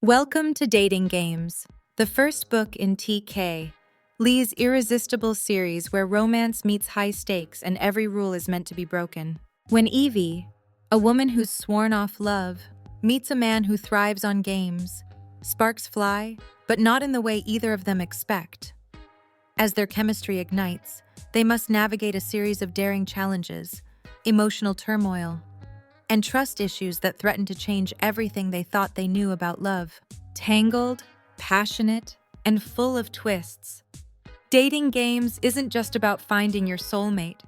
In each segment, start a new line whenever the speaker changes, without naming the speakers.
Welcome to Dating Games, the first book in K.Leigh's irresistible series where romance meets high stakes and every rule is meant to be broken. When Evie, a woman who's sworn off love, meets a man who thrives on games, sparks fly, but not in the way either of them expect. As their chemistry ignites, they must navigate a series of daring challenges, emotional turmoil, and trust issues that threaten to change everything they thought they knew about love. Tangled, passionate, and full of twists. Dating Games isn't just about finding your soulmate.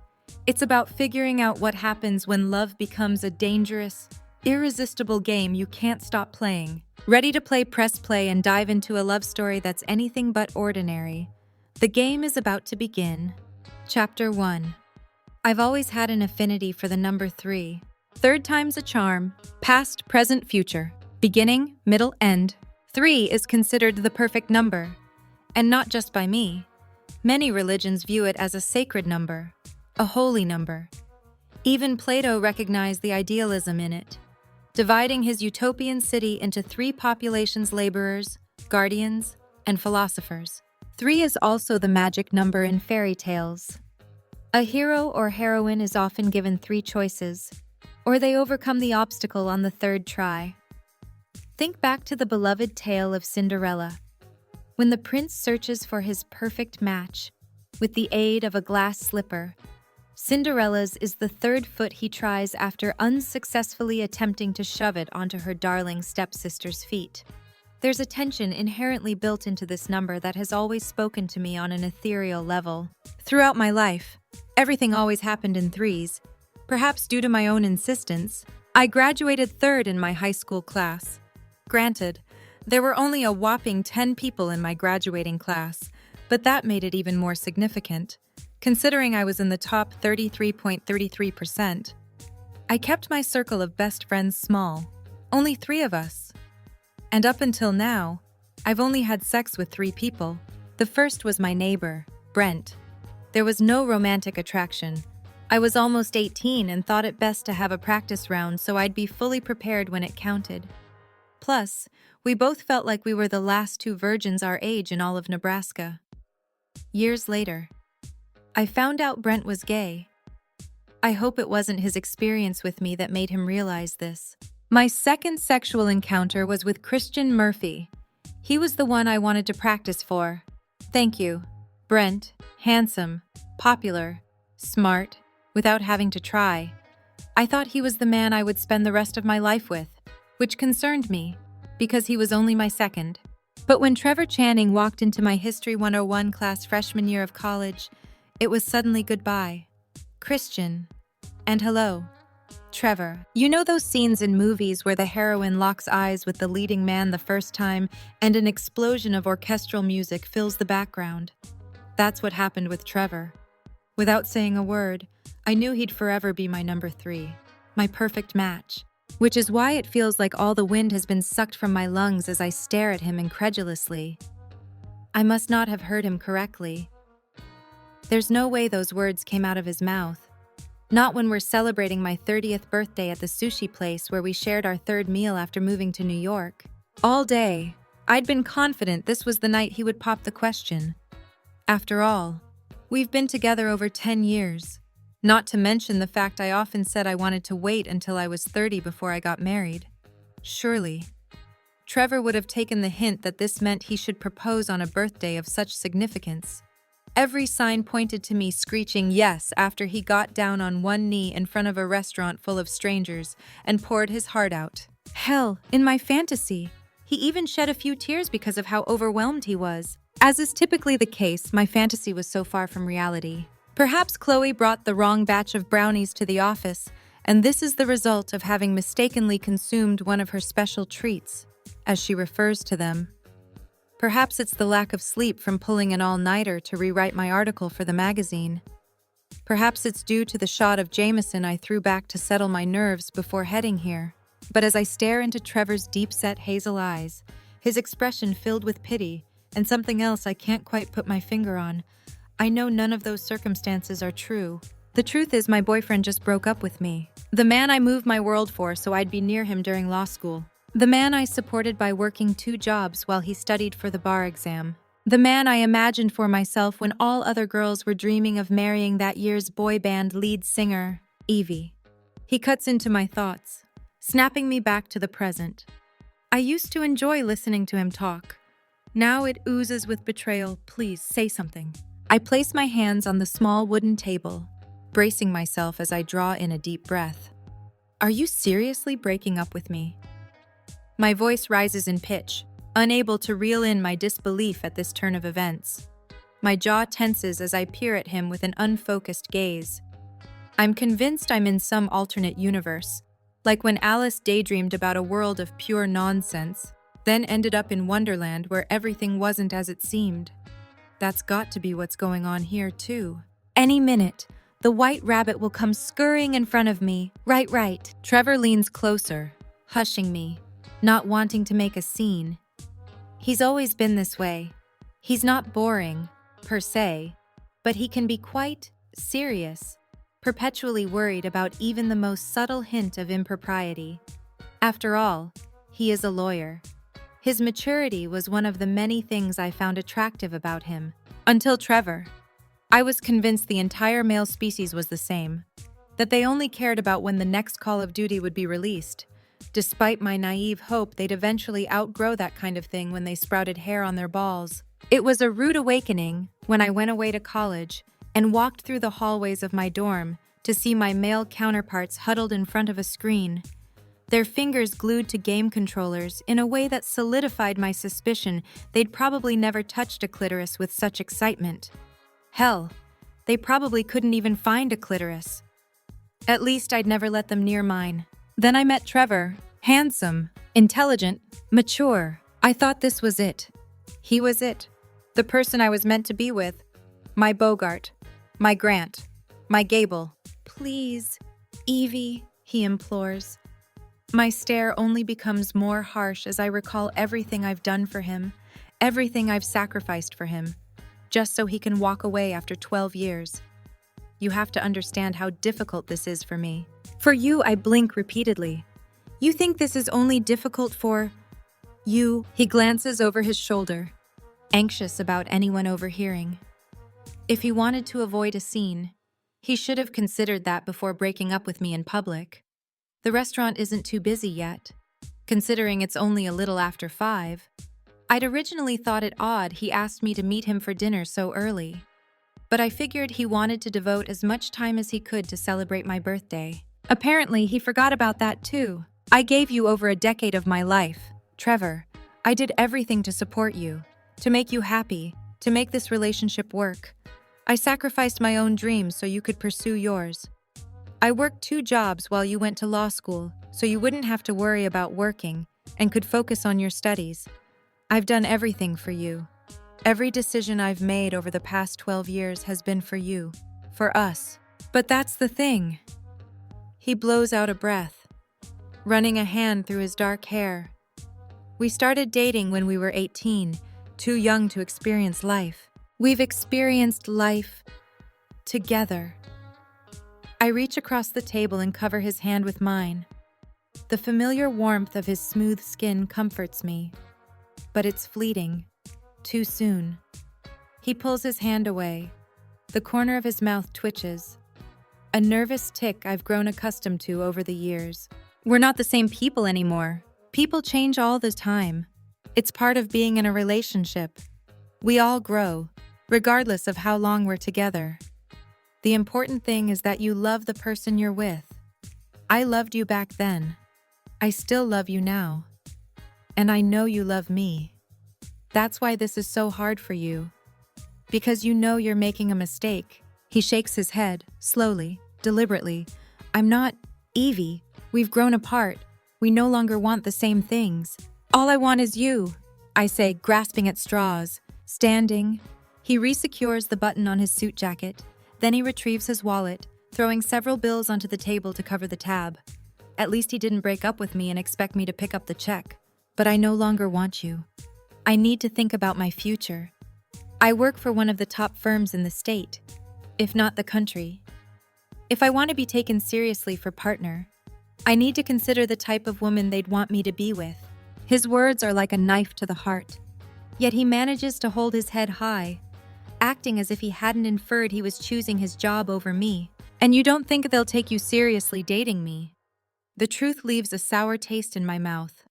It's about figuring out what happens when love becomes a dangerous, irresistible game you can't stop playing. Ready to play? Press play and dive into a love story that's anything but ordinary. The game is about to begin. Chapter 1. I've always had an affinity for the number 3. Third time's a charm. Past, present, future. Beginning, middle, end. 3 is considered the perfect number. And not just by me. Many religions view it as a sacred number, a holy number. Even Plato recognized the idealism in it, dividing his utopian city into 3 populations: laborers, guardians, and philosophers. 3 is also the magic number in fairy tales. A hero or heroine is often given 3 choices, or they overcome the obstacle on the 3rd try. Think back to the beloved tale of Cinderella. When the prince searches for his perfect match, with the aid of a glass slipper, Cinderella's is the 3rd foot he tries after unsuccessfully attempting to shove it onto her darling stepsister's feet. There's a tension inherently built into this number that has always spoken to me on an ethereal level. Throughout my life, everything always happened in 3s. Perhaps due to my own insistence, I graduated 3rd in my high school class. Granted, there were only a whopping 10 people in my graduating class, but that made it even more significant, considering I was in the top 33.33%. I kept my circle of best friends small, only 3 of us. And up until now, I've only had sex with 3 people. The first was my neighbor, Brent. There was no romantic attraction. I was almost 18 and thought it best to have a practice round so I'd be fully prepared when it counted. Plus, we both felt like we were the last 2 virgins our age in all of Nebraska. Years later, I found out Brent was gay. I hope it wasn't his experience with me that made him realize this. My second sexual encounter was with Christian Murphy. He was the one I wanted to practice for. Thank you. Brent, handsome, popular, smart, without having to try. I thought he was the man I would spend the rest of my life with, which concerned me, because he was only my second. But when Trevor Channing walked into my History 101 class freshman year of college, it was suddenly goodbye. Christian. And hello. Trevor. You know those scenes in movies where the heroine locks eyes with the leading man the first time and an explosion of orchestral music fills the background? That's what happened with Trevor. Without saying a word, I knew he'd forever be my number 3, my perfect match, which is why it feels like all the wind has been sucked from my lungs as I stare at him incredulously. I must not have heard him correctly. There's no way those words came out of his mouth. Not when we're celebrating my 30th birthday at the sushi place where we shared our 3rd meal after moving to New York. All day, I'd been confident this was the night he would pop the question. After all, we've been together over 10 years. Not to mention the fact I often said I wanted to wait until I was 30 before I got married. Surely, Trevor would have taken the hint that this meant he should propose on a birthday of such significance. Every sign pointed to me screeching yes after he got down on one knee in front of a restaurant full of strangers and poured his heart out. Hell, in my fantasy, he even shed a few tears because of how overwhelmed he was. As is typically the case, my fantasy was so far from reality. Perhaps Chloe brought the wrong batch of brownies to the office, and this is the result of having mistakenly consumed one of her special treats, as she refers to them. Perhaps it's the lack of sleep from pulling an all-nighter to rewrite my article for the magazine. Perhaps it's due to the shot of Jameson I threw back to settle my nerves before heading here. But as I stare into Trevor's deep-set hazel eyes, his expression filled with pity, and something else I can't quite put my finger on, I know none of those circumstances are true. The truth is my boyfriend just broke up with me. The man I moved my world for so I'd be near him during law school. The man I supported by working 2 jobs while he studied for the bar exam. The man I imagined for myself when all other girls were dreaming of marrying that year's boy band lead singer, Evie. He cuts into my thoughts, snapping me back to the present. I used to enjoy listening to him talk. Now it oozes with betrayal. Please, say something. I place my hands on the small wooden table, bracing myself as I draw in a deep breath. Are you seriously breaking up with me? My voice rises in pitch, unable to reel in my disbelief at this turn of events. My jaw tenses as I peer at him with an unfocused gaze. I'm convinced I'm in some alternate universe, like when Alice daydreamed about a world of pure nonsense, then ended up in Wonderland where everything wasn't as it seemed. That's got to be what's going on here, too. Any minute, the white rabbit will come scurrying in front of me. Right. Trevor leans closer, hushing me, not wanting to make a scene. He's always been this way. He's not boring, per se, but he can be quite serious, perpetually worried about even the most subtle hint of impropriety. After all, he is a lawyer. His maturity was one of the many things I found attractive about him. Until Trevor. I was convinced the entire male species was the same, that they only cared about when the next Call of Duty would be released, despite my naive hope they'd eventually outgrow that kind of thing when they sprouted hair on their balls. It was a rude awakening when I went away to college and walked through the hallways of my dorm to see my male counterparts huddled in front of a screen, their fingers glued to game controllers in a way that solidified my suspicion they'd probably never touched a clitoris with such excitement. Hell, they probably couldn't even find a clitoris. At least I'd never let them near mine. Then I met Trevor. Handsome, intelligent, mature. I thought this was it. He was it. The person I was meant to be with. My Bogart. My Grant. My Gable. Please, Evie, he implores. My stare only becomes more harsh as I recall everything I've done for him, everything I've sacrificed for him, just so he can walk away after 12 years. You have to understand how difficult this is for me. For you, I blink repeatedly. You think this is only difficult for you? He glances over his shoulder, anxious about anyone overhearing. If he wanted to avoid a scene, he should have considered that before breaking up with me in public. The restaurant isn't too busy yet, considering it's only a little after 5. I'd originally thought it odd he asked me to meet him for dinner so early, but I figured he wanted to devote as much time as he could to celebrate my birthday. Apparently, he forgot about that too. I gave you over a decade of my life, Trevor. I did everything to support you, to make you happy, to make this relationship work. I sacrificed my own dreams so you could pursue yours. I worked 2 jobs while you went to law school, so you wouldn't have to worry about working and could focus on your studies. I've done everything for you. Every decision I've made over the past 12 years has been for you, for us. But that's the thing. He blows out a breath, running a hand through his dark hair. We started dating when we were 18, too young to experience life. We've experienced life together. I reach across the table and cover his hand with mine. The familiar warmth of his smooth skin comforts me, but it's fleeting, too soon. He pulls his hand away. The corner of his mouth twitches, a nervous tick I've grown accustomed to over the years. We're not the same people anymore. People change all the time. It's part of being in a relationship. We all grow, regardless of how long we're together. The important thing is that you love the person you're with. I loved you back then. I still love you now. And I know you love me. That's why this is so hard for you. Because you know you're making a mistake. He shakes his head, slowly, deliberately. I'm not Evie. We've grown apart. We no longer want the same things. All I want is you, I say, grasping at straws. Standing, he resecures the button on his suit jacket. Then he retrieves his wallet, throwing several bills onto the table to cover the tab. At least he didn't break up with me and expect me to pick up the check. But I no longer want you. I need to think about my future. I work for one of the top firms in the state, if not the country. If I want to be taken seriously for partner, I need to consider the type of woman they'd want me to be with. His words are like a knife to the heart. Yet he manages to hold his head high, acting as if he hadn't inferred he was choosing his job over me. And you don't think they'll take you seriously dating me? The truth leaves a sour taste in my mouth,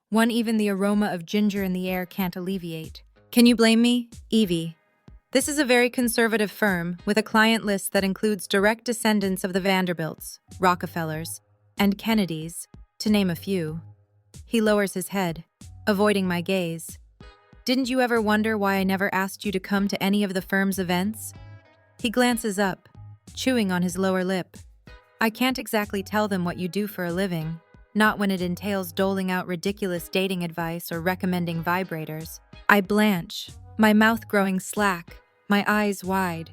one even the aroma of ginger in the air can't alleviate. Can you blame me, Evie? This is a very conservative firm with a client list that includes direct descendants of the Vanderbilts, Rockefellers, and Kennedys, to name a few. He lowers his head, avoiding my gaze. Didn't you ever wonder why I never asked you to come to any of the firm's events? He glances up, chewing on his lower lip. I can't exactly tell them what you do for a living, not when it entails doling out ridiculous dating advice or recommending vibrators. I blanch, my mouth growing slack, my eyes wide.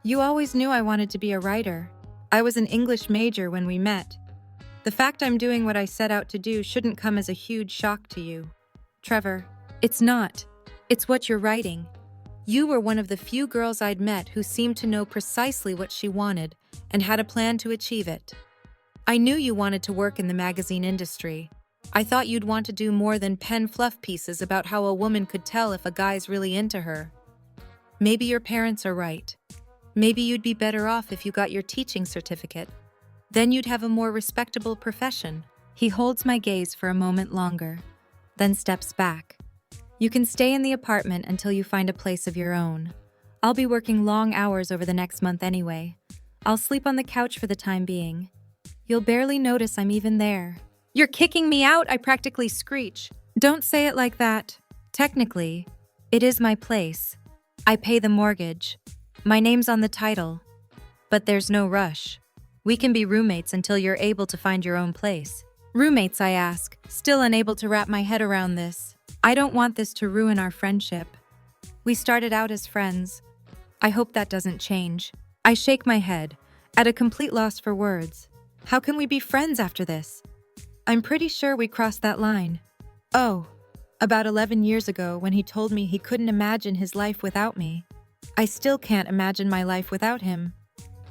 You always knew I wanted to be a writer. I was an English major when we met. The fact I'm doing what I set out to do shouldn't come as a huge shock to you. Trevor, it's not. It's what you're writing. You were one of the few girls I'd met who seemed to know precisely what she wanted and had a plan to achieve it. I knew you wanted to work in the magazine industry. I thought you'd want to do more than pen fluff pieces about how a woman could tell if a guy's really into her. Maybe your parents are right. Maybe you'd be better off if you got your teaching certificate. Then you'd have a more respectable profession. He holds my gaze for a moment longer, then steps back. You can stay in the apartment until you find a place of your own. I'll be working long hours over the next month anyway. I'll sleep on the couch for the time being. You'll barely notice I'm even there. You're kicking me out, I practically screech. Don't say it like that. Technically, it is my place. I pay the mortgage. My name's on the title. But there's no rush. We can be roommates until you're able to find your own place. Roommates, I ask, still unable to wrap my head around this. I don't want this to ruin our friendship. We started out as friends. I hope that doesn't change. I shake my head, at a complete loss for words. How can we be friends after this? I'm pretty sure we crossed that line. Oh, about 11 years ago when he told me he couldn't imagine his life without me. I still can't imagine my life without him.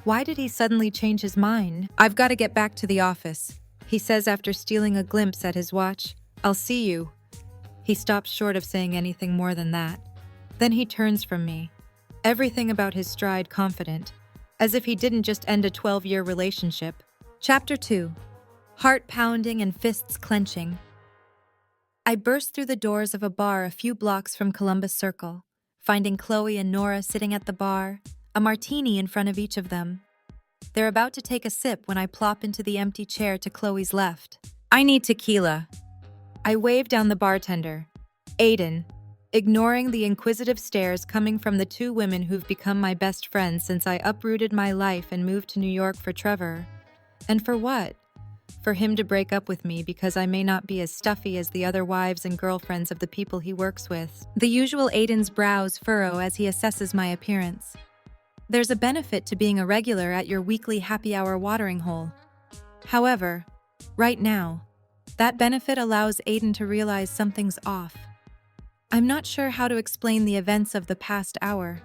Why did he suddenly change his mind? I've got to get back to the office, he says after stealing a glimpse at his watch. I'll see you. He stops short of saying anything more than that. Then he turns from me, everything about his stride confident, as if he didn't just end a 12-year relationship. Chapter 2. Heart pounding and fists clenching. I burst through the doors of a bar a few blocks from Columbus Circle, finding Chloe and Nora sitting at the bar, a martini in front of each of them. They're about to take a sip when I plop into the empty chair to Chloe's left. I need tequila. I wave down the bartender, Aiden, ignoring the inquisitive stares coming from the two women who've become my best friends since I uprooted my life and moved to New York for Trevor. And for what? For him to break up with me because I may not be as stuffy as the other wives and girlfriends of the people he works with. The usual Aiden's brows furrow as he assesses my appearance. There's a benefit to being a regular at your weekly happy hour watering hole. However, right now, that benefit allows Aiden to realize something's off. I'm not sure how to explain the events of the past hour.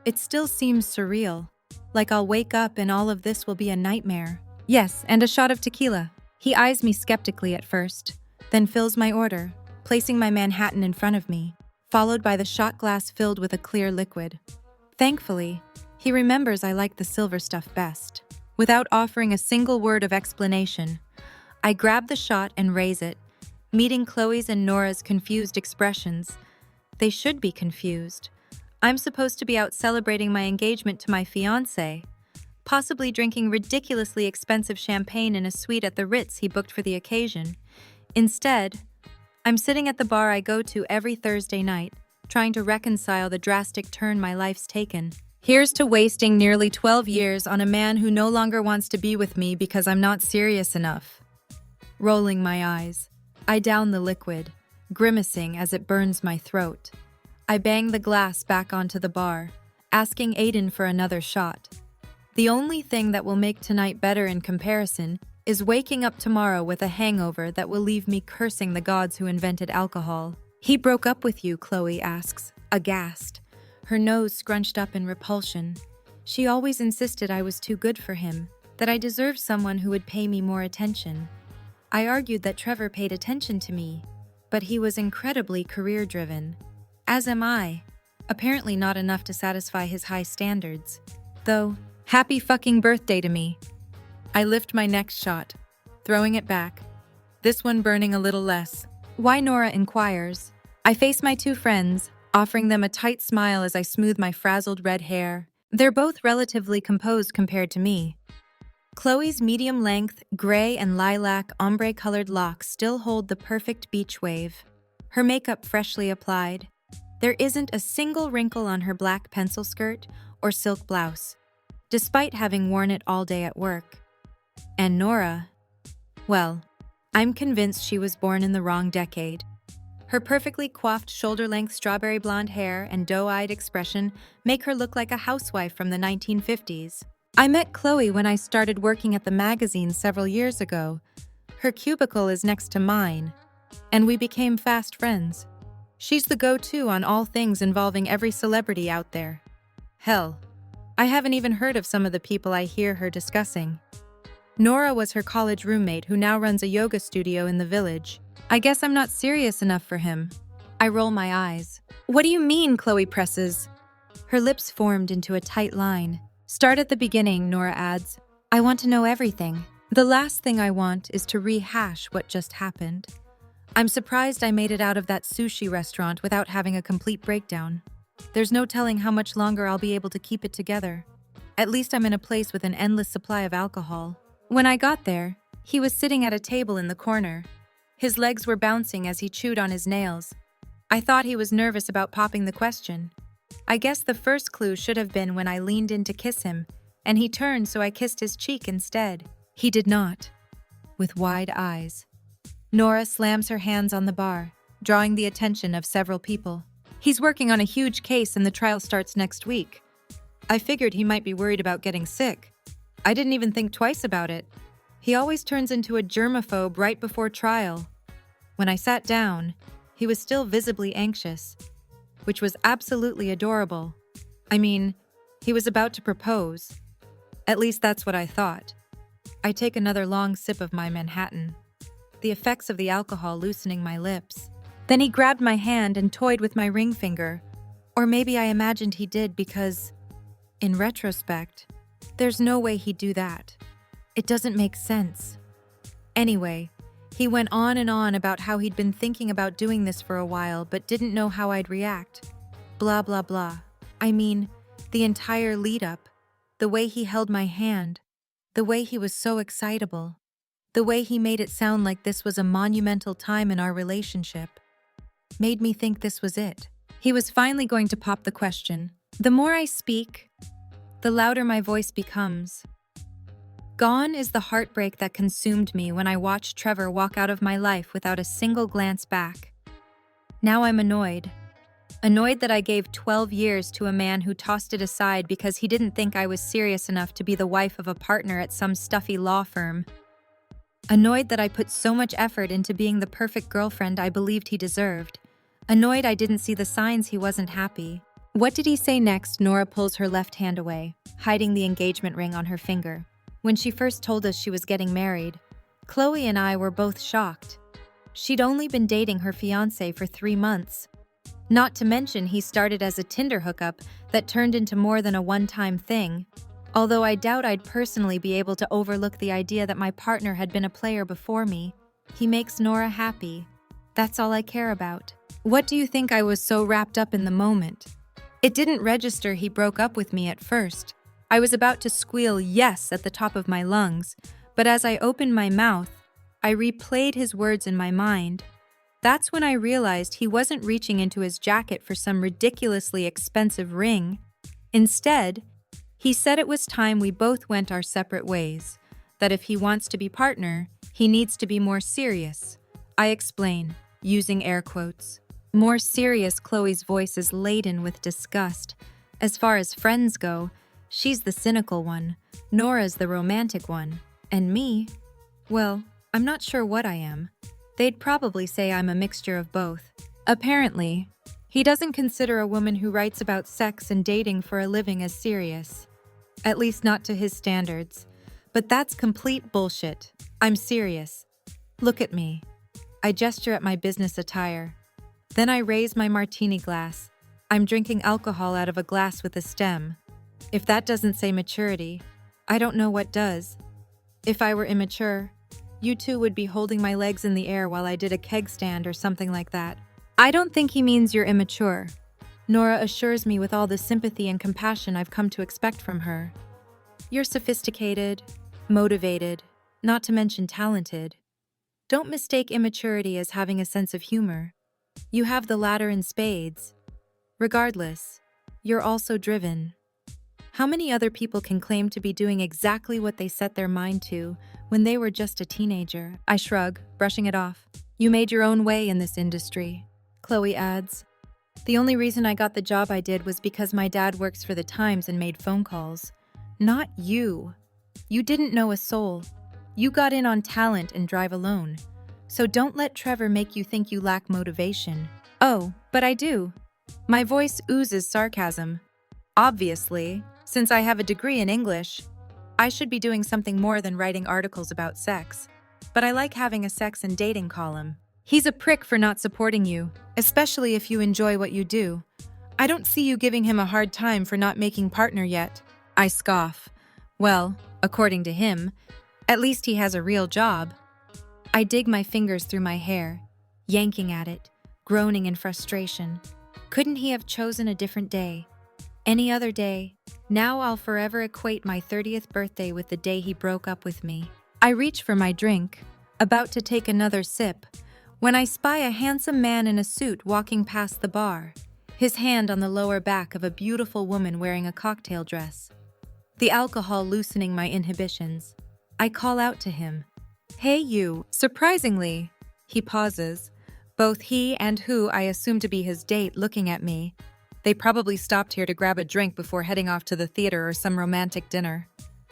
It still seems surreal, like I'll wake up and all of this will be a nightmare. Yes, and a shot of tequila. He eyes me skeptically at first, then fills my order, placing my Manhattan in front of me, followed by the shot glass filled with a clear liquid. Thankfully, he remembers I like the silver stuff best. Without offering a single word of explanation, I grab the shot and raise it, meeting Chloe's and Nora's confused expressions. They should be confused. I'm supposed to be out celebrating my engagement to my fiancé, possibly drinking ridiculously expensive champagne in a suite at the Ritz he booked for the occasion. Instead, I'm sitting at the bar I go to every Thursday night, trying to reconcile the drastic turn my life's taken. Here's to wasting nearly 12 years on a man who no longer wants to be with me because I'm not serious enough. Rolling my eyes, I down the liquid, grimacing as it burns my throat. I bang the glass back onto the bar, asking Aiden for another shot. The only thing that will make tonight better in comparison is waking up tomorrow with a hangover that will leave me cursing the gods who invented alcohol. He broke up with you, Chloe asks, aghast, her nose scrunched up in repulsion. She always insisted I was too good for him, that I deserved someone who would pay me more attention. I argued that Trevor paid attention to me, but he was incredibly career-driven. As am I. Apparently not enough to satisfy his high standards. Though, happy fucking birthday to me. I lift my next shot, throwing it back, this one burning a little less. Why, Nora inquires. I face my two friends, offering them a tight smile as I smooth my frazzled red hair. They're both relatively composed compared to me. Chloe's medium-length, gray and lilac ombre-colored locks still hold the perfect beach wave. Her makeup freshly applied. There isn't a single wrinkle on her black pencil skirt or silk blouse, despite having worn it all day at work. And Nora, well, I'm convinced she was born in the wrong decade. Her perfectly coiffed shoulder-length strawberry blonde hair and doe-eyed expression make her look like a housewife from the 1950s. I met Chloe when I started working at the magazine several years ago. Her cubicle is next to mine, and we became fast friends. She's the go-to on all things involving every celebrity out there. Hell, I haven't even heard of some of the people I hear her discussing. Nora was her college roommate who now runs a yoga studio in the village. I guess I'm not serious enough for him. I roll my eyes. What do you mean, Chloe presses? Her lips formed into a tight line. Start at the beginning, Nora adds. I want to know everything. The last thing I want is to rehash what just happened. I'm surprised I made it out of that sushi restaurant without having a complete breakdown. There's no telling how much longer I'll be able to keep it together. At least I'm in a place with an endless supply of alcohol. When I got there, he was sitting at a table in the corner. His legs were bouncing as he chewed on his nails. I thought he was nervous about popping the question. I guess the first clue should have been when I leaned in to kiss him, and he turned so I kissed his cheek instead. He did not. With wide eyes. Nora slams her hands on the bar, drawing the attention of several people. He's working on a huge case and the trial starts next week. I figured he might be worried about getting sick. I didn't even think twice about it. He always turns into a germaphobe right before trial. When I sat down, he was still visibly anxious, which was absolutely adorable. I mean, he was about to propose. At least that's what I thought. I take another long sip of my Manhattan, the effects of the alcohol loosening my lips. Then he grabbed my hand and toyed with my ring finger. Or maybe I imagined he did because, in retrospect, there's no way he'd do that. It doesn't make sense. Anyway, he went on and on about how he'd been thinking about doing this for a while but didn't know how I'd react. Blah, blah, blah. I mean, the entire lead-up, the way he held my hand, the way he was so excitable, the way he made it sound like this was a monumental time in our relationship, made me think this was it. He was finally going to pop the question. The more I speak, the louder my voice becomes. Gone is the heartbreak that consumed me when I watched Trevor walk out of my life without a single glance back. Now I'm annoyed. Annoyed that I gave 12 years to a man who tossed it aside because he didn't think I was serious enough to be the wife of a partner at some stuffy law firm. Annoyed that I put so much effort into being the perfect girlfriend I believed he deserved. Annoyed I didn't see the signs he wasn't happy. What did he say next? Nora pulls her left hand away, hiding the engagement ring on her finger. When she first told us she was getting married, Chloe and I were both shocked. She'd only been dating her fiancé for 3 months. Not to mention he started as a Tinder hookup that turned into more than a one-time thing. Although I doubt I'd personally be able to overlook the idea that my partner had been a player before me, he makes Nora happy. That's all I care about. What do you think I was so wrapped up in the moment? It didn't register he broke up with me at first. I was about to squeal yes at the top of my lungs, but as I opened my mouth, I replayed his words in my mind. That's when I realized he wasn't reaching into his jacket for some ridiculously expensive ring. Instead, he said it was time we both went our separate ways, that if he wants to be partner, he needs to be more serious. I explain, using air quotes. More serious. Chloe's voice is laden with disgust. As far as friends go, she's the cynical one, Nora's the romantic one, and me, well, I'm not sure what I am. They'd probably say I'm a mixture of both. Apparently, he doesn't consider a woman who writes about sex and dating for a living as serious. At least not to his standards. But that's complete bullshit. I'm serious. Look at me. I gesture at my business attire. Then I raise my martini glass. I'm drinking alcohol out of a glass with a stem. If that doesn't say maturity, I don't know what does. If I were immature, you two would be holding my legs in the air while I did a keg stand or something like that. I don't think he means you're immature. Nora assures me with all the sympathy and compassion I've come to expect from her. You're sophisticated, motivated, not to mention talented. Don't mistake immaturity as having a sense of humor. You have the latter in spades. Regardless, you're also driven. How many other people can claim to be doing exactly what they set their mind to when they were just a teenager? I shrug, brushing it off. You made your own way in this industry, K.Leigh adds. The only reason I got the job I did was because my dad works for the Times and made phone calls. Not you. You didn't know a soul. You got in on talent and drive alone. So don't let Trevor make you think you lack motivation. Oh, but I do. My voice oozes sarcasm. Obviously, since I have a degree in English, I should be doing something more than writing articles about sex. But I like having a sex and dating column. He's a prick for not supporting you, especially if you enjoy what you do. I don't see you giving him a hard time for not making partner yet. I scoff. Well, according to him, at least he has a real job. I dig my fingers through my hair, yanking at it, groaning in frustration. Couldn't he have chosen a different day? Any other day? Now I'll forever equate my 30th birthday with the day he broke up with me. I reach for my drink, about to take another sip, when I spy a handsome man in a suit walking past the bar, his hand on the lower back of a beautiful woman wearing a cocktail dress. The alcohol loosening my inhibitions. I call out to him. Hey you. Surprisingly, he pauses, both he and who I assume to be his date looking at me. They probably stopped here to grab a drink before heading off to the theater or some romantic dinner.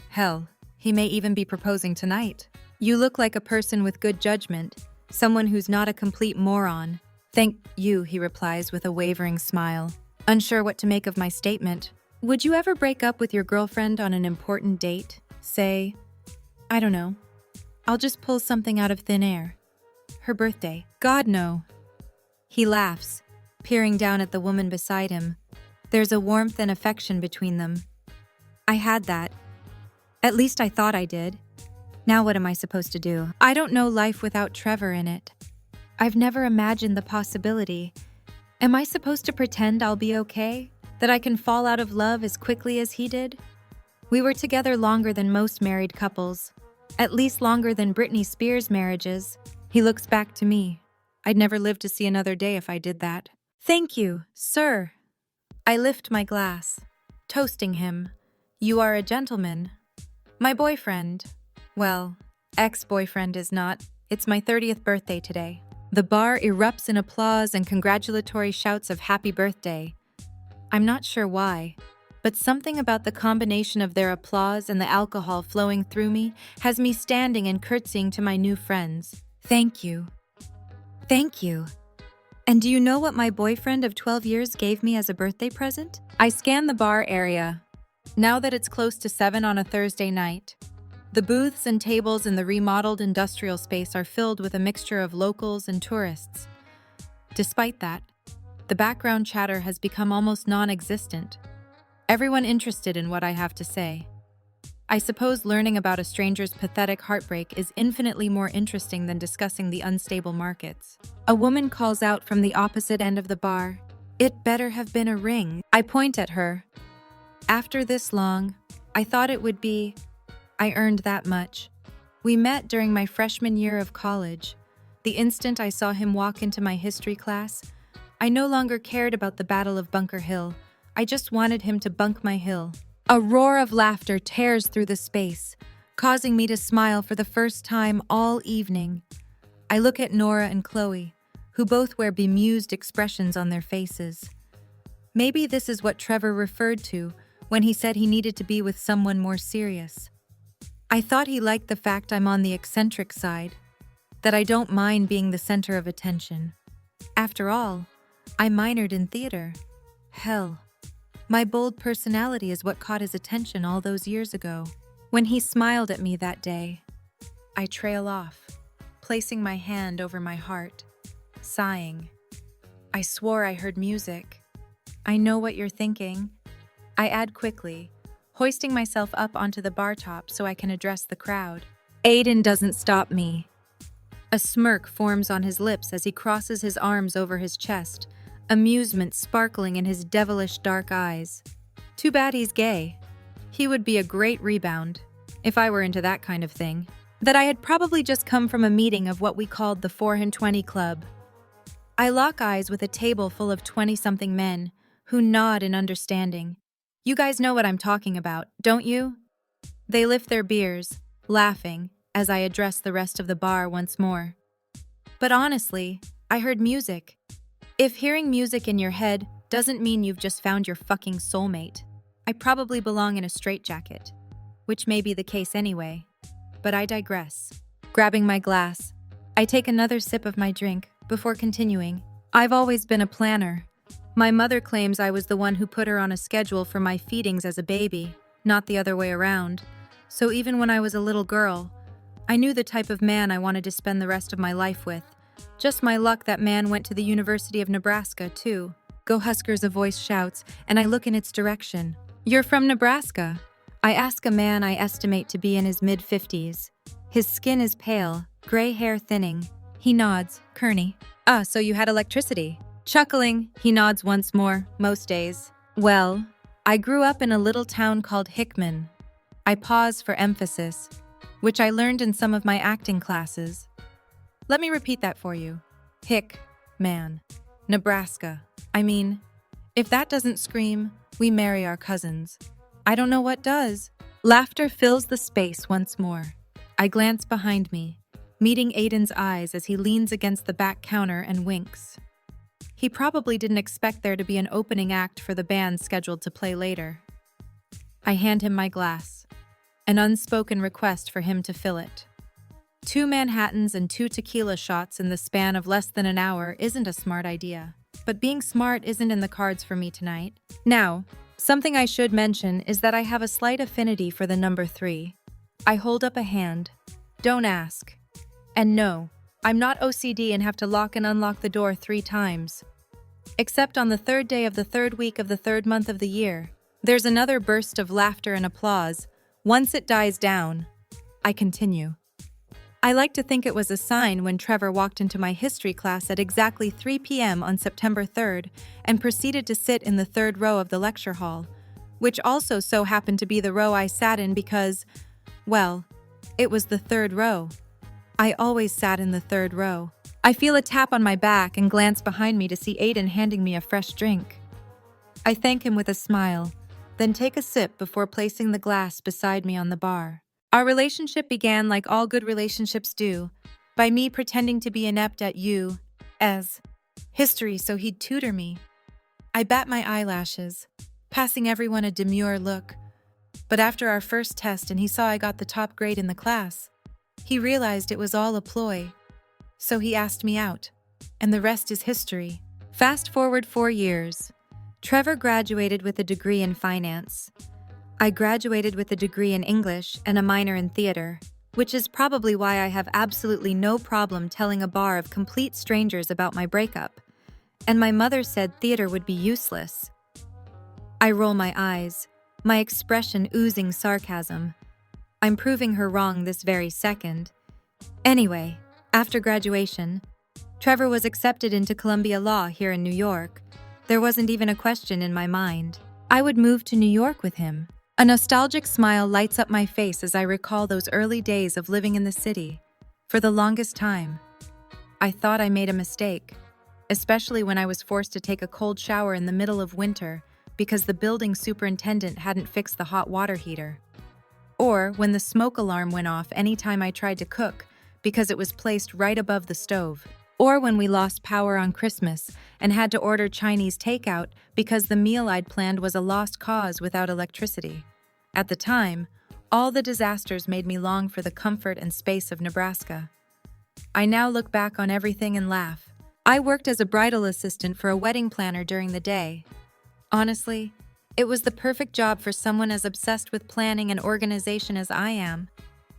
Hell, he may even be proposing tonight. You look like a person with good judgment, someone who's not a complete moron. Thank you, he replies with a wavering smile, unsure what to make of my statement. Would you ever break up with your girlfriend on an important date? Say, I don't know. I'll just pull something out of thin air. Her birthday. God, no. He laughs, peering down at the woman beside him. There's a warmth and affection between them. I had that. At least I thought I did. Now what am I supposed to do? I don't know life without Trevor in it. I've never imagined the possibility. Am I supposed to pretend I'll be okay? That I can fall out of love as quickly as he did? We were together longer than most married couples. At least longer than Britney Spears' marriages. He looks back to me. I'd never live to see another day if I did that. Thank you, sir. I lift my glass, toasting him. You are a gentleman. My boyfriend. Well, ex-boyfriend is not. It's my 30th birthday today. The bar erupts in applause and congratulatory shouts of happy birthday. I'm not sure why, but something about the combination of their applause and the alcohol flowing through me has me standing and curtsying to my new friends. Thank you. Thank you. And do you know what my boyfriend of 12 years gave me as a birthday present? I scan the bar area. Now that it's close to 7 on a Thursday night, the booths and tables in the remodeled industrial space are filled with a mixture of locals and tourists. Despite that, the background chatter has become almost non-existent. Everyone interested in what I have to say. I suppose learning about a stranger's pathetic heartbreak is infinitely more interesting than discussing the unstable markets. A woman calls out from the opposite end of the bar. It better have been a ring. I point at her. After this long, I thought it would be. I earned that much. We met during my freshman year of college. The instant I saw him walk into my history class, I no longer cared about the Battle of Bunker Hill. I just wanted him to bunk my hill. A roar of laughter tears through the space, causing me to smile for the first time all evening. I look at Nora and K.Leigh, who both wear bemused expressions on their faces. Maybe this is what Trevor referred to when he said he needed to be with someone more serious. I thought he liked the fact I'm on the eccentric side, that I don't mind being the center of attention. After all, I minored in theater. Hell, my bold personality is what caught his attention all those years ago. When he smiled at me that day, I trail off. placing my hand over my heart, sighing. I swore I heard music. I know what you're thinking. I add quickly, hoisting myself up onto the bar top so I can address the crowd. Aiden doesn't stop me. A smirk forms on his lips as he crosses his arms over his chest, amusement sparkling in his devilish dark eyes. Too bad he's gay. He would be a great rebound, if I were into that kind of thing. That I had probably just come from a meeting of what we called the 4 and 20 Club. I lock eyes with a table full of 20-something men, who nod in understanding. You guys know what I'm talking about, don't you? They lift their beers, laughing, as I address the rest of the bar once more. But honestly, I heard music. If hearing music in your head doesn't mean you've just found your fucking soulmate, I probably belong in a straitjacket, which may be the case anyway. But I digress. Grabbing my glass, I take another sip of my drink before continuing. I've always been a planner. My mother claims I was the one who put her on a schedule for my feedings as a baby, not the other way around. So even when I was a little girl, I knew the type of man I wanted to spend the rest of my life with. Just my luck that man went to the University of Nebraska, too. Go Huskers, a voice shouts, and I look in its direction. You're from Nebraska? I ask a man I estimate to be in his mid-50s. His skin is pale, gray hair thinning. He nods. Kearney. So you had electricity. Chuckling, he nods once more, most days. Well, I grew up in a little town called Hickman. I pause for emphasis, which I learned in some of my acting classes. Let me repeat that for you. Hickman, Nebraska. I mean, if that doesn't scream, we marry our cousins. I don't know what does. Laughter fills the space once more. I glance behind me, meeting Aiden's eyes as he leans against the back counter and winks. He probably didn't expect there to be an opening act for the band scheduled to play later. I hand him my glass, an unspoken request for him to fill it. 2 Manhattans and 2 tequila shots in the span of less than an hour isn't a smart idea. But being smart isn't in the cards for me tonight. Now, something I should mention is that I have a slight affinity for the number 3. I hold up a hand. Don't ask. And no, I'm not OCD and have to lock and unlock the door 3 times. Except on the 3rd day of the 3rd week of the 3rd month of the year. There's another burst of laughter and applause. Once it dies down, I continue. I like to think it was a sign when Trevor walked into my history class at exactly 3 p.m. on September 3rd and proceeded to sit in the 3rd row of the lecture hall, which also so happened to be the row I sat in because, well, it was the 3rd row. I always sat in the 3rd row. I feel a tap on my back and glance behind me to see Aiden handing me a fresh drink. I thank him with a smile, then take a sip before placing the glass beside me on the bar. Our relationship began like all good relationships do, by me pretending to be inept at U.S. history so he'd tutor me. I bat my eyelashes, passing everyone a demure look. But after our first test and he saw I got the top grade in the class, he realized it was all a ploy. So he asked me out, and the rest is history. Fast forward 4 years. Trevor graduated with a degree in finance. I graduated with a degree in English and a minor in theater, which is probably why I have absolutely no problem telling a bar of complete strangers about my breakup. And my mother said theater would be useless. I roll my eyes, my expression oozing sarcasm. I'm proving her wrong this very second. Anyway, after graduation, Trevor was accepted into Columbia Law here in New York. There wasn't even a question in my mind. I would move to New York with him. A nostalgic smile lights up my face as I recall those early days of living in the city. For the longest time, I thought I made a mistake, especially when I was forced to take a cold shower in the middle of winter because the building superintendent hadn't fixed the hot water heater. Or when the smoke alarm went off anytime I tried to cook because it was placed right above the stove. Or when we lost power on Christmas and had to order Chinese takeout because the meal I'd planned was a lost cause without electricity. At the time, all the disasters made me long for the comfort and space of Nebraska. I now look back on everything and laugh. I worked as a bridal assistant for a wedding planner during the day. Honestly, it was the perfect job for someone as obsessed with planning and organization as I am.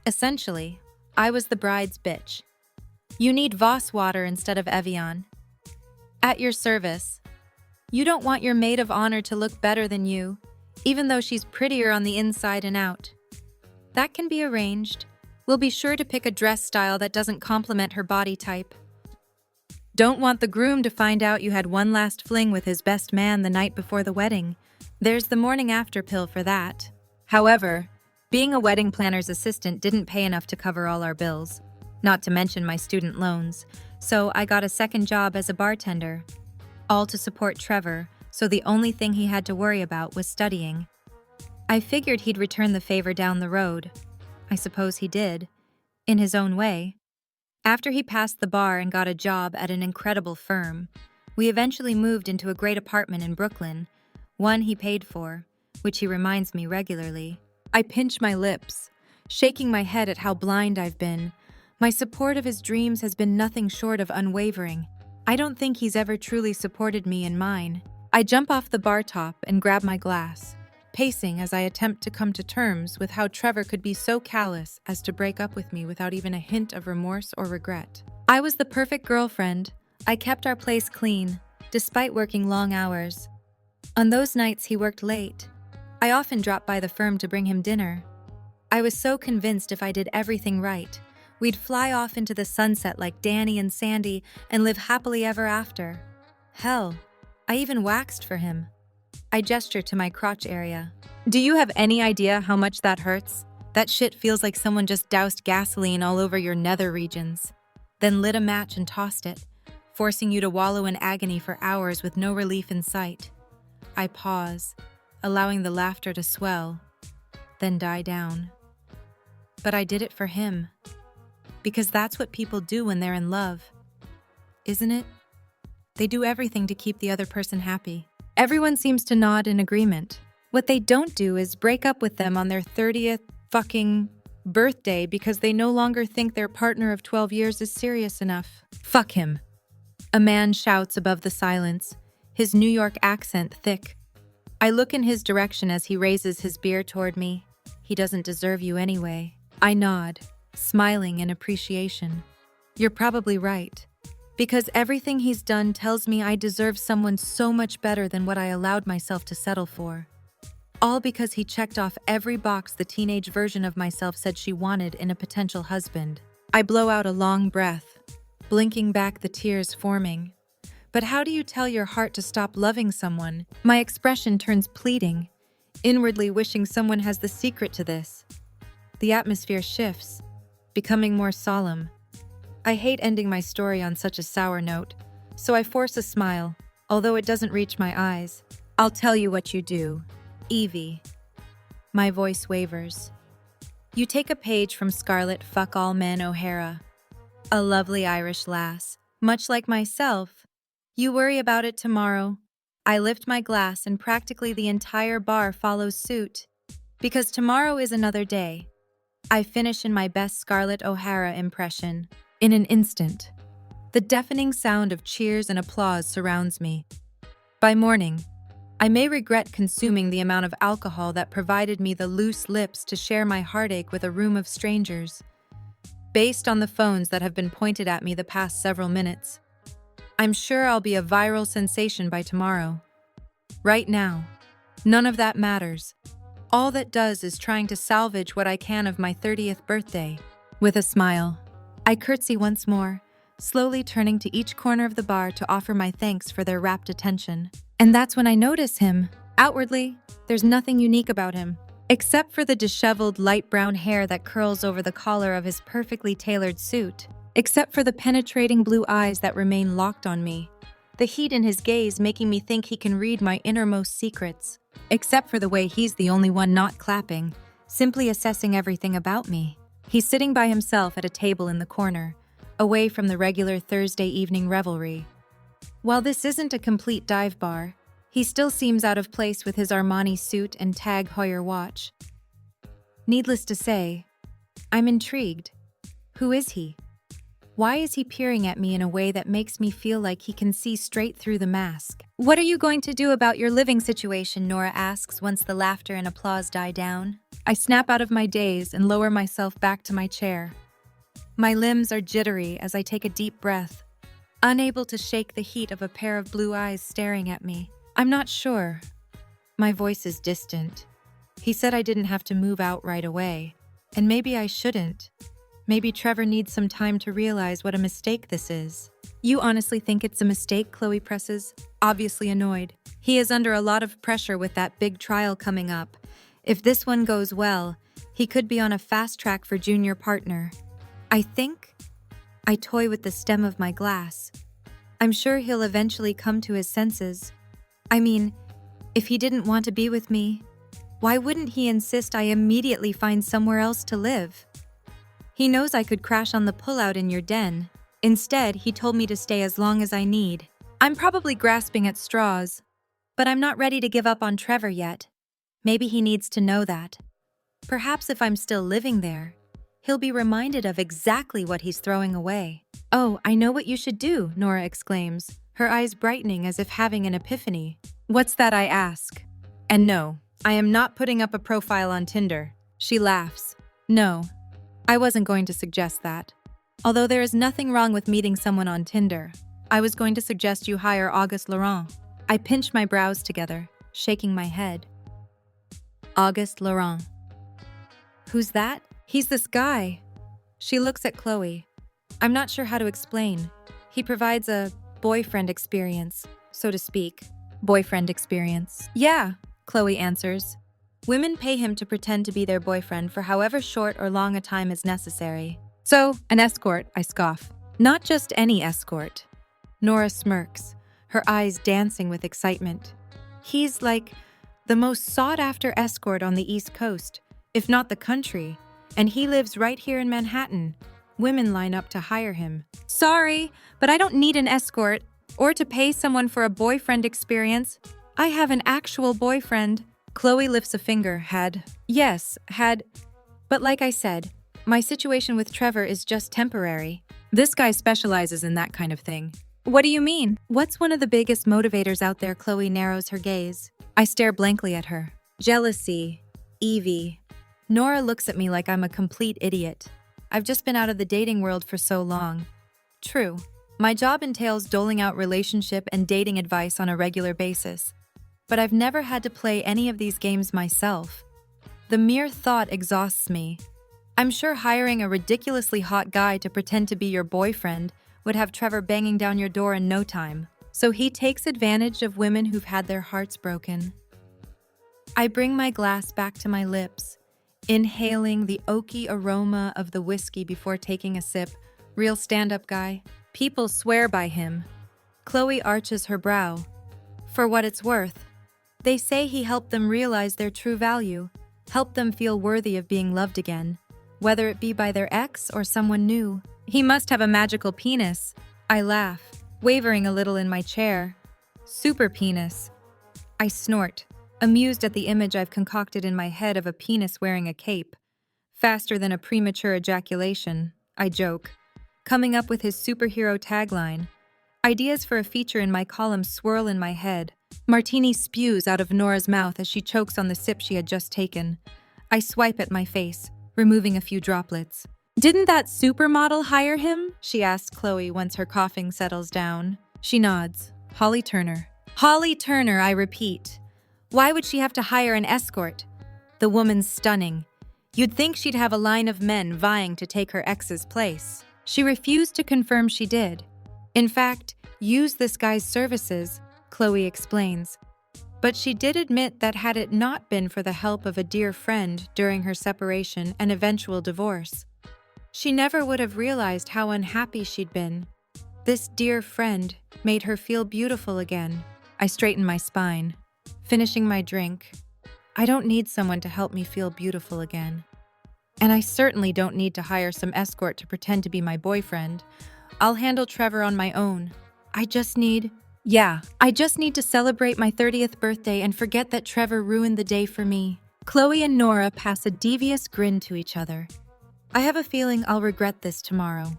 Essentially, I was the bride's bitch. You need Voss water instead of Evian. At your service. You don't want your maid of honor to look better than you, even though she's prettier on the inside and out. That can be arranged. We'll be sure to pick a dress style that doesn't complement her body type. Don't want the groom to find out you had one last fling with his best man the night before the wedding. There's the morning after pill for that. However, being a wedding planner's assistant didn't pay enough to cover all our bills, not to mention my student loans, so I got a second job as a bartender. All to support Trevor, so the only thing he had to worry about was studying. I figured he'd return the favor down the road. I suppose he did, in his own way. After he passed the bar and got a job at an incredible firm, we eventually moved into a great apartment in Brooklyn, one he paid for, which he reminds me regularly. I pinch my lips, shaking my head at how blind I've been. My support of his dreams has been nothing short of unwavering. I don't think he's ever truly supported me in mine. I jump off the bar top and grab my glass, pacing as I attempt to come to terms with how Trevor could be so callous as to break up with me without even a hint of remorse or regret. I was the perfect girlfriend. I kept our place clean, despite working long hours. On those nights he worked late, I often dropped by the firm to bring him dinner. I was so convinced if I did everything right, we'd fly off into the sunset like Danny and Sandy and live happily ever after. Hell, I even waxed for him. I gestured to my crotch area. Do you have any idea how much that hurts? That shit feels like someone just doused gasoline all over your nether regions, then lit a match and tossed it, forcing you to wallow in agony for hours with no relief in sight. I pause, allowing the laughter to swell, then die down. But I did it for him. Because that's what people do when they're in love. Isn't it? They do everything to keep the other person happy. Everyone seems to nod in agreement. What they don't do is break up with them on their 30th fucking birthday because they no longer think their partner of 12 years is serious enough. Fuck him. A man shouts above the silence, his New York accent thick. I look in his direction as he raises his beer toward me. He doesn't deserve you anyway. I nod, smiling in appreciation. You're probably right. Because everything he's done tells me I deserve someone so much better than what I allowed myself to settle for. All because he checked off every box the teenage version of myself said she wanted in a potential husband. I blow out a long breath, blinking back the tears forming. But how do you tell your heart to stop loving someone? My expression turns pleading, inwardly wishing someone has the secret to this. The atmosphere shifts, becoming more solemn. I hate ending my story on such a sour note, so I force a smile, although it doesn't reach my eyes. I'll tell you what you do, Evie. My voice wavers. You take a page from Scarlett Fuck All Men O'Hara, a lovely Irish lass. Much like myself, you worry about it tomorrow. I lift my glass and practically the entire bar follows suit. Because tomorrow is another day. I finish in my best Scarlett O'Hara impression. In an instant, the deafening sound of cheers and applause surrounds me. By morning, I may regret consuming the amount of alcohol that provided me the loose lips to share my heartache with a room of strangers. Based on the phones that have been pointed at me the past several minutes, I'm sure I'll be a viral sensation by tomorrow. Right now, none of that matters. All that does is trying to salvage what I can of my 30th birthday. With a smile, I curtsy once more, slowly turning to each corner of the bar to offer my thanks for their rapt attention. And that's when I notice him. Outwardly, there's nothing unique about him, except for the disheveled light brown hair that curls over the collar of his perfectly tailored suit, except for the penetrating blue eyes that remain locked on me, the heat in his gaze making me think he can read my innermost secrets, except for the way he's the only one not clapping, simply assessing everything about me. He's sitting by himself at a table in the corner, away from the regular Thursday evening revelry. While this isn't a complete dive bar, he still seems out of place with his Armani suit and Tag Heuer watch. Needless to say, I'm intrigued. Who is he? Why is he peering at me in a way that makes me feel like he can see straight through the mask? What are you going to do about your living situation? Nora asks once the laughter and applause die down. I snap out of my daze and lower myself back to my chair. My limbs are jittery as I take a deep breath, unable to shake the heat of a pair of blue eyes staring at me. I'm not sure. My voice is distant. He said I didn't have to move out right away, and maybe I shouldn't. Maybe Trevor needs some time to realize what a mistake this is. You honestly think it's a mistake? K.Leigh presses, obviously annoyed. He is under a lot of pressure with that big trial coming up. If this one goes well, he could be on a fast track for junior partner. I toy with the stem of my glass. I'm sure he'll eventually come to his senses. I mean, if he didn't want to be with me, why wouldn't he insist I immediately find somewhere else to live? He knows I could crash on the pullout in your den. Instead, he told me to stay as long as I need. I'm probably grasping at straws, but I'm not ready to give up on Trevor yet. Maybe he needs to know that. Perhaps if I'm still living there, he'll be reminded of exactly what he's throwing away. Oh, I know what you should do, Nora exclaims, her eyes brightening as if having an epiphany. What's that, I ask? And no, I am not putting up a profile on Tinder. She laughs. No, I wasn't going to suggest that. Although there is nothing wrong with meeting someone on Tinder, I was going to suggest you hire Auguste Laurent. I pinch my brows together, shaking my head. Auguste Laurent. Who's that? He's this guy. She looks at K.Leigh. I'm not sure how to explain. He provides a boyfriend experience, so to speak. Boyfriend experience. Yeah, K.Leigh answers. Women pay him to pretend to be their boyfriend for however short or long a time is necessary. So, an escort, I scoff. Not just any escort. Nora smirks, her eyes dancing with excitement. He's like the most sought-after escort on the East Coast, if not the country, and he lives right here in Manhattan. Women line up to hire him. Sorry, but I don't need an escort or to pay someone for a boyfriend experience. I have an actual boyfriend. K.Leigh lifts a finger. Had. But like I said, my situation with Trevor is just temporary. This guy specializes in that kind of thing. What do you mean? What's one of the biggest motivators out there? K.Leigh narrows her gaze. I stare blankly at her. Jealousy. Evie. Nora looks at me like I'm a complete idiot. I've just been out of the dating world for so long. True. My job entails doling out relationship and dating advice on a regular basis. But I've never had to play any of these games myself. The mere thought exhausts me. I'm sure hiring a ridiculously hot guy to pretend to be your boyfriend would have Trevor banging down your door in no time. So he takes advantage of women who've had their hearts broken. I bring my glass back to my lips, inhaling the oaky aroma of the whiskey before taking a sip. Real stand-up guy. People swear by him. K.Leigh arches her brow. For what it's worth. They say he helped them realize their true value, helped them feel worthy of being loved again, whether it be by their ex or someone new. He must have a magical penis. I laugh, wavering a little in my chair. Super penis. I snort, amused at the image I've concocted in my head of a penis wearing a cape. Faster than a premature ejaculation, I joke, coming up with his superhero tagline. Ideas for a feature in my column swirl in my head. Martini spews out of Nora's mouth as she chokes on the sip she had just taken. I swipe at my face, removing a few droplets. Didn't that supermodel hire him? She asks K.Leigh once her coughing settles down. She nods. Holly Turner. Holly Turner, I repeat. Why would she have to hire an escort? The woman's stunning. You'd think she'd have a line of men vying to take her ex's place. She refused to confirm she did. In fact, used this guy's services, K.Leigh explains. But she did admit that had it not been for the help of a dear friend during her separation and eventual divorce, she never would have realized how unhappy she'd been. This dear friend made her feel beautiful again. I straighten my spine, finishing my drink. I don't need someone to help me feel beautiful again. And I certainly don't need to hire some escort to pretend to be my boyfriend. I'll handle Trevor on my own. I just need to celebrate my 30th birthday and forget that Trevor ruined the day for me. K.Leigh and Nora pass a devious grin to each other. I have a feeling I'll regret this tomorrow.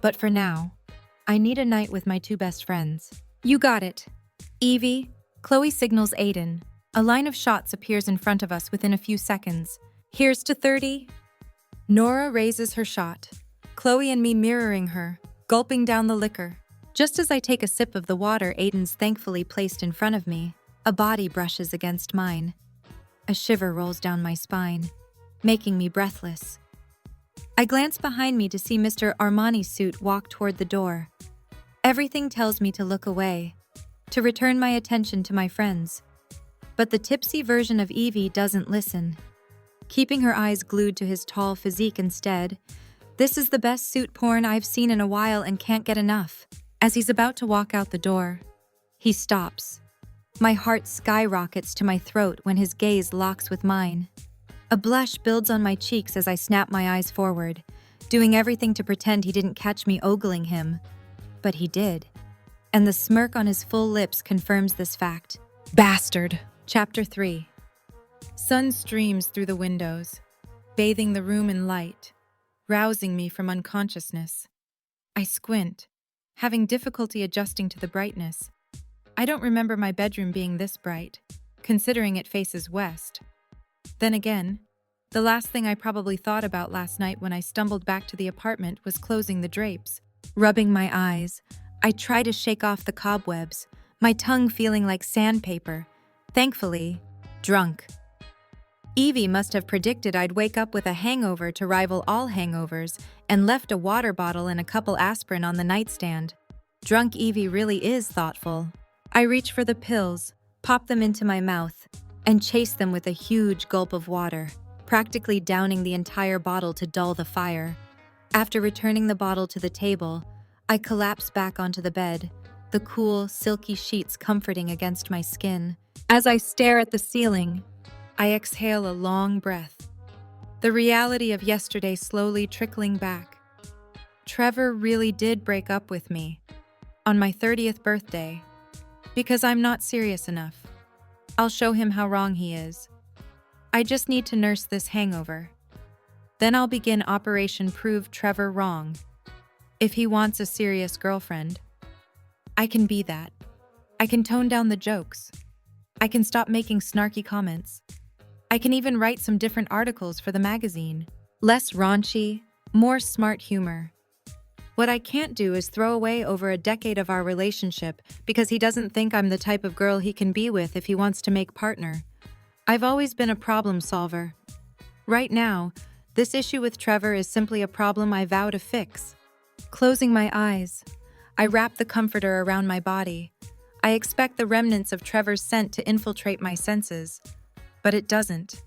But for now, I need a night with my two best friends. You got it. Evie, K.Leigh signals Aiden. A line of shots appears in front of us within a few seconds. Here's to 30. Nora raises her shot. Chloe and me mirroring her, gulping down the liquor. Just as I take a sip of the water Aiden's thankfully placed in front of me, a body brushes against mine. A shiver rolls down my spine, making me breathless. I glance behind me to see Mr. Armani's suit walk toward the door. Everything tells me to look away, to return my attention to my friends. But the tipsy version of Evie doesn't listen. Keeping her eyes glued to his tall physique instead, this is the best suit porn I've seen in a while and can't get enough. As he's about to walk out the door, he stops. My heart skyrockets to my throat when his gaze locks with mine. A blush builds on my cheeks as I snap my eyes forward, doing everything to pretend he didn't catch me ogling him. But he did. And the smirk on his full lips confirms this fact. Bastard! Chapter 3. Sun streams through the windows, bathing the room in light, rousing me from unconsciousness. I squint, having difficulty adjusting to the brightness. I don't remember my bedroom being this bright, considering it faces west. Then again, the last thing I probably thought about last night when I stumbled back to the apartment was closing the drapes. Rubbing my eyes, I try to shake off the cobwebs, my tongue feeling like sandpaper. Thankfully, drunk. Evie must have predicted I'd wake up with a hangover to rival all hangovers and left a water bottle and a couple aspirin on the nightstand. Drunk Evie really is thoughtful. I reach for the pills, pop them into my mouth, and chase them with a huge gulp of water, practically downing the entire bottle to dull the fire. After returning the bottle to the table, I collapse back onto the bed, the cool, silky sheets comforting against my skin. As I stare at the ceiling, I exhale a long breath. The reality of yesterday slowly trickling back. Trevor really did break up with me on my 30th birthday because I'm not serious enough. I'll show him how wrong he is. I just need to nurse this hangover. Then I'll begin Operation Prove Trevor Wrong. If he wants a serious girlfriend, I can be that. I can tone down the jokes. I can stop making snarky comments. I can even write some different articles for the magazine. Less raunchy, more smart humor. What I can't do is throw away over a decade of our relationship because he doesn't think I'm the type of girl he can be with if he wants to make partner. I've always been a problem solver. Right now, this issue with Trevor is simply a problem I vow to fix. Closing my eyes, I wrap the comforter around my body. I expect the remnants of Trevor's scent to infiltrate my senses, but it doesn't.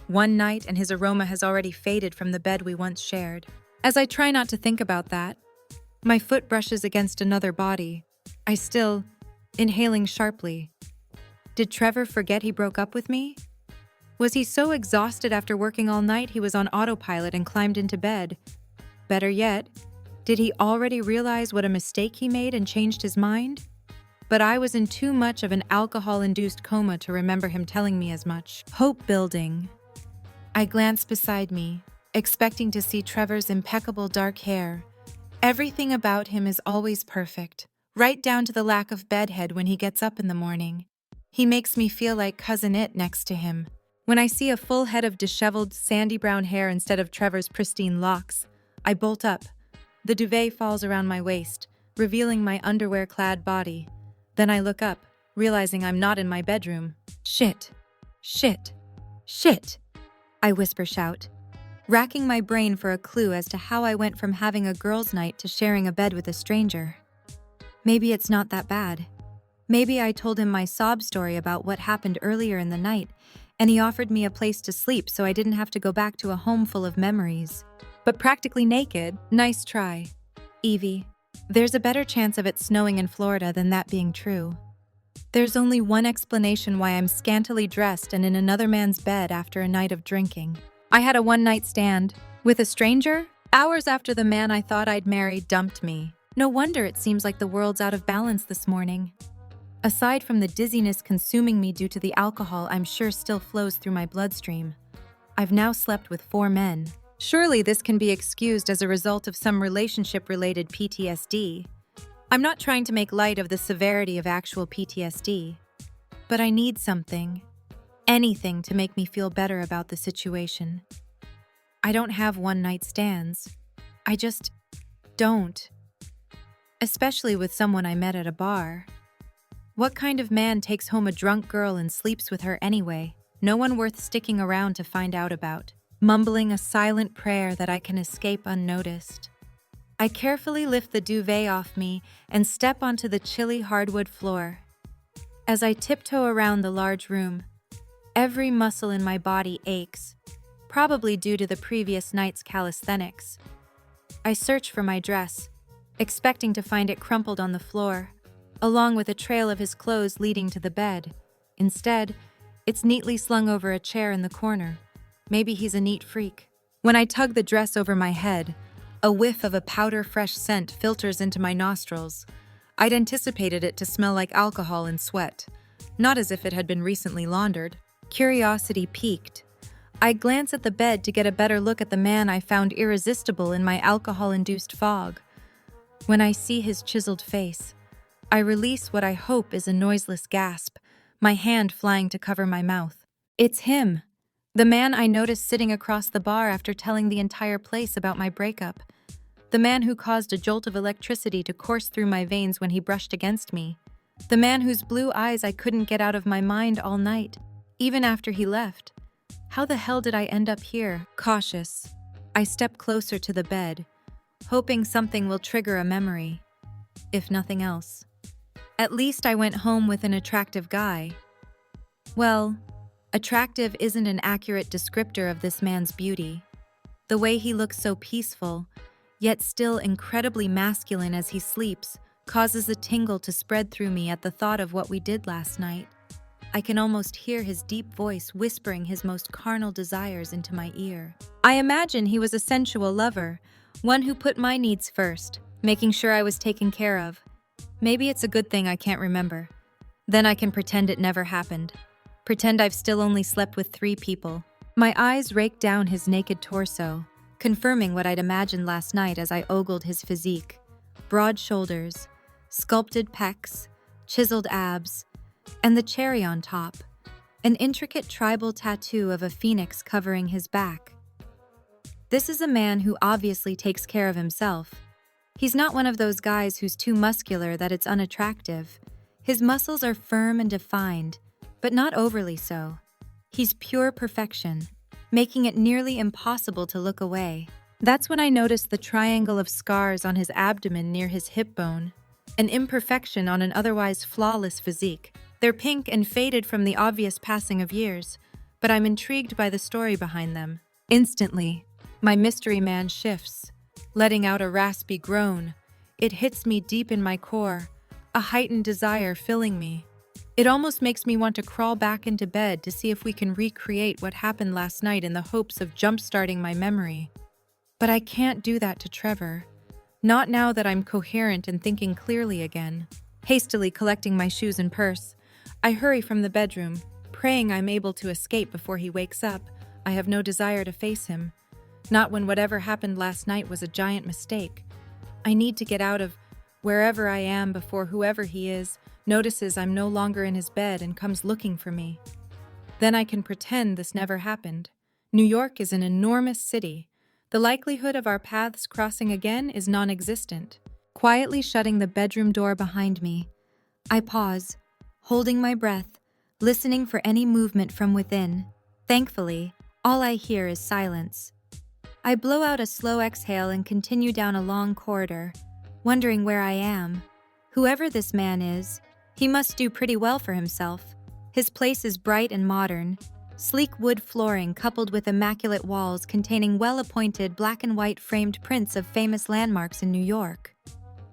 One night and his aroma has already faded from the bed we once shared. As I try not to think about that, my foot brushes against another body. I still, inhaling sharply. Did Trevor forget he broke up with me? Was he so exhausted after working all night he was on autopilot and climbed into bed? Better yet, did he already realize what a mistake he made and changed his mind? But I was in too much of an alcohol-induced coma to remember him telling me as much. Hope building. I glance beside me, expecting to see Trevor's impeccable dark hair. Everything about him is always perfect, right down to the lack of bedhead when he gets up in the morning. He makes me feel like Cousin It next to him. When I see a full head of disheveled, sandy brown hair instead of Trevor's pristine locks, I bolt up. The duvet falls around my waist, revealing my underwear-clad body. Then I look up, realizing I'm not in my bedroom. Shit. Shit. Shit. I whisper-shout, racking my brain for a clue as to how I went from having a girls' night to sharing a bed with a stranger. Maybe it's not that bad. Maybe I told him my sob story about what happened earlier in the night, and he offered me a place to sleep so I didn't have to go back to a home full of memories. But practically naked, nice try. Evie, there's a better chance of it snowing in Florida than that being true. There's only one explanation why I'm scantily dressed and in another man's bed after a night of drinking. I had a one-night stand with a stranger hours after the man I thought I'd marry dumped me. No wonder it seems like the world's out of balance this morning. Aside from the dizziness consuming me due to the alcohol I'm sure still flows through my bloodstream, I've now slept with 4 men. Surely this can be excused as a result of some relationship-related PTSD. I'm not trying to make light of the severity of actual PTSD, but I need something, anything to make me feel better about the situation. I don't have one-night stands. I just don't. Especially with someone I met at a bar. What kind of man takes home a drunk girl and sleeps with her anyway? No one worth sticking around to find out about. Mumbling a silent prayer that I can escape unnoticed. I carefully lift the duvet off me and step onto the chilly hardwood floor. As I tiptoe around the large room, every muscle in my body aches, probably due to the previous night's calisthenics. I search for my dress, expecting to find it crumpled on the floor, along with a trail of his clothes leading to the bed. Instead, it's neatly slung over a chair in the corner. Maybe he's a neat freak. When I tug the dress over my head, a whiff of a powder-fresh scent filters into my nostrils. I'd anticipated it to smell like alcohol and sweat, not as if it had been recently laundered. Curiosity piqued. I glance at the bed to get a better look at the man I found irresistible in my alcohol-induced fog. When I see his chiseled face, I release what I hope is a noiseless gasp, my hand flying to cover my mouth. It's him, the man I noticed sitting across the bar after telling the entire place about my breakup. The man who caused a jolt of electricity to course through my veins when he brushed against me. The man whose blue eyes I couldn't get out of my mind all night, even after he left. How the hell did I end up here? Cautious, I step closer to the bed, hoping something will trigger a memory, if nothing else. At least I went home with an attractive guy. Well, attractive isn't an accurate descriptor of this man's beauty. The way he looks so peaceful, yet still incredibly masculine as he sleeps, causes a tingle to spread through me at the thought of what we did last night. I can almost hear his deep voice whispering his most carnal desires into my ear. I imagine he was a sensual lover, one who put my needs first, making sure I was taken care of. Maybe it's a good thing I can't remember. Then I can pretend it never happened. Pretend I've still only slept with 3 people. My eyes rake down his naked torso, confirming what I'd imagined last night as I ogled his physique. Broad shoulders, sculpted pecs, chiseled abs, and the cherry on top, an intricate tribal tattoo of a phoenix covering his back. This is a man who obviously takes care of himself. He's not one of those guys who's too muscular that it's unattractive. His muscles are firm and defined, but not overly so. He's pure perfection, making it nearly impossible to look away. That's when I noticed the triangle of scars on his abdomen near his hip bone, an imperfection on an otherwise flawless physique. They're pink and faded from the obvious passing of years, but I'm intrigued by the story behind them. Instantly, my mystery man shifts, letting out a raspy groan. It hits me deep in my core, a heightened desire filling me. It almost makes me want to crawl back into bed to see if we can recreate what happened last night in the hopes of jump-starting my memory. But I can't do that to Trevor. Not now that I'm coherent and thinking clearly again. Hastily collecting my shoes and purse, I hurry from the bedroom, praying I'm able to escape before he wakes up. I have no desire to face him. Not when whatever happened last night was a giant mistake. I need to get out of wherever I am before whoever he is notices I'm no longer in his bed and comes looking for me. Then I can pretend this never happened. New York is an enormous city. The likelihood of our paths crossing again is non-existent. Quietly shutting the bedroom door behind me, I pause, holding my breath, listening for any movement from within. Thankfully, all I hear is silence. I blow out a slow exhale and continue down a long corridor, wondering where I am. Whoever this man is, he must do pretty well for himself. His place is bright and modern, sleek wood flooring coupled with immaculate walls containing well-appointed black and white framed prints of famous landmarks in New York.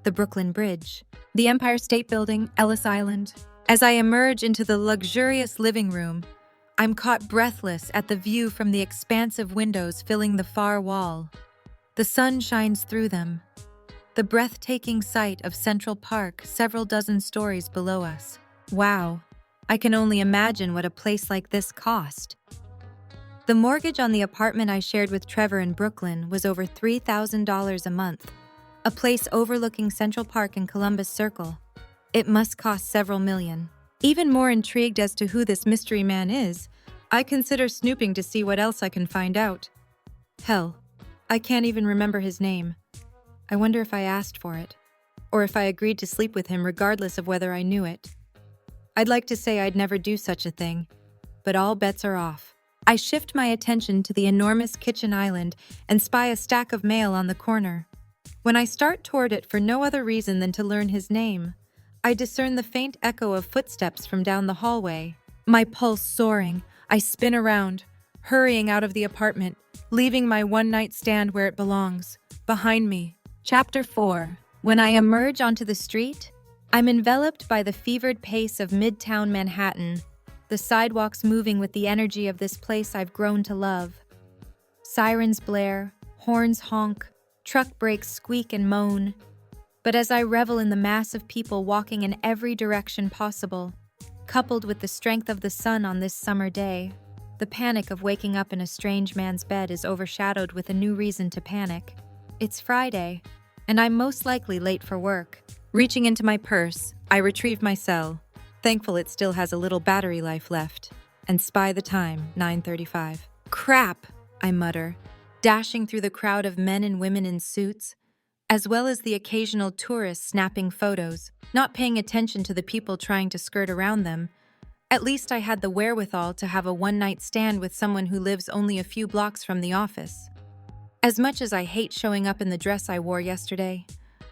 The Brooklyn Bridge, the Empire State Building, Ellis Island. As I emerge into the luxurious living room, I'm caught breathless at the view from the expansive windows filling the far wall. The sun shines through them. The breathtaking sight of Central Park several dozen stories below us. Wow, I can only imagine what a place like this cost. The mortgage on the apartment I shared with Trevor in Brooklyn was over $3,000 a month, a place overlooking Central Park and Columbus Circle. It must cost several million. Even more intrigued as to who this mystery man is, I consider snooping to see what else I can find out. Hell, I can't even remember his name. I wonder if I asked for it, or if I agreed to sleep with him regardless of whether I knew it. I'd like to say I'd never do such a thing, but all bets are off. I shift my attention to the enormous kitchen island and spy a stack of mail on the corner. When I start toward it for no other reason than to learn his name, I discern the faint echo of footsteps from down the hallway. My pulse soaring, I spin around, hurrying out of the apartment, leaving my one-night stand where it belongs, behind me. Chapter 4. When I emerge onto the street, I'm enveloped by the fevered pace of Midtown Manhattan, the sidewalks moving with the energy of this place I've grown to love. Sirens blare, horns honk, truck brakes squeak and moan. But as I revel in the mass of people walking in every direction possible, coupled with the strength of the sun on this summer day, the panic of waking up in a strange man's bed is overshadowed with a new reason to panic. It's Friday, and I'm most likely late for work. Reaching into my purse, I retrieve my cell, thankful it still has a little battery life left, and spy the time, 9:35. Crap, I mutter, dashing through the crowd of men and women in suits, as well as the occasional tourists snapping photos, not paying attention to the people trying to skirt around them. At least I had the wherewithal to have a one-night stand with someone who lives only a few blocks from the office. As much as I hate showing up in the dress I wore yesterday,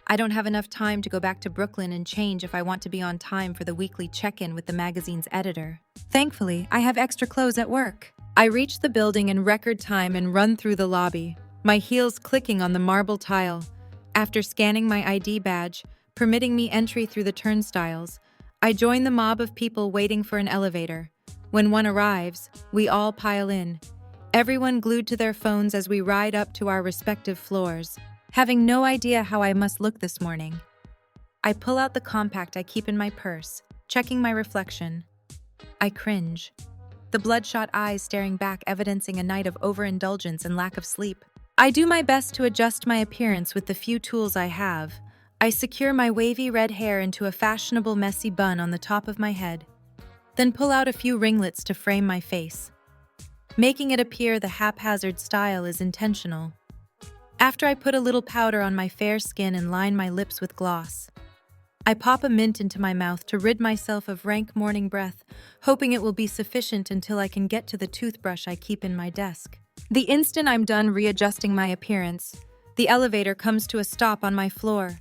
I don't have enough time to go back to Brooklyn and change if I want to be on time for the weekly check-in with the magazine's editor. Thankfully, I have extra clothes at work. I reach the building in record time and run through the lobby, my heels clicking on the marble tile. After scanning my ID badge, permitting me entry through the turnstiles, I join the mob of people waiting for an elevator. When one arrives, we all pile in, everyone glued to their phones as we ride up to our respective floors. Having no idea how I must look this morning, I pull out the compact I keep in my purse, checking my reflection. I cringe, the bloodshot eyes staring back evidencing a night of overindulgence and lack of sleep. I do my best to adjust my appearance with the few tools I have. I secure my wavy red hair into a fashionable messy bun on the top of my head, then pull out a few ringlets to frame my face, making it appear the haphazard style is intentional. After I put a little powder on my fair skin and line my lips with gloss, I pop a mint into my mouth to rid myself of rank morning breath, hoping it will be sufficient until I can get to the toothbrush I keep in my desk. The instant I'm done readjusting my appearance, the elevator comes to a stop on my floor.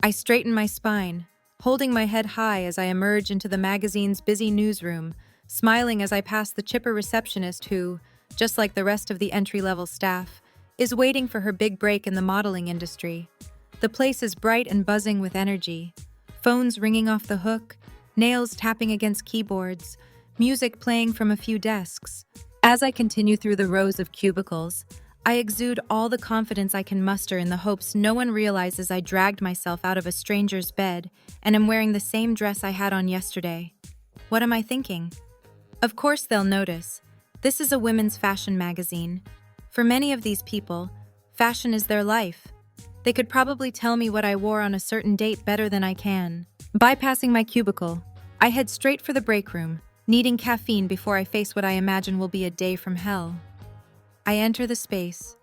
I straighten my spine, holding my head high as I emerge into the magazine's busy newsroom, smiling as I pass the chipper receptionist who, just like the rest of the entry-level staff, is waiting for her big break in the modeling industry. The place is bright and buzzing with energy, phones ringing off the hook, nails tapping against keyboards, music playing from a few desks. As I continue through the rows of cubicles, I exude all the confidence I can muster in the hopes no one realizes I dragged myself out of a stranger's bed and am wearing the same dress I had on yesterday. What am I thinking? Of course they'll notice. This is a women's fashion magazine. For many of these people, fashion is their life. They could probably tell me what I wore on a certain date better than I can. Bypassing my cubicle, I head straight for the break room, needing caffeine before I face what I imagine will be a day from hell. I enter the space,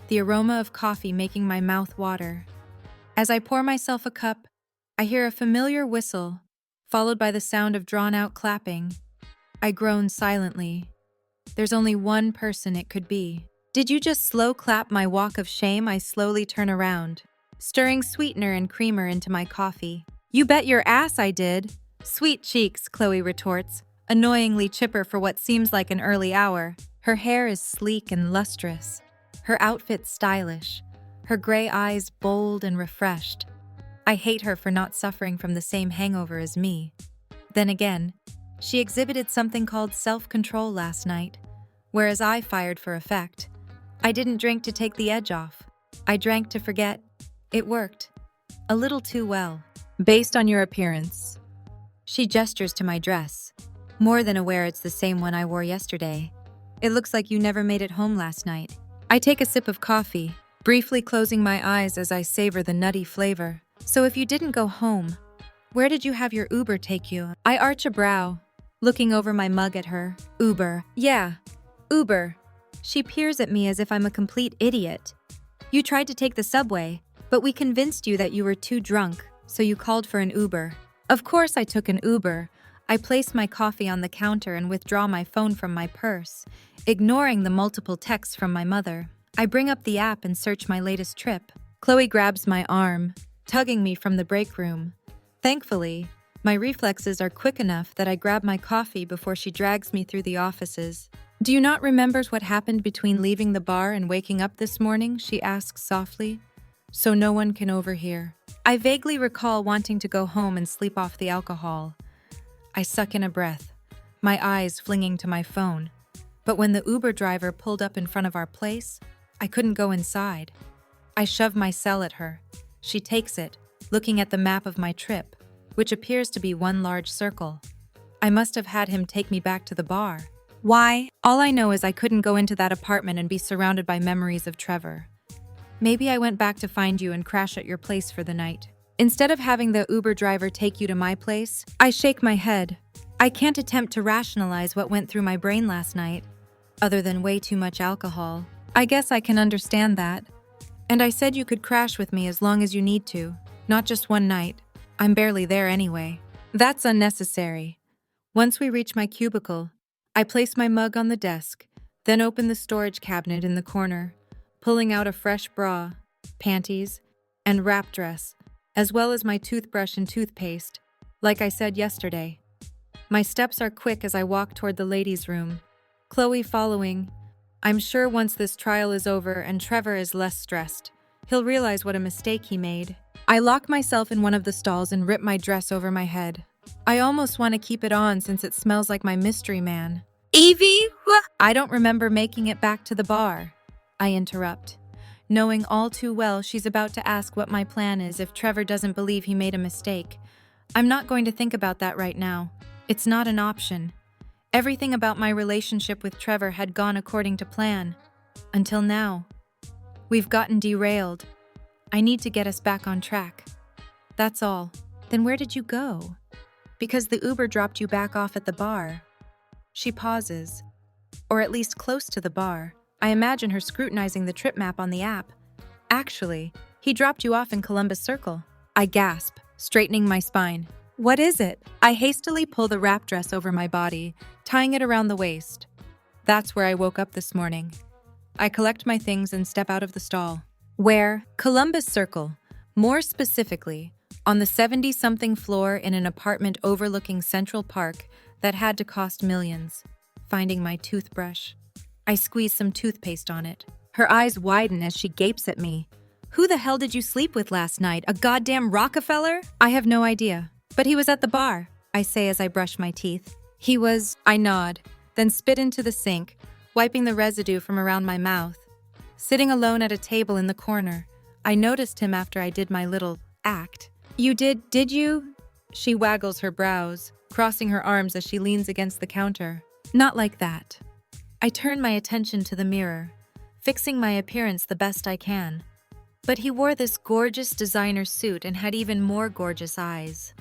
the aroma of coffee making my mouth water. As I pour myself a cup, I hear a familiar whistle, followed by the sound of drawn-out clapping. I groan silently. There's only one person it could be. Did you just slow clap my walk of shame? I slowly turn around, stirring sweetener and creamer into my coffee. You bet your ass I did. Sweet cheeks, Chloe retorts, annoyingly chipper for what seems like an early hour. Her hair is sleek and lustrous, her outfit stylish, her gray eyes bold and refreshed. I hate her for not suffering from the same hangover as me. Then again, she exhibited something called self-control last night, whereas I fired for effect. I didn't drink to take the edge off. I drank to forget. It worked. A little too well. Based on your appearance. She gestures to my dress, more than aware it's the same one I wore yesterday. It looks like you never made it home last night. I take a sip of coffee, briefly closing my eyes as I savor the nutty flavor. So if you didn't go home, where did you have your Uber take you? I arch a brow, looking over my mug at her. Uber. Yeah, Uber. She peers at me as if I'm a complete idiot. You tried to take the subway, but we convinced you that you were too drunk, so you called for an Uber. Of course I took an Uber. I place my coffee on the counter and withdraw my phone from my purse, ignoring the multiple texts from my mother. I bring up the app and search my latest trip. K.Leigh grabs my arm, tugging me from the break room. Thankfully, my reflexes are quick enough that I grab my coffee before she drags me through the offices. Do you not remember what happened between leaving the bar and waking up this morning? She asks softly, so no one can overhear. I vaguely recall wanting to go home and sleep off the alcohol. I suck in a breath, my eyes flinging to my phone. But when the Uber driver pulled up in front of our place, I couldn't go inside. I shove my cell at her. She takes it, looking at the map of my trip, which appears to be one large circle. I must have had him take me back to the bar. Why? All I know is I couldn't go into that apartment and be surrounded by memories of Trevor. Maybe I went back to find you and crash at your place for the night. Instead of having the Uber driver take you to my place, I shake my head. I can't attempt to rationalize what went through my brain last night, other than way too much alcohol. I guess I can understand that. And I said you could crash with me as long as you need to, not just one night. I'm barely there anyway. That's unnecessary. Once we reach my cubicle, I place my mug on the desk, then open the storage cabinet in the corner, pulling out a fresh bra, panties, and wrap dress, as well as my toothbrush and toothpaste, like I said yesterday. My steps are quick as I walk toward the ladies' room, K.Leigh following. I'm sure once this trial is over and Trevor is less stressed, he'll realize what a mistake he made. I lock myself in one of the stalls and rip my dress over my head. I almost want to keep it on since it smells like my mystery man. Evie? I don't remember making it back to the bar. I interrupt, knowing all too well she's about to ask what my plan is if Trevor doesn't believe he made a mistake. I'm not going to think about that right now. It's not an option. Everything about my relationship with Trevor had gone according to plan. Until now. We've gotten derailed. I need to get us back on track. That's all. Then where did you go? Because the Uber dropped you back off at the bar. She pauses, or at least close to the bar. I imagine her scrutinizing the trip map on the app. Actually, he dropped you off in Columbus Circle. I gasp, straightening my spine. What is it? I hastily pull the wrap dress over my body, tying it around the waist. That's where I woke up this morning. I collect my things and step out of the stall. Where? Columbus Circle. More specifically, on the 70-something floor in an apartment overlooking Central Park that had to cost millions. Finding my toothbrush. I squeeze some toothpaste on it. Her eyes widen as she gapes at me. Who the hell did you sleep with last night? A goddamn Rockefeller? I have no idea. But he was at the bar, I say as I brush my teeth. He was, I nod, then spit into the sink, wiping the residue from around my mouth. Sitting alone at a table in the corner, I noticed him after I did my little act. You did you? She waggles her brows, crossing her arms as she leans against the counter. Not like that. I turn my attention to the mirror, fixing my appearance the best I can. But he wore this gorgeous designer suit and had even more gorgeous eyes.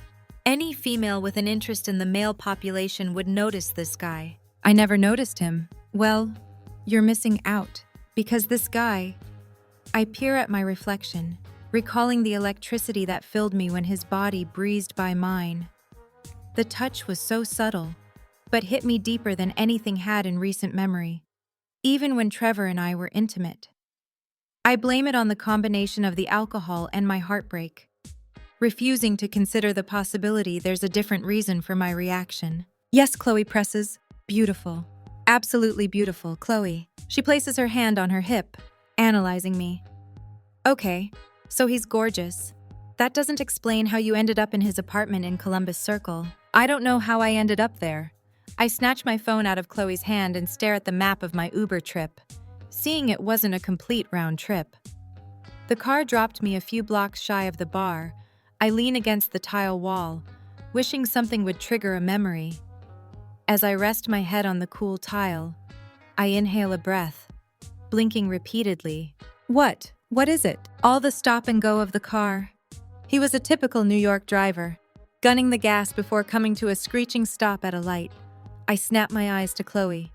Any female with an interest in the male population would notice this guy. I never noticed him. Well, you're missing out. Because this guy... I peer at my reflection, recalling the electricity that filled me when his body breezed by mine. The touch was so subtle, but hit me deeper than anything had in recent memory, even when Trevor and I were intimate. I blame it on the combination of the alcohol and my heartbreak, refusing to consider the possibility there's a different reason for my reaction. Yes, K.Leigh presses. Beautiful. Absolutely beautiful, K.Leigh. She places her hand on her hip, analyzing me. Okay, so he's gorgeous. That doesn't explain how you ended up in his apartment in Columbus Circle. I don't know how I ended up there. I snatch my phone out of K.Leigh's hand and stare at the map of my Uber trip, seeing it wasn't a complete round trip. The car dropped me a few blocks shy of the bar. I lean against the tile wall, wishing something would trigger a memory. As I rest my head on the cool tile, I inhale a breath, blinking repeatedly. What? What is it? All the stop and go of the car. He was a typical New York driver, gunning the gas before coming to a screeching stop at a light. I snapped my eyes to K.Leigh.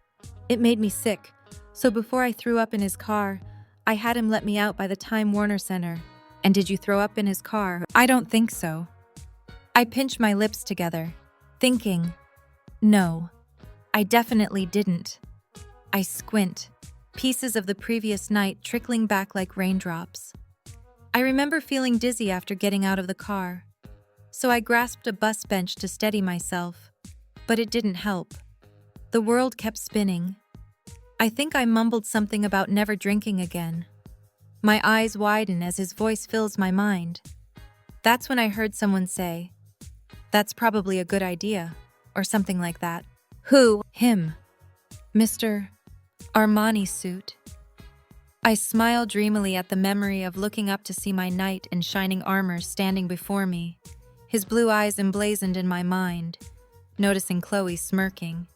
It made me sick, so before I threw up in his car, I had him let me out by the Time Warner Center. And did you throw up in his car? I don't think so. I pinch my lips together, thinking, no, I definitely didn't. I squint, pieces of the previous night trickling back like raindrops. I remember feeling dizzy after getting out of the car, so I grasped a bus bench to steady myself, but it didn't help. The world kept spinning. I think I mumbled something about never drinking again. My eyes widen as his voice fills my mind. That's when I heard someone say, "That's probably a good idea," or something like that. Who? Him. Mr. Armani suit. I smile dreamily at the memory of looking up to see my knight in shining armor standing before me, his blue eyes emblazoned in my mind. Noticing K.Leigh smirking,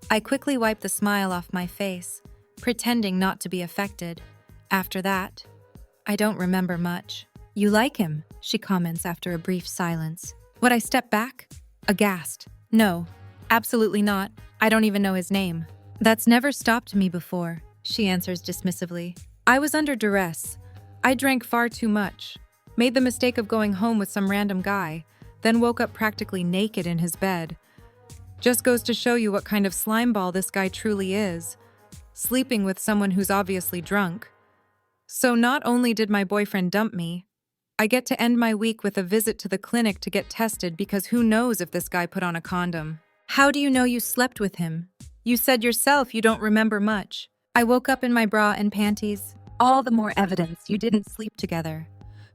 I quickly wipe the smile off my face, pretending not to be affected. After that, I don't remember much. You like him, she comments after a brief silence. Would I step back? Aghast. No, absolutely not. I don't even know his name. That's never stopped me before, she answers dismissively. I was under duress. I drank far too much. Made the mistake of going home with some random guy, then woke up practically naked in his bed. Just goes to show you what kind of slimeball this guy truly is. Sleeping with someone who's obviously drunk. So not only did my boyfriend dump me, I get to end my week with a visit to the clinic to get tested because who knows if this guy put on a condom. How do you know you slept with him? You said yourself you don't remember much. I woke up in my bra and panties. All the more evidence you didn't sleep together.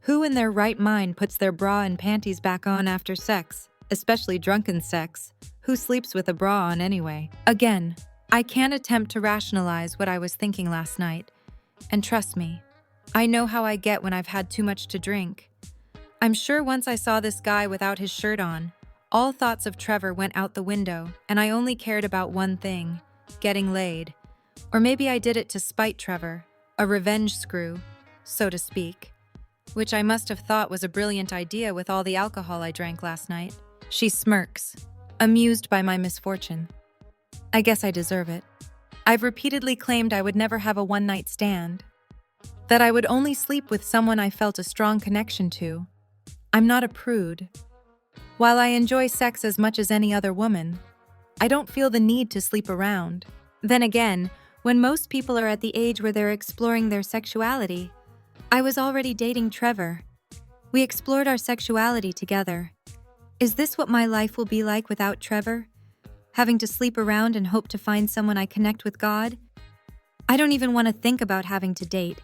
Who in their right mind puts their bra and panties back on after sex, especially drunken sex? Who sleeps with a bra on anyway? Again, I can't attempt to rationalize what I was thinking last night. And trust me, I know how I get when I've had too much to drink. I'm sure once I saw this guy without his shirt on, all thoughts of Trevor went out the window, and I only cared about one thing, getting laid. Or maybe I did it to spite Trevor, a revenge screw, so to speak, which I must have thought was a brilliant idea with all the alcohol I drank last night. She smirks, amused by my misfortune. I guess I deserve it. I've repeatedly claimed I would never have a one-night stand, that I would only sleep with someone I felt a strong connection to. I'm not a prude. While I enjoy sex as much as any other woman, I don't feel the need to sleep around. Then again, when most people are at the age where they're exploring their sexuality, I was already dating Trevor. We explored our sexuality together. Is this what my life will be like without Trevor? Having to sleep around and hope to find someone I connect with God? I don't even want to think about having to date,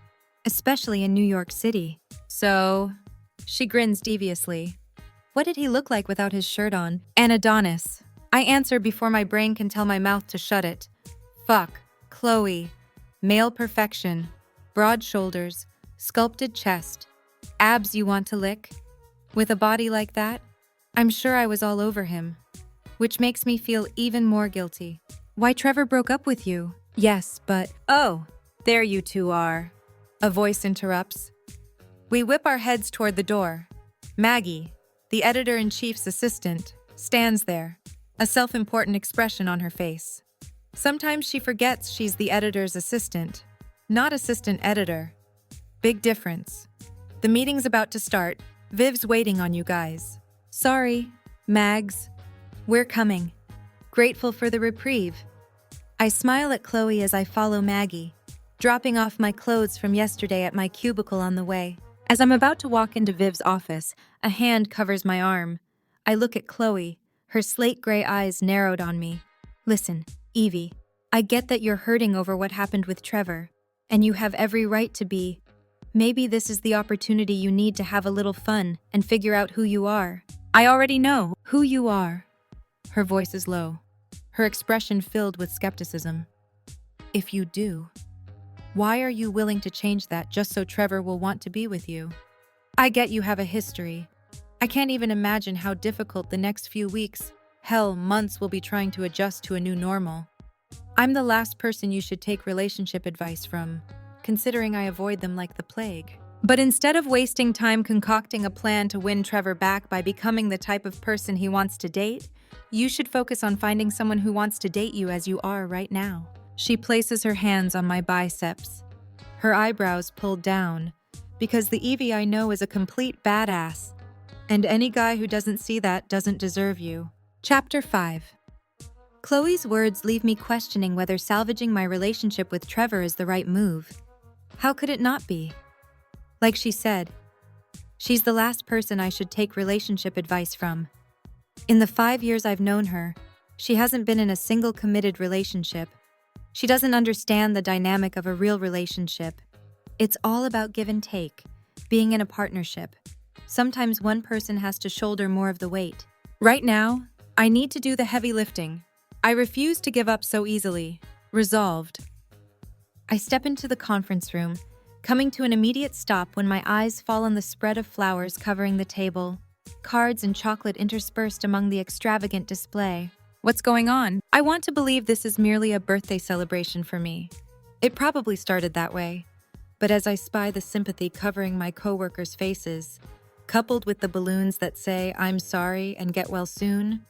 especially in New York City. So, she grins deviously. What did he look like without his shirt on? An Adonis. I answer before my brain can tell my mouth to shut it. Fuck, K.Leigh. Male perfection. Broad shoulders, sculpted chest. Abs you want to lick? With a body like that, I'm sure I was all over him. Which makes me feel even more guilty. Why Trevor broke up with you? Yes, but... Oh, there you two are. A voice interrupts. We whip our heads toward the door. Maggie, the editor-in-chief's assistant, stands there, a self-important expression on her face. Sometimes she forgets she's the editor's assistant, not assistant editor. Big difference. The meeting's about to start. Viv's waiting on you guys. Sorry, Mags. We're coming. Grateful for the reprieve. I smile at K.Leigh as I follow Maggie, dropping off my clothes from yesterday at my cubicle on the way. As I'm about to walk into Viv's office, a hand covers my arm. I look at K.Leigh, her slate gray eyes narrowed on me. Listen, Evie, I get that you're hurting over what happened with Trevor, and you have every right to be. Maybe this is the opportunity you need to have a little fun and figure out who you are. I already know who you are. Her voice is low, her expression filled with skepticism. If you do, why are you willing to change that just so Trevor will want to be with you? I get you have a history. I can't even imagine how difficult the next few weeks, hell, months will be trying to adjust to a new normal. I'm the last person you should take relationship advice from, considering I avoid them like the plague. But instead of wasting time concocting a plan to win Trevor back by becoming the type of person he wants to date, you should focus on finding someone who wants to date you as you are right now. She places her hands on my biceps. her eyebrows pulled down, because the Evie I know is a complete badass, and any guy who doesn't see that doesn't deserve you. Chapter 5. Chloe's words leave me questioning whether salvaging my relationship with Trevor is the right move. How could it not be? Like she said, she's the last person I should take relationship advice from. In the 5 years I've known her, she hasn't been in a single committed relationship. She doesn't understand the dynamic of a real relationship. It's all about give and take, being in a partnership. Sometimes one person has to shoulder more of the weight. Right now, I need to do the heavy lifting. I refuse to give up so easily. Resolved. I step into the conference room, coming to an immediate stop when my eyes fall on the spread of flowers covering the table, cards and chocolate interspersed among the extravagant display. What's going on? I want to believe this is merely a birthday celebration for me. It probably started that way, but as I spy the sympathy covering my coworkers' faces, coupled with the balloons that say "I'm sorry" and "get well soon,"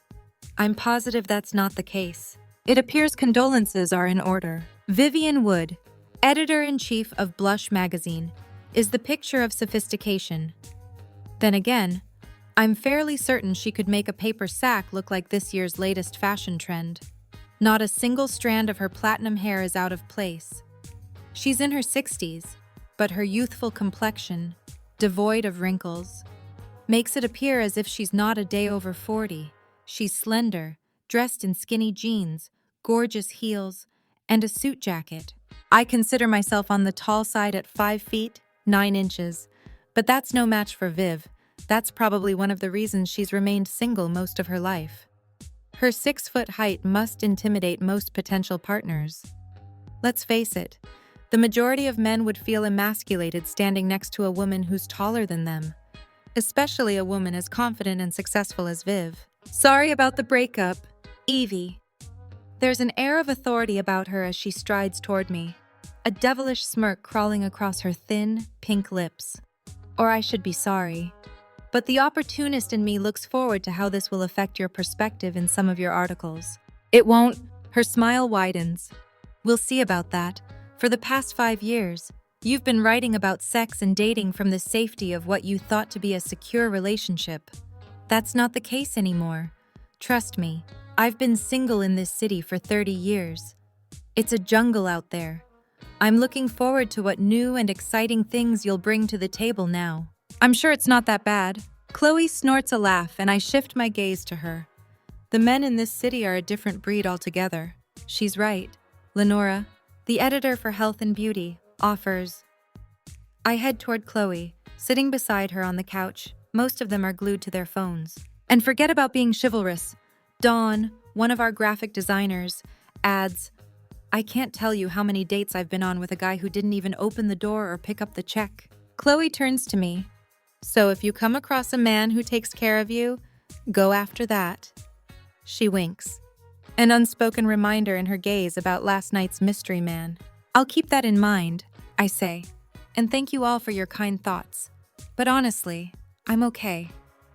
I'm positive that's not the case. It appears condolences are in order. Vivian Wood, editor-in-chief of Blush magazine, is the picture of sophistication. Then again, I'm fairly certain she could make a paper sack look like this year's latest fashion trend. Not a single strand of her platinum hair is out of place. She's in her 60s, but her youthful complexion, devoid of wrinkles, makes it appear as if she's not a day over 40. She's slender, dressed in skinny jeans, gorgeous heels, and a suit jacket. I consider myself on the tall side at 5 feet, 9 inches, but that's no match for Viv. That's probably one of the reasons she's remained single most of her life. Her 6-foot height must intimidate most potential partners. Let's face it, the majority of men would feel emasculated standing next to a woman who's taller than them, especially a woman as confident and successful as Viv. Sorry about the breakup, Evie. There's an air of authority about her as she strides toward me, a devilish smirk crawling across her thin, pink lips. Or I should be sorry. But the opportunist in me looks forward to how this will affect your perspective in some of your articles. It won't. Her smile widens. We'll see about that. For the past 5 years, you've been writing about sex and dating from the safety of what you thought to be a secure relationship. That's not the case anymore. Trust me, I've been single in this city for 30 years. It's a jungle out there. I'm looking forward to what new and exciting things you'll bring to the table now. I'm sure it's not that bad. Chloe snorts a laugh and I shift my gaze to her. The men in this city are a different breed altogether. She's right. Lenora, the editor for Health and Beauty, offers. I head toward Chloe, sitting beside her on the couch. Most of them are glued to their phones. And forget about being chivalrous. Dawn, one of our graphic designers, adds, I can't tell you how many dates I've been on with a guy who didn't even open the door or pick up the check. Chloe turns to me. So if you come across a man who takes care of you, go after that. She winks. An unspoken reminder in her gaze about last night's mystery man. I'll keep that in mind, I say. And thank you all for your kind thoughts. But honestly, I'm okay.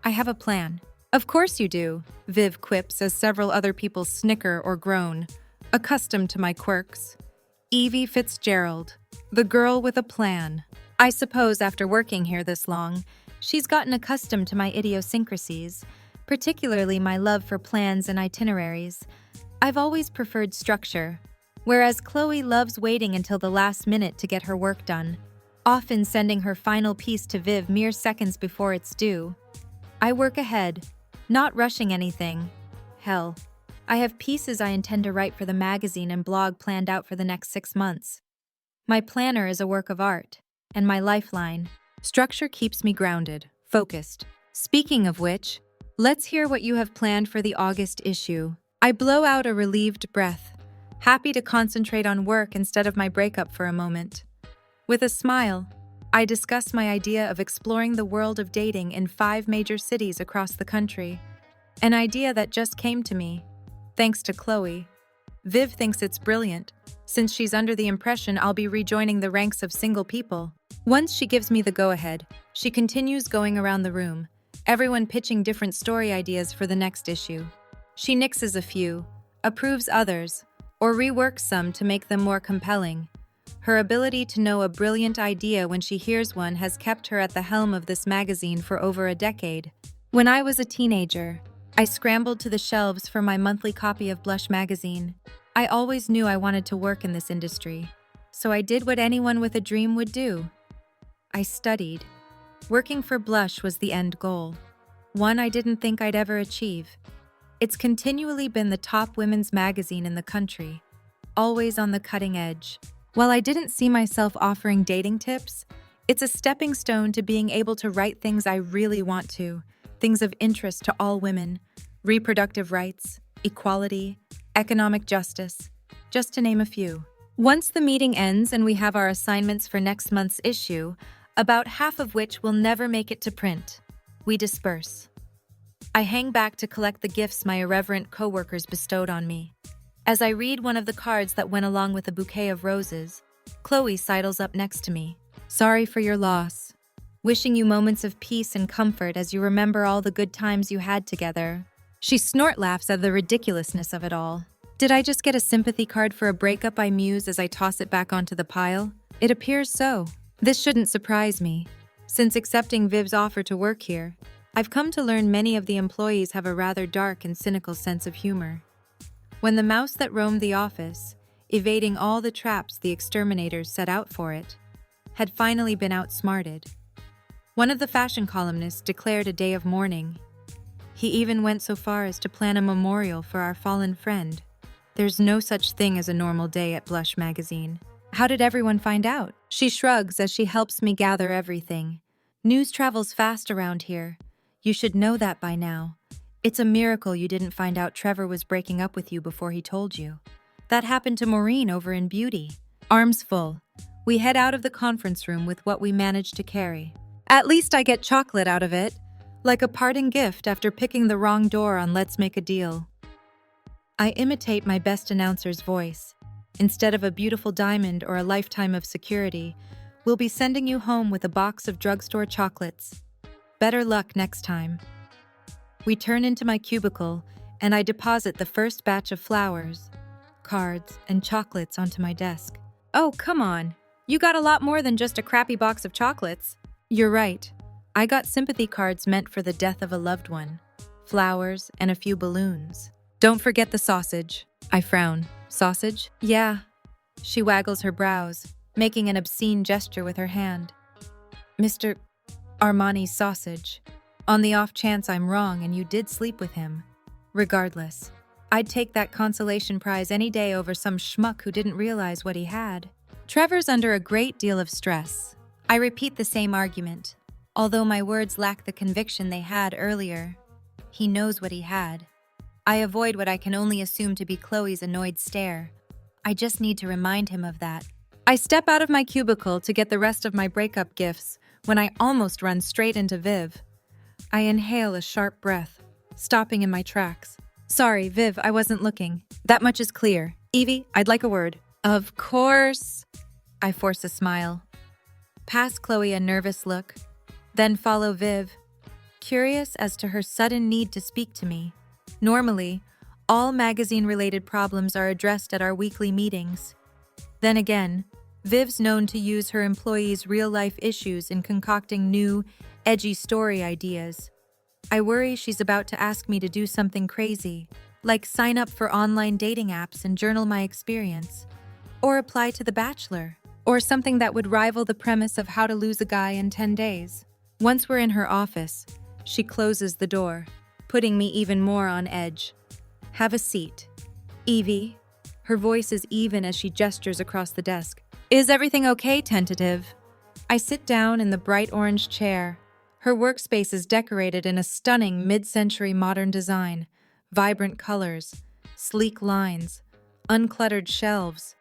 I have a plan. Of course you do, Viv quips as several other people snicker or groan, accustomed to my quirks. Evie Fitzgerald, the girl with a plan. I suppose after working here this long, she's gotten accustomed to my idiosyncrasies, particularly my love for plans and itineraries. I've always preferred structure, whereas Chloe loves waiting until the last minute to get her work done, often sending her final piece to Viv mere seconds before it's due. I work ahead, not rushing anything. Hell, I have pieces I intend to write for the magazine and blog planned out for the next 6 months. My planner is a work of art, and my lifeline. Structure keeps me grounded, focused. Speaking of which, let's hear what you have planned for the August issue. I blow out a relieved breath, happy to concentrate on work instead of my breakup for a moment. With a smile, I discuss my idea of exploring the world of dating in 5 major cities across the country, an idea that just came to me, thanks to Chloe. Viv thinks it's brilliant, since she's under the impression I'll be rejoining the ranks of single people. Once she gives me the go-ahead, she continues going around the room, everyone pitching different story ideas for the next issue. She nixes a few, approves others, or reworks some to make them more compelling. Her ability to know a brilliant idea when she hears one has kept her at the helm of this magazine for over a decade. When I was a teenager, I scrambled to the shelves for my monthly copy of Blush magazine. I always knew I wanted to work in this industry, so I did what anyone with a dream would do. I studied. Working for Blush was the end goal, one I didn't think I'd ever achieve. It's continually been the top women's magazine in the country, always on the cutting edge. While I didn't see myself offering dating tips, it's a stepping stone to being able to write things I really want to, things of interest to all women, reproductive rights, equality, economic justice, just to name a few. Once the meeting ends and we have our assignments for next month's issue, about half of which will never make it to print, we disperse. I hang back to collect the gifts my irreverent coworkers bestowed on me. As I read one of the cards that went along with a bouquet of roses, K.Leigh sidles up next to me. Sorry for your loss. Wishing you moments of peace and comfort as you remember all the good times you had together. She snort laughs at the ridiculousness of it all. Did I just get a sympathy card for a breakup, I muse as I toss it back onto the pile? It appears so. This shouldn't surprise me. Since accepting Viv's offer to work here, I've come to learn many of the employees have a rather dark and cynical sense of humor. When the mouse that roamed the office, evading all the traps the exterminators set out for it, had finally been outsmarted, one of the fashion columnists declared a day of mourning. He even went so far as to plan a memorial for our fallen friend. There's no such thing as a normal day at Blush magazine. How did everyone find out? She shrugs as she helps me gather everything. News travels fast around here. You should know that by now. It's a miracle you didn't find out Trevor was breaking up with you before he told you. That happened to Maureen over in Beauty. Arms full, we head out of the conference room with what we managed to carry. At least I get chocolate out of it, like a parting gift after picking the wrong door on Let's Make a Deal. I imitate my best announcer's voice. Instead of a beautiful diamond or a lifetime of security, we'll be sending you home with a box of drugstore chocolates. Better luck next time. We turn into my cubicle, and I deposit the first batch of flowers, cards, and chocolates onto my desk. Oh, come on. You got a lot more than just a crappy box of chocolates. You're right. I got sympathy cards meant for the death of a loved one, flowers, and a few balloons. Don't forget the sausage. I frown. Sausage? Yeah. She waggles her brows, making an obscene gesture with her hand. Mr. Armani's sausage. On the off chance I'm wrong and you did sleep with him. Regardless, I'd take that consolation prize any day over some schmuck who didn't realize what he had. Trevor's under a great deal of stress. I repeat the same argument, although my words lack the conviction they had earlier. He knows what he had. I avoid what I can only assume to be Chloe's annoyed stare. I just need to remind him of that. I step out of my cubicle to get the rest of my breakup gifts when I almost run straight into Viv. I inhale a sharp breath, stopping in my tracks. Sorry, Viv, I wasn't looking. That much is clear. Evie, I'd like a word. Of course. I force a smile. Pass K.Leigh a nervous look, then follow Viv, curious as to her sudden need to speak to me. Normally, all magazine-related problems are addressed at our weekly meetings. Then again, Viv's known to use her employees' real-life issues in concocting new, edgy story ideas. I worry she's about to ask me to do something crazy, like sign up for online dating apps and journal my experience, or apply to The Bachelor, or something that would rival the premise of How to Lose a Guy in 10 Days. Once we're in her office, she closes the door, putting me even more on edge. Have a seat. Evie. Her voice is even as she gestures across the desk. Is everything okay, tentative? I sit down in the bright orange chair. Her workspace is decorated in a stunning mid-century modern design, vibrant colors, sleek lines, uncluttered shelves.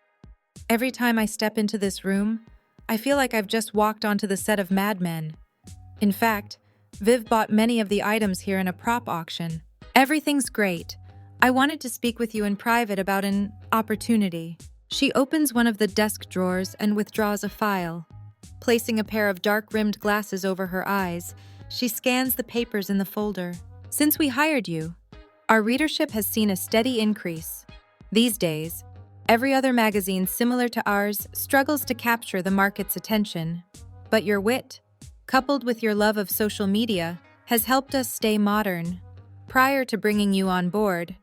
Every time I step into this room, I feel like I've just walked onto the set of Mad Men. In fact, Viv bought many of the items here in a prop auction. Everything's great. I wanted to speak with you in private about an opportunity. She opens one of the desk drawers and withdraws a file. Placing a pair of dark-rimmed glasses over her eyes, she scans the papers in the folder. Since we hired you, our readership has seen a steady increase. These days, Every other magazine similar to ours struggles to capture the market's attention. But your wit, coupled with your love of social media, has helped us stay modern. Prior to bringing you on board,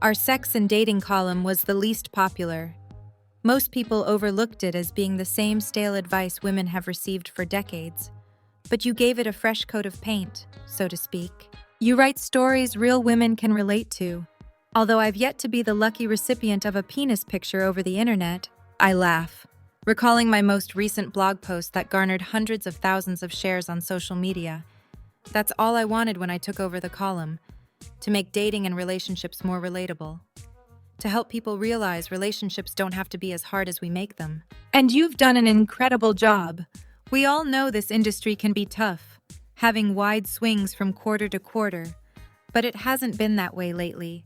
our sex and dating column was the least popular. Most people overlooked it as being the same stale advice women have received for decades. But you gave it a fresh coat of paint, so to speak. You write stories real women can relate to. Although I've yet to be the lucky recipient of a penis picture over the internet, I laugh, recalling my most recent blog post that garnered hundreds of thousands of shares on social media. That's all I wanted when I took over the column, to make dating and relationships more relatable. To help people realize relationships don't have to be as hard as we make them. And you've done an incredible job. We all know this industry can be tough, having wide swings from quarter to quarter, but it hasn't been that way lately.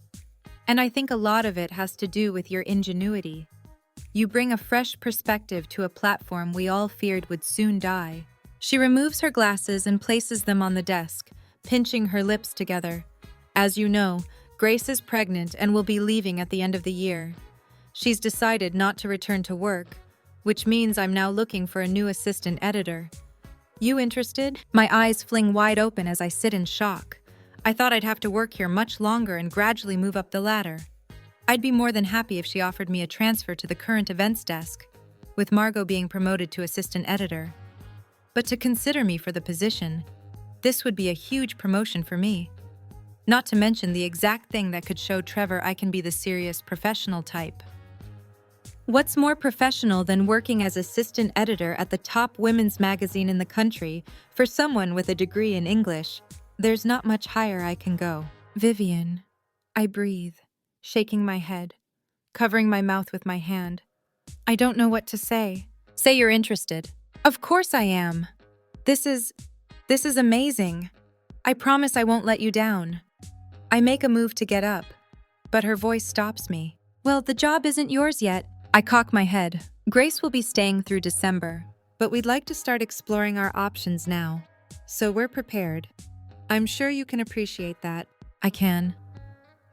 And I think a lot of it has to do with your ingenuity. You bring a fresh perspective to a platform we all feared would soon die. She removes her glasses and places them on the desk, pinching her lips together. As you know, Grace is pregnant and will be leaving at the end of the year. She's decided not to return to work, which means I'm now looking for a new assistant editor. You interested? My eyes fling wide open as I sit in shock. I thought I'd have to work here much longer and gradually move up the ladder. I'd be more than happy if she offered me a transfer to the current events desk, with Margot being promoted to assistant editor. But to consider me for the position, this would be a huge promotion for me. Not to mention the exact thing that could show Trevor I can be the serious professional type. What's more professional than working as assistant editor at the top women's magazine in the country for someone with a degree in English? There's not much higher I can go. Vivian, I breathe, shaking my head, covering my mouth with my hand. I don't know what to say. Say you're interested. Of course I am. This is amazing. I promise I won't let you down. I make a move to get up, but her voice stops me. Well, the job isn't yours yet. I cock my head. Grace will be staying through December, but we'd like to start exploring our options now. So we're prepared. I'm sure you can appreciate that. I can.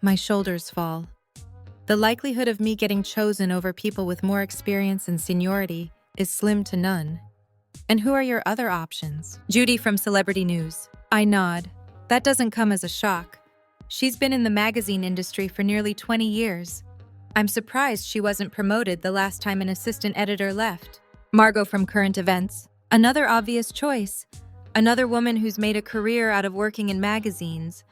My shoulders fall. The likelihood of me getting chosen over people with more experience and seniority is slim to none. And who are your other options? Judy from Celebrity News. I nod. That doesn't come as a shock. She's been in the magazine industry for nearly 20 years. I'm surprised she wasn't promoted the last time an assistant editor left. Margot from Current Events. Another obvious choice. Another woman who's made a career out of working in magazines.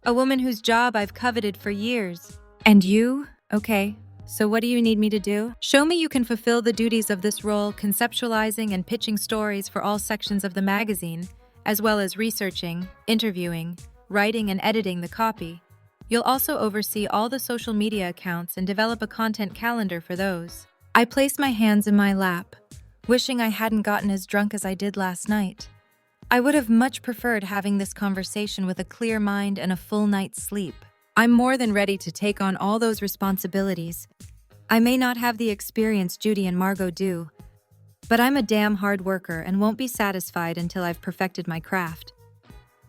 A woman whose job I've coveted for years. And you? Okay, so what do you need me to do? Show me you can fulfill the duties of this role, conceptualizing and pitching stories for all sections of the magazine, as well as researching, interviewing, writing and editing the copy. You'll also oversee all the social media accounts and develop a content calendar for those. I place my hands in my lap, wishing I hadn't gotten as drunk as I did last night. I would have much preferred having this conversation with a clear mind and a full night's sleep. I'm more than ready to take on all those responsibilities. I may not have the experience Judy and Margot do, but I'm a damn hard worker and won't be satisfied until I've perfected my craft.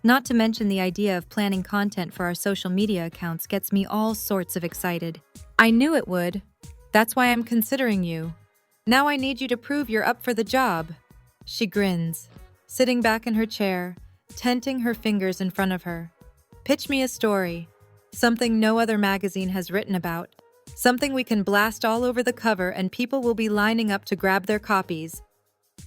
Not to mention the idea of planning content for our social media accounts gets me all sorts of excited. I knew it would. That's why I'm considering you. Now I need you to prove you're up for the job. She grins, sitting back in her chair, tenting her fingers in front of her. Pitch me a story. Something no other magazine has written about. Something we can blast all over the cover and people will be lining up to grab their copies.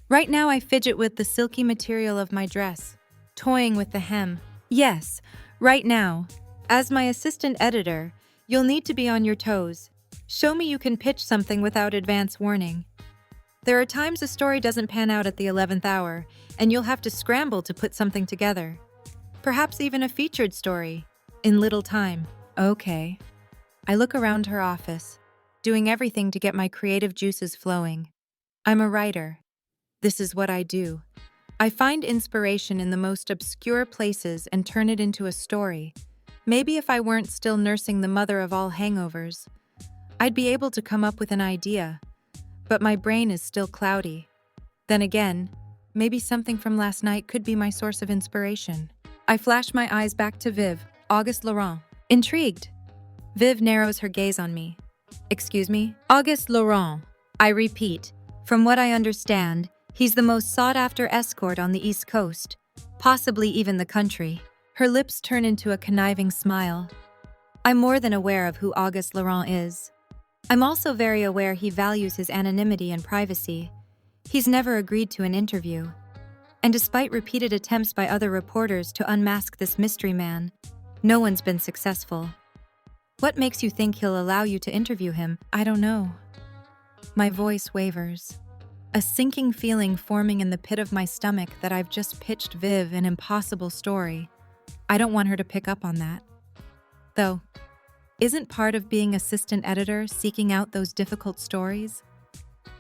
Right now I fidget with the silky material of my dress, toying with the hem. Yes, right now. As my assistant editor, you'll need to be on your toes. Show me you can pitch something without advance warning. There are times a story doesn't pan out at the 11th hour, and you'll have to scramble to put something together. Perhaps even a featured story, in little time. Okay. I look around her office, doing everything to get my creative juices flowing. I'm a writer. This is what I do. I find inspiration in the most obscure places and turn it into a story. Maybe if I weren't still nursing the mother of all hangovers, I'd be able to come up with an idea, but my brain is still cloudy. Then again, maybe something from last night could be my source of inspiration. I flash my eyes back to Viv, Auguste Laurent. Intrigued. Viv narrows her gaze on me. Excuse me? Auguste Laurent. I repeat, from what I understand, he's the most sought-after escort on the East Coast, possibly even the country. Her lips turn into a conniving smile. I'm more than aware of who Auguste Laurent is. I'm also very aware he values his anonymity and privacy. He's never agreed to an interview. And despite repeated attempts by other reporters to unmask this mystery man, no one's been successful. What makes you think he'll allow you to interview him? I don't know. My voice wavers. A sinking feeling forming in the pit of my stomach that I've just pitched Viv an impossible story. I don't want her to pick up on that. Though, isn't part of being assistant editor seeking out those difficult stories?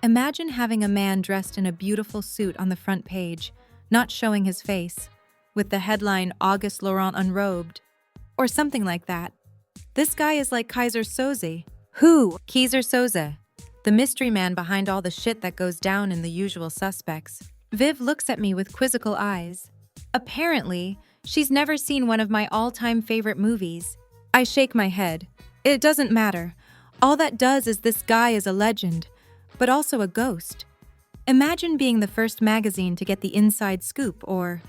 Imagine having a man dressed in a beautiful suit on the front page, not showing his face, with the headline Auguste Laurent Unrobed, or something like that. This guy is like Kaiser Soze. Who? Kaiser Soze, the mystery man behind all the shit that goes down in The Usual Suspects. Viv looks at me with quizzical eyes. Apparently, she's never seen one of my all-time favorite movies. I shake my head. It doesn't matter. All that does is this guy is a legend, but also a ghost. Imagine being the first magazine to get the inside scoop or,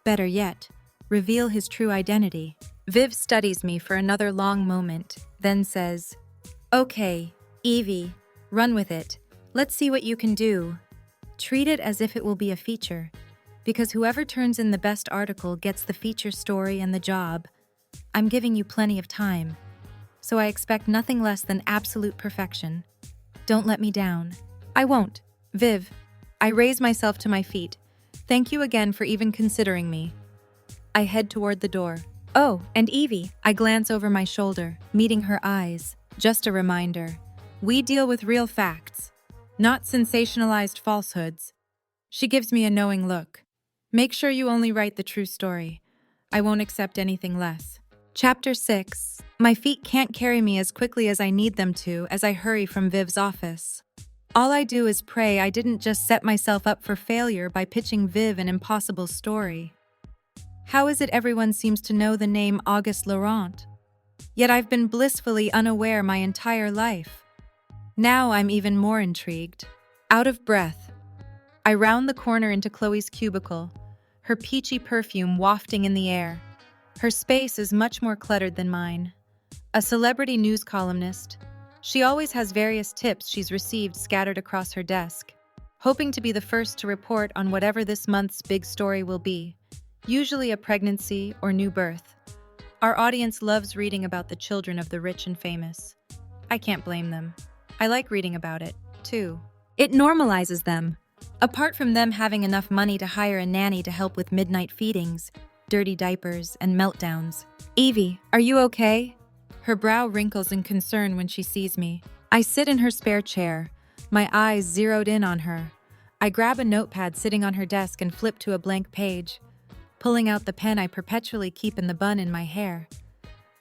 better yet, reveal his true identity. Viv studies me for another long moment, then says, "Okay, Evie, run with it. Let's see what you can do. Treat it as if it will be a feature, because whoever turns in the best article gets the feature story and the job. I'm giving you plenty of time, so I expect nothing less than absolute perfection. Don't let me down." I won't. Viv, I raise myself to my feet. Thank you again for even considering me. I head toward the door. Oh, and Evie, I glance over my shoulder, meeting her eyes. Just a reminder. We deal with real facts, not sensationalized falsehoods. She gives me a knowing look. Make sure you only write the true story. I won't accept anything less. Chapter 6. My feet can't carry me as quickly as I need them to as I hurry from Viv's office. All I do is pray I didn't just set myself up for failure by pitching Viv an impossible story. How is it everyone seems to know the name Auguste Laurent? Yet I've been blissfully unaware my entire life. Now I'm even more intrigued. Out of breath, I round the corner into Chloe's cubicle, her peachy perfume wafting in the air. Her space is much more cluttered than mine. A celebrity news columnist, she always has various tips she's received scattered across her desk, hoping to be the first to report on whatever this month's big story will be, usually a pregnancy or new birth. Our audience loves reading about the children of the rich and famous. I can't blame them. I like reading about it, too. It normalizes them. Apart from them having enough money to hire a nanny to help with midnight feedings, dirty diapers, and meltdowns. Evie, are you okay? Her brow wrinkles in concern when she sees me. I sit in her spare chair, my eyes zeroed in on her. I grab a notepad sitting on her desk and flip to a blank page, pulling out the pen I perpetually keep in the bun in my hair,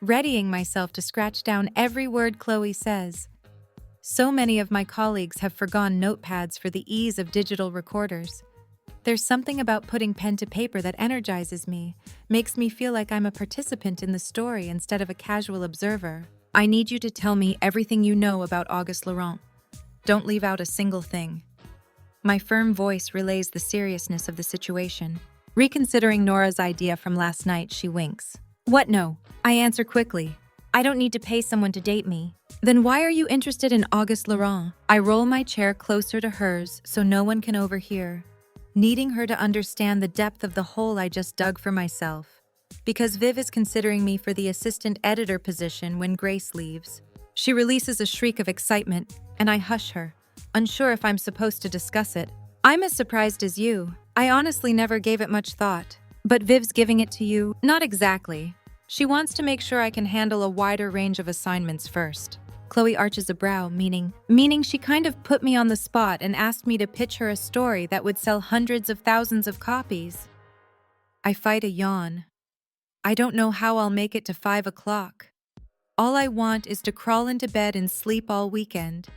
readying myself to scratch down every word Chloe says. So many of my colleagues have forgone notepads for the ease of digital recorders. There's something about putting pen to paper that energizes me, makes me feel like I'm a participant in the story instead of a casual observer. I need you to tell me everything you know about Auguste Laurent. Don't leave out a single thing. My firm voice relays the seriousness of the situation. Reconsidering Nora's idea from last night, she winks. What no? I answer quickly. I don't need to pay someone to date me. Then why are you interested in Auguste Laurent? I roll my chair closer to hers so no one can overhear, needing her to understand the depth of the hole I just dug for myself. Because Viv is considering me for the assistant editor position when Grace leaves. She releases a shriek of excitement, and I hush her, unsure if I'm supposed to discuss it. I'm as surprised as you. I honestly never gave it much thought. But Viv's giving it to you? Not exactly. She wants to make sure I can handle a wider range of assignments first. Chloe arches a brow, meaning she kind of put me on the spot and asked me to pitch her a story that would sell hundreds of thousands of copies. I fight a yawn. I don't know how I'll make it to 5 o'clock. All I want is to crawl into bed and sleep all weekend.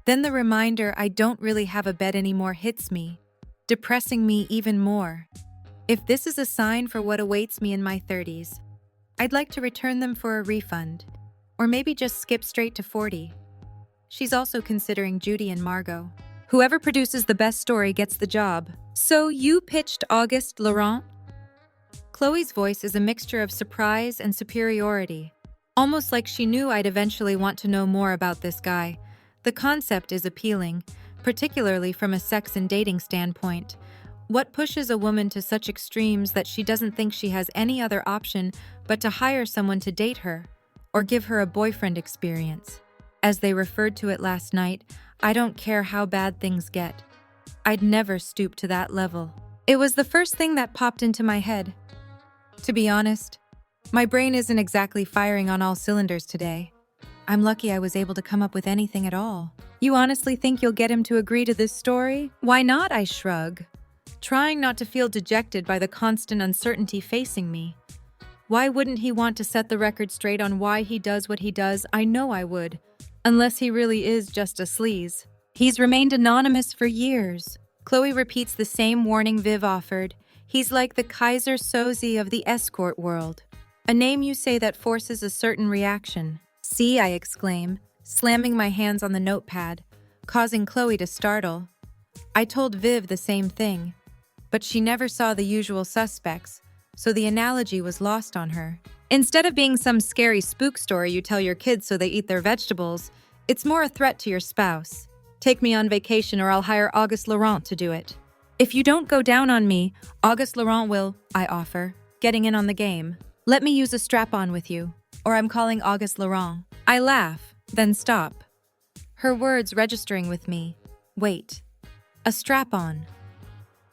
Then the reminder I don't really have a bed anymore hits me, depressing me even more. If this is a sign for what awaits me in my 30s, I'd like to return them for a refund, or maybe just skip straight to 40. She's also considering Judy and Margot. Whoever produces the best story gets the job. So you pitched Auguste Laurent? Chloe's voice is a mixture of surprise and superiority. Almost like she knew I'd eventually want to know more about this guy. The concept is appealing, particularly from a sex and dating standpoint. What pushes a woman to such extremes that she doesn't think she has any other option but to hire someone to date her, or give her a boyfriend experience? As they referred to it last night, I don't care how bad things get. I'd never stoop to that level. It was the first thing that popped into my head. To be honest, my brain isn't exactly firing on all cylinders today. I'm lucky I was able to come up with anything at all. You honestly think you'll get him to agree to this story? Why not? I shrug, trying not to feel dejected by the constant uncertainty facing me. Why wouldn't he want to set the record straight on why he does what he does? I know I would, unless he really is just a sleaze. He's remained anonymous for years. Chloe repeats the same warning Viv offered. He's like the Kaiser Soze of the escort world. A name you say that forces a certain reaction. See, I exclaim, slamming my hands on the notepad, causing Chloe to startle. I told Viv the same thing, but she never saw the usual suspects, so the analogy was lost on her. Instead of being some scary spook story you tell your kids so they eat their vegetables, it's more a threat to your spouse. Take me on vacation or I'll hire Auguste Laurent to do it. If you don't go down on me, Auguste Laurent will, I offer, getting in on the game. Let me use a strap-on with you, or I'm calling Auguste Laurent. I laugh, then stop. Her words registering with me. Wait. A strap-on.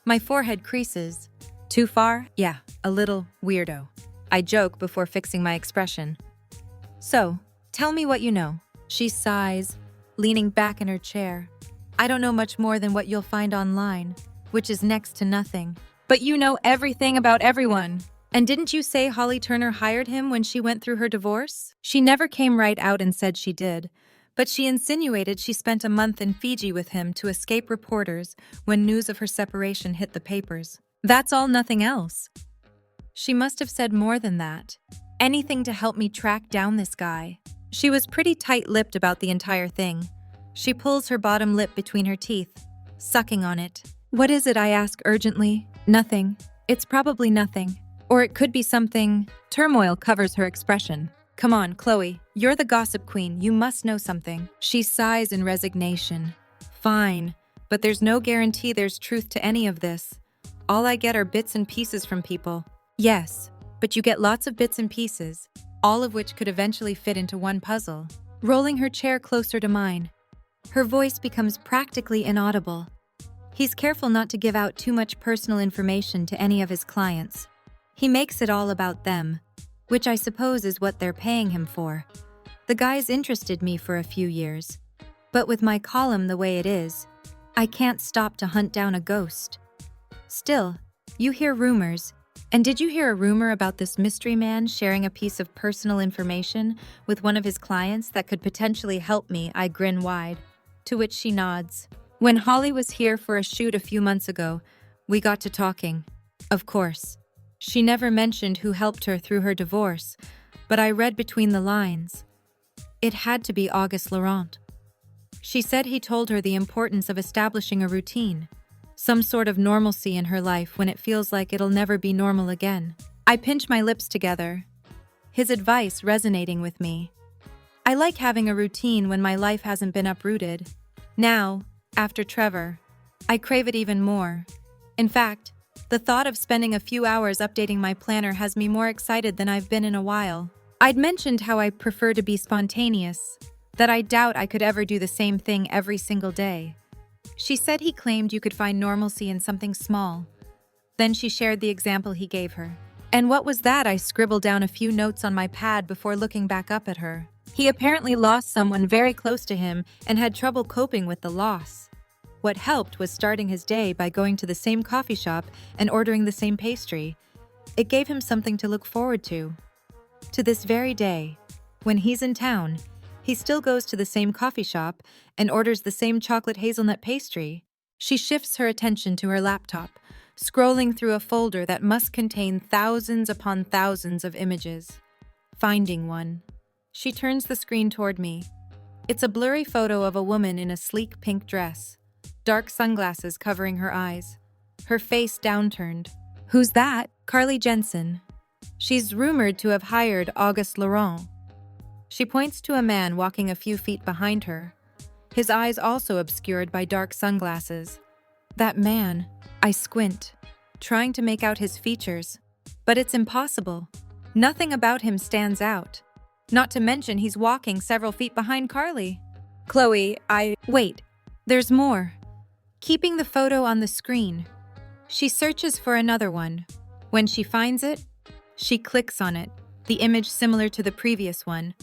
My forehead creases. Too far? Yeah, a little weirdo. I joke before fixing my expression. So, tell me what you know. She sighs, leaning back in her chair. I don't know much more than what you'll find online, which is next to nothing. But you know everything about everyone. And didn't you say Holly Turner hired him when she went through her divorce? She never came right out and said she did, but she insinuated she spent a month in Fiji with him to escape reporters when news of her separation hit the papers. That's all, nothing else. She must have said more than that. Anything to help me track down this guy. She was pretty tight-lipped about the entire thing. She pulls her bottom lip between her teeth, sucking on it. What is it? I ask urgently. Nothing. It's probably nothing. Or it could be something. Turmoil covers her expression. Come on, Chloe. You're the gossip queen. You must know something. She sighs in resignation. Fine, but there's no guarantee there's truth to any of this. All I get are bits and pieces from people. Yes, but you get lots of bits and pieces, all of which could eventually fit into one puzzle. Rolling her chair closer to mine, her voice becomes practically inaudible. He's careful not to give out too much personal information to any of his clients. He makes it all about them, which I suppose is what they're paying him for. The guy's interested me for a few years, but with my column the way it is, I can't stop to hunt down a ghost. Still, you hear rumors. And did you hear a rumor about this mystery man sharing a piece of personal information with one of his clients that could potentially help me? I grin wide, to which she nods. When Holly was here for a shoot a few months ago, we got to talking. Of course, she never mentioned who helped her through her divorce, but I read between the lines. It had to be Auguste Laurent. She said he told her the importance of establishing a routine. Some sort of normalcy in her life when it feels like it'll never be normal again. I pinch my lips together, his advice resonating with me. I like having a routine when my life hasn't been uprooted. Now, after Trevor, I crave it even more. In fact, the thought of spending a few hours updating my planner has me more excited than I've been in a while. I'd mentioned how I prefer to be spontaneous, that I doubt I could ever do the same thing every single day. She said he claimed you could find normalcy in something small. Then she shared the example he gave her. And what was that? I scribbled down a few notes on my pad before looking back up at her. He apparently lost someone very close to him and had trouble coping with the loss. What helped was starting his day by going to the same coffee shop and ordering the same pastry. It gave him something to look forward to. To this very day, when he's in town, he still goes to the same coffee shop and orders the same chocolate hazelnut pastry. She shifts her attention to her laptop, scrolling through a folder that must contain thousands upon thousands of images. Finding one. She turns the screen toward me. It's a blurry photo of a woman in a sleek pink dress, dark sunglasses covering her eyes, her face downturned. Who's that? Carly Jensen. She's rumored to have hired Auguste Laurent. She points to a man walking a few feet behind her, his eyes also obscured by dark sunglasses. That man. I squint, trying to make out his features, but it's impossible. Nothing about him stands out. Not to mention he's walking several feet behind Carly. Chloe, Wait, there's more. Keeping the photo on the screen, she searches for another one. When she finds it, she clicks on it, the image similar to the previous one.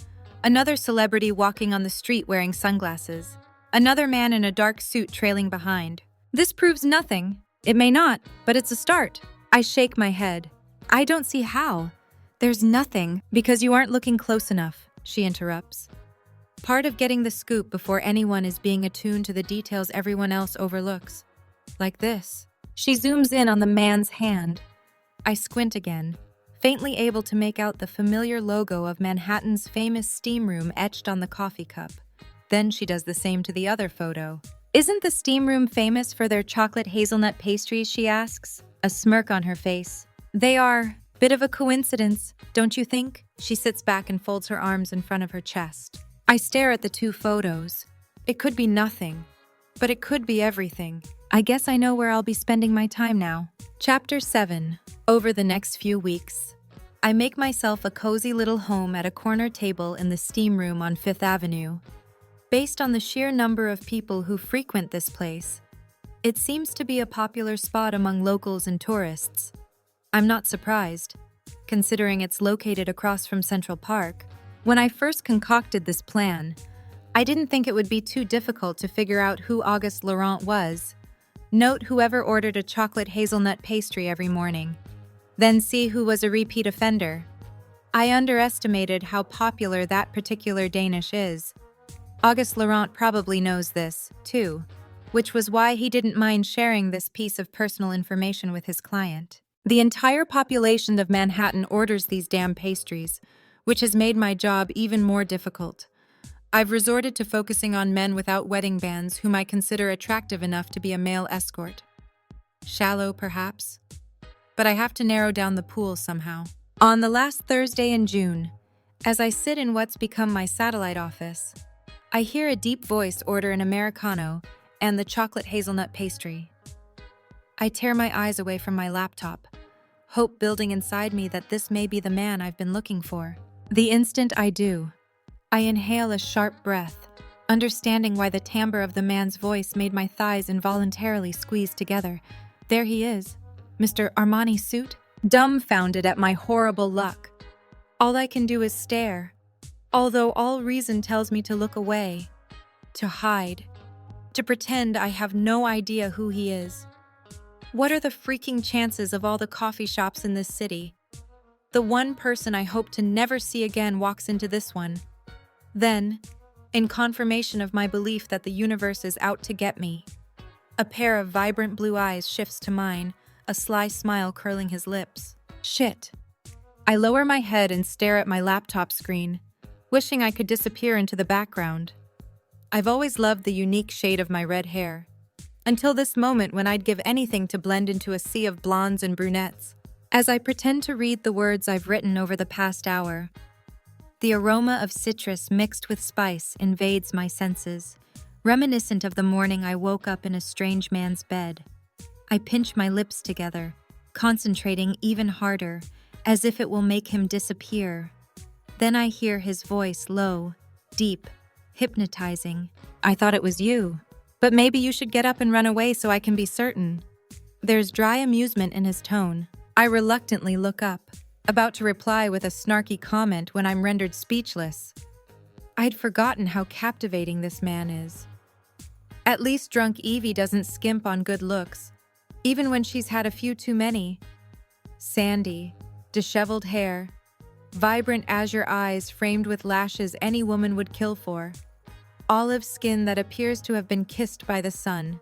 Another celebrity walking on the street wearing sunglasses. Another man in a dark suit trailing behind. This proves nothing. It may not, but it's a start. I shake my head. I don't see how. There's nothing, because you aren't looking close enough, she interrupts. Part of getting the scoop before anyone is being attuned to the details everyone else overlooks. Like this. She zooms in on the man's hand. I squint again, faintly able to make out the familiar logo of Manhattan's famous steam room etched on the coffee cup. Then she does the same to the other photo. Isn't the steam room famous for their chocolate hazelnut pastries, she asks, a smirk on her face. They are. Bit of a coincidence, don't you think? She sits back and folds her arms in front of her chest. I stare at the two photos. It could be nothing, but it could be everything. I guess I know where I'll be spending my time now. Chapter 7. Over the next few weeks, I make myself a cozy little home at a corner table in the steam room on Fifth Avenue. Based on the sheer number of people who frequent this place, it seems to be a popular spot among locals and tourists. I'm not surprised, considering it's located across from Central Park. When I first concocted this plan, I didn't think it would be too difficult to figure out who Auguste Laurent was. Note whoever ordered a chocolate hazelnut pastry every morning. Then see who was a repeat offender. I underestimated how popular that particular Danish is. Auguste Laurent probably knows this, too, which was why he didn't mind sharing this piece of personal information with his client. The entire population of Manhattan orders these damn pastries, which has made my job even more difficult. I've resorted to focusing on men without wedding bands whom I consider attractive enough to be a male escort. Shallow, perhaps, but I have to narrow down the pool somehow. On the last Thursday in June, as I sit in what's become my satellite office, I hear a deep voice order an Americano and the chocolate hazelnut pastry. I tear my eyes away from my laptop, hope building inside me that this may be the man I've been looking for. The instant I do, I inhale a sharp breath, understanding why the timbre of the man's voice made my thighs involuntarily squeeze together. There he is, Mr. Armani suit, dumbfounded at my horrible luck. All I can do is stare, although all reason tells me to look away, to hide, to pretend I have no idea who he is. What are the freaking chances of all the coffee shops in this city? The one person I hope to never see again walks into this one. Then, in confirmation of my belief that the universe is out to get me, a pair of vibrant blue eyes shifts to mine, a sly smile curling his lips. Shit. I lower my head and stare at my laptop screen, wishing I could disappear into the background. I've always loved the unique shade of my red hair, until this moment when I'd give anything to blend into a sea of blondes and brunettes. As I pretend to read the words I've written over the past hour, the aroma of citrus mixed with spice invades my senses, reminiscent of the morning I woke up in a strange man's bed. I pinch my lips together, concentrating even harder, as if it will make him disappear. Then I hear his voice, low, deep, hypnotizing. I thought it was you, but maybe you should get up and run away so I can be certain. There's dry amusement in his tone. I reluctantly look up, about to reply with a snarky comment when I'm rendered speechless. I'd forgotten how captivating this man is. At least drunk Evie doesn't skimp on good looks, even when she's had a few too many. Sandy, disheveled hair, vibrant azure eyes framed with lashes any woman would kill for, olive skin that appears to have been kissed by the sun,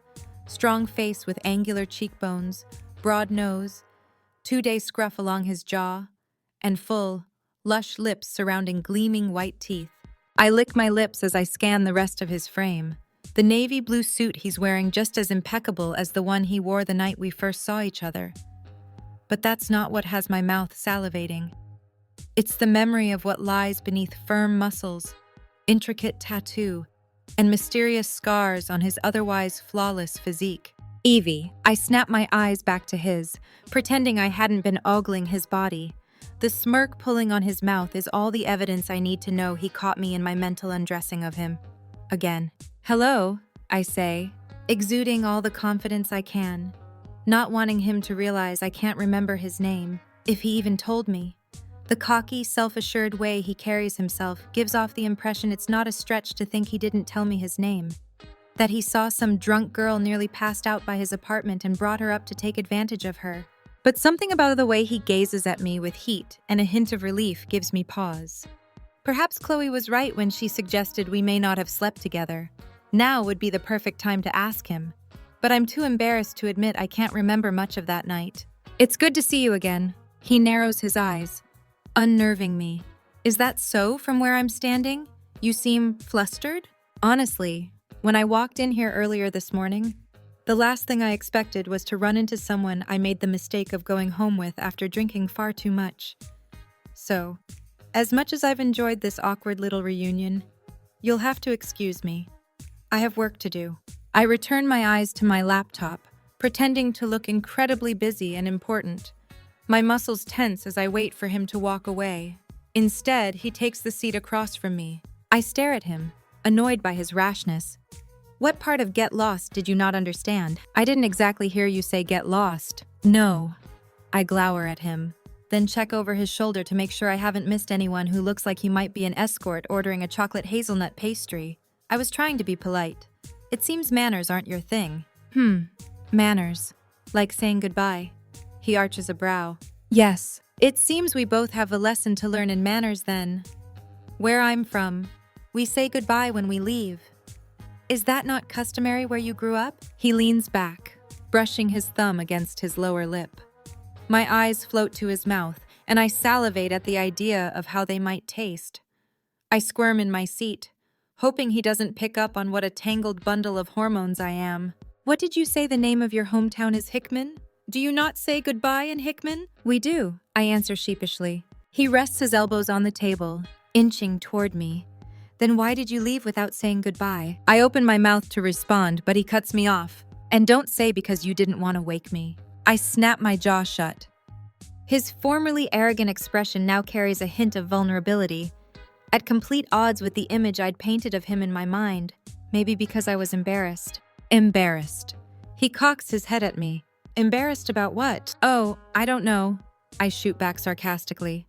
strong face with angular cheekbones, broad nose, two-day scruff along his jaw, and full, lush lips surrounding gleaming white teeth. I lick my lips as I scan the rest of his frame. The navy blue suit he's wearing just as impeccable as the one he wore the night we first saw each other. But that's not what has my mouth salivating. It's the memory of what lies beneath firm muscles, intricate tattoo, and mysterious scars on his otherwise flawless physique. Evie, I snap my eyes back to his, pretending I hadn't been ogling his body. The smirk pulling on his mouth is all the evidence I need to know he caught me in my mental undressing of him. Again. Hello, I say, exuding all the confidence I can, not wanting him to realize I can't remember his name, if he even told me. The cocky, self-assured way he carries himself gives off the impression it's not a stretch to think he didn't tell me his name, that he saw some drunk girl nearly passed out by his apartment and brought her up to take advantage of her. But something about the way he gazes at me with heat and a hint of relief gives me pause. Perhaps Chloe was right when she suggested we may not have slept together. Now would be the perfect time to ask him, but I'm too embarrassed to admit I can't remember much of that night. It's good to see you again. He narrows his eyes, unnerving me. Is that so from where I'm standing? You seem flustered? Honestly, when I walked in here earlier this morning, the last thing I expected was to run into someone I made the mistake of going home with after drinking far too much. So, as much as I've enjoyed this awkward little reunion, you'll have to excuse me. I have work to do. I return my eyes to my laptop, pretending to look incredibly busy and important. My muscles tense as I wait for him to walk away. Instead, he takes the seat across from me. I stare at him, annoyed by his rashness. What part of get lost did you not understand? I didn't exactly hear you say get lost. No. I glower at him, then check over his shoulder to make sure I haven't missed anyone who looks like he might be an escort ordering a chocolate hazelnut pastry. I was trying to be polite. It seems manners aren't your thing. Manners. Like saying goodbye. He arches a brow. Yes, it seems we both have a lesson to learn in manners then. Where I'm from, we say goodbye when we leave. Is that not customary where you grew up? He leans back, brushing his thumb against his lower lip. My eyes float to his mouth, and I salivate at the idea of how they might taste. I squirm in my seat, hoping he doesn't pick up on what a tangled bundle of hormones I am. What did you say the name of your hometown is, Hickman? Do you not say goodbye in Hickman? We do, I answer sheepishly. He rests his elbows on the table, inching toward me. Then why did you leave without saying goodbye? I open my mouth to respond, but he cuts me off. And don't say because you didn't want to wake me. I snap my jaw shut. His formerly arrogant expression now carries a hint of vulnerability, at complete odds with the image I'd painted of him in my mind, maybe because I was embarrassed. Embarrassed. He cocks his head at me. Embarrassed about what? Oh, I don't know, I shoot back sarcastically.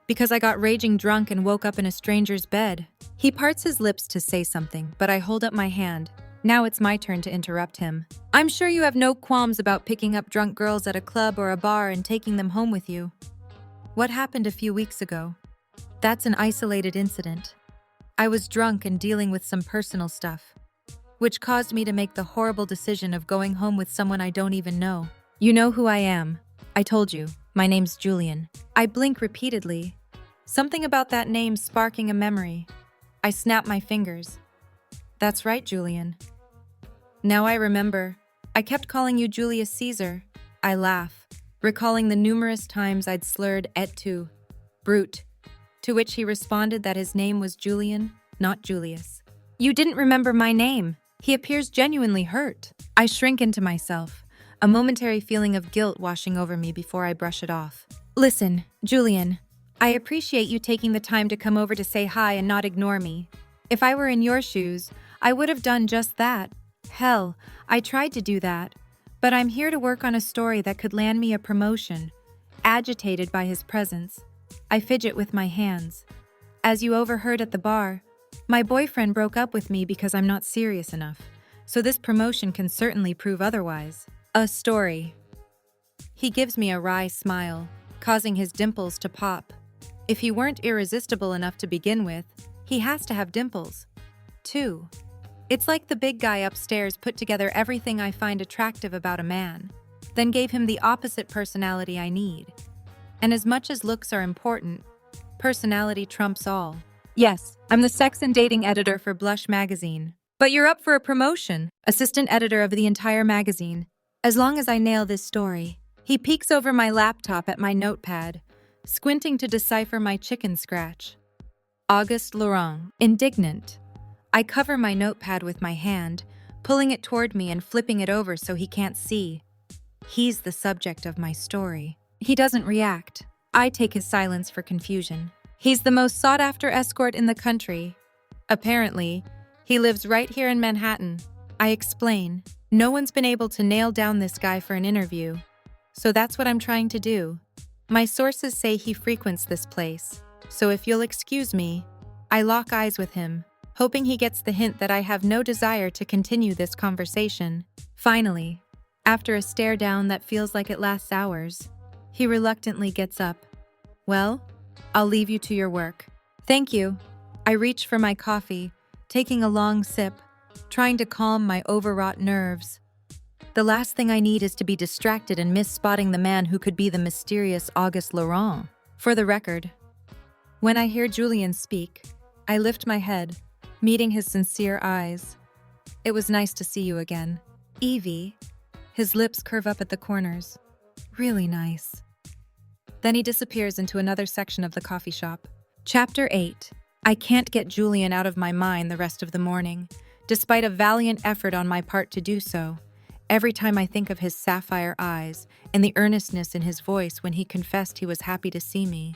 Because I got raging drunk and woke up in a stranger's bed. He parts his lips to say something, but I hold up my hand. Now it's my turn to interrupt him. I'm sure you have no qualms about picking up drunk girls at a club or a bar and taking them home with you. What happened a few weeks ago? That's an isolated incident. I was drunk and dealing with some personal stuff, which caused me to make the horrible decision of going home with someone I don't even know. You know who I am. I told you. My name's Julian. I blink repeatedly, something about that name sparking a memory. I snap my fingers. That's right, Julian. Now I remember. I kept calling you Julius Caesar. I laugh, recalling the numerous times I'd slurred et tu, brute, to which he responded that his name was Julian, not Julius. You didn't remember my name. He appears genuinely hurt. I shrink into myself, a momentary feeling of guilt washing over me before I brush it off. Listen, Julian, I appreciate you taking the time to come over to say hi and not ignore me. If I were in your shoes, I would have done just that. Hell, I tried to do that. But I'm here to work on a story that could land me a promotion. Agitated by his presence, I fidget with my hands. As you overheard at the bar, my boyfriend broke up with me because I'm not serious enough, so this promotion can certainly prove otherwise. A story. He gives me a wry smile, causing his dimples to pop. If he weren't irresistible enough to begin with, he has to have dimples, too. It's like the big guy upstairs put together everything I find attractive about a man, then gave him the opposite personality I need. And as much as looks are important, personality trumps all. Yes, I'm the sex and dating editor for Blush magazine. But you're up for a promotion, assistant editor of the entire magazine. As long as I nail this story. He peeks over my laptop at my notepad, squinting to decipher my chicken scratch. Auguste Laurent, indignant. I cover my notepad with my hand, pulling it toward me and flipping it over so he can't see. He's the subject of my story. He doesn't react. I take his silence for confusion. He's the most sought-after escort in the country. Apparently, he lives right here in Manhattan. I explain. No one's been able to nail down this guy for an interview. So that's what I'm trying to do. My sources say he frequents this place. So if you'll excuse me, I lock eyes with him, hoping he gets the hint that I have no desire to continue this conversation. Finally, after a stare down that feels like it lasts hours, he reluctantly gets up. Well, I'll leave you to your work. Thank you. I reach for my coffee, taking a long sip, trying to calm my overwrought nerves. The last thing I need is to be distracted and miss spotting the man who could be the mysterious Auguste Laurent. For the record, when I hear Julian speak, I lift my head, meeting his sincere eyes. It was nice to see you again. Evie. His lips curve up at the corners. Really nice. Then he disappears into another section of the coffee shop. Chapter 8. I can't get Julian out of my mind the rest of the morning, despite a valiant effort on my part to do so. Every time I think of his sapphire eyes and the earnestness in his voice when he confessed he was happy to see me.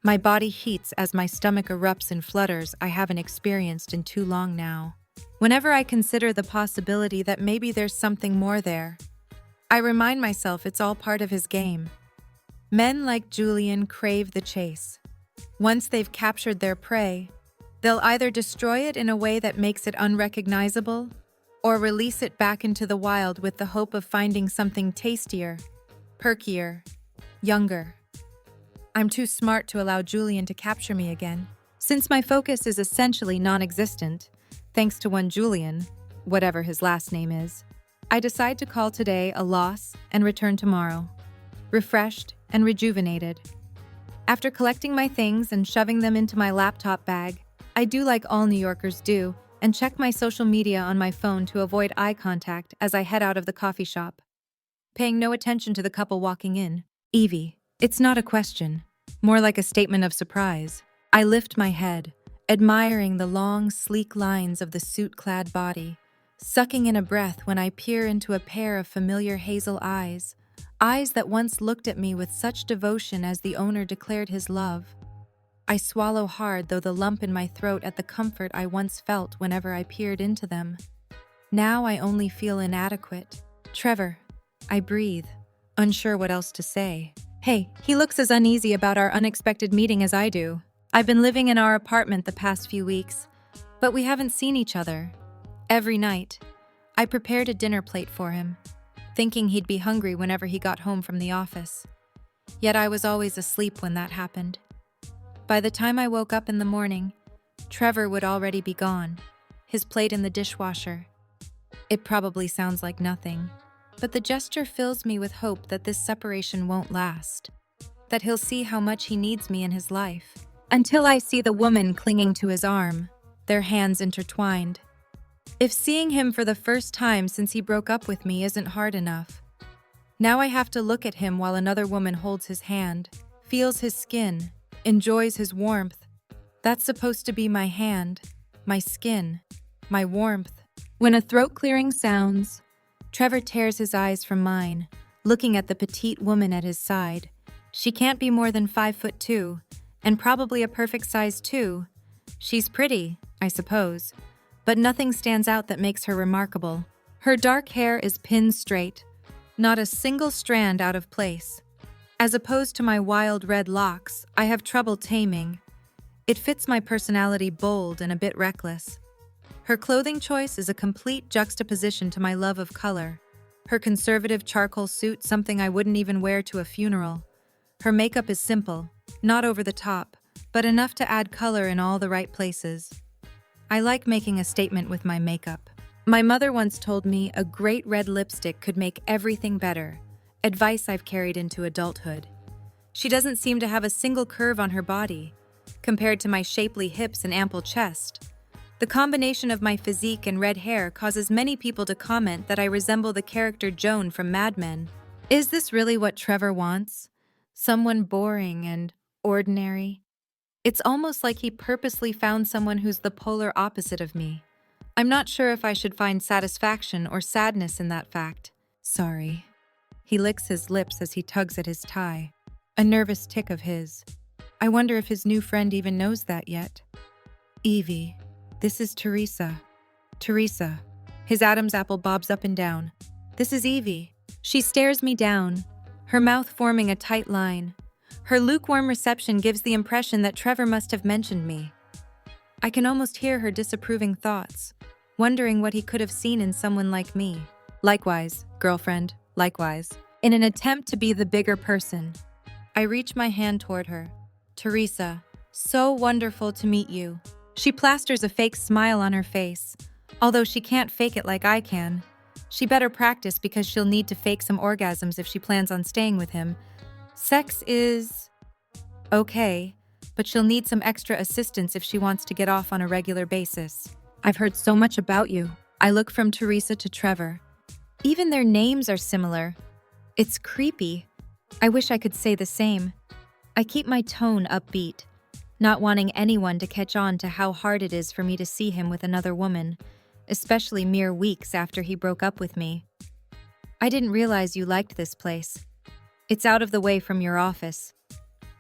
My body heats as my stomach erupts in flutters I haven't experienced in too long now. Whenever I consider the possibility that maybe there's something more there, I remind myself it's all part of his game. Men like Julian crave the chase. Once they've captured their prey, they'll either destroy it in a way that makes it unrecognizable, or release it back into the wild with the hope of finding something tastier, perkier, younger. I'm too smart to allow Julian to capture me again. Since my focus is essentially non-existent, thanks to one Julian, whatever his last name is, I decide to call today a loss and return tomorrow, refreshed and rejuvenated. After collecting my things and shoving them into my laptop bag, I do like all New Yorkers do and check my social media on my phone to avoid eye contact as I head out of the coffee shop, paying no attention to the couple walking in. Evie. It's not a question, more like a statement of surprise. I lift my head, admiring the long, sleek lines of the suit-clad body, sucking in a breath when I peer into a pair of familiar hazel eyes, eyes that once looked at me with such devotion as the owner declared his love. I swallow hard, though the lump in my throat at the comfort I once felt whenever I peered into them. Now I only feel inadequate. Trevor, I breathe, unsure what else to say. Hey, he looks as uneasy about our unexpected meeting as I do. I've been living in our apartment the past few weeks, but we haven't seen each other. Every night, I prepared a dinner plate for him, thinking he'd be hungry whenever he got home from the office. Yet I was always asleep when that happened. By the time I woke up in the morning, Trevor would already be gone, his plate in the dishwasher. It probably sounds like nothing, but the gesture fills me with hope that this separation won't last, that he'll see how much he needs me in his life. Until I see the woman clinging to his arm, their hands intertwined. If seeing him for the first time since he broke up with me isn't hard enough, now I have to look at him while another woman holds his hand, feels his skin, enjoys his warmth. That's supposed to be my hand, my skin, my warmth. When a throat-clearing sounds, Trevor tears his eyes from mine, looking at the petite woman at his side. She can't be more than 5'2", and probably a perfect size too. She's pretty, I suppose, but nothing stands out that makes her remarkable. Her dark hair is pinned straight, not a single strand out of place. As opposed to my wild red locks, I have trouble taming. It fits my personality bold and a bit reckless. Her clothing choice is a complete juxtaposition to my love of color. Her conservative charcoal suit, something I wouldn't even wear to a funeral. Her makeup is simple, not over the top, but enough to add color in all the right places. I like making a statement with my makeup. My mother once told me a great red lipstick could make everything better, advice I've carried into adulthood. She doesn't seem to have a single curve on her body, compared to my shapely hips and ample chest. The combination of my physique and red hair causes many people to comment that I resemble the character Joan from Mad Men. Is this really what Trevor wants? Someone boring and ordinary? It's almost like he purposely found someone who's the polar opposite of me. I'm not sure if I should find satisfaction or sadness in that fact. Sorry. He licks his lips as he tugs at his tie. A nervous tick of his. I wonder if his new friend even knows that yet. Evie, this is Teresa. Teresa. His Adam's apple bobs up and down. This is Evie. She stares me down, her mouth forming a tight line. Her lukewarm reception gives the impression that Trevor must have mentioned me. I can almost hear her disapproving thoughts, wondering what he could have seen in someone like me. Likewise, girlfriend, likewise. In an attempt to be the bigger person, I reach my hand toward her. Teresa, so wonderful to meet you. She plasters a fake smile on her face, although she can't fake it like I can. She better practice because she'll need to fake some orgasms if she plans on staying with him. Sex is okay, but she'll need some extra assistance if she wants to get off on a regular basis. I've heard so much about you. I look from Teresa to Trevor. Even their names are similar. It's creepy. I wish I could say the same. I keep my tone upbeat, not wanting anyone to catch on to how hard it is for me to see him with another woman, especially mere weeks after he broke up with me. I didn't realize you liked this place. It's out of the way from your office.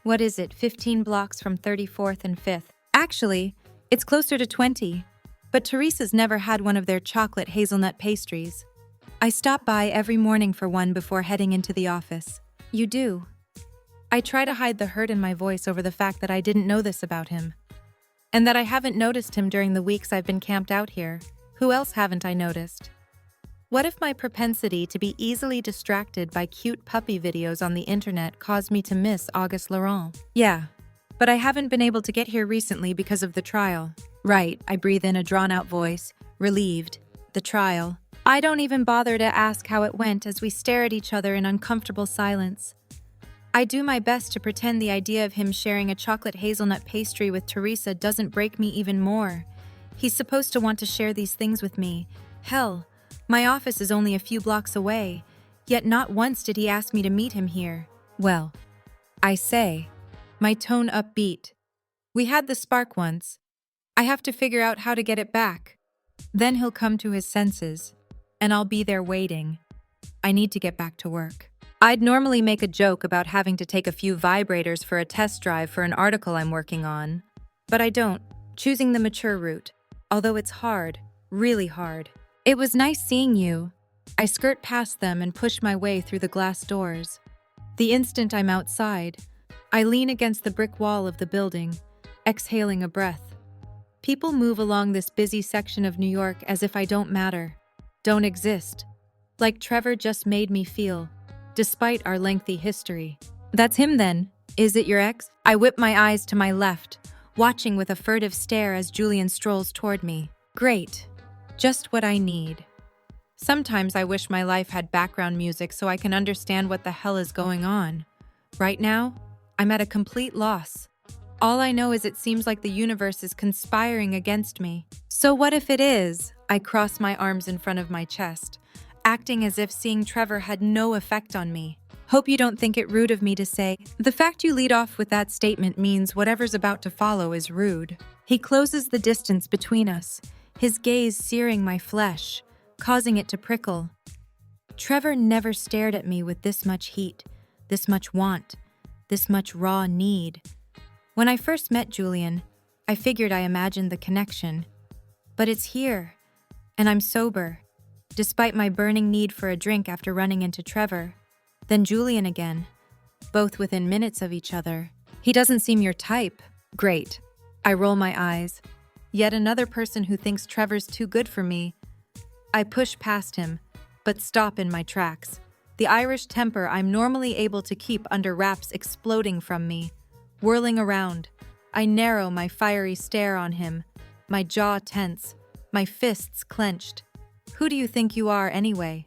What is it, 15 blocks from 34th and 5th? Actually, it's closer to 20. But Teresa's never had one of their chocolate hazelnut pastries. I stop by every morning for one before heading into the office. You do? I try to hide the hurt in my voice over the fact that I didn't know this about him. And that I haven't noticed him during the weeks I've been camped out here. Who else haven't I noticed? What if my propensity to be easily distracted by cute puppy videos on the internet caused me to miss Auguste Laurent? Yeah, but I haven't been able to get here recently because of the trial. Right, I breathe in a drawn-out voice, relieved. The trial. I don't even bother to ask how it went as we stare at each other in uncomfortable silence. I do my best to pretend the idea of him sharing a chocolate hazelnut pastry with Teresa doesn't break me even more. He's supposed to want to share these things with me. Hell, my office is only a few blocks away, yet not once did he ask me to meet him here. Well, I say, my tone upbeat. We had the spark once. I have to figure out how to get it back. Then he'll come to his senses, and I'll be there waiting. I need to get back to work. I'd normally make a joke about having to take a few vibrators for a test drive for an article I'm working on, but I don't, choosing the mature route, although it's hard, really hard. It was nice seeing you. I skirt past them and push my way through the glass doors. The instant I'm outside, I lean against the brick wall of the building, exhaling a breath. People move along this busy section of New York as if I don't matter, don't exist, like Trevor just made me feel, despite our lengthy history. That's him then. Is it your ex? I whip my eyes to my left, watching with a furtive stare as Julian strolls toward me. Great. Just what I need. Sometimes I wish my life had background music so I can understand what the hell is going on. Right now, I'm at a complete loss. All I know is it seems like the universe is conspiring against me. So what if it is? I cross my arms in front of my chest, acting as if seeing Trevor had no effect on me. Hope you don't think it rude of me to say. The fact you lead off with that statement means whatever's about to follow is rude. He closes the distance between us, his gaze searing my flesh, causing it to prickle. Trevor never stared at me with this much heat, this much want, this much raw need. When I first met Julian, I figured I imagined the connection. But it's here, and I'm sober, despite my burning need for a drink after running into Trevor. Then Julian again, both within minutes of each other. He doesn't seem your type. Great. I roll my eyes. Yet another person who thinks Trevor's too good for me. I push past him, but stop in my tracks. The Irish temper I'm normally able to keep under wraps exploding from me. Whirling around, I narrow my fiery stare on him, my jaw tense, my fists clenched. Who do you think you are anyway?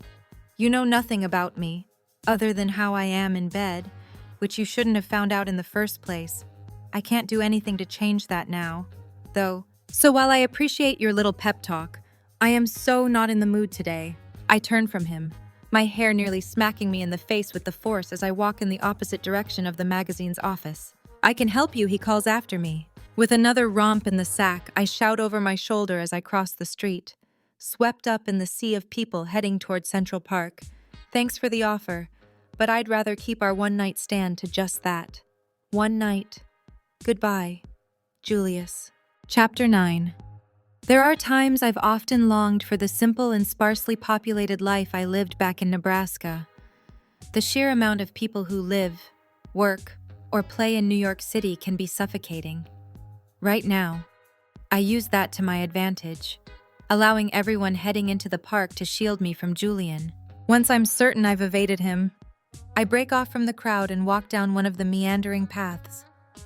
You know nothing about me, other than how I am in bed, which you shouldn't have found out in the first place. I can't do anything to change that now, though. So while I appreciate your little pep talk, I am so not in the mood today. I turn from him, my hair nearly smacking me in the face with the force as I walk in the opposite direction of the magazine's office. I can help you, he calls after me. With another romp in the sack, I shout over my shoulder as I cross the street, swept up in the sea of people heading toward Central Park. Thanks for the offer, but I'd rather keep our one-night stand to just that. One night. Goodbye, Julius. Chapter 9. There are times I've often longed for the simple and sparsely populated life I lived back in Nebraska. The sheer amount of people who live, work, or play in New York City can be suffocating. Right now, I use that to my advantage, allowing everyone heading into the park to shield me from Julian. Once I'm certain I've evaded him, I break off from the crowd and walk down one of the meandering paths,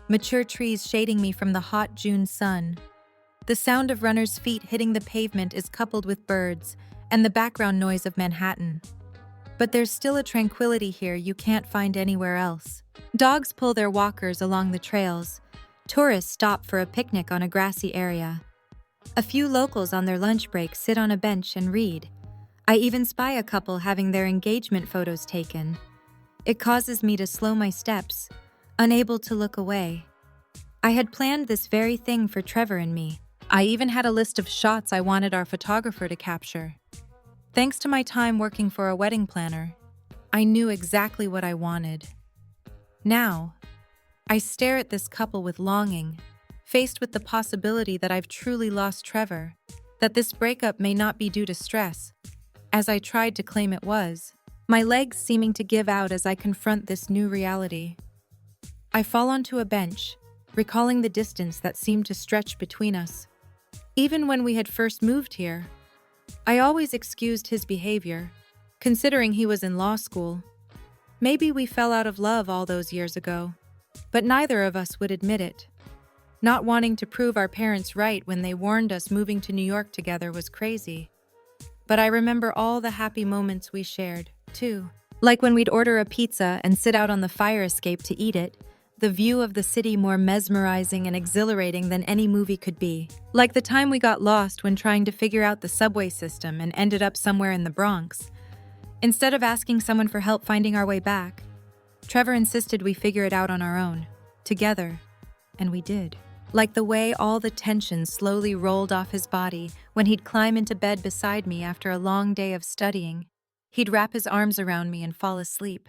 mature trees shading me from the hot June sun. The sound of runners' feet hitting the pavement is coupled with birds and the background noise of Manhattan. But there's still a tranquility here you can't find anywhere else. Dogs pull their walkers along the trails. Tourists stop for a picnic on a grassy area. A few locals on their lunch break sit on a bench and read. I even spy a couple having their engagement photos taken. It causes me to slow my steps, unable to look away. I had planned this very thing for Trevor and me. I even had a list of shots I wanted our photographer to capture. Thanks to my time working for a wedding planner, I knew exactly what I wanted. Now, I stare at this couple with longing, faced with the possibility that I've truly lost Trevor, that this breakup may not be due to stress, as I tried to claim it was, my legs seeming to give out as I confront this new reality. I fall onto a bench, recalling the distance that seemed to stretch between us. Even when we had first moved here, I always excused his behavior, considering he was in law school. Maybe we fell out of love all those years ago, but neither of us would admit it. Not wanting to prove our parents right when they warned us moving to New York together was crazy. But I remember all the happy moments we shared, too. Like when we'd order a pizza and sit out on the fire escape to eat it, the view of the city more mesmerizing and exhilarating than any movie could be. Like the time we got lost when trying to figure out the subway system and ended up somewhere in the Bronx. Instead of asking someone for help finding our way back, Trevor insisted we figure it out on our own, together, and we did. Like the way all the tension slowly rolled off his body when he'd climb into bed beside me after a long day of studying. He'd wrap his arms around me and fall asleep.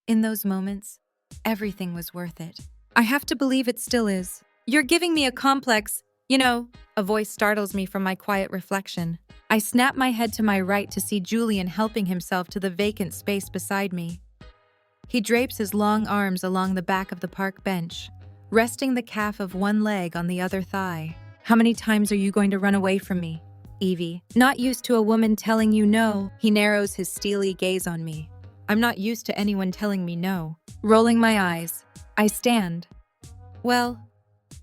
In those moments, everything was worth it. I have to believe it still is. You're giving me a complex, a voice startles me from my quiet reflection. I snap my head to my right to see Julian helping himself to the vacant space beside me. He drapes his long arms along the back of the park bench, resting the calf of one leg on the other thigh. How many times are you going to run away from me, Evie? Not used to a woman telling you no. He narrows his steely gaze on me. I'm not used to anyone telling me no. Rolling my eyes, I stand. Well,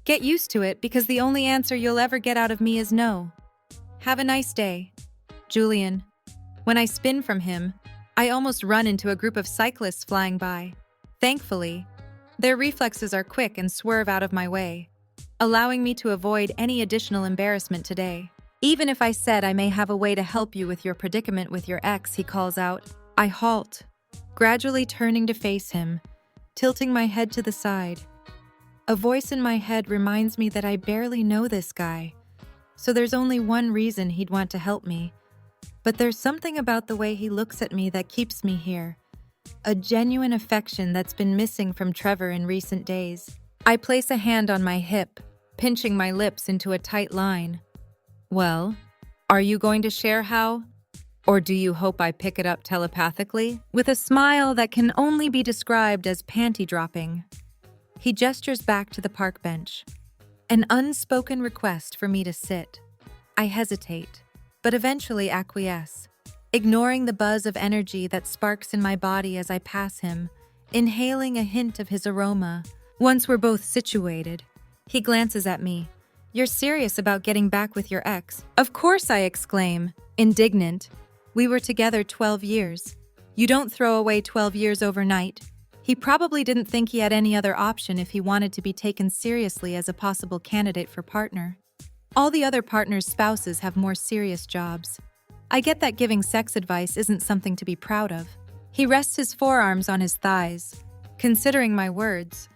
get used to it because the only answer you'll ever get out of me is no. Have a nice day, Julian. When I spin from him, I almost run into a group of cyclists flying by. Thankfully, their reflexes are quick and swerve out of my way, allowing me to avoid any additional embarrassment today. Even if I said I may have a way to help you with your predicament with your ex, he calls out. I halt, gradually turning to face him, tilting my head to the side. A voice in my head reminds me that I barely know this guy, so there's only one reason he'd want to help me. But there's something about the way he looks at me that keeps me here. A genuine affection that's been missing from Trevor in recent days. I place a hand on my hip, pinching my lips into a tight line. Well, are you going to share how? Or do you hope I pick it up telepathically? With a smile that can only be described as panty-dropping, he gestures back to the park bench. An unspoken request for me to sit. I hesitate, but eventually acquiesce, ignoring the buzz of energy that sparks in my body as I pass him, inhaling a hint of his aroma. Once we're both situated, he glances at me. You're serious about getting back with your ex? Of course, I exclaim, indignant. We were together 12 years. You don't throw away 12 years overnight. He probably didn't think he had any other option if he wanted to be taken seriously as a possible candidate for partner. All the other partners' spouses have more serious jobs. I get that giving sex advice isn't something to be proud of. He rests his forearms on his thighs. Considering my words,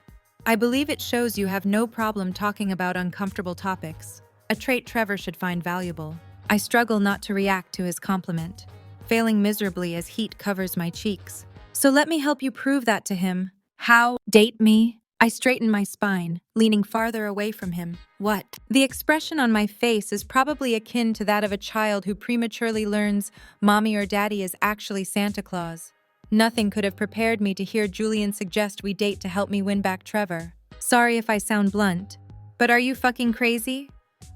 I believe it shows you have no problem talking about uncomfortable topics, a trait Trevor should find valuable. I struggle not to react to his compliment, failing miserably as heat covers my cheeks. So let me help you prove that to him. How? Date me? I straighten my spine, leaning farther away from him. What? The expression on my face is probably akin to that of a child who prematurely learns mommy or daddy is actually Santa Claus. Nothing could have prepared me to hear Julian suggest we date to help me win back Trevor. Sorry if I sound blunt, but are you fucking crazy?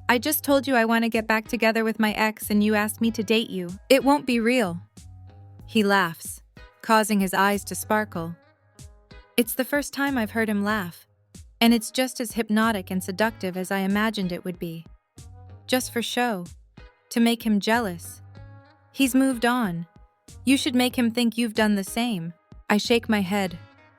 I just told you I want to get back together with my ex and you asked me to date you. It won't be real. He laughs, causing his eyes to sparkle. It's the first time I've heard him laugh, and it's just as hypnotic and seductive as I imagined it would be. Just for show, to make him jealous. He's moved on. You should make him think you've done the same. I shake my head,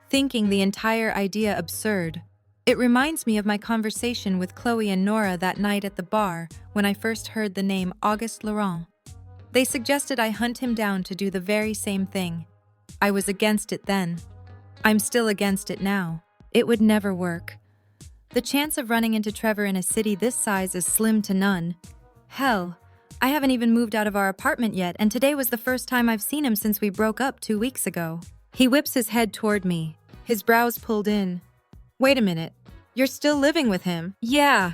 thinking the entire idea absurd. It reminds me of my conversation with Chloe and Nora that night at the bar when I first heard the name Auguste Laurent. They suggested I hunt him down to do the very same thing. I was against it then. I'm still against it now. It would never work. The chance of running into Trevor in a city this size is slim to none. Hell, I haven't even moved out of our apartment yet, and today was the first time I've seen him since we broke up 2 weeks ago. He whips his head toward me, his brows pulled in. Wait a minute, you're still living with him? Yeah,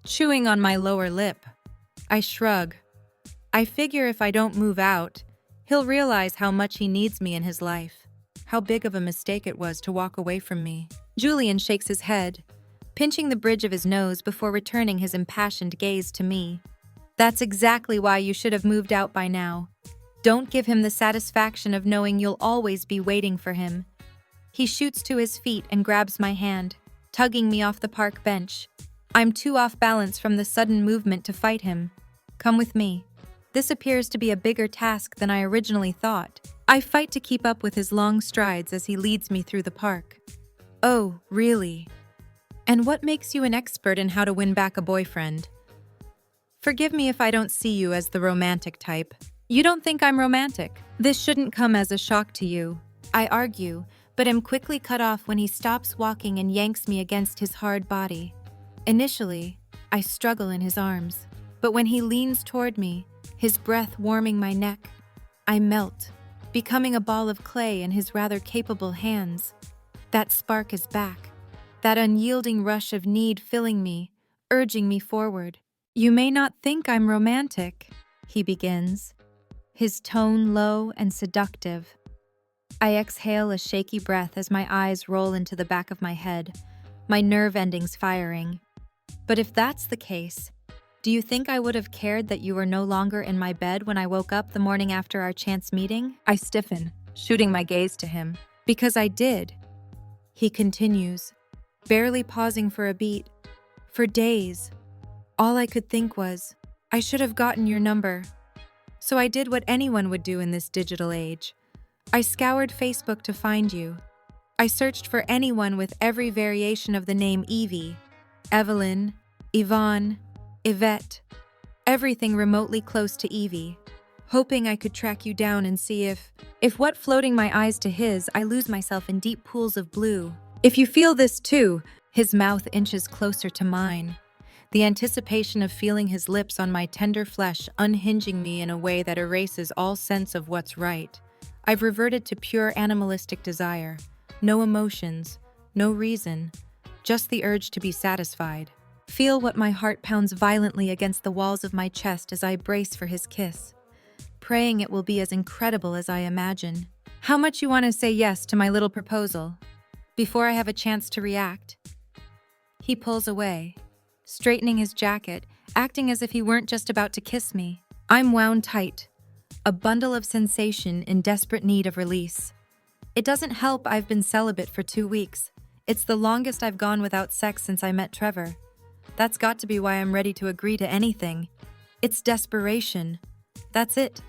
chewing on my lower lip. I shrug. I figure if I don't move out, he'll realize how much he needs me in his life, how big of a mistake it was to walk away from me. Julian shakes his head, pinching the bridge of his nose before returning his impassioned gaze to me. That's exactly why you should have moved out by now. Don't give him the satisfaction of knowing you'll always be waiting for him. He shoots to his feet and grabs my hand, tugging me off the park bench. I'm too off balance from the sudden movement to fight him. Come with me. This appears to be a bigger task than I originally thought. I fight to keep up with his long strides as he leads me through the park. Oh, really? And what makes you an expert in how to win back a boyfriend? Forgive me if I don't see you as the romantic type. You don't think I'm romantic? This shouldn't come as a shock to you. I argue, but am quickly cut off when he stops walking and yanks me against his hard body. Initially, I struggle in his arms, but when he leans toward me, his breath warming my neck, I melt, becoming a ball of clay in his rather capable hands. That spark is back, that unyielding rush of need filling me, urging me forward. You may not think I'm romantic, he begins, his tone low and seductive. I exhale a shaky breath as my eyes roll into the back of my head, my nerve endings firing. But if that's the case, do you think I would have cared that you were no longer in my bed when I woke up the morning after our chance meeting? I stiffen, shooting my gaze to him. Because I did. He continues, barely pausing for a beat. For days, all I could think was, I should have gotten your number. So I did what anyone would do in this digital age. I scoured Facebook to find you. I searched for anyone with every variation of the name Evie, Evelyn, Yvonne, Yvette, everything remotely close to Evie, hoping I could track you down and see if what floating my eyes to his, I lose myself in deep pools of blue. If you feel this too, his mouth inches closer to mine. The anticipation of feeling his lips on my tender flesh unhinging me in a way that erases all sense of what's right. I've reverted to pure animalistic desire. No emotions, no reason, just the urge to be satisfied. Feel what my heart pounds violently against the walls of my chest as I brace for his kiss, praying it will be as incredible as I imagine. How much you want to say yes to my little proposal? Before I have a chance to react. He pulls away, straightening his jacket, acting as if he weren't just about to kiss me. I'm wound tight, a bundle of sensation in desperate need of release. It doesn't help I've been celibate for 2 weeks. It's the longest I've gone without sex since I met Trevor. That's got to be why I'm ready to agree to anything. It's desperation. That's it.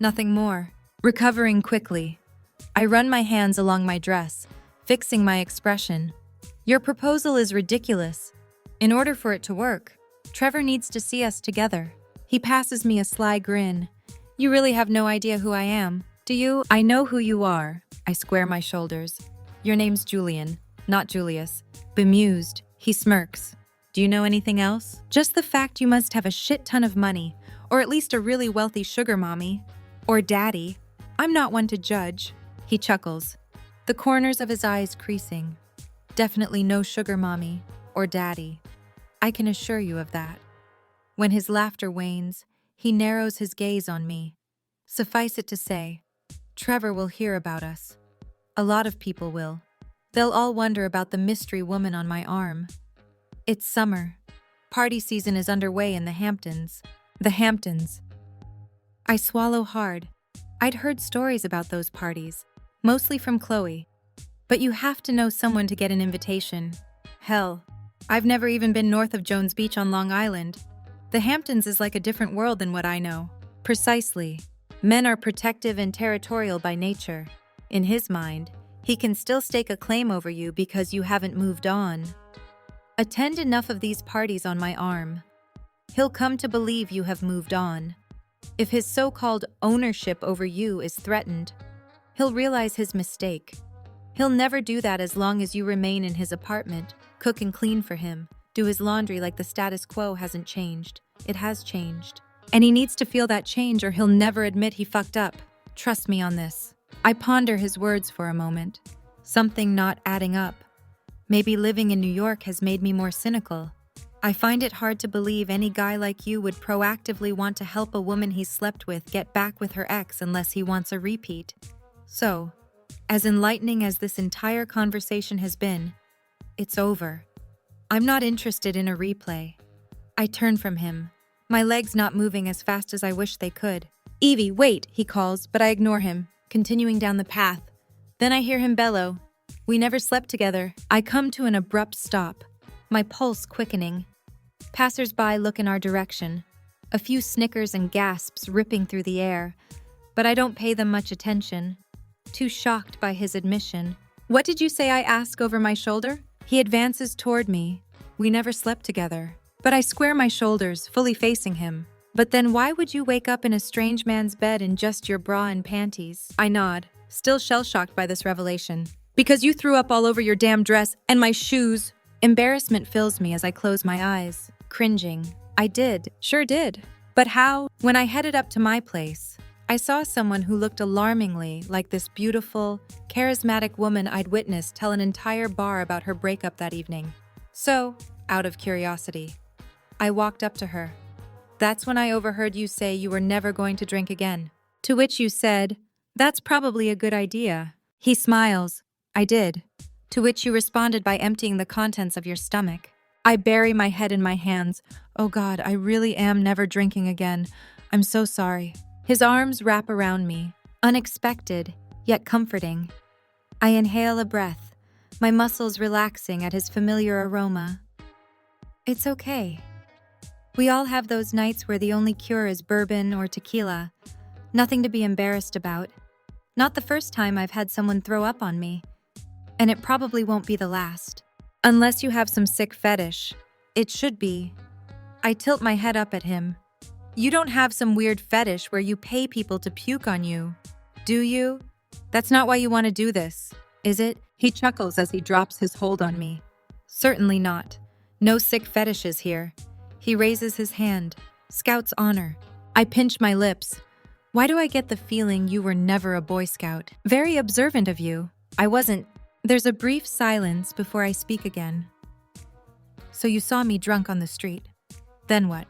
Nothing more. Recovering quickly, I run my hands along my dress, fixing my expression. Your proposal is ridiculous. In order for it to work, Trevor needs to see us together. He passes me a sly grin. You really have no idea who I am, do you? I know who you are. I square my shoulders. Your name's Julian, not Julius. Bemused, he smirks. Do you know anything else? Just the fact you must have a shit ton of money, or at least a really wealthy sugar mommy. Or daddy. I'm not one to judge. He chuckles, the corners of his eyes creasing. Definitely no sugar mommy or daddy. I can assure you of that. When his laughter wanes, he narrows his gaze on me. Suffice it to say, Trevor will hear about us. A lot of people will. They'll all wonder about the mystery woman on my arm. It's summer. Party season is underway in the Hamptons. The Hamptons. I swallow hard. I'd heard stories about those parties, mostly from K.Leigh. But you have to know someone to get an invitation. Hell, I've never even been north of Jones Beach on Long Island. The Hamptons is like a different world than what I know. Precisely. Men are protective and territorial by nature. In his mind, he can still stake a claim over you because you haven't moved on. Attend enough of these parties on my arm. He'll come to believe you have moved on. If his so-called ownership over you is threatened, he'll realize his mistake. He'll never do that as long as you remain in his apartment, cook and clean for him, do his laundry like the status quo hasn't changed. It has changed. And he needs to feel that change or he'll never admit he fucked up. Trust me on this. I ponder his words for a moment. Something not adding up. Maybe living in New York has made me more cynical. I find it hard to believe any guy like you would proactively want to help a woman he slept with get back with her ex unless he wants a repeat. So, as enlightening as this entire conversation has been, it's over. I'm not interested in a replay. I turn from him, my legs not moving as fast as I wish they could. Evie, wait, he calls, but I ignore him, continuing down the path. Then I hear him bellow, we never slept together. I come to an abrupt stop, my pulse quickening. Passers-by look in our direction, a few snickers and gasps ripping through the air, but I don't pay them much attention, too shocked by his admission. What did you say? I ask over my shoulder? He advances toward me. We never slept together. But I square my shoulders, fully facing him. But then why would you wake up in a strange man's bed in just your bra and panties? I nod, still shell-shocked by this revelation. Because you threw up all over your damn dress and my shoes. Embarrassment fills me as I close my eyes, cringing. I did, sure did. But how? When I headed up to my place, I saw someone who looked alarmingly like this beautiful, charismatic woman I'd witnessed tell an entire bar about her breakup that evening. So, out of curiosity, I walked up to her. That's when I overheard you say you were never going to drink again. To which you said, that's probably a good idea. He smiles. I did. To which you responded by emptying the contents of your stomach. I bury my head in my hands. Oh God, I really am never drinking again. I'm so sorry. His arms wrap around me, unexpected, yet comforting. I inhale a breath, my muscles relaxing at his familiar aroma. It's okay. We all have those nights where the only cure is bourbon or tequila. Nothing to be embarrassed about. Not the first time I've had someone throw up on me. And it probably won't be the last. Unless you have some sick fetish. It should be. I tilt my head up at him. You don't have some weird fetish where you pay people to puke on you, do you? That's not why you want to do this, is it? He chuckles as he drops his hold on me. Certainly not. No sick fetishes here. He raises his hand. Scout's honor. I pinch my lips. Why do I get the feeling you were never a Boy Scout? Very observant of you. I wasn't. There's a brief silence before I speak again. So you saw me drunk on the street. Then what?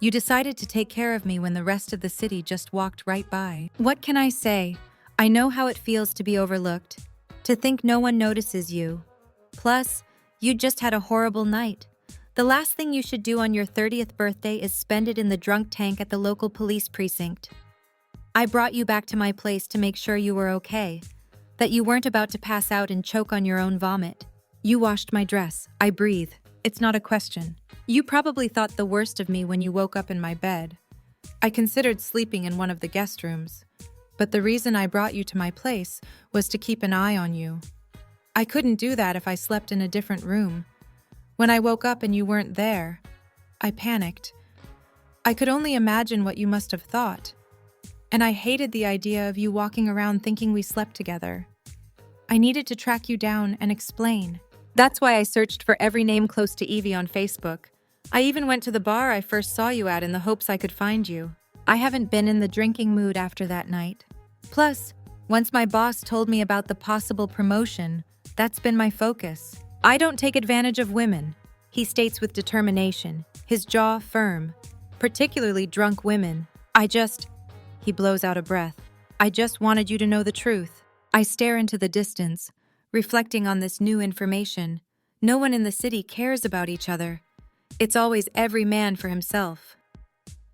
You decided to take care of me when the rest of the city just walked right by. What can I say? I know how it feels to be overlooked, to think no one notices you. Plus, you just had a horrible night. The last thing you should do on your 30th birthday is spend it in the drunk tank at the local police precinct. I brought you back to my place to make sure you were okay, that you weren't about to pass out and choke on your own vomit. You washed my dress. I breathe. It's not a question. You probably thought the worst of me when you woke up in my bed. I considered sleeping in one of the guest rooms, but the reason I brought you to my place was to keep an eye on you. I couldn't do that if I slept in a different room. When I woke up and you weren't there, I panicked. I could only imagine what you must have thought. And I hated the idea of you walking around thinking we slept together. I needed to track you down and explain. That's why I searched for every name close to Evie on Facebook. I even went to the bar I first saw you at in the hopes I could find you. I haven't been in the drinking mood after that night. Plus, once my boss told me about the possible promotion, that's been my focus. I don't take advantage of women, he states with determination, his jaw firm, particularly drunk women. He blows out a breath. I just wanted you to know the truth. I stare into the distance, reflecting on this new information. No one in the city cares about each other. It's always every man for himself.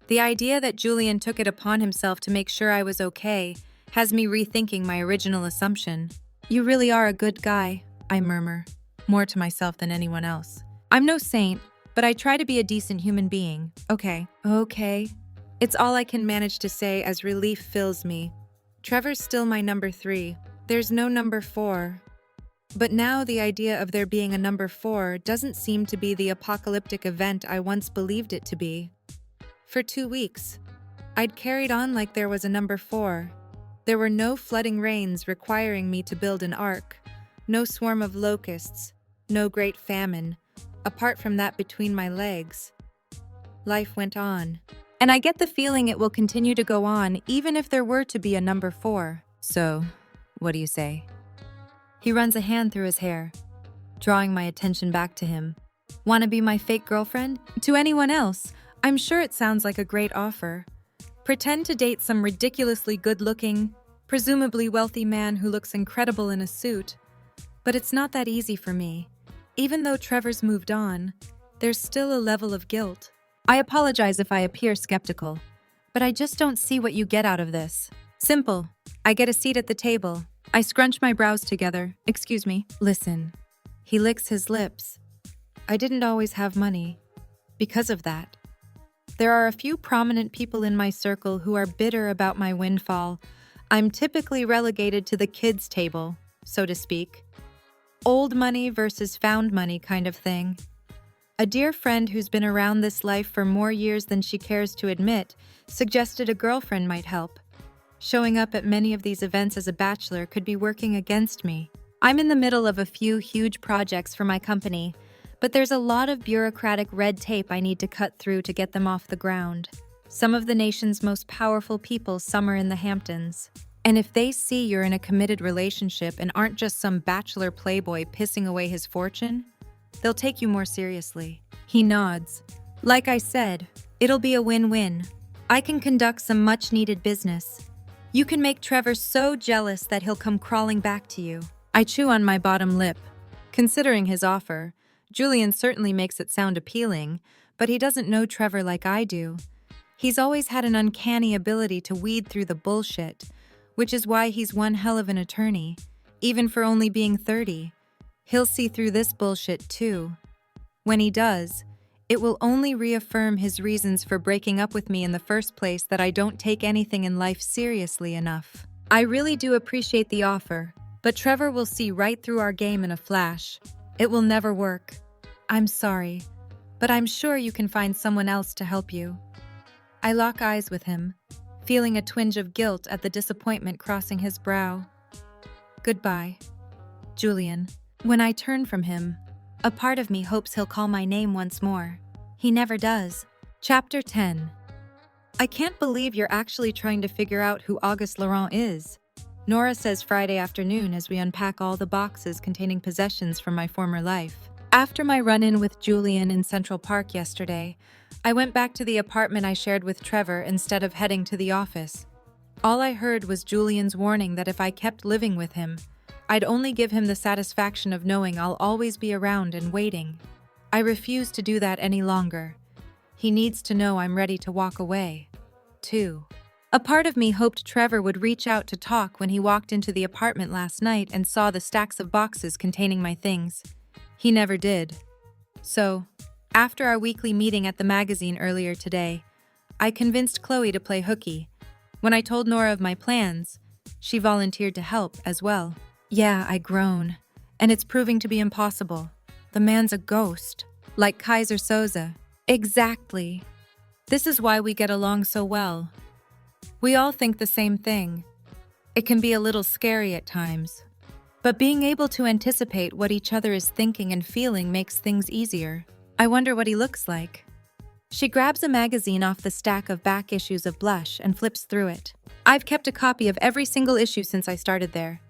The idea that Julian took it upon himself to make sure I was okay has me rethinking my original assumption. You really are a good guy, I murmur, more to myself than anyone else. I'm no saint, but I try to be a decent human being. Okay. It's all I can manage to say as relief fills me. Trevor's still my number 3. There's no number 4. But now the idea of there being a number 4 doesn't seem to be the apocalyptic event I once believed it to be. For 2 weeks, I'd carried on like there was a number 4. There were no flooding rains requiring me to build an ark, no swarm of locusts, no great famine, apart from that between my legs. Life went on. And I get the feeling it will continue to go on even if there were to be a number 4. So, what do you say? He runs a hand through his hair, drawing my attention back to him. Wanna be my fake girlfriend? To anyone else, I'm sure it sounds like a great offer. Pretend to date some ridiculously good-looking, presumably wealthy man who looks incredible in a suit. But it's not that easy for me. Even though Trevor's moved on, there's still a level of guilt. I apologize if I appear skeptical, but I just don't see what you get out of this. Simple. I get a seat at the table. I scrunch my brows together. Excuse me. Listen. He licks his lips. I didn't always have money. Because of that. There are a few prominent people in my circle who are bitter about my windfall. I'm typically relegated to the kids' table, so to speak. Old money versus found money kind of thing. A dear friend who's been around this life for more years than she cares to admit suggested a girlfriend might help. Showing up at many of these events as a bachelor could be working against me. I'm in the middle of a few huge projects for my company, but there's a lot of bureaucratic red tape I need to cut through to get them off the ground. Some of the nation's most powerful people summer in the Hamptons. And if they see you're in a committed relationship and aren't just some bachelor playboy pissing away his fortune, they'll take you more seriously. He nods. Like I said, it'll be a win-win. I can conduct some much-needed business. You can make Trevor so jealous that he'll come crawling back to you. I chew on my bottom lip. Considering his offer, Julian certainly makes it sound appealing, but he doesn't know Trevor like I do. He's always had an uncanny ability to weed through the bullshit, which is why he's one hell of an attorney, even for only being 30. He'll see through this bullshit too. When he does, it will only reaffirm his reasons for breaking up with me in the first place that I don't take anything in life seriously enough. I really do appreciate the offer, but Trevor will see right through our game in a flash. It will never work. I'm sorry, but I'm sure you can find someone else to help you. I lock eyes with him, feeling a twinge of guilt at the disappointment crossing his brow. Goodbye, Julian. When I turn from him, a part of me hopes he'll call my name once more. He never does. Chapter 10. I can't believe you're actually trying to figure out who Auguste Laurent is. Nora says Friday afternoon as we unpack all the boxes containing possessions from my former life. After my run-in with Julian in Central Park yesterday, I went back to the apartment I shared with Trevor instead of heading to the office. All I heard was Julian's warning that if I kept living with him, I'd only give him the satisfaction of knowing I'll always be around and waiting. I refuse to do that any longer. He needs to know I'm ready to walk away, too. A part of me hoped Trevor would reach out to talk when he walked into the apartment last night and saw the stacks of boxes containing my things. He never did. So, after our weekly meeting at the magazine earlier today, I convinced K.Leigh to play hooky. When I told Nora of my plans, she volunteered to help as well. Yeah, I groan. and it's proving to be impossible. The man's a ghost, like Kaiser Soze. Exactly. This is why we get along so well. We all think the same thing. It can be a little scary at times, but being able to anticipate what each other is thinking and feeling makes things easier. I wonder what he looks like. She grabs a magazine off the stack of back issues of Blush and flips through it. I've kept a copy of every single issue since I started there.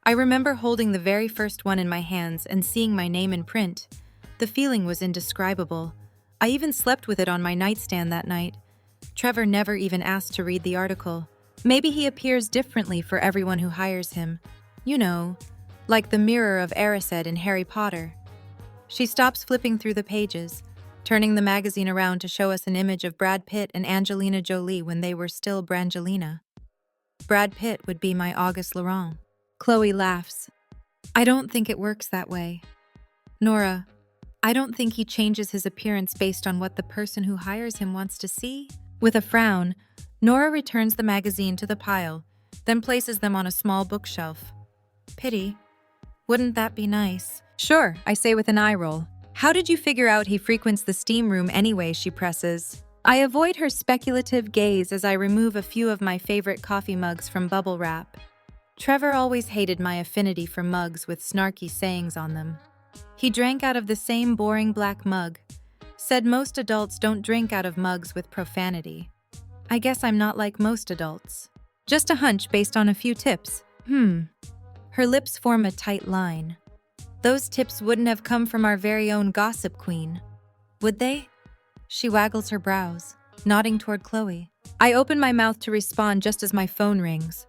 I remember holding the very first one in my hands and seeing my name in print. The feeling was indescribable. I even slept with it on my nightstand that night. Trevor never even asked to read the article. Maybe he appears differently for everyone who hires him. You know, like the mirror of Erised in Harry Potter. She stops flipping through the pages, turning the magazine around to show us an image of Brad Pitt and Angelina Jolie when they were still Brangelina. Brad Pitt would be my Auguste Laurent. K.Leigh laughs. I don't think it works that way. Nora, I don't think he changes his appearance based on what the person who hires him wants to see. With a frown, Nora returns the magazine to the pile, then places them on a small bookshelf. Pity. Wouldn't that be nice? Sure, I say with an eye roll. How did you figure out he frequents the steam room anyway, she presses. I avoid her speculative gaze as I remove a few of my favorite coffee mugs from bubble wrap. Trevor always hated my affinity for mugs with snarky sayings on them. He drank out of the same boring black mug, said most adults don't drink out of mugs with profanity. I guess I'm not like most adults. Just a hunch based on a few tips. Her lips form a tight line. Those tips wouldn't have come from our very own gossip queen, would they? She waggles her brows, nodding toward K.Leigh. I open my mouth to respond just as my phone rings.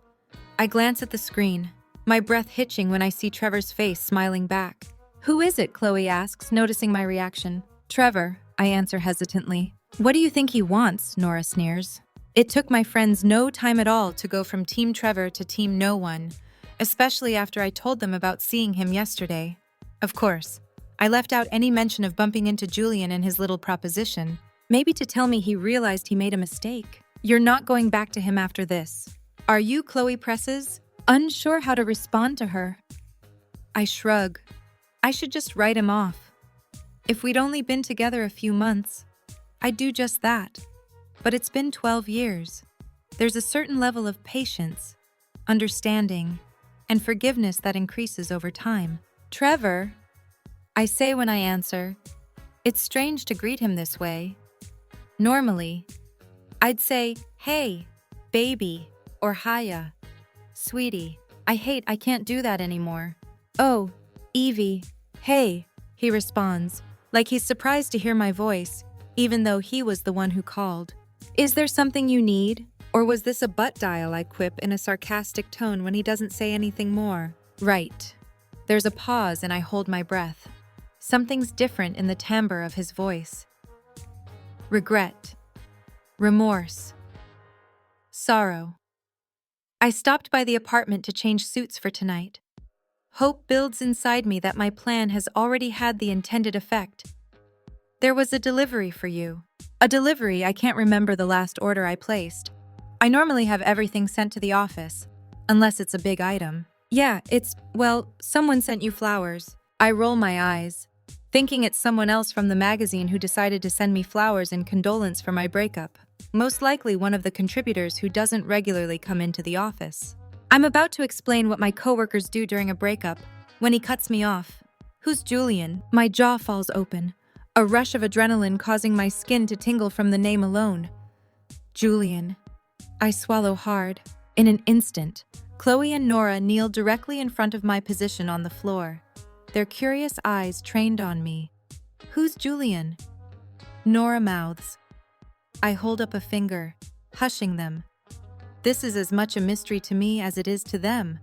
I glance at the screen, my breath hitching when I see Trevor's face smiling back. Who is it? K.Leigh asks, noticing my reaction. Trevor, I answer hesitantly. What do you think he wants? Nora sneers. It took my friends no time at all to go from Team Trevor to Team No One, especially after I told them about seeing him yesterday. Of course, I left out any mention of bumping into Julian and his little proposition, maybe to tell me he realized he made a mistake. You're not going back to him after this. Are you? K.Leigh presses, unsure how to respond to her. I shrug. I should just write him off. If we'd only been together a few months, I'd do just that. But it's been 12 years. There's a certain level of patience, understanding, and forgiveness that increases over time. Trevor, I say when I answer. It's strange to greet him this way. Normally, I'd say, hey, baby, or hiya, sweetie. I can't do that anymore. Oh, Evie, hey, he responds, like he's surprised to hear my voice, even though he was the one who called. Is there something you need? Or was this a butt dial? I quip in a sarcastic tone when he doesn't say anything more. Right. There's a pause and I hold my breath. Something's different in the timbre of his voice. Regret. Remorse. Sorrow. I stopped by the apartment to change suits for tonight. Hope builds inside me that my plan has already had the intended effect. There was a delivery for you. A delivery. I can't remember the last order I placed. I normally have everything sent to the office, unless it's a big item. Yeah, someone sent you flowers. I roll my eyes, thinking it's someone else from the magazine who decided to send me flowers in condolence for my breakup. Most likely one of the contributors who doesn't regularly come into the office. I'm about to explain what my coworkers do during a breakup, when he cuts me off. Who's Julian? My jaw falls open, a rush of adrenaline causing my skin to tingle from the name alone. Julian. I swallow hard. In an instant, K.Leigh and Nora kneel directly in front of my position on the floor, their curious eyes trained on me. Who's Julian? Nora mouths. I hold up a finger, hushing them. This is as much a mystery to me as it is to them.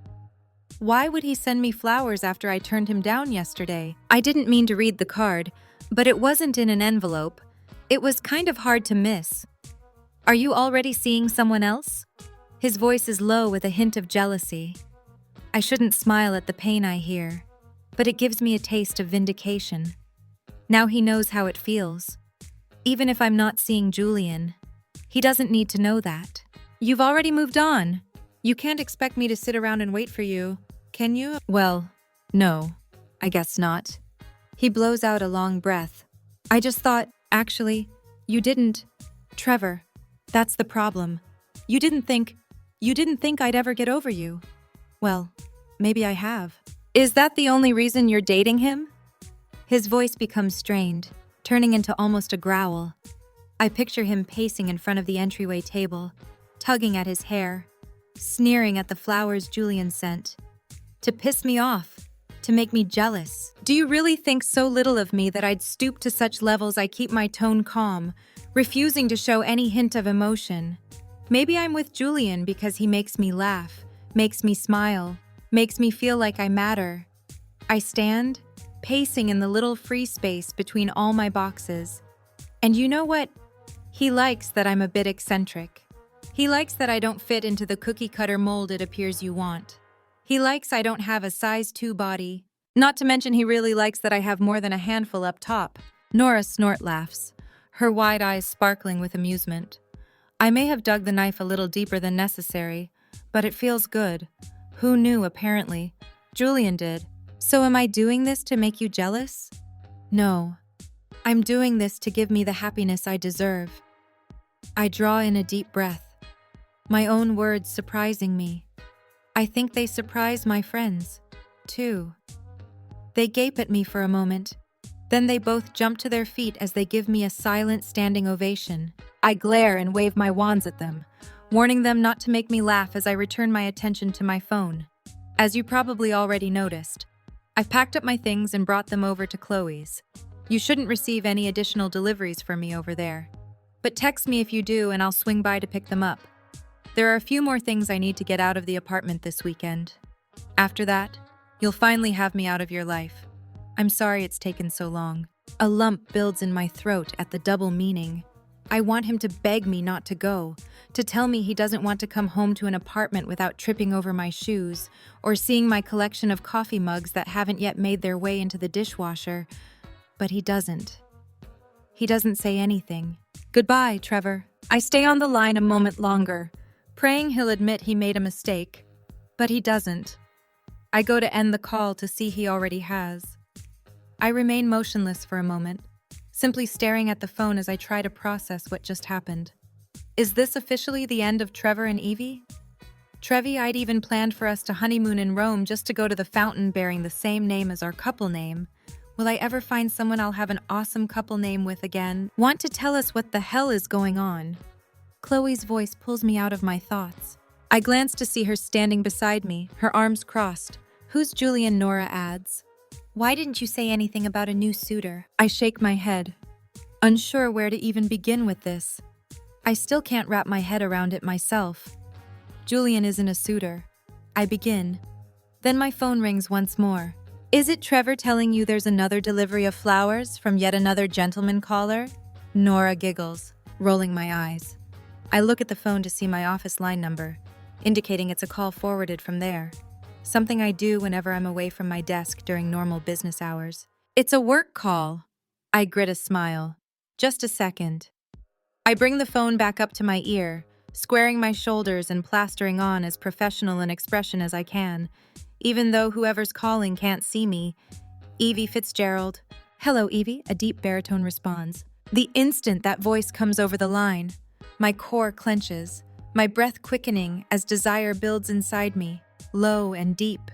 Why would he send me flowers after I turned him down yesterday? I didn't mean to read the card, but it wasn't in an envelope. It was kind of hard to miss. Are you already seeing someone else? His voice is low with a hint of jealousy. I shouldn't smile at the pain I hear, but it gives me a taste of vindication. Now he knows how it feels. Even if I'm not seeing Julian, he doesn't need to know that. You've already moved on. You can't expect me to sit around and wait for you, can you? Well, no. I guess not. He blows out a long breath. I just thought, actually, you didn't. Trevor, that's the problem. You didn't think I'd ever get over you. Well, maybe I have. Is that the only reason you're dating him? His voice becomes strained, turning into almost a growl. I picture him pacing in front of the entryway table, tugging at his hair, sneering at the flowers Julian sent. To piss me off, to make me jealous. Do you really think so little of me that I'd stoop to such levels I keep my tone calm, refusing to show any hint of emotion? Maybe I'm with Julian because he makes me laugh, makes me smile, makes me feel like I matter. I stand, pacing in the little free space between all my boxes. And you know what? He likes that I'm a bit eccentric. He likes that I don't fit into the cookie-cutter mold it appears you want. He likes I don't have a size 2 body. Not to mention he really likes that I have more than a handful up top. Nora snort laughs, her wide eyes sparkling with amusement. I may have dug the knife a little deeper than necessary, but it feels good. Who knew, apparently? Julian did. So am I doing this to make you jealous? No. I'm doing this to give me the happiness I deserve. I draw in a deep breath, my own words surprising me. I think they surprise my friends, too. They gape at me for a moment. Then they both jump to their feet as they give me a silent standing ovation. I glare and wave my wands at them, warning them not to make me laugh as I return my attention to my phone. As you probably already noticed, I've packed up my things and brought them over to Chloe's. You shouldn't receive any additional deliveries from me over there. But text me if you do and I'll swing by to pick them up. There are a few more things I need to get out of the apartment this weekend. After that, you'll finally have me out of your life. I'm sorry it's taken so long. A lump builds in my throat at the double meaning. I want him to beg me not to go, to tell me he doesn't want to come home to an apartment without tripping over my shoes, or seeing my collection of coffee mugs that haven't yet made their way into the dishwasher. But he doesn't. He doesn't say anything. Goodbye, Trevor. I stay on the line a moment longer, praying he'll admit he made a mistake. But he doesn't. I go to end the call to see he already has. I remain motionless for a moment, simply staring at the phone as I try to process what just happened. Is this officially the end of Trevor and Evie? Trevi, I'd even planned for us to honeymoon in Rome just to go to the fountain bearing the same name as our couple name. Will I ever find someone I'll have an awesome couple name with again? Want to tell us what the hell is going on? Chloe's voice pulls me out of my thoughts. I glance to see her standing beside me, her arms crossed. Who's Julian? Nora adds. Why didn't you say anything about a new suitor? I shake my head, unsure where to even begin with this. I still can't wrap my head around it myself. Julian isn't a suitor. I begin. Then my phone rings once more. Is it Trevor telling you there's another delivery of flowers from yet another gentleman caller? Nora giggles, rolling my eyes. I look at the phone to see my office line number, indicating it's a call forwarded from there. Something I do whenever I'm away from my desk during normal business hours. It's a work call. I grit a smile. Just a second. I bring the phone back up to my ear, squaring my shoulders and plastering on as professional an expression as I can, even though whoever's calling can't see me. Evie Fitzgerald. Hello, Evie, a deep baritone responds. The instant that voice comes over the line, my core clenches, my breath quickening as desire builds inside me, low and deep.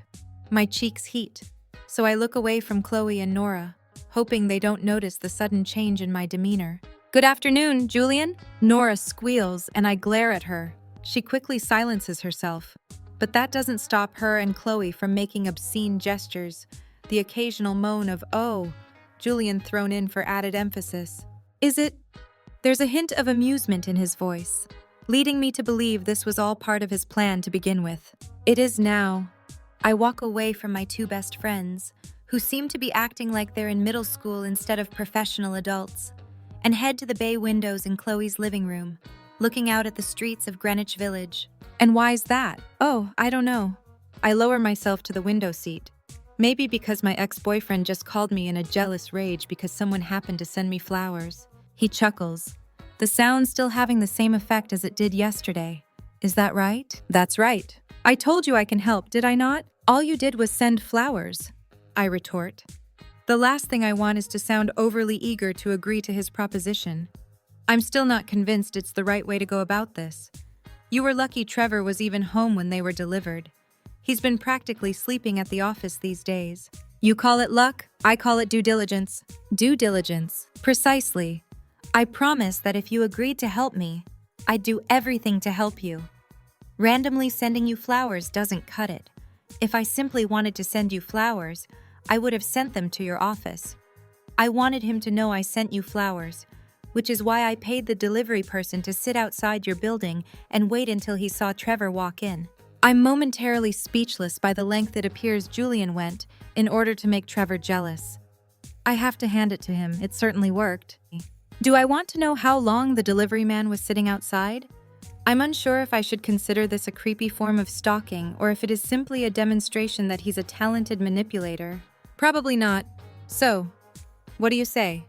My cheeks heat, so I look away from Chloe and Nora, hoping they don't notice the sudden change in my demeanor. Good afternoon, Julian. Nora squeals and I glare at her. She quickly silences herself, but that doesn't stop her and Chloe from making obscene gestures, the occasional moan of "oh," Julian thrown in for added emphasis. Is it? There's a hint of amusement in his voice, leading me to believe this was all part of his plan to begin with. It is now. I walk away from my two best friends, who seem to be acting like they're in middle school instead of professional adults, and head to the bay windows in Chloe's living room, looking out at the streets of Greenwich Village. And why's that? Oh, I don't know. I lower myself to the window seat. Maybe because my ex-boyfriend just called me in a jealous rage because someone happened to send me flowers. He chuckles, the sound still having the same effect as it did yesterday. Is that right? That's right. I told you I can help, did I not? All you did was send flowers. I retort. The last thing I want is to sound overly eager to agree to his proposition. I'm still not convinced it's the right way to go about this. You were lucky Trevor was even home when they were delivered. He's been practically sleeping at the office these days. You call it luck, I call it due diligence. Due diligence. Precisely. I promise that if you agreed to help me, I'd do everything to help you. Randomly sending you flowers doesn't cut it. If I simply wanted to send you flowers, I would have sent them to your office. I wanted him to know I sent you flowers, which is why I paid the delivery person to sit outside your building and wait until he saw Trevor walk in. I'm momentarily speechless by the length it appears Julian went in order to make Trevor jealous. I have to hand it to him, it certainly worked. Do I want to know how long the delivery man was sitting outside? I'm unsure if I should consider this a creepy form of stalking or if it is simply a demonstration that he's a talented manipulator. Probably not. So, what do you say?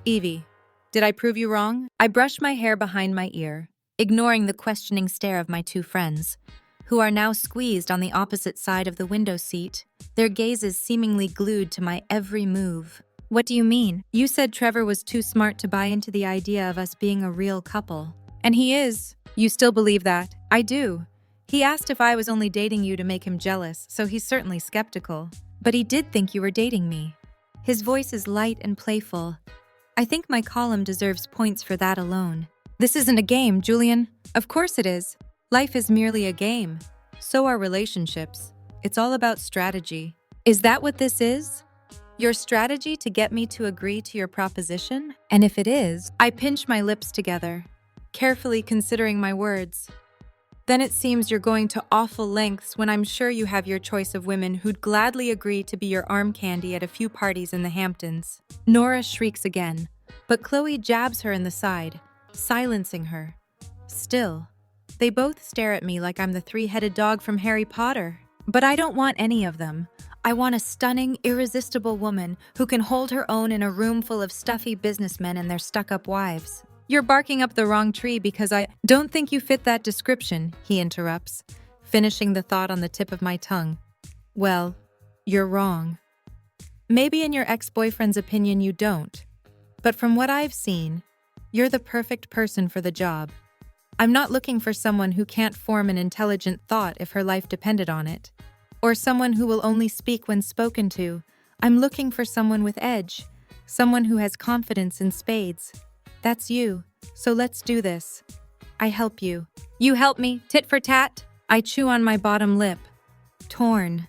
Evie, did I prove you wrong? I brush my hair behind my ear, ignoring the questioning stare of my two friends, who are now squeezed on the opposite side of the window seat, their gazes seemingly glued to my every move. What do you mean? You said Trevor was too smart to buy into the idea of us being a real couple. And he is. You still believe that? I do. He asked if I was only dating you to make him jealous, so he's certainly skeptical. But he did think you were dating me. His voice is light and playful. I think my column deserves points for that alone. This isn't a game, Julian. Of course it is. Life is merely a game. So are relationships. It's all about strategy. Is that what this is? Your strategy to get me to agree to your proposition? And if it is, I pinch my lips together, carefully considering my words. Then it seems you're going to awful lengths when I'm sure you have your choice of women who'd gladly agree to be your arm candy at a few parties in the Hamptons. Nora shrieks again, but K.Leigh jabs her in the side, silencing her. Still, they both stare at me like I'm the three-headed dog from Harry Potter. But I don't want any of them. I want a stunning, irresistible woman who can hold her own in a room full of stuffy businessmen and their stuck-up wives. You're barking up the wrong tree because I don't think you fit that description, he interrupts, finishing the thought on the tip of my tongue. Well, you're wrong. Maybe in your ex-boyfriend's opinion you don't. But from what I've seen, you're the perfect person for the job. I'm not looking for someone who can't form an intelligent thought if her life depended on it, or someone who will only speak when spoken to. I'm looking for someone with edge, someone who has confidence in spades. That's you, so let's do this. I help you. You help me, tit for tat. I chew on my bottom lip, torn.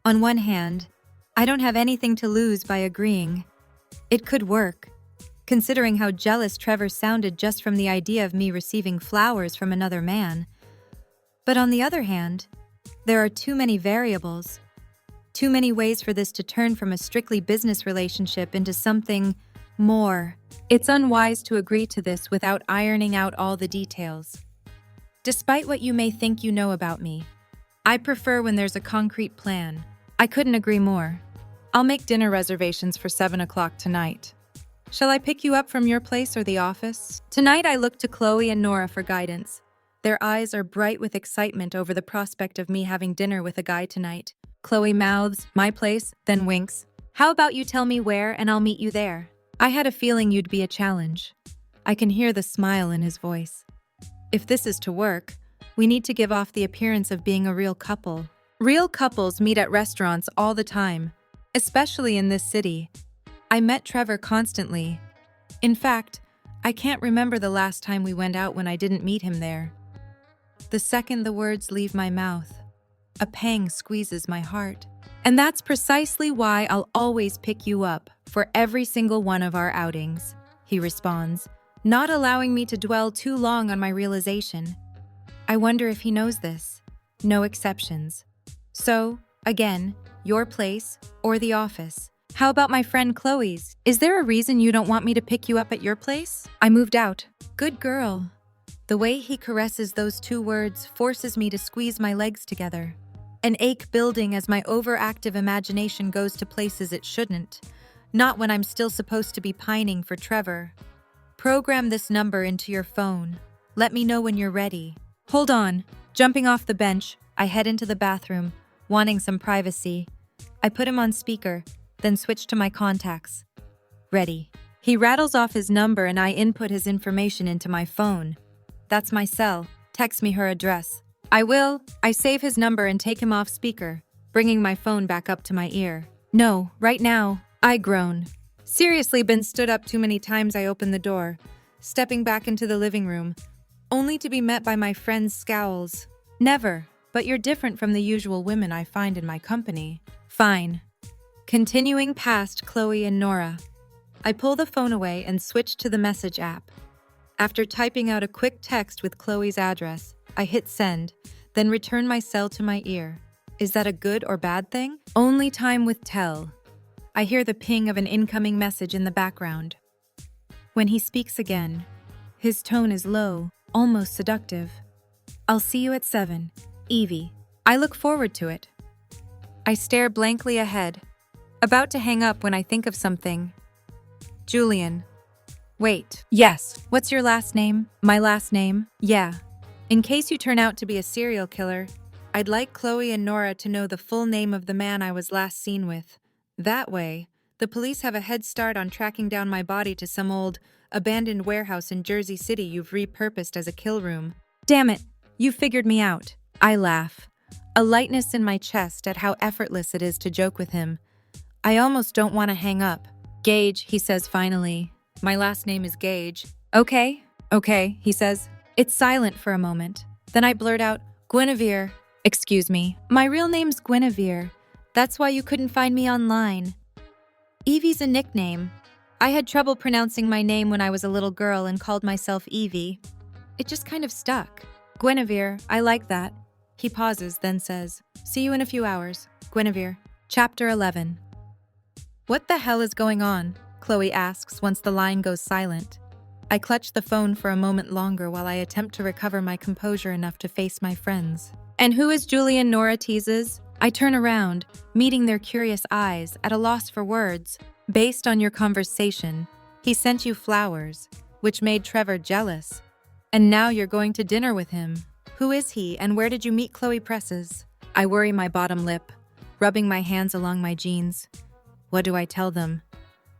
On one hand, I don't have anything to lose by agreeing. It could work, considering how jealous Trevor sounded just from the idea of me receiving flowers from another man. But on the other hand, there are too many variables, too many ways for this to turn from a strictly business relationship into something more. It's unwise to agree to this without ironing out all the details. Despite what you may think you know about me, I prefer when there's a concrete plan. I couldn't agree more. I'll make dinner reservations for 7 o'clock tonight. Shall I pick you up from your place or the office? Tonight I look to K.Leigh and Nora for guidance. Their eyes are bright with excitement over the prospect of me having dinner with a guy tonight. K.Leigh mouths, my place, then winks. How about you tell me where and I'll meet you there? I had a feeling you'd be a challenge. I can hear the smile in his voice. If this is to work, we need to give off the appearance of being a real couple. Real couples meet at restaurants all the time, especially in this city. I met Trevor constantly. In fact, I can't remember the last time we went out when I didn't meet him there. The second the words leave my mouth, a pang squeezes my heart. And that's precisely why I'll always pick you up for every single one of our outings, he responds, not allowing me to dwell too long on my realization. I wonder if he knows this. No exceptions. So, again, your place or the office. How about my friend K.Leigh's? Is there a reason you don't want me to pick you up at your place? I moved out. Good girl. The way he caresses those two words forces me to squeeze my legs together. An ache building as my overactive imagination goes to places it shouldn't. Not when I'm still supposed to be pining for Trevor. Program this number into your phone. Let me know when you're ready. Hold on. Jumping off the bench, I head into the bathroom, wanting some privacy. I put him on speaker, then switch to my contacts. Ready. He rattles off his number and I input his information into my phone. That's my cell. Text me her address. I will. I save his number and take him off speaker, bringing my phone back up to my ear. No, right now. I groan. Seriously, been stood up too many times. I open the door, stepping back into the living room, only to be met by my friend's scowls. Never, but you're different from the usual women I find in my company. Fine. Continuing past K.Leigh and Nora, I pull the phone away and switch to the message app. After typing out a quick text with K.Leigh's address, I hit send, then return my cell to my ear. Is that a good or bad thing? Only time will tell. I hear the ping of an incoming message in the background. When he speaks again, his tone is low, almost seductive. I'll see you at 7, Evie. I look forward to it. I stare blankly ahead, about to hang up when I think of something. Julian. Wait. Yes. What's your last name? My last name? Yeah. In case you turn out to be a serial killer, I'd like K.Leigh and Nora to know the full name of the man I was last seen with. That way, the police have a head start on tracking down my body to some old, abandoned warehouse in Jersey City you've repurposed as a kill room. Damn it, you figured me out. I laugh, a lightness in my chest at how effortless it is to joke with him. I almost don't want to hang up. Gage, he says finally. My last name is Gage. Okay, he says. It's silent for a moment. Then I blurt out, Guinevere. Excuse me, my real name's Guinevere. That's why you couldn't find me online. Evie's a nickname. I had trouble pronouncing my name when I was a little girl and called myself Evie. It just kind of stuck. Guinevere, I like that. He pauses, then says, see you in a few hours, Guinevere. Chapter 11. What the hell is going on? K.Leigh asks once the line goes silent. I clutch the phone for a moment longer while I attempt to recover my composure enough to face my friends. And who is Julian? Nora teases. I turn around, meeting their curious eyes, at a loss for words. Based on your conversation, he sent you flowers, which made Trevor jealous. And now you're going to dinner with him. Who is he, and where did you meet? K.Leigh presses. I worry my bottom lip, rubbing my hands along my jeans. What do I tell them?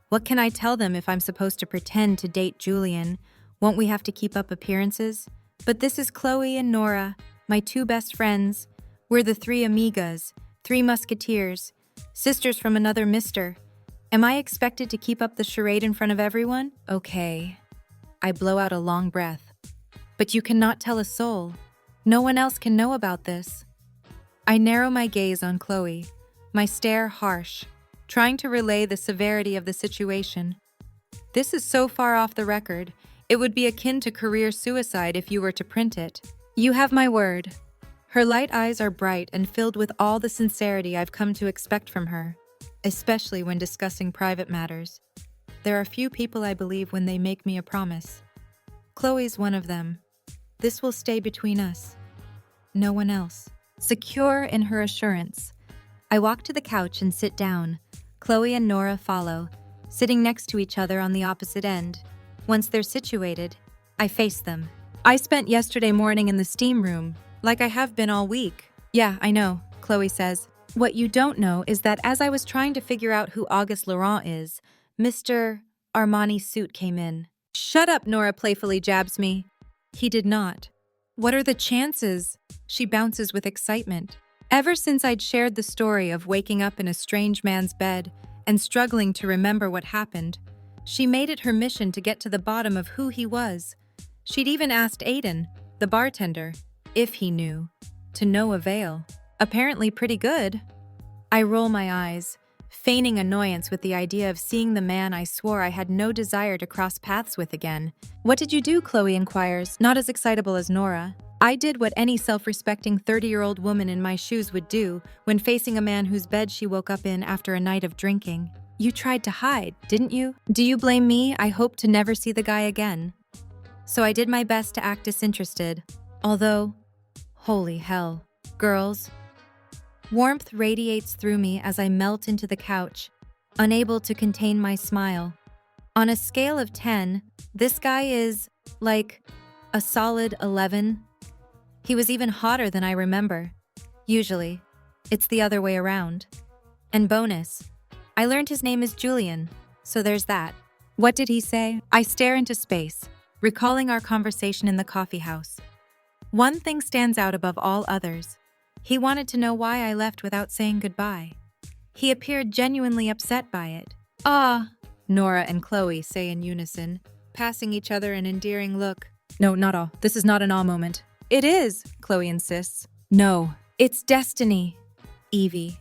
What can I tell them if I'm supposed to pretend to date Julian? Won't we have to keep up appearances? But this is K.Leigh and Nora, my two best friends. We're the three amigas, three musketeers, sisters from another mister. Am I expected to keep up the charade in front of everyone? Okay. I blow out a long breath. But you cannot tell a soul. No one else can know about this. I narrow my gaze on K.Leigh, my stare harsh, trying to relay the severity of the situation. This is so far off the record, it would be akin to career suicide if you were to print it. You have my word. Her light eyes are bright and filled with all the sincerity I've come to expect from her, especially when discussing private matters. There are few people I believe when they make me a promise. K.Leigh's one of them. This will stay between us. No one else. Secure in her assurance, I walk to the couch and sit down. K.Leigh and Nora follow, sitting next to each other on the opposite end. Once they're situated, I face them. I spent yesterday morning in the steam room, like I have been all week. Yeah, I know, K.Leigh says. What you don't know is that as I was trying to figure out who Auguste Laurent is, Mr. Armani's suit came in. Shut up, Nora playfully jabs me. He did not. What are the chances? She bounces with excitement. Ever since I'd shared the story of waking up in a strange man's bed and struggling to remember what happened, she made it her mission to get to the bottom of who he was. She'd even asked Aiden, the bartender, if he knew. To no avail. Apparently pretty good. I roll my eyes, feigning annoyance with the idea of seeing the man I swore I had no desire to cross paths with again. What did you do? K.Leigh inquires, not as excitable as Nora. I did what any self-respecting 30-year-old woman in my shoes would do when facing a man whose bed she woke up in after a night of drinking. You tried to hide, didn't you? Do you blame me? I hope to never see the guy again. So I did my best to act disinterested, although, holy hell, girls. Warmth radiates through me as I melt into the couch, unable to contain my smile. On a scale of 10, this guy is, like, a solid 11. He was even hotter than I remember. Usually, it's the other way around. And bonus, I learned his name is Julian, so there's that. What did he say? I stare into space, recalling our conversation in the coffee house. One thing stands out above all others. He wanted to know why I left without saying goodbye. He appeared genuinely upset by it. Ah, Nora and K.Leigh say in unison, passing each other an endearing look. No, not all. This is not an awe moment. It is, K.Leigh insists. No, it's destiny, Evie.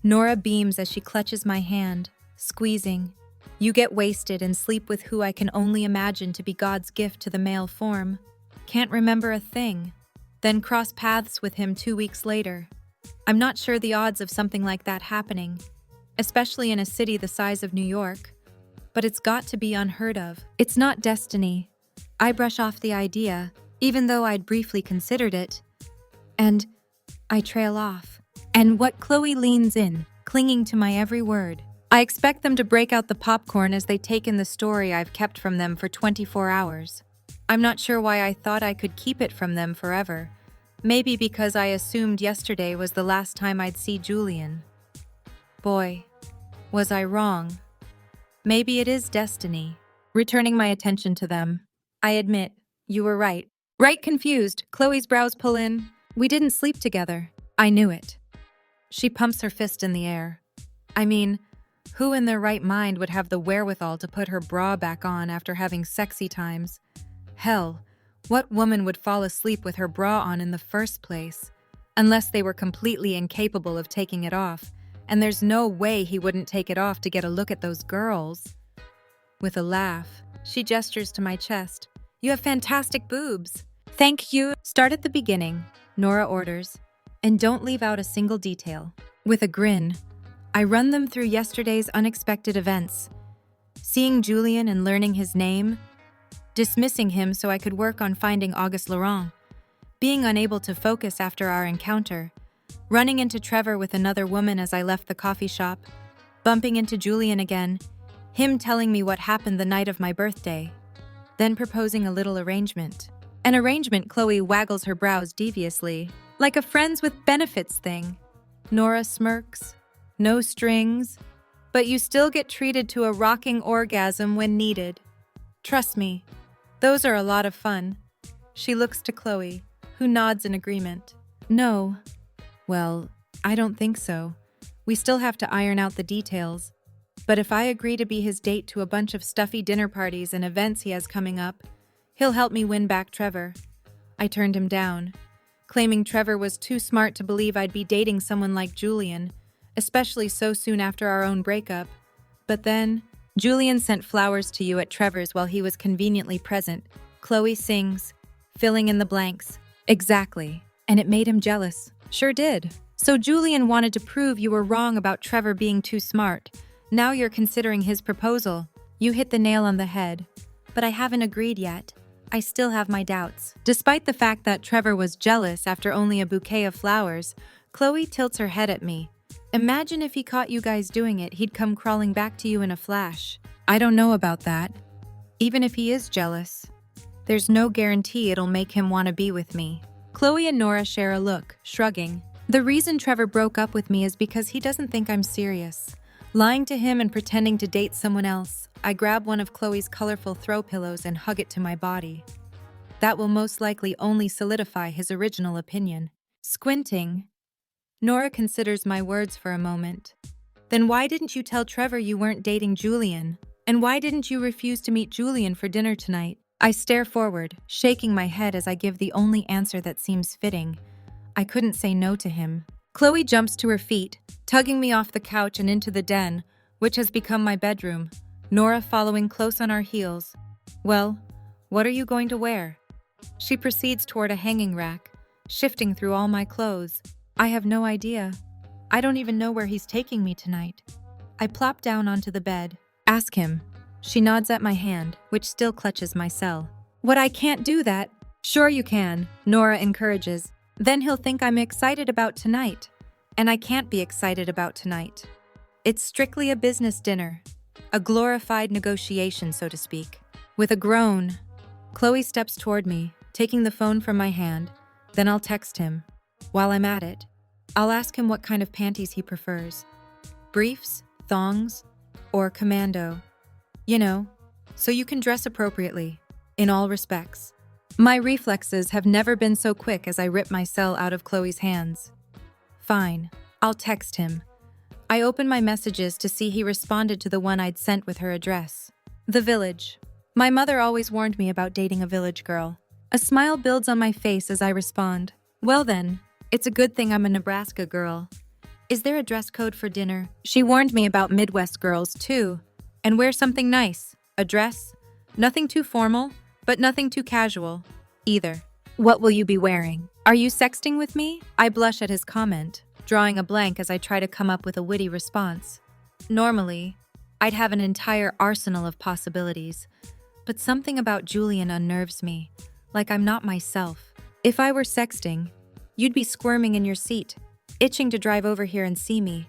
Nora beams as she clutches my hand, squeezing. You get wasted and sleep with who I can only imagine to be God's gift to the male form. Can't remember a thing. Then cross paths with him 2 weeks later. I'm not sure the odds of something like that happening, especially in a city the size of New York, but it's got to be unheard of. It's not destiny. I brush off the idea, even though I'd briefly considered it, and I trail off. And what K.Leigh leans in, clinging to my every word. I expect them to break out the popcorn as they take in the story I've kept from them for 24 hours. I'm not sure why I thought I could keep it from them forever. Maybe because I assumed yesterday was the last time I'd see Julian. Boy, was I wrong. Maybe it is destiny. Returning my attention to them. I admit, you were right. Right confused, K.Leigh's brows pull in. We didn't sleep together. I knew it. She pumps her fist in the air. I mean, who in their right mind would have the wherewithal to put her bra back on after having sexy times? Hell, what woman would fall asleep with her bra on in the first place? Unless they were completely incapable of taking it off, and there's no way he wouldn't take it off to get a look at those girls. With a laugh, she gestures to my chest. You have fantastic boobs. Thank you. Start at the beginning, Nora orders, and don't leave out a single detail. With a grin, I run them through yesterday's unexpected events. Seeing Julian and learning his name, dismissing him so I could work on finding Auguste Laurent, being unable to focus after our encounter, running into Trevor with another woman as I left the coffee shop, bumping into Julian again, him telling me what happened the night of my birthday, then proposing a little arrangement. An arrangement, K.Leigh waggles her brows deviously, like a friends with benefits thing. Nora smirks. No strings, but you still get treated to a rocking orgasm when needed. Trust me, those are a lot of fun. She looks to K.Leigh, who nods in agreement. No. Well, I don't think so. We still have to iron out the details. But if I agree to be his date to a bunch of stuffy dinner parties and events he has coming up, he'll help me win back Trevor. I turned him down, claiming Trevor was too smart to believe I'd be dating someone like Julian, especially so soon after our own breakup. But then, Julian sent flowers to you at Trevor's while he was conveniently present. K.Leigh sings, filling in the blanks. Exactly. And it made him jealous. Sure did. So Julian wanted to prove you were wrong about Trevor being too smart. Now you're considering his proposal. You hit the nail on the head. But I haven't agreed yet. I still have my doubts. Despite the fact that Trevor was jealous after only a bouquet of flowers, K.Leigh tilts her head at me. Imagine if he caught you guys doing it, he'd come crawling back to you in a flash. I don't know about that. Even if he is jealous, there's no guarantee it'll make him want to be with me. K.Leigh and Nora share a look, shrugging. The reason Trevor broke up with me is because he doesn't think I'm serious. Lying to him and pretending to date someone else, I grab one of K.Leigh's colorful throw pillows and hug it to my body. That will most likely only solidify his original opinion. Squinting, Nora considers my words for a moment. Then why didn't you tell Trevor you weren't dating Julian? And why didn't you refuse to meet Julian for dinner tonight? I stare forward, shaking my head as I give the only answer that seems fitting. I couldn't say no to him. K.Leigh jumps to her feet, tugging me off the couch and into the den, which has become my bedroom, Nora following close on our heels. Well, what are you going to wear? She proceeds toward a hanging rack, shifting through all my clothes. I have no idea. I don't even know where he's taking me tonight. I plop down onto the bed. Ask him. She nods at my hand, which still clutches my cell. What, I can't do that? Sure you can, Nora encourages. Then he'll think I'm excited about tonight. And I can't be excited about tonight. It's strictly a business dinner. A glorified negotiation, so to speak. With a groan, K.Leigh steps toward me, taking the phone from my hand. Then I'll text him. While I'm at it, I'll ask him what kind of panties he prefers. Briefs, thongs, or commando. You know, so you can dress appropriately, in all respects. My reflexes have never been so quick as I rip my cell out of Chloe's hands. Fine, I'll text him. I opened my messages to see he responded to the one I'd sent with her address. The village. My mother always warned me about dating a village girl. A smile builds on my face as I respond. Well then, it's a good thing I'm a Nebraska girl. Is there a dress code for dinner? She warned me about Midwest girls too. And wear something nice. A dress. Nothing too formal, but nothing too casual either. What will you be wearing? Are you sexting with me? I blush at his comment, drawing a blank as I try to come up with a witty response. Normally, I'd have an entire arsenal of possibilities, but something about Julian unnerves me, like I'm not myself. If I were sexting, you'd be squirming in your seat, itching to drive over here and see me.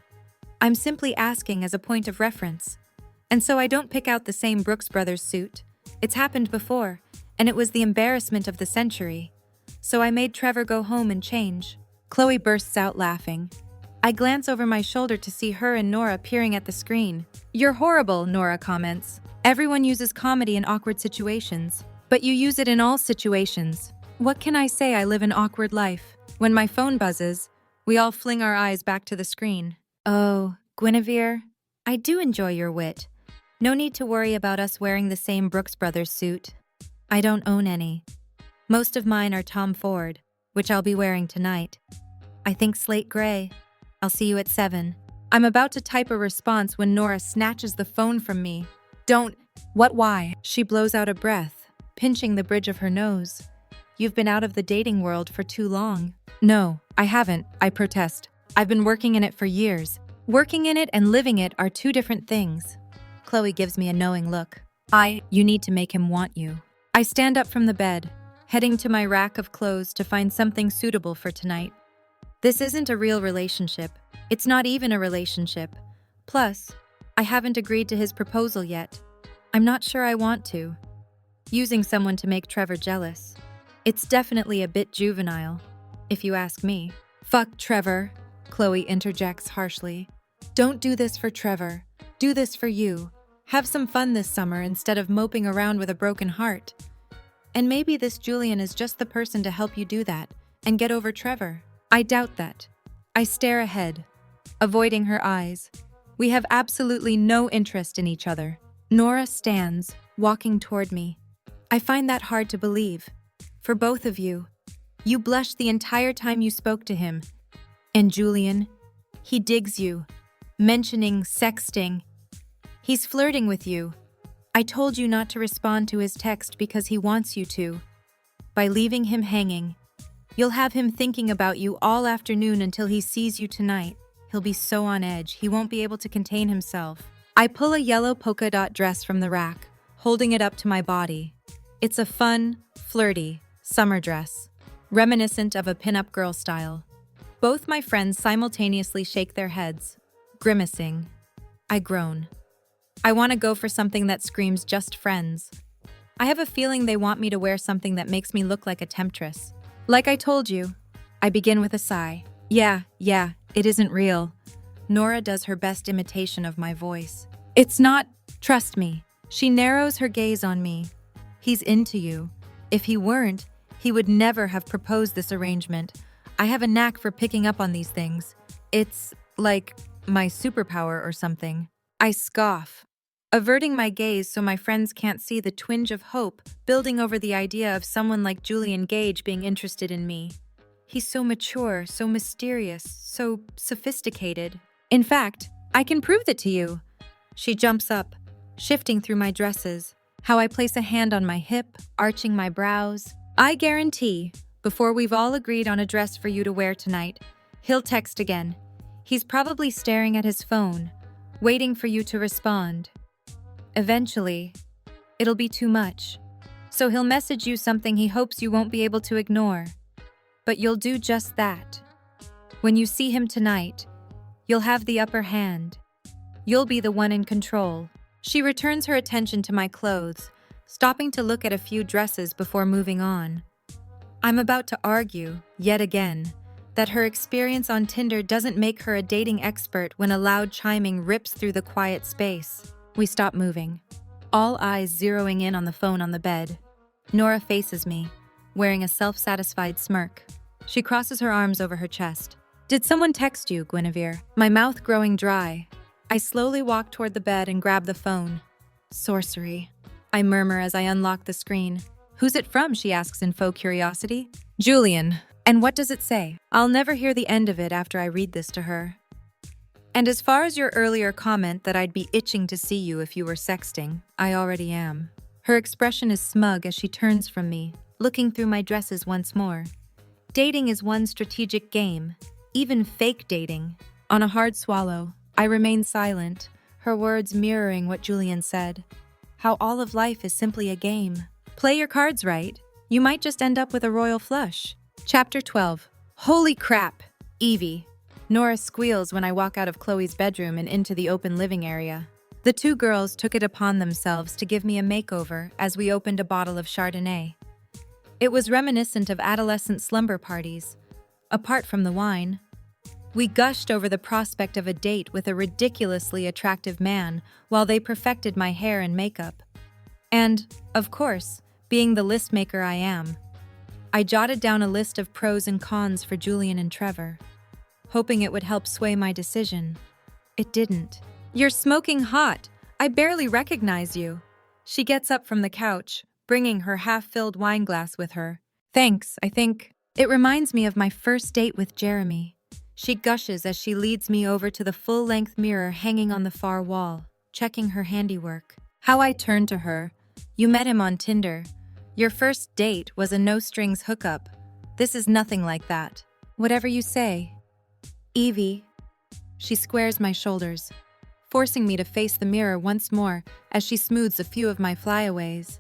I'm simply asking as a point of reference. And so I don't pick out the same Brooks Brothers suit. It's happened before, and it was the embarrassment of the century. So I made Trevor go home and change. Chloe bursts out laughing. I glance over my shoulder to see her and Nora peering at the screen. You're horrible, Nora comments. Everyone uses comedy in awkward situations, but you use it in all situations. What can I say? I live an awkward life. When my phone buzzes, we all fling our eyes back to the screen. Oh, Guinevere, I do enjoy your wit. No need to worry about us wearing the same Brooks Brothers suit. I don't own any. Most of mine are Tom Ford, which I'll be wearing tonight. I think slate gray. I'll see you at 7. I'm about to type a response when Nora snatches the phone from me. Don't. What? Why? She blows out a breath, pinching the bridge of her nose. You've been out of the dating world for too long. No, I haven't, I protest. I've been working in it for years. Working in it and living it are two different things. Chloe gives me a knowing look. You need to make him want you. I stand up from the bed, heading to my rack of clothes to find something suitable for tonight. This isn't a real relationship. It's not even a relationship. Plus, I haven't agreed to his proposal yet. I'm not sure I want to. Using someone to make Trevor jealous. It's definitely a bit juvenile, if you ask me. Fuck Trevor, Chloe interjects harshly. Don't do this for Trevor. Do this for you. Have some fun this summer instead of moping around with a broken heart. And maybe this Julian is just the person to help you do that and get over Trevor. I doubt that. I stare ahead, avoiding her eyes. We have absolutely no interest in each other. Nora stands, walking toward me. I find that hard to believe. For both of you. You blushed the entire time you spoke to him. And Julian, he digs you, mentioning sexting. He's flirting with you. I told you not to respond to his text because he wants you to. By leaving him hanging, you'll have him thinking about you all afternoon until he sees you tonight. He'll be so on edge, he won't be able to contain himself. I pull a yellow polka dot dress from the rack, holding it up to my body. It's a fun, flirty summer dress, reminiscent of a pin-up girl style. Both my friends simultaneously shake their heads, grimacing. I groan. I want to go for something that screams just friends. I have a feeling they want me to wear something that makes me look like a temptress. Like I told you, I begin with a sigh. Yeah, it isn't real. Nora does her best imitation of my voice. It's not, trust me. She narrows her gaze on me. He's into you. If he weren't, he would never have proposed this arrangement. I have a knack for picking up on these things. It's like my superpower or something. I scoff, averting my gaze so my friends can't see the twinge of hope building over the idea of someone like Julian Gage being interested in me. He's so mature, so mysterious, so sophisticated. In fact, I can prove it to you. She jumps up, shifting through my dresses, how I place a hand on my hip, arching my brows. I guarantee, before we've all agreed on a dress for you to wear tonight, he'll text again. He's probably staring at his phone, waiting for you to respond. Eventually, it'll be too much. So he'll message you something he hopes you won't be able to ignore. But you'll do just that. When you see him tonight, you'll have the upper hand. You'll be the one in control. She returns her attention to my clothes, stopping to look at a few dresses before moving on. I'm about to argue, yet again, that her experience on Tinder doesn't make her a dating expert when a loud chiming rips through the quiet space. We stop moving, all eyes zeroing in on the phone on the bed. Nora faces me, wearing a self-satisfied smirk. She crosses her arms over her chest. "Did someone text you, Guinevere?" My mouth growing dry. I slowly walk toward the bed and grab the phone. "Sorcery," I murmur as I unlock the screen. "Who's it from?" she asks in faux curiosity. "Julian." "And what does it say?" I'll never hear the end of it after I read this to her. "And as far as your earlier comment that I'd be itching to see you if you were sexting, I already am." Her expression is smug as she turns from me, looking through my dresses once more. Dating is one strategic game, even fake dating. On a hard swallow, I remain silent, her words mirroring what Julian said. How all of life is simply a game. Play your cards right, you might just end up with a royal flush. Chapter 12. Holy crap, Evie. Nora squeals when I walk out of Chloe's bedroom and into the open living area. The two girls took it upon themselves to give me a makeover as we opened a bottle of Chardonnay. It was reminiscent of adolescent slumber parties. Apart from the wine, we gushed over the prospect of a date with a ridiculously attractive man while they perfected my hair and makeup. And, of course, being the list maker I am, I jotted down a list of pros and cons for Julian and Trevor, hoping it would help sway my decision. It didn't. "You're smoking hot. I barely recognize you." She gets up from the couch, bringing her half-filled wine glass with her. "Thanks, I think. It reminds me of my first date with Jeremy." She gushes as she leads me over to the full-length mirror hanging on the far wall, checking her handiwork. How I turn to her. "You met him on Tinder. Your first date was a no-strings hookup. This is nothing like that." "Whatever you say." "Evie." She squares my shoulders, forcing me to face the mirror once more as she smooths a few of my flyaways.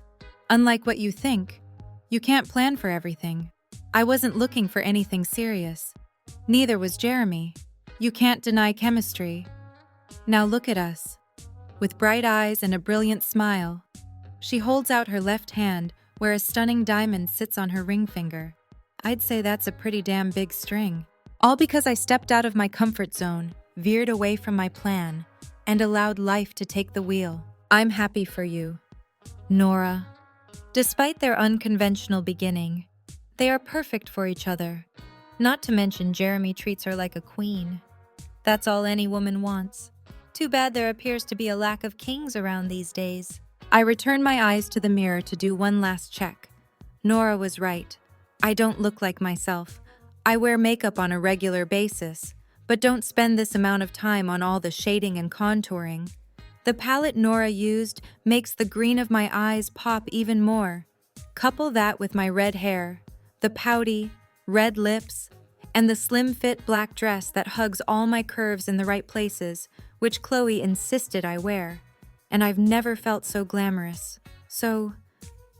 "Unlike what you think, you can't plan for everything. I wasn't looking for anything serious. Neither was Jeremy. You can't deny chemistry. Now look at us." With bright eyes and a brilliant smile, she holds out her left hand where a stunning diamond sits on her ring finger. I'd say that's a pretty damn big string. All because I stepped out of my comfort zone, veered away from my plan, and allowed life to take the wheel. I'm happy for you, Nora. Despite their unconventional beginning, they are perfect for each other. Not to mention Jeremy treats her like a queen. That's all any woman wants. Too bad there appears to be a lack of kings around these days. I return my eyes to the mirror to do one last check. Nora was right. I don't look like myself. I wear makeup on a regular basis, but don't spend this amount of time on all the shading and contouring. The palette Nora used makes the green of my eyes pop even more. Couple that with my red hair, the pouty, red lips, and the slim-fit black dress that hugs all my curves in the right places, which Chloe insisted I wear. And I've never felt so glamorous, so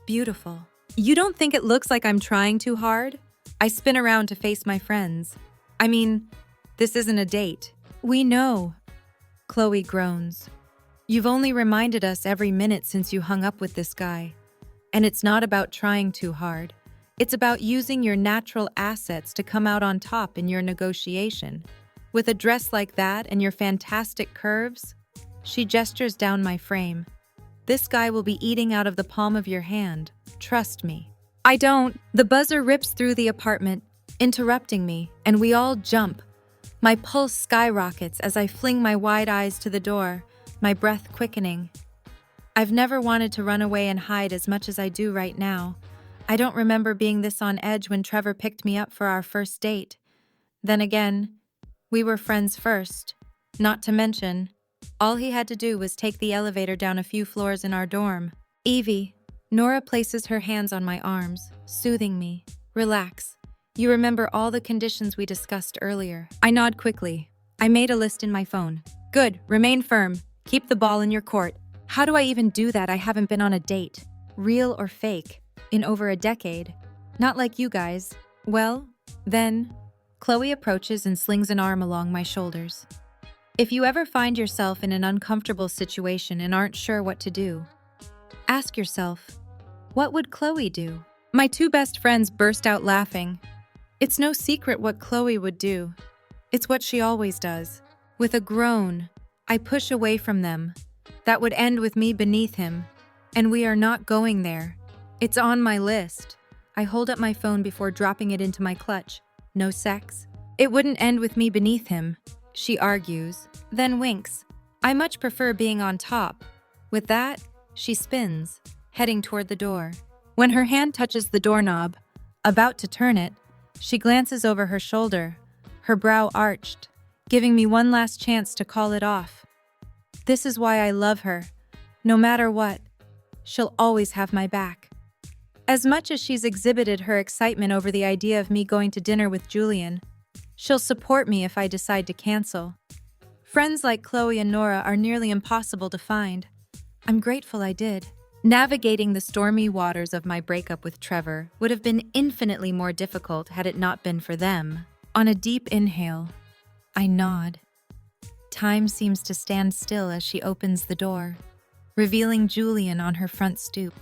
beautiful. You don't think it looks like I'm trying too hard? I spin around to face my friends. I mean, this isn't a date. We know. Chloe groans. You've only reminded us every minute since you hung up with this guy. And it's not about trying too hard. It's about using your natural assets to come out on top in your negotiation. With a dress like that and your fantastic curves, she gestures down my frame. This guy will be eating out of the palm of your hand. Trust me. I don't. The buzzer rips through the apartment, interrupting me, and we all jump. My pulse skyrockets as I fling my wide eyes to the door, my breath quickening. I've never wanted to run away and hide as much as I do right now. I don't remember being this on edge when Trevor picked me up for our first date. Then again, we were friends first. Not to mention, all he had to do was take the elevator down a few floors in our dorm. Evie. Nora places her hands on my arms, soothing me. Relax. You remember all the conditions we discussed earlier. I nod quickly. I made a list in my phone. Good. Remain firm. Keep the ball in your court. How do I even do that? I haven't been on a date, real or fake, in over a decade. Not like you guys. Well, then, Chloe approaches and slings an arm along my shoulders. If you ever find yourself in an uncomfortable situation and aren't sure what to do, ask yourself, what would Chloe do? My two best friends burst out laughing. It's no secret what K.Leigh would do. It's what she always does. With a groan, I push away from them. That would end with me beneath him. And we are not going there. It's on my list. I hold up my phone before dropping it into my clutch. No sex? It wouldn't end with me beneath him, she argues, then winks. I much prefer being on top. With that, she spins, heading toward the door. When her hand touches the doorknob, about to turn it, she glances over her shoulder, her brow arched, giving me one last chance to call it off. This is why I love her. No matter what, she'll always have my back. As much as she's exhibited her excitement over the idea of me going to dinner with Julian, she'll support me if I decide to cancel. Friends like K.Leigh and Nora are nearly impossible to find. I'm grateful I did. Navigating the stormy waters of my breakup with Trevor would have been infinitely more difficult had it not been for them. On a deep inhale, I nod. Time seems to stand still as she opens the door, revealing Julian on her front stoop.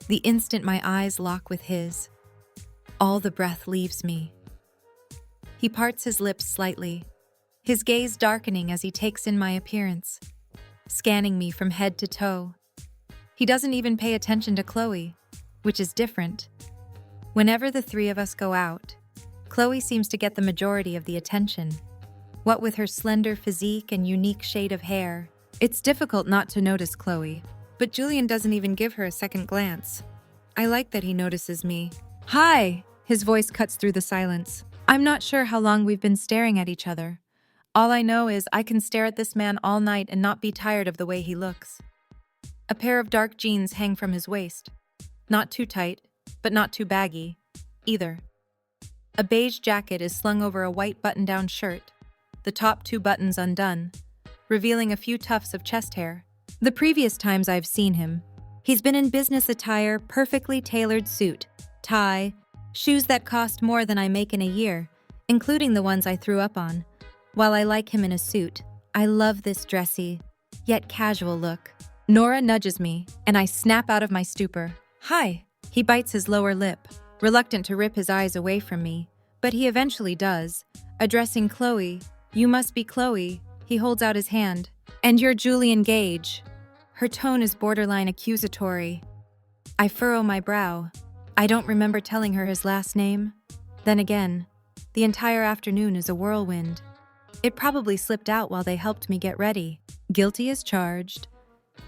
The instant my eyes lock with his, all the breath leaves me. He parts his lips slightly, his gaze darkening as he takes in my appearance, scanning me from head to toe. He doesn't even pay attention to K.Leigh, which is different. Whenever the three of us go out, K.Leigh seems to get the majority of the attention. What with her slender physique and unique shade of hair, it's difficult not to notice K.Leigh. But Julian doesn't even give her a second glance. I like that he notices me. Hi! His voice cuts through the silence. I'm not sure how long we've been staring at each other. All I know is I can stare at this man all night and not be tired of the way he looks. A pair of dark jeans hang from his waist. Not too tight, but not too baggy, either. A beige jacket is slung over a white button-down shirt, the top two buttons undone, revealing a few tufts of chest hair. The previous times I've seen him, he's been in business attire, perfectly tailored suit, tie, shoes that cost more than I make in a year, including the ones I threw up on. While I like him in a suit, I love this dressy, yet casual look. Nora nudges me, and I snap out of my stupor. Hi! He bites his lower lip, reluctant to rip his eyes away from me, but he eventually does. Addressing K.Leigh, "You must be K.Leigh." He holds out his hand. "And you're Julian Gage." Her tone is borderline accusatory. I furrow my brow. I don't remember telling her his last name. Then again, the entire afternoon is a whirlwind. It probably slipped out while they helped me get ready. Guilty as charged.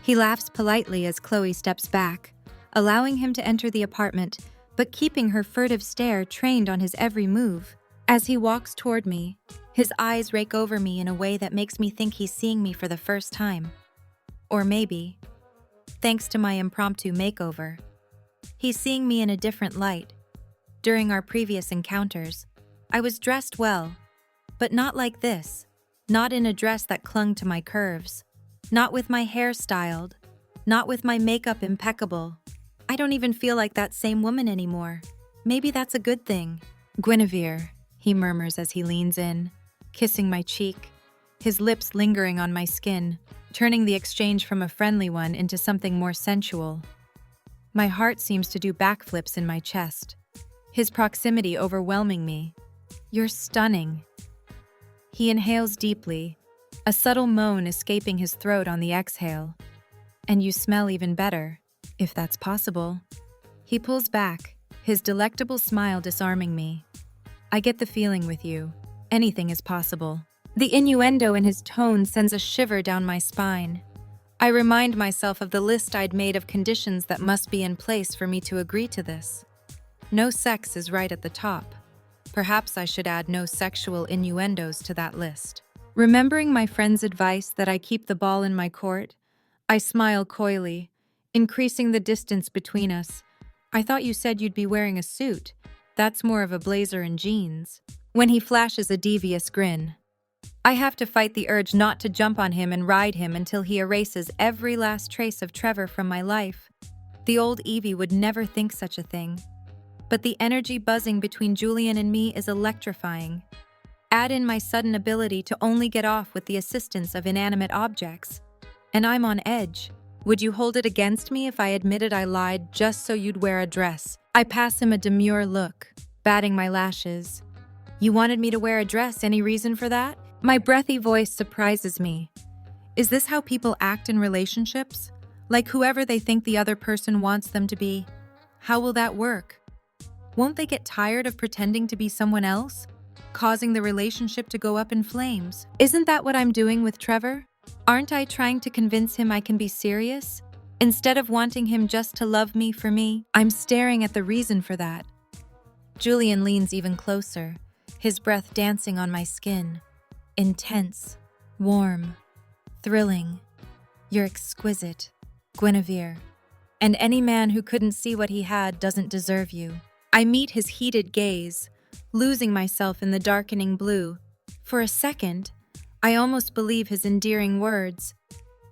He laughs politely as K.Leigh steps back, allowing him to enter the apartment, but keeping her furtive stare trained on his every move. As he walks toward me, his eyes rake over me in a way that makes me think he's seeing me for the first time. Or maybe, thanks to my impromptu makeover, he's seeing me in a different light. During our previous encounters, I was dressed well, but not like this. Not in a dress that clung to my curves. Not with my hair styled. Not with my makeup impeccable. I don't even feel like that same woman anymore. Maybe that's a good thing. "Guinevere," he murmurs as he leans in, kissing my cheek, his lips lingering on my skin, turning the exchange from a friendly one into something more sensual. My heart seems to do backflips in my chest, his proximity overwhelming me. "You're stunning." He inhales deeply, a subtle moan escaping his throat on the exhale. "And you smell even better, if that's possible." He pulls back, his delectable smile disarming me. "I get the feeling with you. Anything is possible." The innuendo in his tone sends a shiver down my spine. I remind myself of the list I'd made of conditions that must be in place for me to agree to this. No sex is right at the top. Perhaps I should add no sexual innuendos to that list. Remembering my friend's advice that I keep the ball in my court, I smile coyly, increasing the distance between us. "I thought you said you'd be wearing a suit. That's more of a blazer and jeans." When he flashes a devious grin, I have to fight the urge not to jump on him and ride him until he erases every last trace of Trevor from my life. The old Evie would never think such a thing. But the energy buzzing between Julian and me is electrifying. Add in my sudden ability to only get off with the assistance of inanimate objects, and I'm on edge. "Would you hold it against me if I admitted I lied just so you'd wear a dress?" I pass him a demure look, batting my lashes. You wanted me to wear a dress, any reason for that? My breathy voice surprises me. Is this how people act in relationships? Like whoever they think the other person wants them to be? How will that work? Won't they get tired of pretending to be someone else, causing the relationship to go up in flames? Isn't that what I'm doing with Trevor? Aren't I trying to convince him I can be serious? Instead of wanting him just to love me for me, I'm staring at the reason for that. Julian leans even closer, his breath dancing on my skin. Intense, warm, thrilling. You're exquisite, Guinevere. And any man who couldn't see what he had doesn't deserve you. I meet his heated gaze, losing myself in the darkening blue. For a second, I almost believe his endearing words.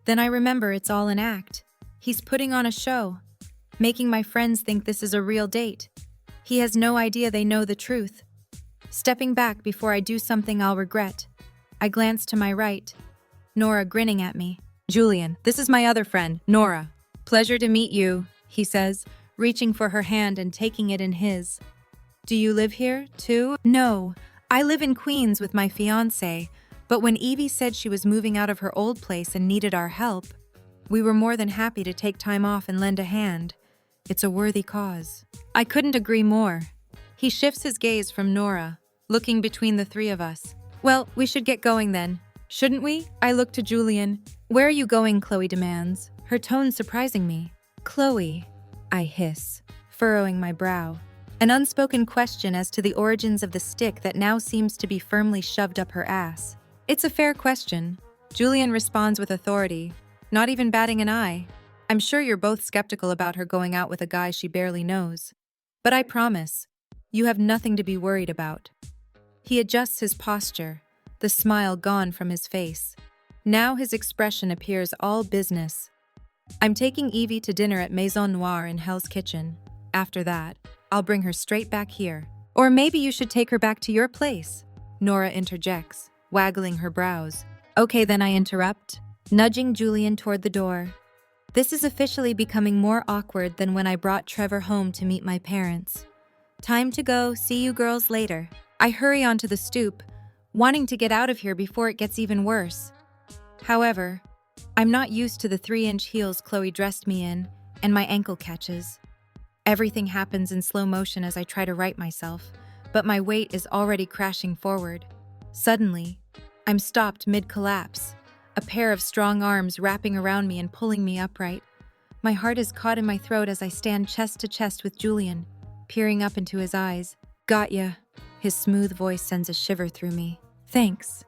Then I remember it's all an act. He's putting on a show, making my friends think this is a real date. He has no idea they know the truth. Stepping back before I do something I'll regret, I glance to my right, Nora grinning at me. Julian, this is my other friend, Nora. Pleasure to meet you, he says, reaching for her hand and taking it in his. Do you live here, too? No, I live in Queens with my fiancé, but when Evie said she was moving out of her old place and needed our help, we were more than happy to take time off and lend a hand. It's a worthy cause. I couldn't agree more. He shifts his gaze from Nora, looking between the three of us. Well, we should get going then, shouldn't we? I look to Julian. Where are you going? Chloe demands, her tone surprising me. Chloe, I hiss, furrowing my brow. An unspoken question as to the origins of the stick that now seems to be firmly shoved up her ass. It's a fair question. Julian responds with authority, not even batting an eye. I'm sure you're both skeptical about her going out with a guy she barely knows. But I promise, you have nothing to be worried about. He adjusts his posture, the smile gone from his face. Now his expression appears all business. I'm taking Evie to dinner at Maison Noire in Hell's Kitchen. After that, I'll bring her straight back here. Or maybe you should take her back to your place, Nora interjects, waggling her brows. Okay, then I interrupt, nudging Julian toward the door. This is officially becoming more awkward than when I brought Trevor home to meet my parents. Time to go, see you girls later. I hurry onto the stoop, wanting to get out of here before it gets even worse. However, I'm not used to the 3-inch heels Chloe dressed me in, and my ankle catches. Everything happens in slow motion as I try to right myself, but my weight is already crashing forward. Suddenly, I'm stopped mid-collapse, a pair of strong arms wrapping around me and pulling me upright. My heart is caught in my throat as I stand chest to chest with Julian, peering up into his eyes. Got ya. His smooth voice sends a shiver through me. Thanks.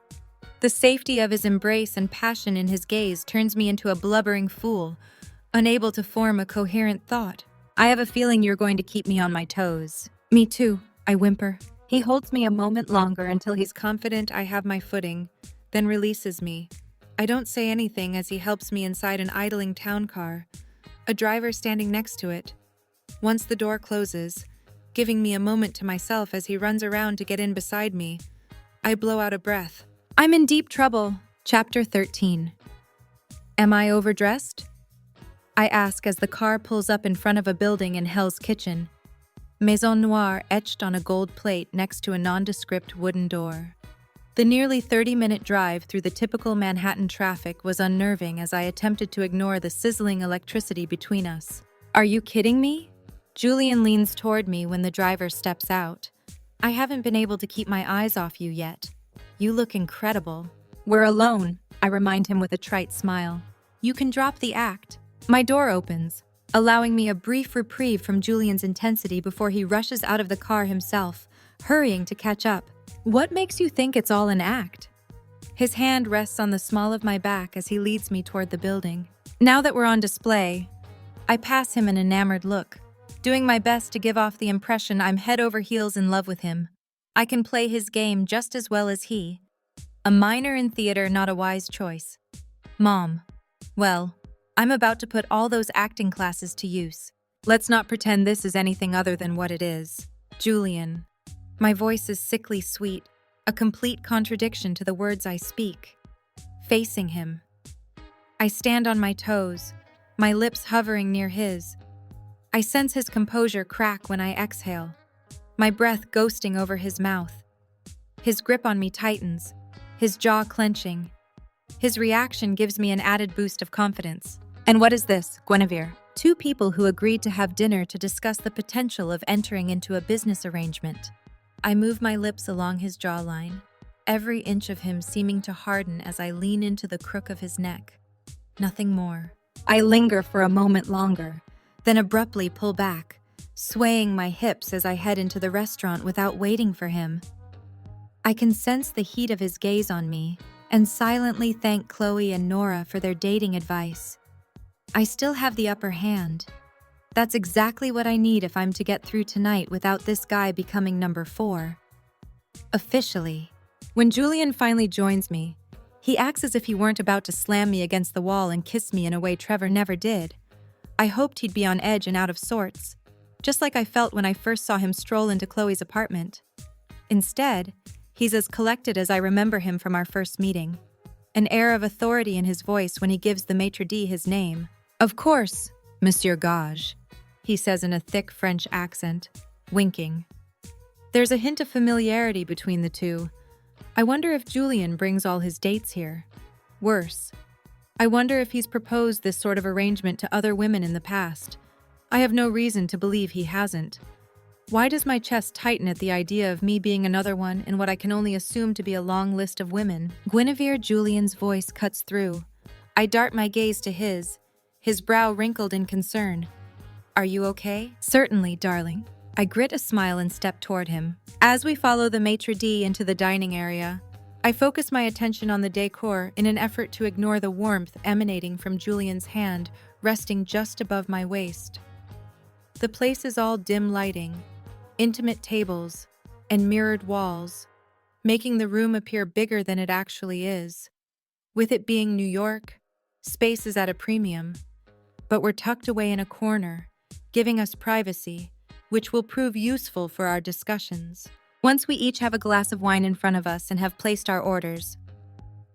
The safety of his embrace and passion in his gaze turns me into a blubbering fool, unable to form a coherent thought. I have a feeling you're going to keep me on my toes. Me too, I whimper. He holds me a moment longer until he's confident I have my footing, then releases me. I don't say anything as he helps me inside an idling town car, a driver standing next to it. Once the door closes, giving me a moment to myself as he runs around to get in beside me, I blow out a breath. I'm in deep trouble. Chapter 13. Am I overdressed? I ask as the car pulls up in front of a building in Hell's Kitchen. Maison Noire etched on a gold plate next to a nondescript wooden door. The nearly 30-minute drive through the typical Manhattan traffic was unnerving as I attempted to ignore the sizzling electricity between us. Are you kidding me? Julian leans toward me when the driver steps out. I haven't been able to keep my eyes off you yet. You look incredible. We're alone, I remind him with a trite smile. You can drop the act. My door opens, allowing me a brief reprieve from Julian's intensity before he rushes out of the car himself, hurrying to catch up. What makes you think it's all an act? His hand rests on the small of my back as he leads me toward the building. Now that we're on display, I pass him an enamored look, doing my best to give off the impression I'm head over heels in love with him. I can play his game just as well as he. A minor in theater, not a wise choice. Mom, well, I'm about to put all those acting classes to use. Let's not pretend this is anything other than what it is. Julian. My voice is sickly sweet, a complete contradiction to the words I speak. Facing him. I stand on my toes, my lips hovering near his. I sense his composure crack when I exhale. my breath ghosting over his mouth. His grip on me tightens, his jaw clenching. His reaction gives me an added boost of confidence. And what is this, Guinevere? Two people who agreed to have dinner to discuss the potential of entering into a business arrangement. I move my lips along his jawline, every inch of him seeming to harden as I lean into the crook of his neck. Nothing more. I linger for a moment longer, then abruptly pull back, swaying my hips as I head into the restaurant without waiting for him. I can sense the heat of his gaze on me and silently thank K.Leigh and Nora for their dating advice. I still have the upper hand. That's exactly what I need if I'm to get through tonight without this guy becoming number 4. Officially. When Julian finally joins me, he acts as if he weren't about to slam me against the wall and kiss me in a way Trevor never did. I hoped he'd be on edge and out of sorts, just like I felt when I first saw him stroll into Chloe's apartment. Instead, he's as collected as I remember him from our first meeting, an air of authority in his voice when he gives the maitre d' his name. Of course, Monsieur Gage, he says in a thick French accent, winking. There's a hint of familiarity between the two. I wonder if Julian brings all his dates here. Worse, I wonder if he's proposed this sort of arrangement to other women in the past. I have no reason to believe he hasn't. Why does my chest tighten at the idea of me being another one in what I can only assume to be a long list of women? Guinevere Julian's voice cuts through. I dart my gaze to his brow wrinkled in concern. Are you okay? Certainly, darling. I grit a smile and step toward him. As we follow the maitre d' into the dining area, I focus my attention on the decor in an effort to ignore the warmth emanating from Julian's hand resting just above my waist. The place is all dim lighting, intimate tables, and mirrored walls, making the room appear bigger than it actually is. With it being New York, space is at a premium, but we're tucked away in a corner, giving us privacy, which will prove useful for our discussions. Once we each have a glass of wine in front of us and have placed our orders,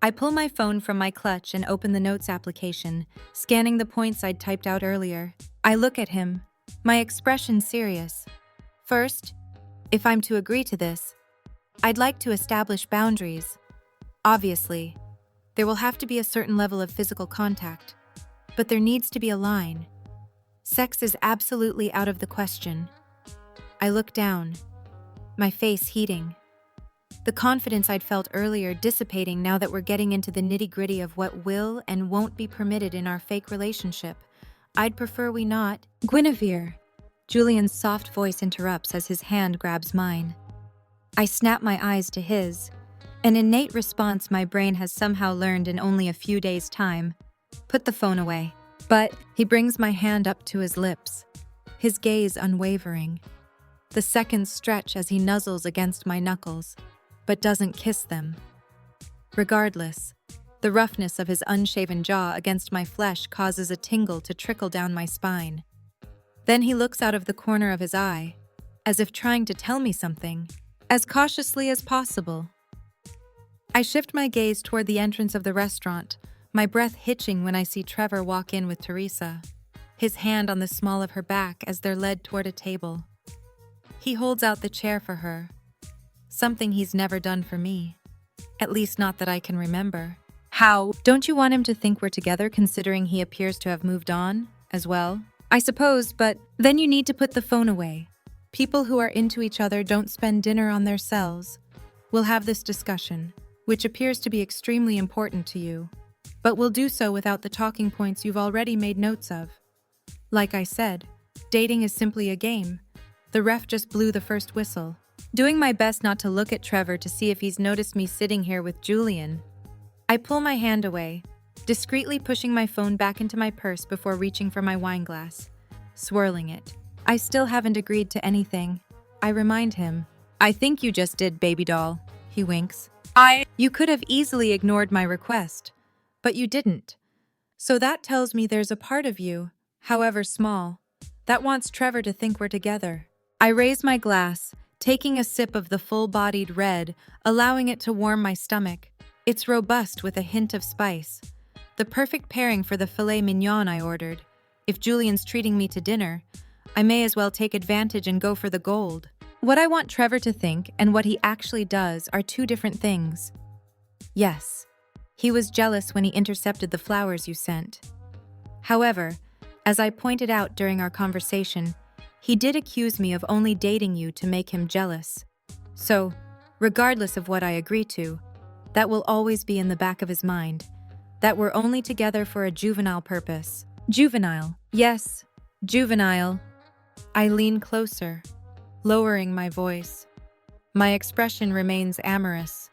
I pull my phone from my clutch and open the notes application, scanning the points I'd typed out earlier. I look at him, my expression serious. First, if I'm to agree to this, I'd like to establish boundaries. Obviously, there will have to be a certain level of physical contact, but there needs to be a line. Sex is absolutely out of the question. I look down, my face heating. The confidence I'd felt earlier dissipating now that we're getting into the nitty-gritty of what will and won't be permitted in our fake relationship. I'd prefer we not. Guinevere, Julian's soft voice interrupts as his hand grabs mine. I snap my eyes to his, an innate response my brain has somehow learned in only a few days' time. Put the phone away. But he brings my hand up to his lips, his gaze unwavering. The seconds stretch as he nuzzles against my knuckles, but doesn't kiss them. Regardless, the roughness of his unshaven jaw against my flesh causes a tingle to trickle down my spine. Then he looks out of the corner of his eye, as if trying to tell me something, as cautiously as possible. I shift my gaze toward the entrance of the restaurant, my breath hitching when I see Trevor walk in with Teresa, his hand on the small of her back as they're led toward a table. He holds out the chair for her, something he's never done for me, at least not that I can remember. How? Don't you want him to think we're together considering he appears to have moved on, as well? I suppose, but then you need to put the phone away. People who are into each other don't spend dinner on their cells. We'll have this discussion, which appears to be extremely important to you, but we'll do so without the talking points you've already made notes of. Like I said, dating is simply a game. The ref just blew the first whistle. Doing my best not to look at Trevor to see if he's noticed me sitting here with Julian, I pull my hand away, discreetly pushing my phone back into my purse before reaching for my wine glass, swirling it. I still haven't agreed to anything. I remind him. I think you just did, baby doll. He winks. You could have easily ignored my request, but you didn't. So that tells me there's a part of you, however small, that wants Trevor to think we're together. I raise my glass, taking a sip of the full-bodied red, allowing it to warm my stomach. It's robust with a hint of spice. The perfect pairing for the filet mignon I ordered. If Julian's treating me to dinner, I may as well take advantage and go for the gold. What I want Trevor to think and what he actually does are two different things. Yes, he was jealous when he intercepted the flowers you sent. However, as I pointed out during our conversation, he did accuse me of only dating you to make him jealous. So, regardless of what I agree to, that will always be in the back of his mind, that we're only together for a juvenile purpose. Juvenile. Yes, juvenile. I lean closer, lowering my voice. My expression remains amorous,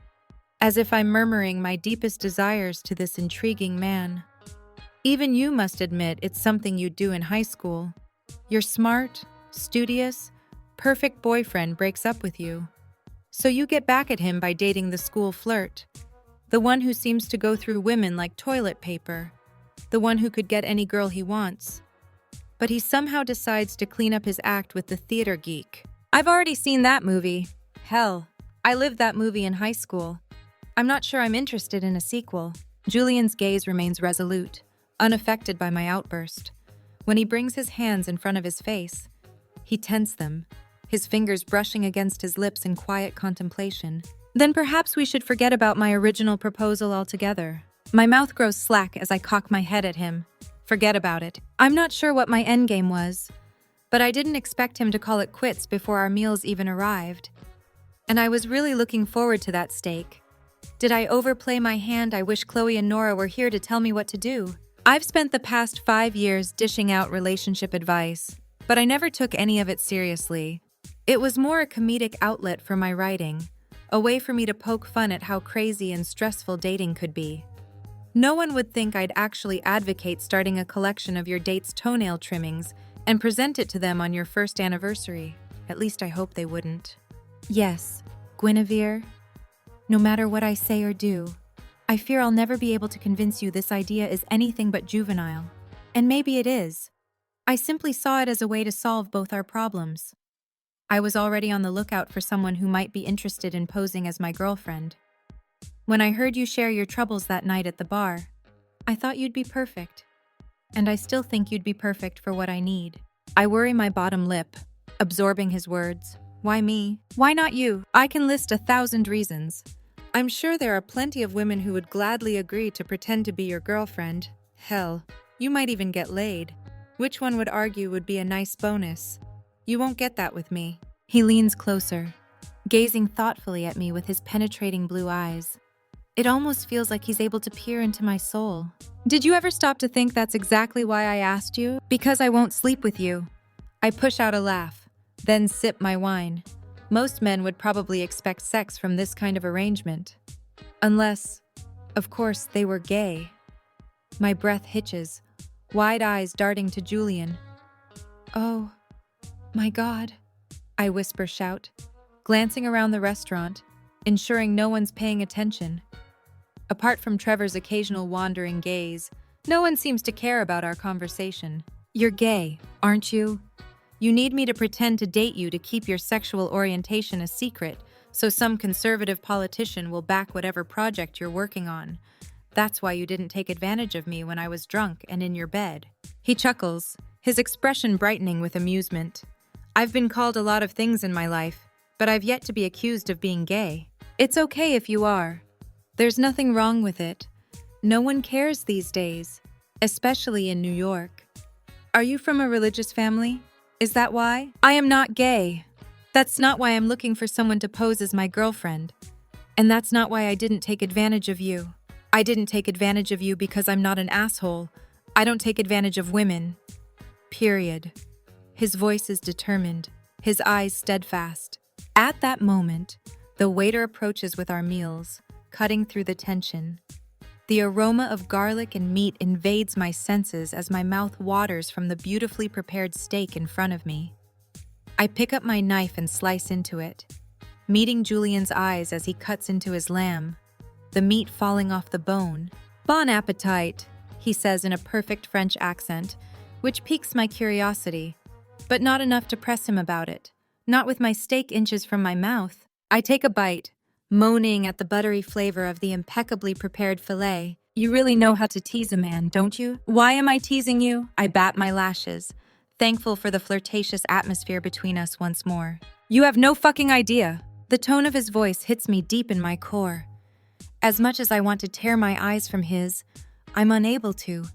as if I'm murmuring my deepest desires to this intriguing man. Even you must admit it's something you'd do in high school. Your smart, studious, perfect boyfriend breaks up with you. So you get back at him by dating the school flirt, the one who seems to go through women like toilet paper, the one who could get any girl he wants. But he somehow decides to clean up his act with the theater geek. I've already seen that movie. Hell, I lived that movie in high school. I'm not sure I'm interested in a sequel. Julian's gaze remains resolute, unaffected by my outburst. When he brings his hands in front of his face, he tenses them, his fingers brushing against his lips in quiet contemplation. Then perhaps we should forget about my original proposal altogether. My mouth grows slack as I cock my head at him. Forget about it. I'm not sure what my endgame was, but I didn't expect him to call it quits before our meals even arrived. And I was really looking forward to that steak. Did I overplay my hand? I wish Chloe and Nora were here to tell me what to do. I've spent the past 5 years dishing out relationship advice, but I never took any of it seriously. It was more a comedic outlet for my writing, a way for me to poke fun at how crazy and stressful dating could be. No one would think I'd actually advocate starting a collection of your date's toenail trimmings and present it to them on your first anniversary. At least I hope they wouldn't. Yes, Guinevere, no matter what I say or do, I fear I'll never be able to convince you this idea is anything but juvenile. And maybe it is. I simply saw it as a way to solve both our problems. I was already on the lookout for someone who might be interested in posing as my girlfriend. When I heard you share your troubles that night at the bar, I thought you'd be perfect. And I still think you'd be perfect for what I need. I worry my bottom lip, absorbing his words. Why me? Why not you? I can list 1,000 reasons. I'm sure there are plenty of women who would gladly agree to pretend to be your girlfriend. Hell, you might even get laid. Which one would argue would be a nice bonus? You won't get that with me. He leans closer, gazing thoughtfully at me with his penetrating blue eyes. It almost feels like he's able to peer into my soul. Did you ever stop to think that's exactly why I asked you? Because I won't sleep with you. I push out a laugh, then sip my wine. Most men would probably expect sex from this kind of arrangement. Unless, of course, they were gay. My breath hitches, wide eyes darting to Julian. Oh, my God, I whisper shout, glancing around the restaurant, ensuring no one's paying attention. Apart from Trevor's occasional wandering gaze, no one seems to care about our conversation. You're gay, aren't you? You need me to pretend to date you to keep your sexual orientation a secret, so some conservative politician will back whatever project you're working on. That's why you didn't take advantage of me when I was drunk and in your bed. He chuckles, his expression brightening with amusement. I've been called a lot of things in my life, but I've yet to be accused of being gay. It's okay if you are. There's nothing wrong with it. No one cares these days, especially in New York. Are you from a religious family? Is that why? I am not gay. That's not why I'm looking for someone to pose as my girlfriend. And that's not why I didn't take advantage of you. I didn't take advantage of you because I'm not an asshole. I don't take advantage of women. Period. His voice is determined, his eyes steadfast. At that moment, the waiter approaches with our meals, cutting through the tension. The aroma of garlic and meat invades my senses as my mouth waters from the beautifully prepared steak in front of me. I pick up my knife and slice into it, meeting Julian's eyes as he cuts into his lamb, the meat falling off the bone. Bon appetit, he says in a perfect French accent, which piques my curiosity, but not enough to press him about it. Not with my steak inches from my mouth. I take a bite, moaning at the buttery flavor of the impeccably prepared filet. You really know how to tease a man, don't you? Why am I teasing you? I bat my lashes, thankful for the flirtatious atmosphere between us once more. You have no fucking idea. The tone of his voice hits me deep in my core. As much as I want to tear my eyes from his, I'm unable to.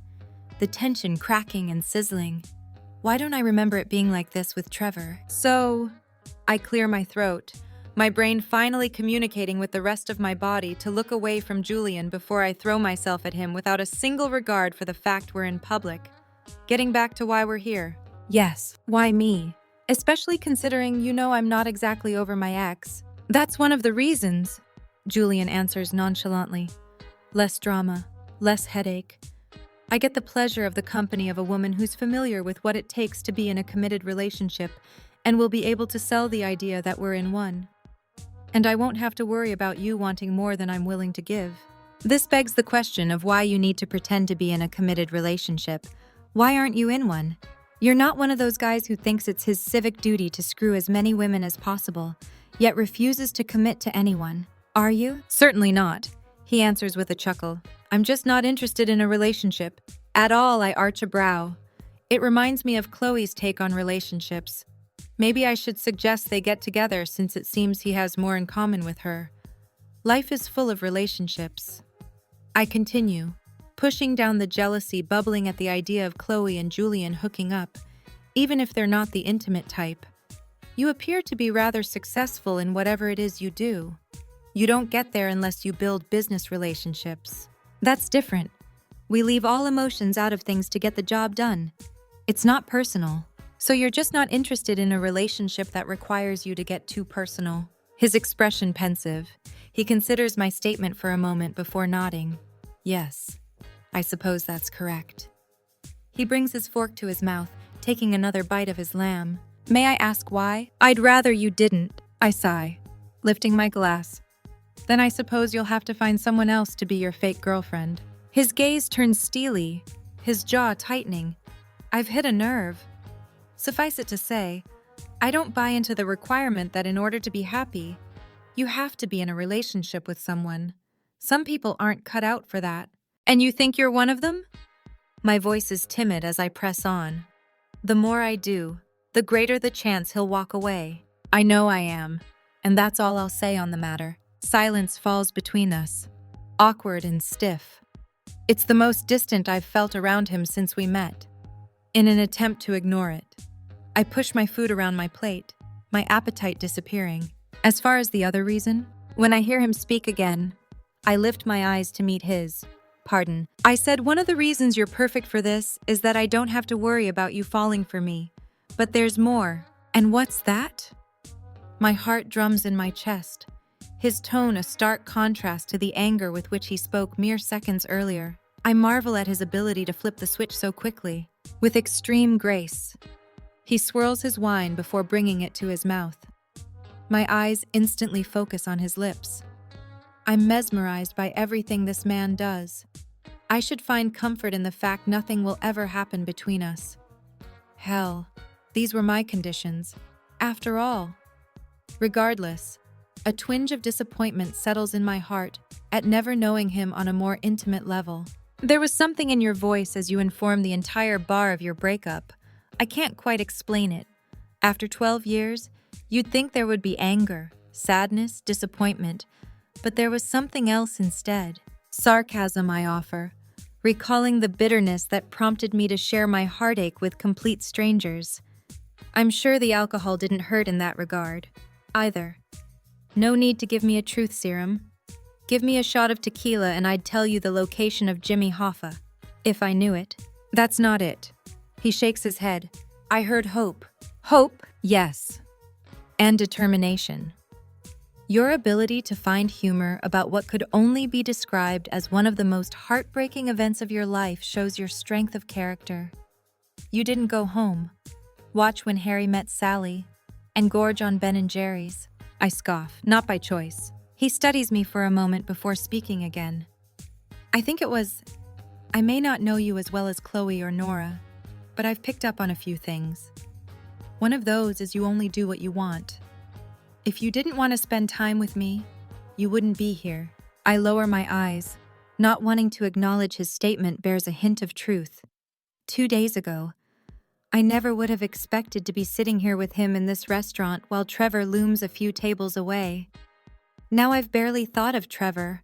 The tension cracking and sizzling. Why don't I remember it being like this with Trevor? So, I clear my throat, my brain finally communicating with the rest of my body to look away from Julian before I throw myself at him without a single regard for the fact we're in public. Getting back to why we're here. Yes, why me? Especially considering you know I'm not exactly over my ex. That's one of the reasons, Julian answers nonchalantly. Less drama, less headache. I get the pleasure of the company of a woman who's familiar with what it takes to be in a committed relationship and will be able to sell the idea that we're in one. And I won't have to worry about you wanting more than I'm willing to give. This begs the question of why you need to pretend to be in a committed relationship. Why aren't you in one? You're not one of those guys who thinks it's his civic duty to screw as many women as possible, yet refuses to commit to anyone. Are you? Certainly not, he answers with a chuckle. I'm just not interested in a relationship. At all, I arch a brow. It reminds me of Chloe's take on relationships. Maybe I should suggest they get together since it seems he has more in common with her. Life is full of relationships. I continue, pushing down the jealousy bubbling at the idea of Chloe and Julian hooking up, even if they're not the intimate type. You appear to be rather successful in whatever it is you do. You don't get there unless you build business relationships. That's different. We leave all emotions out of things to get the job done. It's not personal. So you're just not interested in a relationship that requires you to get too personal. His expression pensive. He considers my statement for a moment before nodding. Yes, I suppose that's correct. He brings his fork to his mouth, taking another bite of his lamb. May I ask why? I'd rather you didn't, I sigh, lifting my glass. Then I suppose you'll have to find someone else to be your fake girlfriend. His gaze turns steely, his jaw tightening. I've hit a nerve. Suffice it to say, I don't buy into the requirement that in order to be happy, you have to be in a relationship with someone. Some people aren't cut out for that. And you think you're one of them? My voice is timid as I press on. The more I do, the greater the chance he'll walk away. I know I am, and that's all I'll say on the matter. Silence falls between us, awkward and stiff. It's the most distant I've felt around him since we met. In an attempt to ignore it, I push my food around my plate, my appetite disappearing. As far as the other reason, when I hear him speak again, I lift my eyes to meet his. Pardon. I said one of the reasons you're perfect for this is that I don't have to worry about you falling for me. But there's more. And what's that? My heart drums in my chest, his tone a stark contrast to the anger with which he spoke mere seconds earlier. I marvel at his ability to flip the switch so quickly, with extreme grace. He swirls his wine before bringing it to his mouth. My eyes instantly focus on his lips. I'm mesmerized by everything this man does. I should find comfort in the fact nothing will ever happen between us. Hell, these were my conditions. After all. Regardless, a twinge of disappointment settles in my heart at never knowing him on a more intimate level. There was something in your voice as you informed the entire bar of your breakup. I can't quite explain it. After 12 years, you'd think there would be anger, sadness, disappointment, but there was something else instead. Sarcasm, I offer, recalling the bitterness that prompted me to share my heartache with complete strangers. I'm sure the alcohol didn't hurt in that regard, either. No need to give me a truth serum. Give me a shot of tequila and I'd tell you the location of Jimmy Hoffa, if I knew it. That's not it. He shakes his head. I heard hope. Hope? Yes. And determination. Your ability to find humor about what could only be described as one of the most heartbreaking events of your life shows your strength of character. You didn't go home, watch When Harry Met Sally, and gorge on Ben and Jerry's. I scoff, not by choice. He studies me for a moment before speaking again. I think it was, I may not know you as well as Chloe or Nora, but I've picked up on a few things. One of those is you only do what you want. If you didn't want to spend time with me, you wouldn't be here. I lower my eyes, not wanting to acknowledge his statement bears a hint of truth. 2 days ago, I never would have expected to be sitting here with him in this restaurant while Trevor looms a few tables away. Now I've barely thought of Trevor.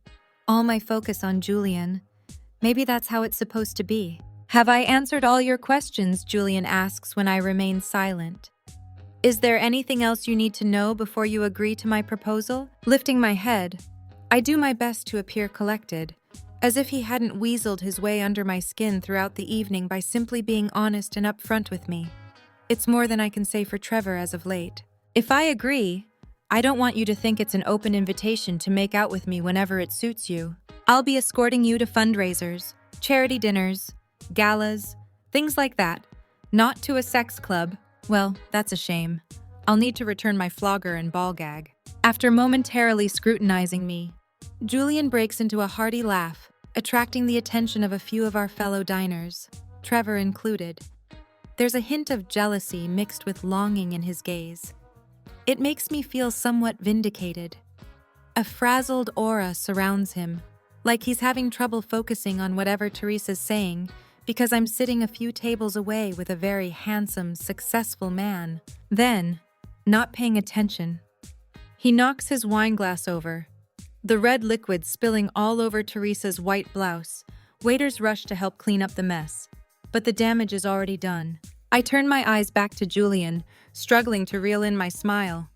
All my focus on Julian. Maybe that's how it's supposed to be. Have I answered all your questions? Julian asks when I remain silent. Is there anything else you need to know before you agree to my proposal? Lifting my head, I do my best to appear collected, as if he hadn't weaseled his way under my skin throughout the evening by simply being honest and upfront with me. It's more than I can say for Trevor as of late. If I agree, I don't want you to think it's an open invitation to make out with me whenever it suits you. I'll be escorting you to fundraisers, charity dinners, galas, things like that. Not to a sex club. Well, that's a shame. I'll need to return my flogger and ball gag. After momentarily scrutinizing me, Julian breaks into a hearty laugh, attracting the attention of a few of our fellow diners, Trevor included. There's a hint of jealousy mixed with longing in his gaze. It makes me feel somewhat vindicated. A frazzled aura surrounds him, like he's having trouble focusing on whatever Teresa's saying because I'm sitting a few tables away with a very handsome, successful man. Then, not paying attention, he knocks his wine glass over, the red liquid spilling all over Teresa's white blouse. Waiters rush to help clean up the mess, but the damage is already done. I turn my eyes back to Julian, struggling to reel in my smile.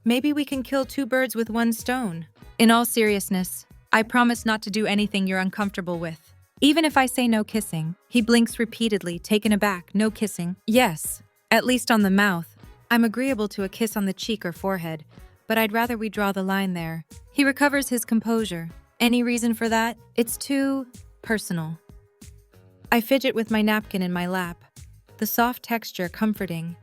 Maybe we can kill two birds with one stone. In all seriousness, I promise not to do anything you're uncomfortable with. Even if I say no kissing. He blinks repeatedly, taken aback. No kissing? Yes, at least on the mouth. I'm agreeable to a kiss on the cheek or forehead, but I'd rather we draw the line there. He recovers his composure. Any reason for that? It's too personal. I fidget with my napkin in my lap, the soft texture comforting.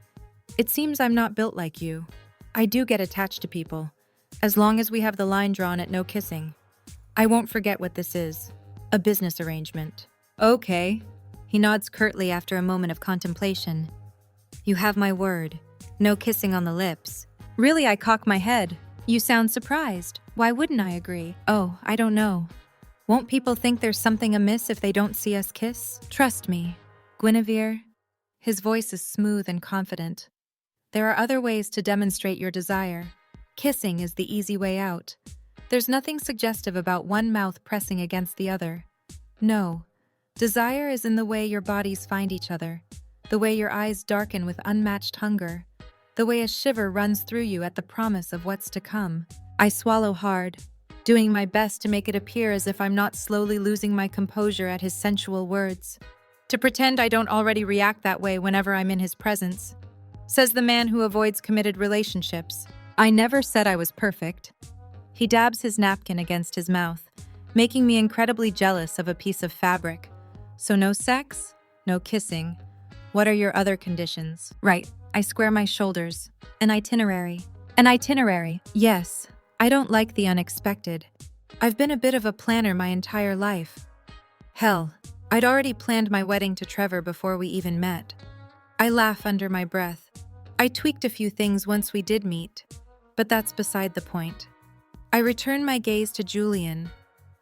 It seems I'm not built like you. I do get attached to people, as long as we have the line drawn at no kissing. I won't forget what this is. A business arrangement. Okay. He nods curtly after a moment of contemplation. You have my word. No kissing on the lips. Really, I cock my head. You sound surprised. Why wouldn't I agree? Oh, I don't know. Won't people think there's something amiss if they don't see us kiss? Trust me, Guinevere. His voice is smooth and confident. There are other ways to demonstrate your desire. Kissing is the easy way out. There's nothing suggestive about one mouth pressing against the other. No, desire is in the way your bodies find each other, the way your eyes darken with unmatched hunger, the way a shiver runs through you at the promise of what's to come. I swallow hard, doing my best to make it appear as if I'm not slowly losing my composure at his sensual words. To pretend I don't already react that way whenever I'm in his presence. Says the man who avoids committed relationships. I never said I was perfect. He dabs his napkin against his mouth, making me incredibly jealous of a piece of fabric. So no sex, no kissing. What are your other conditions? Right, I square my shoulders. An itinerary. An itinerary, yes. I don't like the unexpected. I've been a bit of a planner my entire life. Hell, I'd already planned my wedding to Trevor before we even met. I laugh under my breath. I tweaked a few things once we did meet, but that's beside the point. I return my gaze to Julian.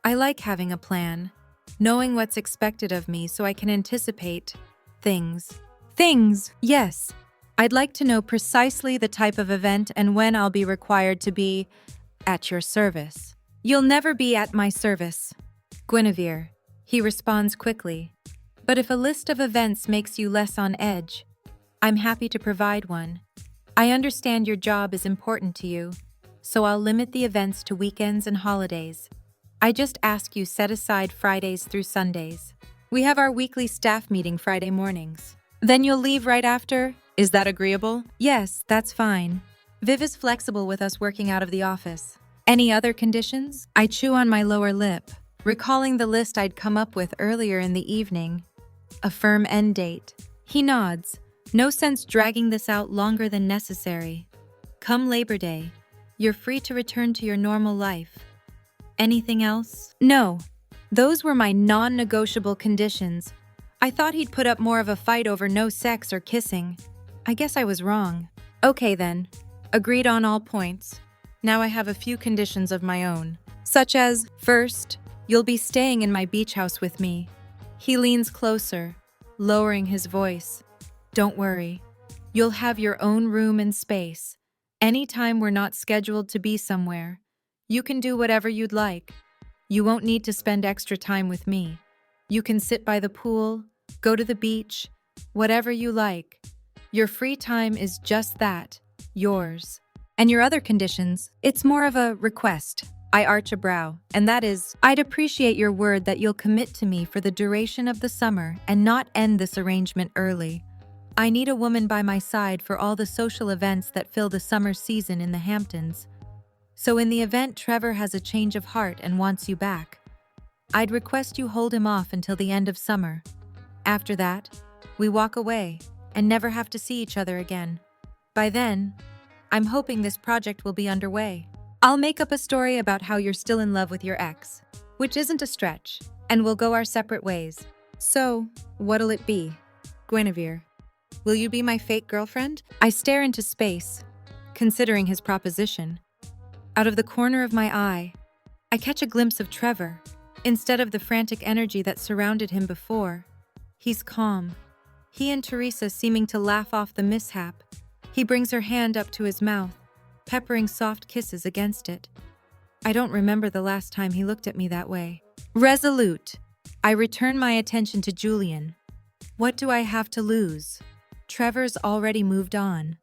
I like having a plan, knowing what's expected of me so I can anticipate things. Things, yes. I'd like to know precisely the type of event and when I'll be required to be at your service. You'll never be at my service, Guinevere. He responds quickly. But if a list of events makes you less on edge, I'm happy to provide one. I understand your job is important to you, so I'll limit the events to weekends and holidays. I just ask you set aside Fridays through Sundays. We have our weekly staff meeting Friday mornings. Then you'll leave right after? Is that agreeable? Yes, that's fine. Viv is flexible with us working out of the office. Any other conditions? I chew on my lower lip, recalling the list I'd come up with earlier in the evening. A firm end date. He nods. No sense dragging this out longer than necessary. Come Labor Day, you're free to return to your normal life. Anything else? No. Those were my non-negotiable conditions. I thought he'd put up more of a fight over no sex or kissing. I guess I was wrong. Okay then. Agreed on all points. Now I have a few conditions of my own. Such as, first, you'll be staying in my beach house with me. He leans closer, lowering his voice. Don't worry. You'll have your own room and space. Anytime we're not scheduled to be somewhere, you can do whatever you'd like. You won't need to spend extra time with me. You can sit by the pool, go to the beach, whatever you like. Your free time is just that, yours. And your other conditions, it's more of a request. I arch a brow, and that is, I'd appreciate your word that you'll commit to me for the duration of the summer and not end this arrangement early. I need a woman by my side for all the social events that fill the summer season in the Hamptons. So in the event Trevor has a change of heart and wants you back, I'd request you hold him off until the end of summer. After that, we walk away and never have to see each other again. By then, I'm hoping this project will be underway. I'll make up a story about how you're still in love with your ex, which isn't a stretch, and we'll go our separate ways. So, what'll it be? Guinevere, will you be my fake girlfriend? I stare into space, considering his proposition. Out of the corner of my eye, I catch a glimpse of Trevor. Instead of the frantic energy that surrounded him before, he's calm. He and Teresa seeming to laugh off the mishap. He brings her hand up to his mouth, peppering soft kisses against it. I don't remember the last time he looked at me that way. Resolute, I return my attention to Julian. What do I have to lose? Trevor's already moved on.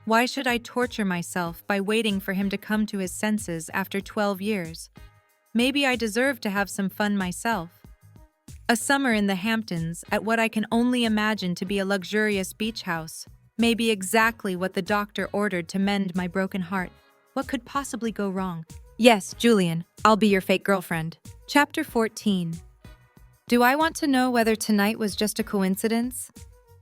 Why should I torture myself by waiting for him to come to his senses after 12 years? Maybe I deserve to have some fun myself. A summer in the Hamptons at what I can only imagine to be a luxurious beach house may be exactly what the doctor ordered to mend my broken heart. What could possibly go wrong? Yes, Julian, I'll be your fake girlfriend. Chapter 14. Do I want to know whether tonight was just a coincidence?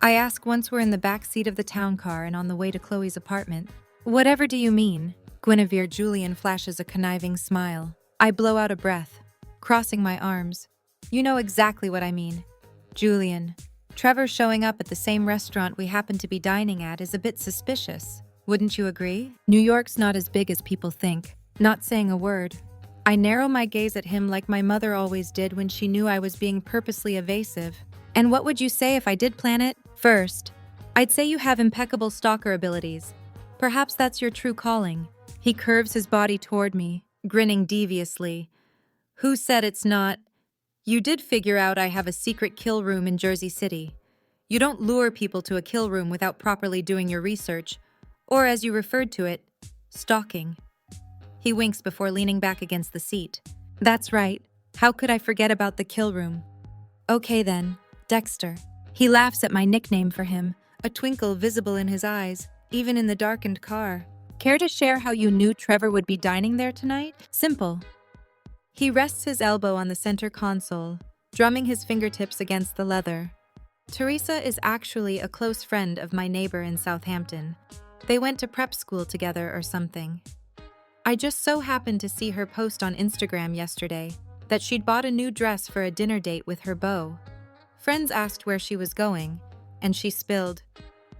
I ask once we're in the back seat of the town car and on the way to Chloe's apartment. Whatever do you mean? Guinevere. Julian flashes a conniving smile. I blow out a breath, crossing my arms. You know exactly what I mean. Julian, Trevor showing up at the same restaurant we happen to be dining at is a bit suspicious. Wouldn't you agree? New York's not as big as people think. Not saying a word, I narrow my gaze at him like my mother always did when she knew I was being purposely evasive. And what would you say if I did plan it? First, I'd say you have impeccable stalker abilities. Perhaps that's your true calling. He curves his body toward me, grinning deviously. Who said it's not? You did figure out I have a secret kill room in Jersey City. You don't lure people to a kill room without properly doing your research, or as you referred to it, stalking. He winks before leaning back against the seat. That's right. How could I forget about the kill room? Okay then, Dexter. He laughs at my nickname for him, a twinkle visible in his eyes, even in the darkened car. Care to share how you knew Trevor would be dining there tonight? Simple. He rests his elbow on the center console, drumming his fingertips against the leather. Teresa is actually a close friend of my neighbor in Southampton. They went to prep school together or something. I just so happened to see her post on Instagram yesterday that she'd bought a new dress for a dinner date with her beau. Friends asked where she was going, and she spilled.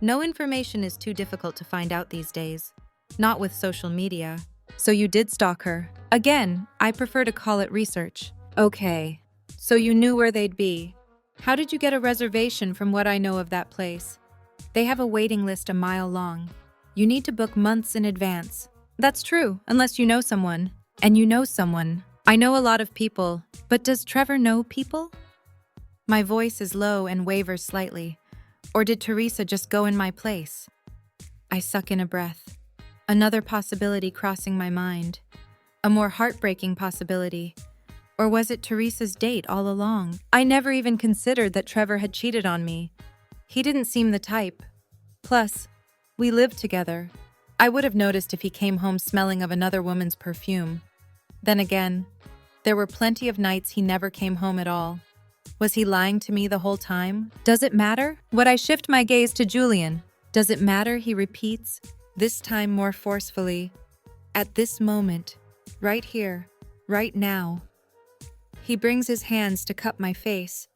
No information is too difficult to find out these days. Not with social media. So you did stalk her. Again, I prefer to call it research. Okay, so you knew where they'd be. How did you get a reservation from what I know of that place? They have a waiting list a mile long. You need to book months in advance. That's true, unless you know someone. And you know someone. I know a lot of people, but does Trevor know people? My voice is low and wavers slightly. Or did Teresa just go in my place? I suck in a breath. Another possibility crossing my mind. A more heartbreaking possibility. Or was it Teresa's date all along? I never even considered that Trevor had cheated on me. He didn't seem the type. Plus, we lived together. I would have noticed if he came home smelling of another woman's perfume. Then again, there were plenty of nights he never came home at all. Was he lying to me the whole time? Does it matter? Would I shift my gaze to Julian? Does it matter? He repeats, this time more forcefully. At this moment, right here, right now. He brings his hands to cup my face,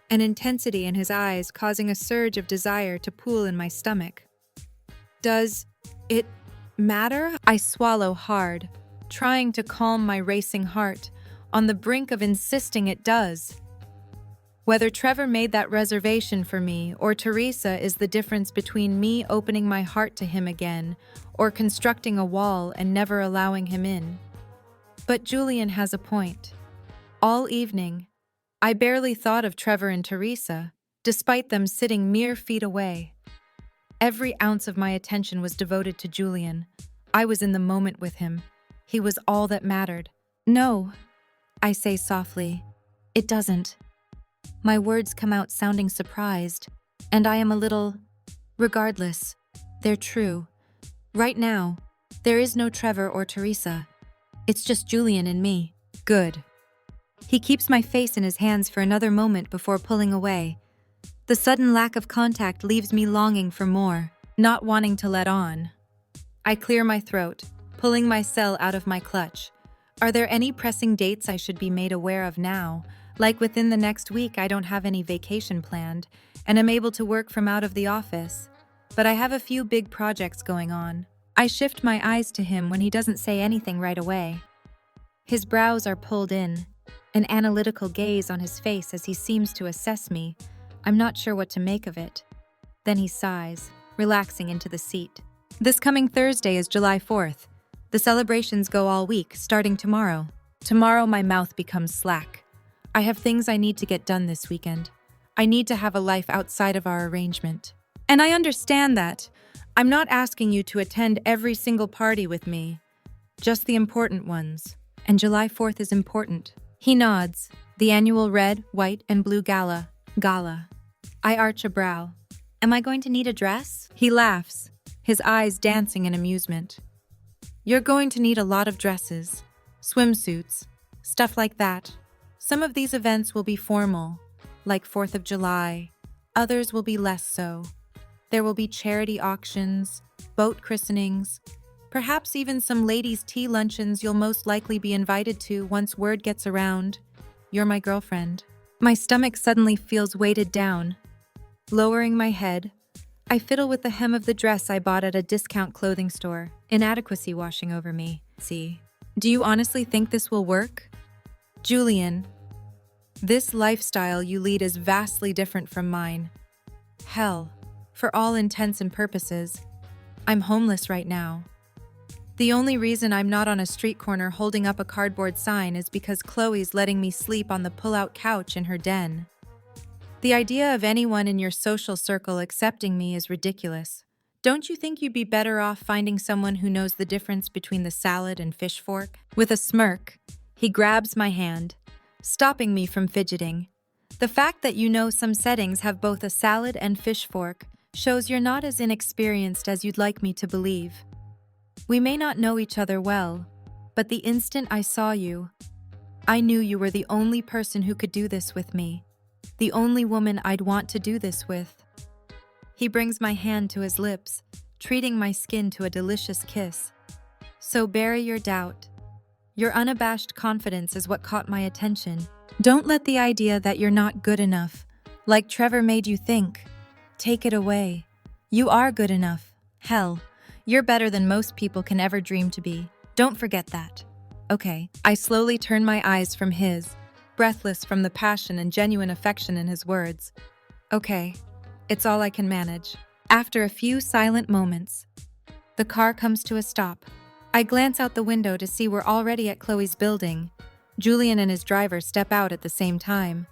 an intensity in his eyes causing a surge of desire to pool in my stomach. Does it matter? I swallow hard, trying to calm my racing heart, on the brink of insisting it does. Whether Trevor made that reservation for me or Teresa is the difference between me opening my heart to him again or constructing a wall and never allowing him in. But Julian has a point. All evening, I barely thought of Trevor and Teresa, despite them sitting mere feet away. Every ounce of my attention was devoted to Julian. I was in the moment with him. He was all that mattered. No, I say softly. It doesn't. My words come out sounding surprised, and I am a little... Regardless, they're true. Right now, there is no Trevor or Teresa. It's just Julian and me. Good. He keeps my face in his hands for another moment before pulling away. The sudden lack of contact leaves me longing for more, not wanting to let on. I clear my throat, pulling my cell out of my clutch. Are there any pressing dates I should be made aware of now? Like within the next week, I don't have any vacation planned, and am able to work from out of the office. But I have a few big projects going on. I shift my eyes to him when he doesn't say anything right away. His brows are pulled in, an analytical gaze on his face as he seems to assess me. I'm not sure what to make of it. Then he sighs, relaxing into the seat. This coming Thursday is July 4th. The celebrations go all week, starting tomorrow. Tomorrow my mouth becomes slack. I have things I need to get done this weekend. I need to have a life outside of our arrangement. And I understand that. I'm not asking you to attend every single party with me, just the important ones. And July 4th is important. He nods. The annual red, white, and blue gala. I arch a brow. Am I going to need a dress? He laughs, his eyes dancing in amusement. You're going to need a lot of dresses, swimsuits, stuff like that. Some of these events will be formal, like 4th of July. Others will be less so. There will be charity auctions, boat christenings, perhaps even some ladies' tea luncheons you'll most likely be invited to once word gets around. You're my girlfriend. My stomach suddenly feels weighted down. Lowering my head, I fiddle with the hem of the dress I bought at a discount clothing store, inadequacy washing over me. See, do you honestly think this will work? Julian, this lifestyle you lead is vastly different from mine. Hell, for all intents and purposes, I'm homeless right now. The only reason I'm not on a street corner holding up a cardboard sign is because Chloe's letting me sleep on the pull-out couch in her den. The idea of anyone in your social circle accepting me is ridiculous. Don't you think you'd be better off finding someone who knows the difference between the salad and fish fork? With a smirk, he grabs my hand, stopping me from fidgeting. The fact that you know some settings have both a salad and fish fork shows you're not as inexperienced as you'd like me to believe. We may not know each other well, but the instant I saw you, I knew you were the only person who could do this with me, the only woman I'd want to do this with. He brings my hand to his lips, treating my skin to a delicious kiss. So bury your doubt. Your unabashed confidence is what caught my attention. Don't let the idea that you're not good enough, like Trevor made you think. Take it away. You are good enough. Hell, you're better than most people can ever dream to be. Don't forget that. Okay. I slowly turn my eyes from his, breathless from the passion and genuine affection in his words. Okay. It's all I can manage. After a few silent moments, the car comes to a stop. I glance out the window to see we're already at Chloe's building. Julian and his driver step out at the same time.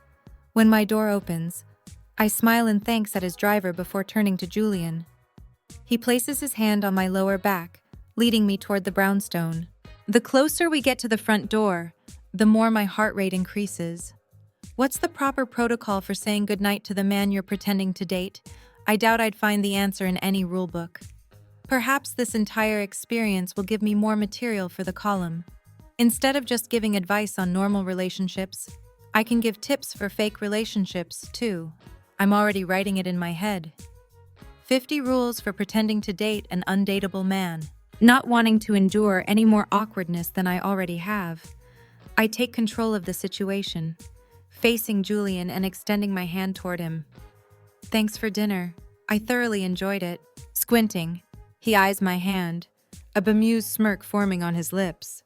When my door opens, I smile in thanks at his driver before turning to Julian. He places his hand on my lower back, leading me toward the brownstone. The closer we get to the front door, the more my heart rate increases. What's the proper protocol for saying goodnight to the man you're pretending to date? I doubt I'd find the answer in any rulebook. Perhaps this entire experience will give me more material for the column. Instead of just giving advice on normal relationships, I can give tips for fake relationships, too. I'm already writing it in my head. 50 rules for pretending to date an undateable man. Not wanting to endure any more awkwardness than I already have, I take control of the situation, facing Julian and extending my hand toward him. Thanks for dinner. I thoroughly enjoyed it. Squinting, he eyes my hand, a bemused smirk forming on his lips.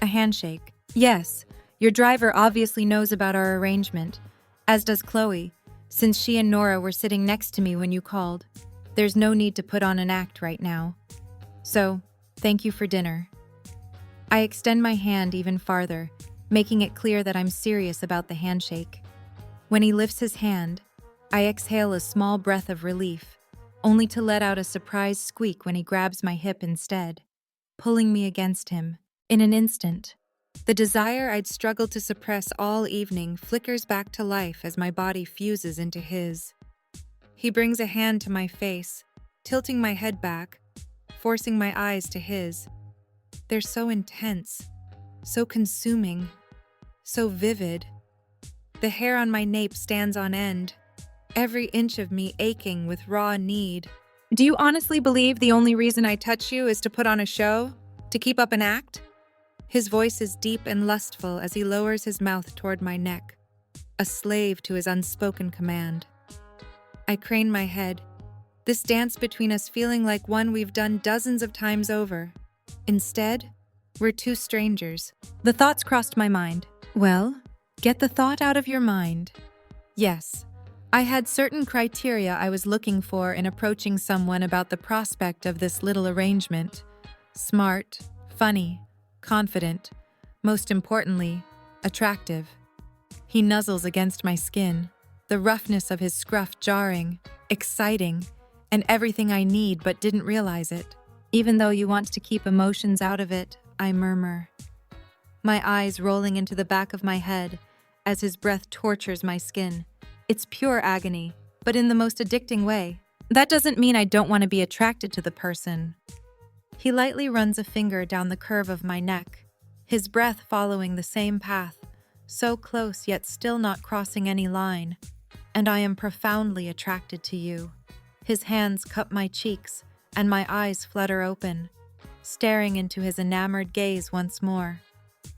A handshake. Yes, your driver obviously knows about our arrangement, As does K.Leigh, since she and Nora were sitting next to me when you called. There's no need to put on an act right now. So, thank you for dinner. I extend my hand even farther, making it clear that I'm serious about the handshake. When he lifts his hand, I exhale a small breath of relief, only to let out a surprised squeak when he grabs my hip instead, pulling me against him. In an instant, the desire I'd struggled to suppress all evening flickers back to life as my body fuses into his. He brings a hand to my face, tilting my head back, forcing my eyes to his. They're so intense, so consuming, so vivid. The hair on my nape stands on end, every inch of me aching with raw need. Do you honestly believe the only reason I touch you is to put on a show? To keep up an act? His voice is deep and lustful as he lowers his mouth toward my neck, a slave to his unspoken command. I crane my head, this dance between us feeling like one we've done dozens of times over. Instead, we're two strangers. The thoughts crossed my mind. Well, get the thought out of your mind. Yes, I had certain criteria I was looking for in approaching someone about the prospect of this little arrangement. Smart, funny, confident, most importantly, attractive. He nuzzles against my skin, the roughness of his scruff jarring, exciting, and everything I need but didn't realize it. Even though you want to keep emotions out of it, I murmur. My eyes rolling into the back of my head as his breath tortures my skin. It's pure agony, but in the most addicting way. That doesn't mean I don't want to be attracted to the person. He lightly runs a finger down the curve of my neck, his breath following the same path, so close yet still not crossing any line. And I am profoundly attracted to you. His hands cup my cheeks, and my eyes flutter open, staring into his enamored gaze once more.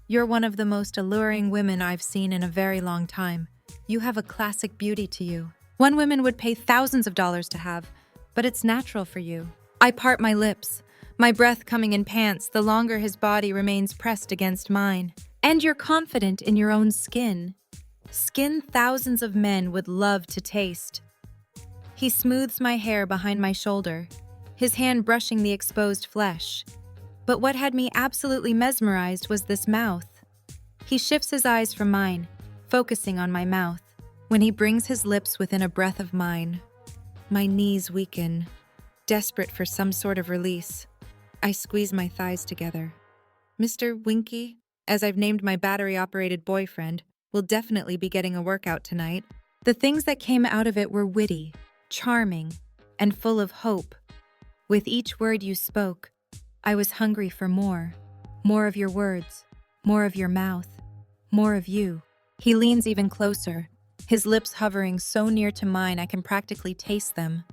You're one of the most alluring women I've seen in a very long time. You have a classic beauty to you. One woman would pay thousands of dollars to have, but it's natural for you. I part my lips, my breath coming in pants the longer his body remains pressed against mine. And you're confident in your own skin. Skin thousands of men would love to taste. He smooths my hair behind my shoulder, his hand brushing the exposed flesh. But what had me absolutely mesmerized was this mouth. He shifts his eyes from mine, focusing on my mouth. When he brings his lips within a breath of mine, my knees weaken, desperate for some sort of release. I squeeze my thighs together. Mr. Winky, as I've named my battery-operated boyfriend, will definitely be getting a workout tonight. The things that came out of it were witty, charming, and full of hope. With each word you spoke, I was hungry for more. More of your words, more of your mouth, more of you. He leans even closer, his lips hovering so near to mine I can practically taste them.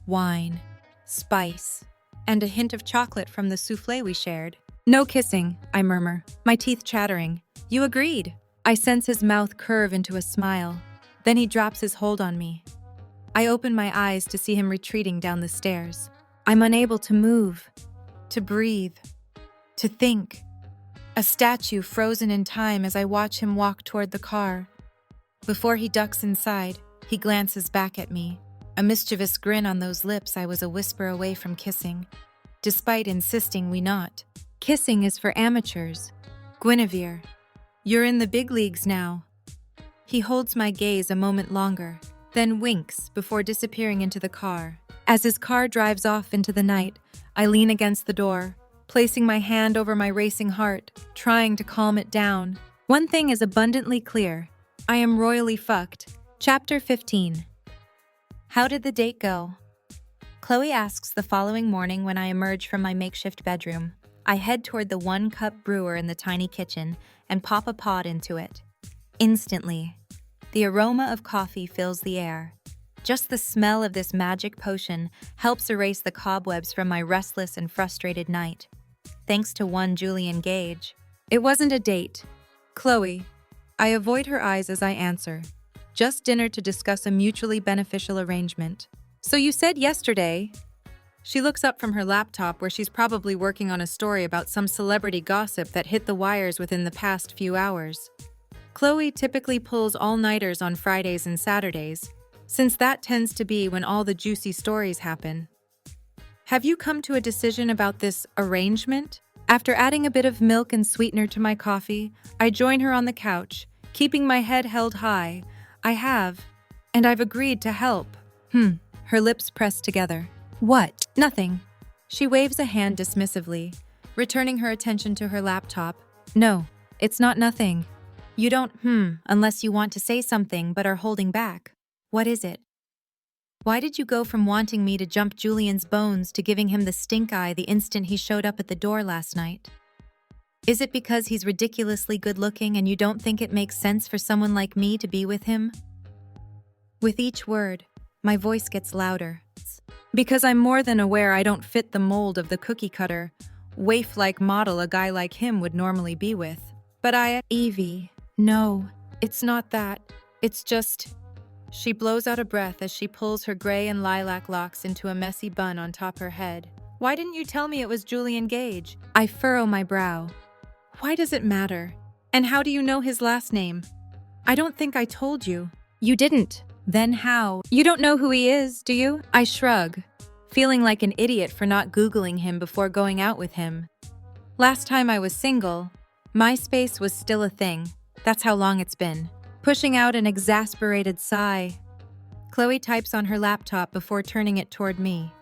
Wine, spice, and a hint of chocolate from the soufflé we shared. No kissing, I murmur, my teeth chattering. You agreed. I sense his mouth curve into a smile. Then he drops his hold on me. I open my eyes to see him retreating down the stairs. I'm unable to move, to breathe, to think. A statue frozen in time as I watch him walk toward the car. Before he ducks inside, he glances back at me, a mischievous grin on those lips I was a whisper away from kissing, despite insisting we not. Kissing is for amateurs. Guinevere, you're in the big leagues now. He holds my gaze a moment longer, then winks before disappearing into the car. As his car drives off into the night, I lean against the door, placing my hand over my racing heart, trying to calm it down. One thing is abundantly clear. I am royally fucked. Chapter 15. How did the date go? K.Leigh asks the following morning when I emerge from my makeshift bedroom. I head toward the one-cup brewer in the tiny kitchen and pop a pod into it. Instantly, the aroma of coffee fills the air. Just the smell of this magic potion helps erase the cobwebs from my restless and frustrated night. Thanks to one Julian Gage. It wasn't a date. K.Leigh. I avoid her eyes as I answer. Just dinner to discuss a mutually beneficial arrangement. So you said yesterday. She looks up from her laptop where she's probably working on a story about some celebrity gossip that hit the wires within the past few hours. K.Leigh typically pulls all-nighters on Fridays and Saturdays, since that tends to be when all the juicy stories happen. Have you come to a decision about this arrangement? After adding a bit of milk and sweetener to my coffee, I join her on the couch, keeping my head held high. I have, and I've agreed to help. Her lips press together. What? Nothing. She waves a hand dismissively, returning her attention to her laptop. No, it's not nothing. You don't, unless you want to say something but are holding back. What is it? Why did you go from wanting me to jump Julian's bones to giving him the stink eye the instant he showed up at the door last night? Is it because he's ridiculously good-looking and you don't think it makes sense for someone like me to be with him? With each word, my voice gets louder. Because I'm more than aware I don't fit the mold of the cookie-cutter, waif-like model a guy like him would normally be with. But Evie, no, it's not that. It's just... She blows out a breath as she pulls her gray and lilac locks into a messy bun on top her head. Why didn't you tell me it was Julian Gage? I furrow my brow. Why does it matter? And how do you know his last name? I don't think I told you. You didn't. Then how? You don't know who he is, do you? I shrug, feeling like an idiot for not Googling him before going out with him. Last time I was single, MySpace was still a thing. That's how long it's been. Pushing out an exasperated sigh, K.Leigh types on her laptop before turning it toward me.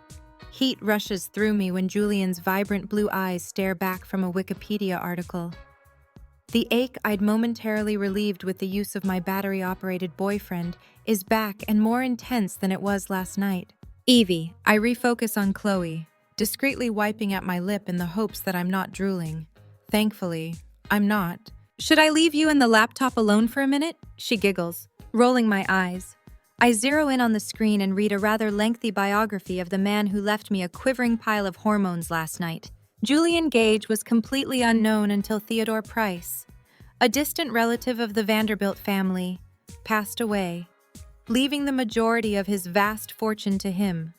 Heat rushes through me when Julian's vibrant blue eyes stare back from a Wikipedia article. The ache I'd momentarily relieved with the use of my battery-operated boyfriend is back and more intense than it was last night. Evie, I refocus on K.Leigh, discreetly wiping at my lip in the hopes that I'm not drooling. Thankfully, I'm not. Should I leave you and the laptop alone for a minute? She giggles, rolling my eyes. I zero in on the screen and read a rather lengthy biography of the man who left me a quivering pile of hormones last night. Julian Gage was completely unknown until Theodore Price, a distant relative of the Vanderbilt family, passed away, leaving the majority of his vast fortune to him.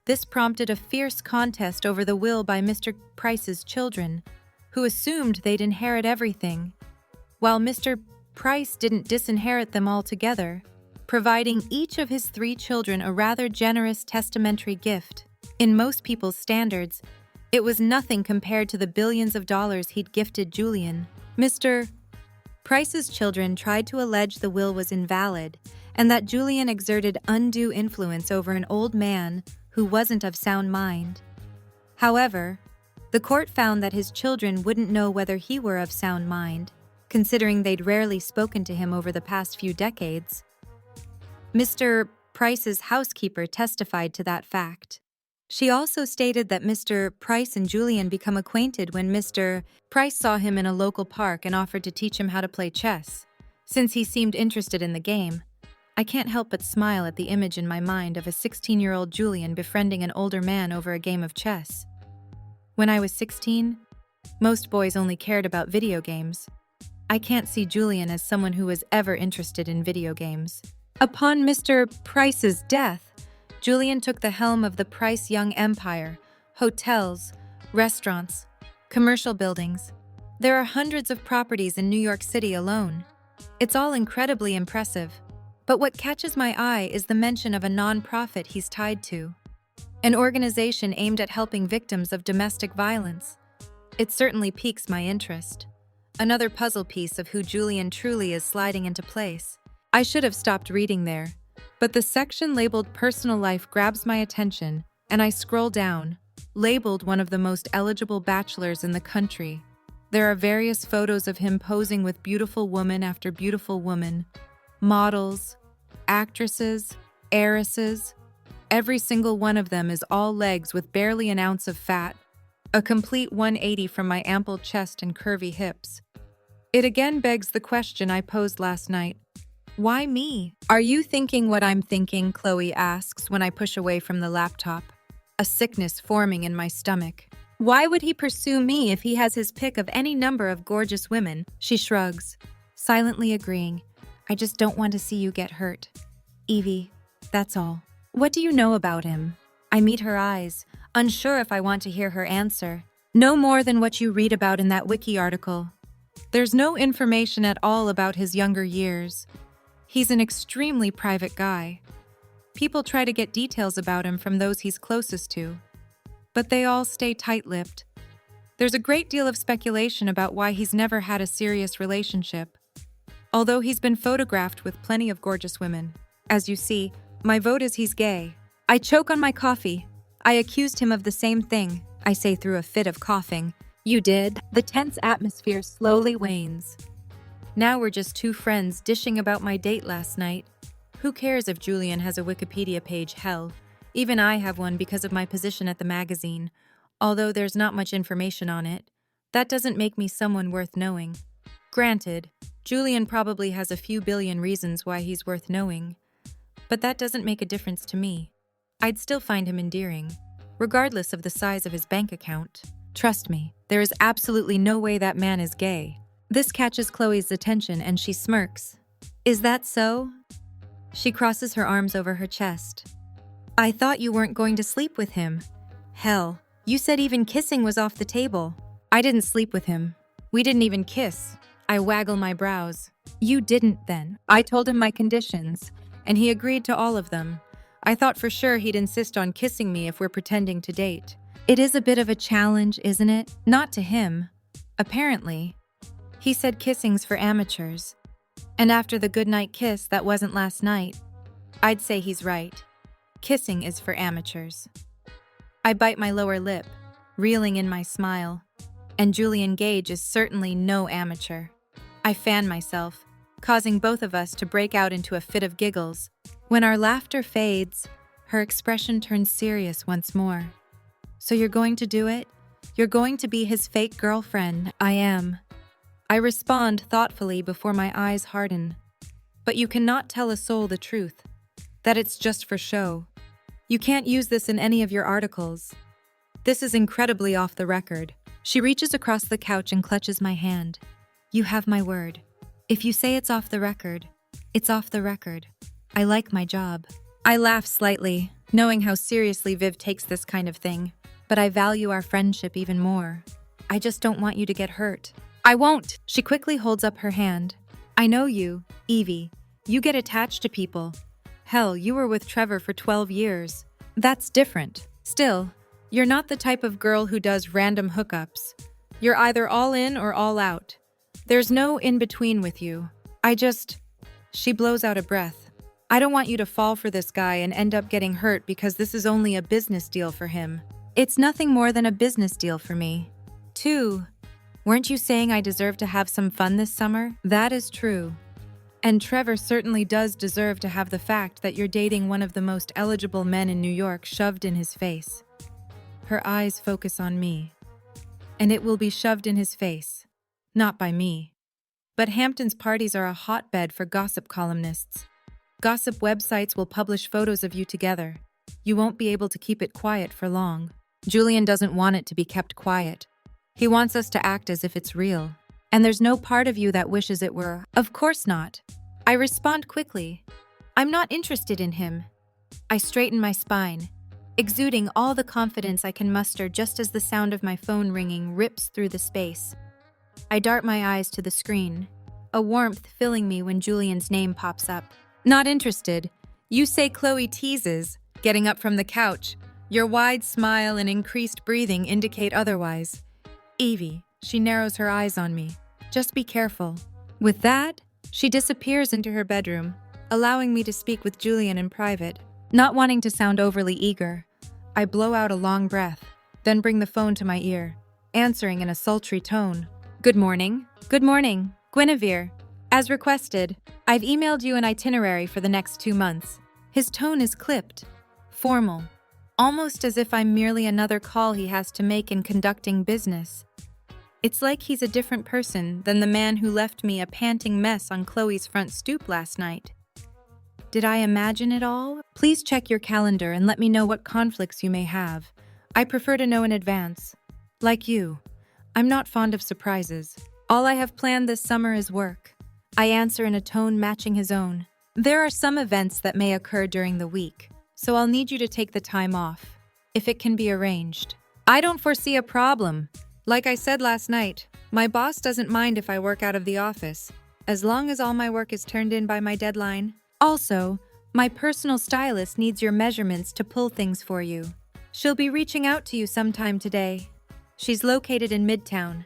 This prompted a fierce contest over the will by Mr. Price's children, who assumed they'd inherit everything, while Mr. Price didn't disinherit them altogether, providing each of his 3 children a rather generous testamentary gift. In most people's standards, it was nothing compared to the billions of dollars he'd gifted Julian. Mr. Price's children tried to allege the will was invalid and that Julian exerted undue influence over an old man who wasn't of sound mind. However, the court found that his children wouldn't know whether he were of sound mind, considering they'd rarely spoken to him over the past few decades. Mr. Price's housekeeper testified to that fact. She also stated that Mr. Price and Julian become acquainted when Mr. Price saw him in a local park and offered to teach him how to play chess. Since he seemed interested in the game, I can't help but smile at the image in my mind of a 16-year-old Julian befriending an older man over a game of chess. When I was 16, most boys only cared about video games. I can't see Julian as someone who was ever interested in video games. Upon Mr. Price's death, Julian took the helm of the Price Young empire, hotels, restaurants, commercial buildings. There are hundreds of properties in New York City alone. It's all incredibly impressive. But what catches my eye is the mention of a non-profit he's tied to, an organization aimed at helping victims of domestic violence. It certainly piques my interest. Another puzzle piece of who Julian truly is sliding into place. I should have stopped reading there, but the section labeled Personal Life grabs my attention, and I scroll down, labeled one of the most eligible bachelors in the country. There are various photos of him posing with beautiful woman after beautiful woman, models, actresses, heiresses. Every single one of them is all legs with barely an ounce of fat, a complete 180 from my ample chest and curvy hips. It again begs the question I posed last night. Why me? Are you thinking what I'm thinking? K.Leigh asks when I push away from the laptop, a sickness forming in my stomach. Why would he pursue me if he has his pick of any number of gorgeous women? She shrugs, silently agreeing. I just don't want to see you get hurt. Evie, that's all. What do you know about him? I meet her eyes, unsure if I want to hear her answer. No more than what you read about in that wiki article. There's no information at all about his younger years. He's an extremely private guy. People try to get details about him from those he's closest to, but they all stay tight-lipped. There's a great deal of speculation about why he's never had a serious relationship, although he's been photographed with plenty of gorgeous women. As you see, my vote is he's gay. I choke on my coffee. I accused him of the same thing, I say through a fit of coughing. You did? The tense atmosphere slowly wanes. Now we're just two friends dishing about my date last night. Who cares if Julian has a Wikipedia page? Hell, even I have one because of my position at the magazine. Although there's not much information on it, that doesn't make me someone worth knowing. Granted, Julian probably has a few billion reasons why he's worth knowing, but that doesn't make a difference to me. I'd still find him endearing, regardless of the size of his bank account. Trust me, there is absolutely no way that man is gay. This catches Chloe's attention and she smirks. Is that so? She crosses her arms over her chest. I thought you weren't going to sleep with him. Hell, you said even kissing was off the table. I didn't sleep with him. We didn't even kiss. I waggle my brows. You didn't then. I told him my conditions, and he agreed to all of them. I thought for sure he'd insist on kissing me if we're pretending to date. It is a bit of a challenge, isn't it? Not to him. Apparently. He said kissing's for amateurs. And after the goodnight kiss that wasn't last night, I'd say he's right. Kissing is for amateurs. I bite my lower lip, reeling in my smile. And Julian Gage is certainly no amateur. I fan myself, causing both of us to break out into a fit of giggles. When our laughter fades, her expression turns serious once more. So you're going to do it? You're going to be his fake girlfriend? I am. I respond thoughtfully before my eyes harden. But you cannot tell a soul the truth, that it's just for show. You can't use this in any of your articles. This is incredibly off the record. She reaches across the couch and clutches my hand. You have my word. If you say it's off the record, it's off the record. I like my job. I laugh slightly, knowing how seriously Viv takes this kind of thing, but I value our friendship even more. I just don't want you to get hurt. I won't. She quickly holds up her hand. I know you, Evie. You get attached to people. Hell, you were with Trevor for 12 years. That's different. Still, you're not the type of girl who does random hookups. You're either all in or all out. There's no in-between with you. She blows out a breath. I don't want you to fall for this guy and end up getting hurt because this is only a business deal for him. It's nothing more than a business deal for me. 2. Weren't you saying I deserve to have some fun this summer? That is true. And Trevor certainly does deserve to have the fact that you're dating one of the most eligible men in New York shoved in his face. Her eyes focus on me. And it will be shoved in his face. Not by me. But Hampton's parties are a hotbed for gossip columnists. Gossip websites will publish photos of you together. You won't be able to keep it quiet for long. Julian doesn't want it to be kept quiet. He wants us to act as if it's real. And there's no part of you that wishes it were. Of course not. I respond quickly. I'm not interested in him. I straighten my spine, exuding all the confidence I can muster just as the sound of my phone ringing rips through the space. I dart my eyes to the screen, a warmth filling me when Julian's name pops up. Not interested. You say. Chloe teases, getting up from the couch. Your wide smile and increased breathing indicate otherwise. Evie, she narrows her eyes on me. Just be careful. With that, she disappears into her bedroom, allowing me to speak with Julian in private. Not wanting to sound overly eager, I blow out a long breath, then bring the phone to my ear, answering in a sultry tone. Good morning. Good morning, Guinevere. As requested, I've emailed you an itinerary for the next 2 months. His tone is clipped, formal, almost as if I'm merely another call he has to make in conducting business. It's like he's a different person than the man who left me a panting mess on Chloe's front stoop last night. Did I imagine it all? Please check your calendar and let me know what conflicts you may have. I prefer to know in advance. Like you, I'm not fond of surprises. All I have planned this summer is work. I answer in a tone matching his own. There are some events that may occur during the week, so I'll need you to take the time off, if it can be arranged. I don't foresee a problem. Like I said last night, my boss doesn't mind if I work out of the office, as long as all my work is turned in by my deadline. Also, my personal stylist needs your measurements to pull things for you. She'll be reaching out to you sometime today. She's located in Midtown.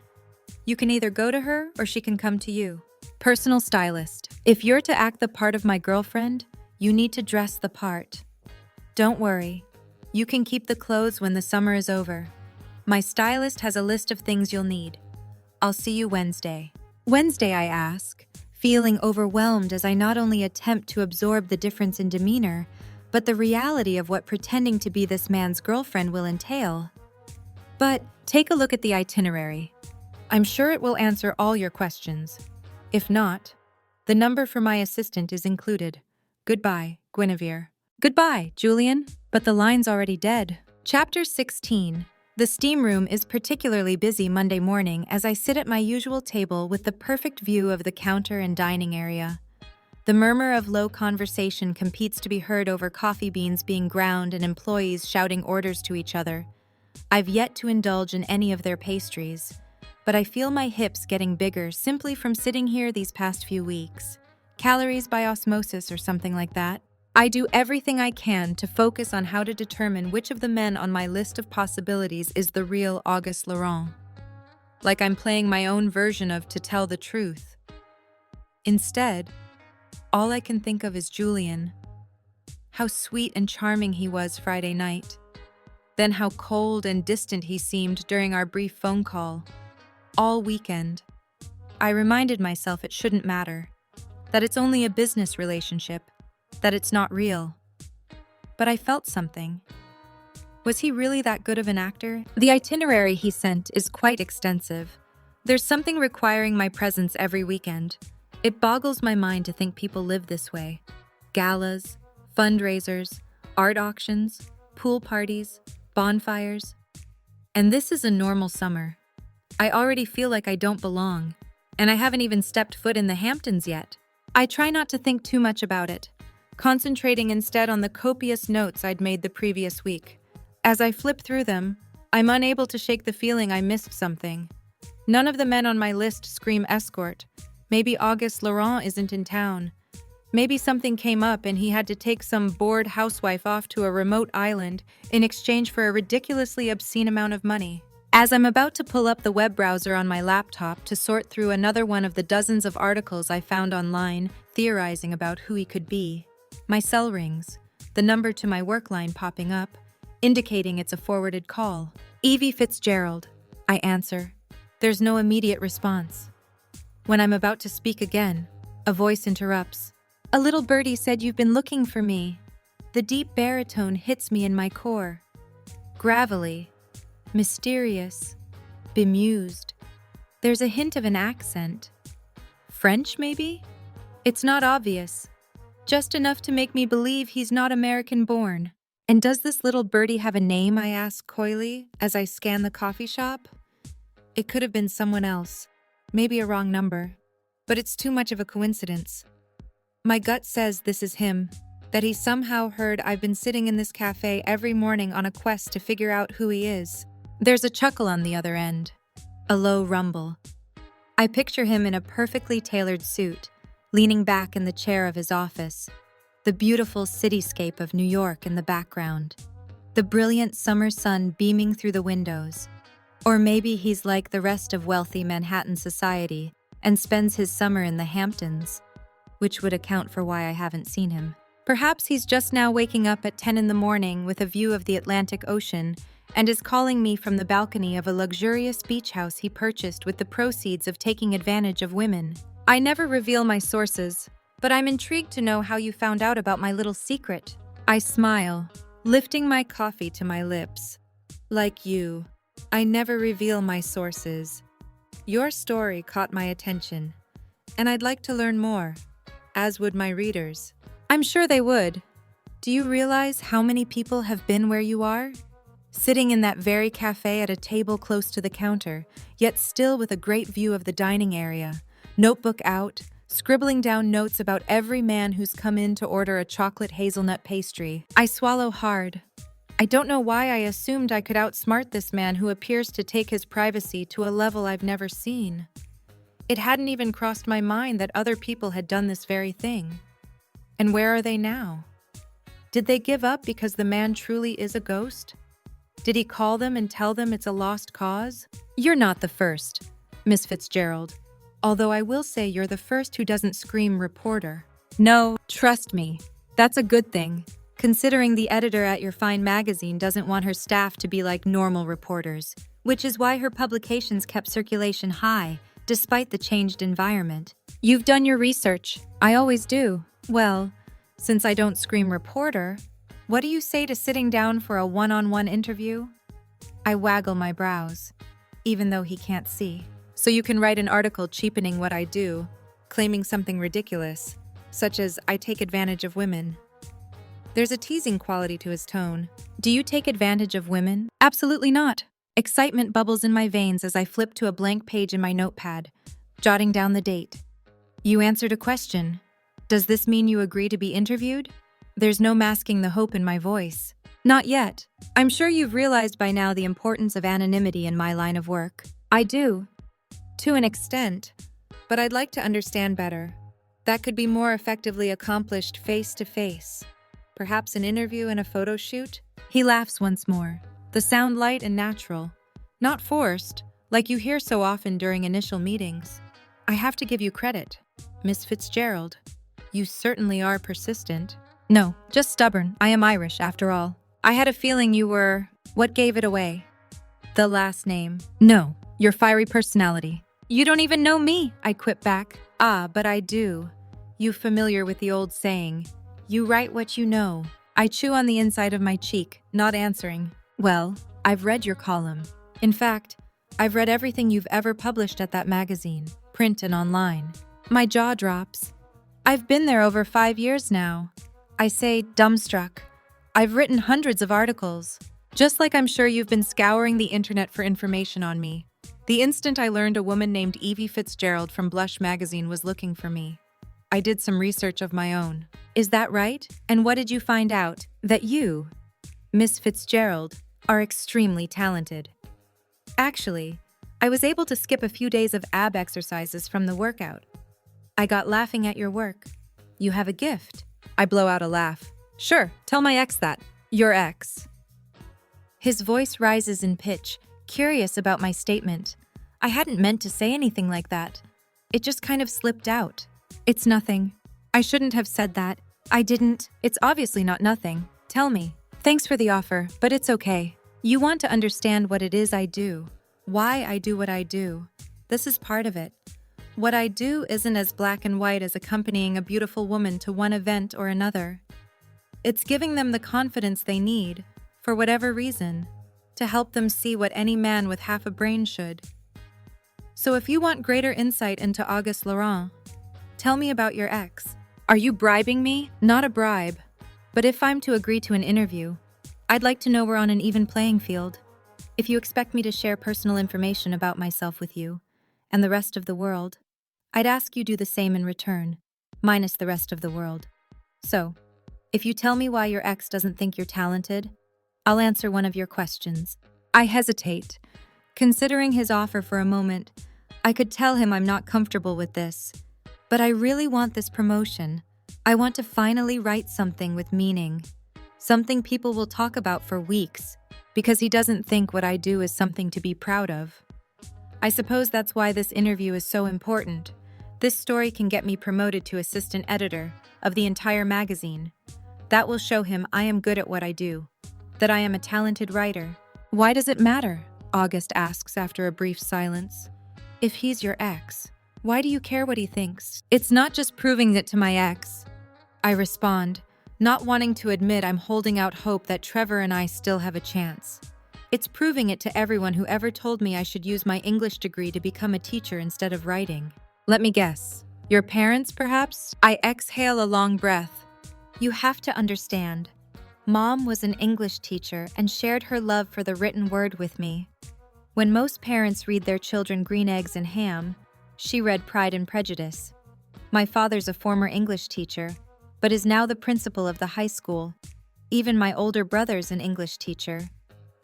You can either go to her or she can come to you. Personal stylist. If you're to act the part of my girlfriend, you need to dress the part. Don't worry. You can keep the clothes when the summer is over. My stylist has a list of things you'll need. I'll see you Wednesday. Wednesday, I ask, feeling overwhelmed as I not only attempt to absorb the difference in demeanor, but the reality of what pretending to be this man's girlfriend will entail. But take a look at the itinerary. I'm sure it will answer all your questions. If not, the number for my assistant is included. Goodbye, Guinevere. Goodbye, Julian. But the line's already dead. Chapter 16. The steam room is particularly busy Monday morning as I sit at my usual table with the perfect view of the counter and dining area. The murmur of low conversation competes to be heard over coffee beans being ground and employees shouting orders to each other. I've yet to indulge in any of their pastries, but I feel my hips getting bigger simply from sitting here these past few weeks. Calories by osmosis or something like that. I do everything I can to focus on how to determine which of the men on my list of possibilities is the real Auguste Laurent. Like I'm playing my own version of To Tell the Truth. Instead, all I can think of is Julian. How sweet and charming he was Friday night. Then how cold and distant he seemed during our brief phone call. All weekend, I reminded myself it shouldn't matter, that it's only a business relationship, that it's not real. But I felt something. Was he really that good of an actor? The itinerary he sent is quite extensive. There's something requiring my presence every weekend. It boggles my mind to think people live this way. Galas, fundraisers, art auctions, pool parties, bonfires. And this is a normal summer. I already feel like I don't belong, and I haven't even stepped foot in the Hamptons yet. I try not to think too much about it, concentrating instead on the copious notes I'd made the previous week. As I flip through them, I'm unable to shake the feeling I missed something. None of the men on my list scream escort. Maybe Auguste Laurent isn't in town. Maybe something came up and he had to take some bored housewife off to a remote island in exchange for a ridiculously obscene amount of money. As I'm about to pull up the web browser on my laptop to sort through another one of the dozens of articles I found online theorizing about who he could be, my cell rings, the number to my work line popping up, indicating it's a forwarded call. Evie Fitzgerald, I answer. There's no immediate response. When I'm about to speak again, a voice interrupts. A little birdie said you've been looking for me. The deep baritone hits me in my core. Gravelly, mysterious, bemused. There's a hint of an accent. French, maybe? It's not obvious. Just enough to make me believe he's not American-born. And does this little birdie have a name, I ask coyly, as I scan the coffee shop? It could have been someone else, maybe a wrong number, but it's too much of a coincidence. My gut says this is him, that he somehow heard I've been sitting in this cafe every morning on a quest to figure out who he is. There's a chuckle on the other end, a low rumble. I picture him in a perfectly tailored suit, leaning back in the chair of his office, the beautiful cityscape of New York in the background, the brilliant summer sun beaming through the windows. Or maybe he's like the rest of wealthy Manhattan society and spends his summer in the Hamptons, which would account for why I haven't seen him. Perhaps he's just now waking up at 10 in the morning with a view of the Atlantic Ocean and is calling me from the balcony of a luxurious beach house he purchased with the proceeds of taking advantage of women. I never reveal my sources, but I'm intrigued to know how you found out about my little secret. I smile, lifting my coffee to my lips. Like you, I never reveal my sources. Your story caught my attention, and I'd like to learn more, as would my readers. I'm sure they would. Do you realize how many people have been where you are? Sitting in that very cafe at a table close to the counter, yet still with a great view of the dining area, notebook out, scribbling down notes about every man who's come in to order a chocolate hazelnut pastry. I swallow hard. I don't know why I assumed I could outsmart this man who appears to take his privacy to a level I've never seen. It hadn't even crossed my mind that other people had done this very thing. And where are they now? Did they give up because the man truly is a ghost? Did he call them and tell them it's a lost cause? You're not the first, Miss Fitzgerald. Although I will say you're the first who doesn't scream reporter. No, trust me, that's a good thing, considering the editor at your fine magazine doesn't want her staff to be like normal reporters, which is why her publications kept circulation high, despite the changed environment. You've done your research. I always do. Well, since I don't scream reporter, what do you say to sitting down for a one-on-one interview? I waggle my brows, even though he can't see. So you can write an article cheapening what I do, claiming something ridiculous, such as I take advantage of women. There's a teasing quality to his tone. Do you take advantage of women? Absolutely not. Excitement bubbles in my veins as I flip to a blank page in my notepad, jotting down the date. You answered a question. Does this mean you agree to be interviewed? There's no masking the hope in my voice. Not yet. I'm sure you've realized by now the importance of anonymity in my line of work. I do. To an extent. But I'd like to understand better. That could be more effectively accomplished face-to-face. Perhaps an interview and a photo shoot? He laughs once more. The sound light and natural. Not forced, like you hear so often during initial meetings. I have to give you credit, Miss Fitzgerald. You certainly are persistent. No, just stubborn. I am Irish, after all. I had a feeling you were... What gave it away? The last name. No, your fiery personality. You don't even know me, I quip back. Ah, but I do. You familiar with the old saying, you write what you know. I chew on the inside of my cheek, not answering. Well, I've read your column. In fact, I've read everything you've ever published at that magazine, print and online. My jaw drops. I've been there over 5 years now. I say, dumbstruck. I've written hundreds of articles. Just like I'm sure you've been scouring the internet for information on me. The instant I learned a woman named Evie Fitzgerald from Blush magazine was looking for me, I did some research of my own. Is that right? And what did you find out? That you, Miss Fitzgerald, are extremely talented. Actually, I was able to skip a few days of ab exercises from the workout. I got laughing at your work. You have a gift. I blow out a laugh. Sure, tell my ex that. Your ex. His voice rises in pitch, curious about my statement. I hadn't meant to say anything like that. It just kind of slipped out. It's nothing. I shouldn't have said that. I didn't. It's obviously not nothing. Tell me. Thanks for the offer, but it's okay. You want to understand what it is I do. Why I do what I do. This is part of it. What I do isn't as black and white as accompanying a beautiful woman to one event or another. It's giving them the confidence they need, for whatever reason, to help them see what any man with half a brain should. So if you want greater insight into Auguste Laurent, tell me about your ex. Are you bribing me? Not a bribe. But if I'm to agree to an interview, I'd like to know we're on an even playing field. If you expect me to share personal information about myself with you, and the rest of the world, I'd ask you do the same in return, minus the rest of the world. So, if you tell me why your ex doesn't think you're talented, I'll answer one of your questions. I hesitate. Considering his offer for a moment, I could tell him I'm not comfortable with this. But I really want this promotion. I want to finally write something with meaning. Something people will talk about for weeks, because he doesn't think what I do is something to be proud of. I suppose that's why this interview is so important. This story can get me promoted to assistant editor of the entire magazine. That will show him I am good at what I do, that I am a talented writer. Why does it matter? Auguste asks after a brief silence. If he's your ex, why do you care what he thinks? It's not just proving it to my ex. I respond, not wanting to admit I'm holding out hope that Trevor and I still have a chance. It's proving it to everyone who ever told me I should use my English degree to become a teacher instead of writing. Let me guess. Your parents, perhaps? I exhale a long breath. You have to understand. Mom was an English teacher and shared her love for the written word with me. When most parents read their children Green Eggs and Ham, she read Pride and Prejudice. My father's a former English teacher, but is now the principal of the high school. Even my older brother's an English teacher.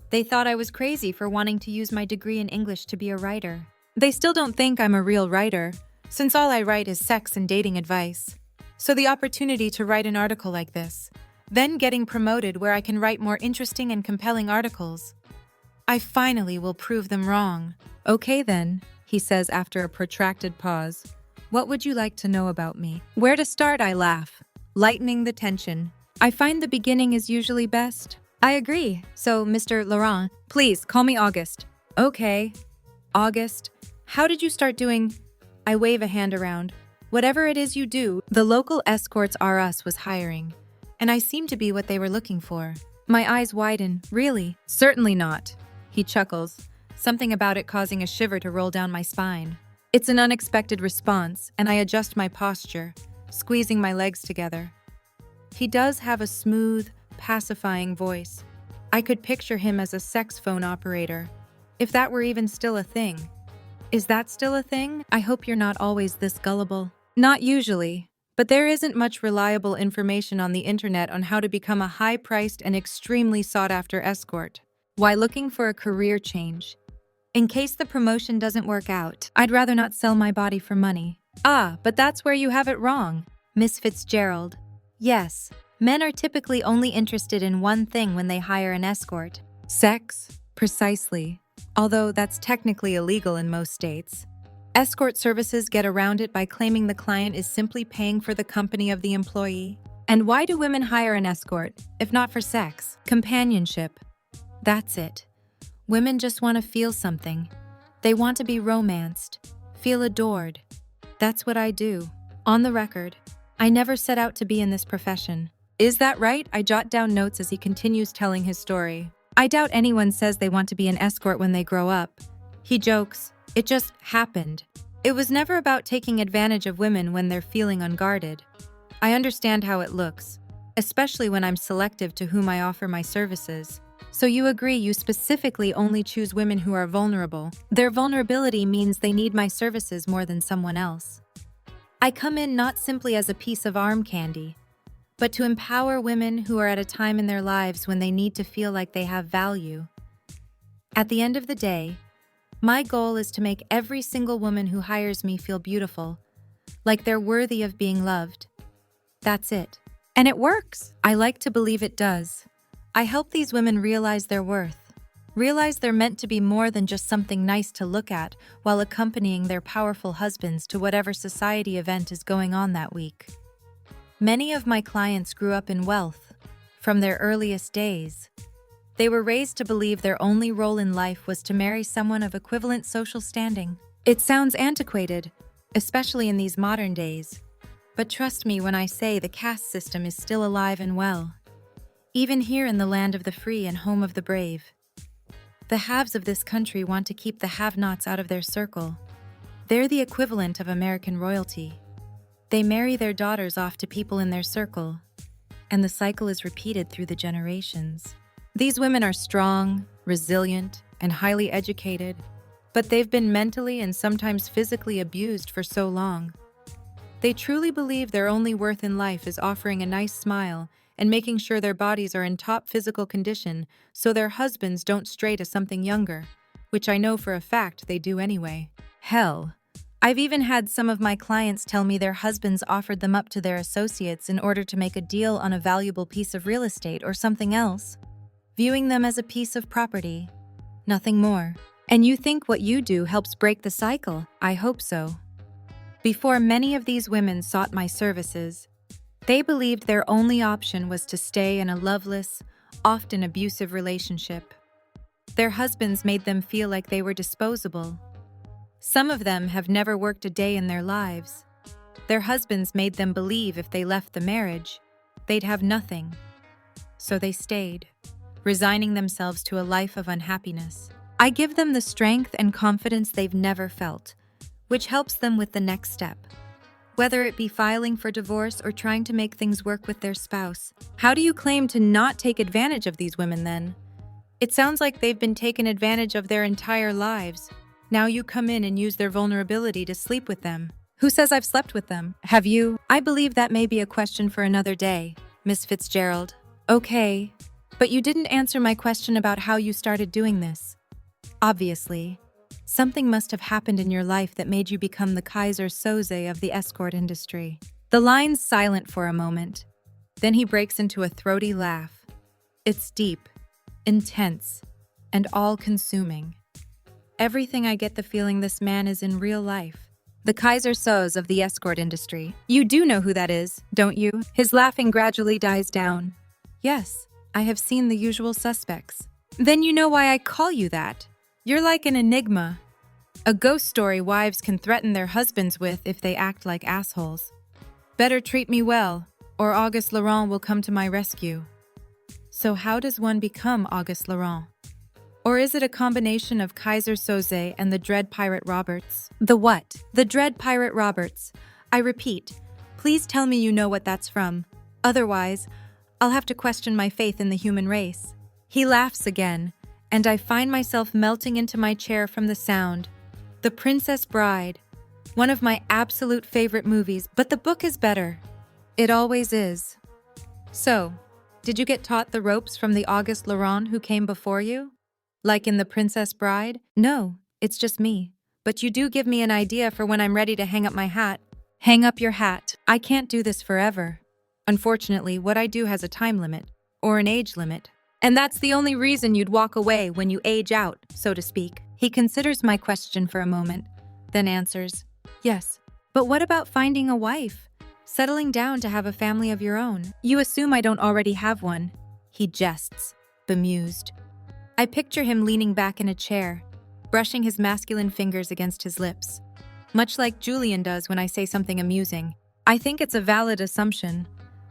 They thought I was crazy for wanting to use my degree in English to be a writer. They still don't think I'm a real writer, since all I write is sex and dating advice. So the opportunity to write an article like this, then getting promoted where I can write more interesting and compelling articles, I finally will prove them wrong. Okay then, he says after a protracted pause. What would you like to know about me? Where to start, I laugh, lightening the tension. I find the beginning is usually best. I agree. So, Mr. Laurent, please call me August. Okay. August, how did you start doing? I wave a hand around. Whatever it is you do, the local escorts R Us was hiring, and I seem to be what they were looking for. My eyes widen. Really? Certainly not. He chuckles, something about it causing a shiver to roll down my spine. It's an unexpected response, and I adjust my posture, squeezing my legs together. He does have a smooth, pacifying voice. I could picture him as a sex phone operator, if that were even still a thing. Is that still a thing? I hope you're not always this gullible. Not usually, but there isn't much reliable information on the internet on how to become a high-priced and extremely sought-after escort. Why looking for a career change? In case the promotion doesn't work out, I'd rather not sell my body for money. Ah, but that's where you have it wrong, Miss Fitzgerald. Yes, men are typically only interested in one thing when they hire an escort. Sex, precisely, although that's technically illegal in most states. Escort services get around it by claiming the client is simply paying for the company of the employee. And why do women hire an escort, if not for sex? Companionship. That's it. Women just want to feel something. They want to be romanced, feel adored. That's what I do. On the record, I never set out to be in this profession. Is that right? I jot down notes as he continues telling his story. I doubt anyone says they want to be an escort when they grow up. He jokes, it just happened. It was never about taking advantage of women when they're feeling unguarded. I understand how it looks, especially when I'm selective to whom I offer my services. So you agree you specifically only choose women who are vulnerable. Their vulnerability means they need my services more than someone else. I come in not simply as a piece of arm candy, but to empower women who are at a time in their lives when they need to feel like they have value. At the end of the day, my goal is to make every single woman who hires me feel beautiful, like they're worthy of being loved. That's it. And it works. I like to believe it does. I help these women realize their worth, realize they're meant to be more than just something nice to look at while accompanying their powerful husbands to whatever society event is going on that week. Many of my clients grew up in wealth from their earliest days. They were raised to believe their only role in life was to marry someone of equivalent social standing. It sounds antiquated, especially in these modern days, but trust me when I say the caste system is still alive and well, even here in the land of the free and home of the brave. The haves of this country want to keep the have-nots out of their circle. They're the equivalent of American royalty. They marry their daughters off to people in their circle, and the cycle is repeated through the generations. These women are strong, resilient, and highly educated, but they've been mentally and sometimes physically abused for so long. They truly believe their only worth in life is offering a nice smile and making sure their bodies are in top physical condition so their husbands don't stray to something younger, which I know for a fact they do anyway. Hell, I've even had some of my clients tell me their husbands offered them up to their associates in order to make a deal on a valuable piece of real estate or something else, viewing them as a piece of property, nothing more. And you think what you do helps break the cycle? I hope so. Before many of these women sought my services, they believed their only option was to stay in a loveless, often abusive relationship. Their husbands made them feel like they were disposable. Some of them have never worked a day in their lives. Their husbands made them believe if they left the marriage, they'd have nothing. So they stayed, resigning themselves to a life of unhappiness. I give them the strength and confidence they've never felt, which helps them with the next step. Whether it be filing for divorce or trying to make things work with their spouse. How do you claim to not take advantage of these women then? It sounds like they've been taken advantage of their entire lives. Now you come in and use their vulnerability to sleep with them. Who says I've slept with them? Have you? I believe that may be a question for another day, Miss Fitzgerald. Okay, but you didn't answer my question about how you started doing this. Obviously, something must have happened in your life that made you become the Kaiser Soze of the escort industry. The line's silent for a moment. Then he breaks into a throaty laugh. It's deep, intense, and all-consuming. Everything I get the feeling this man is in real life. The Kaiser Soze of the escort industry. You do know who that is, don't you? His laughing gradually dies down. Yes, I have seen the usual suspects. Then you know why I call you that. You're like an enigma. A ghost story wives can threaten their husbands with if they act like assholes. Better treat me well, or Auguste Laurent will come to my rescue. So how does one become Auguste Laurent? Or is it a combination of Kaiser Soze and the Dread Pirate Roberts? The what? The Dread Pirate Roberts. I repeat, please tell me you know what that's from. Otherwise, I'll have to question my faith in the human race. He laughs again, and I find myself melting into my chair from the sound. The Princess Bride. One of my absolute favorite movies, but the book is better. It always is. So, did you get taught the ropes from the Auguste Laurent who came before you? Like in The Princess Bride? No, it's just me. But you do give me an idea for when I'm ready to hang up my hat. Hang up your hat. I can't do this forever. Unfortunately, what I do has a time limit, or an age limit. And that's the only reason you'd walk away when you age out, so to speak. He considers my question for a moment, then answers, yes. But what about finding a wife? Settling down to have a family of your own? You assume I don't already have one. He jests, bemused. I picture him leaning back in a chair, brushing his masculine fingers against his lips. Much like Julian does when I say something amusing. I think it's a valid assumption.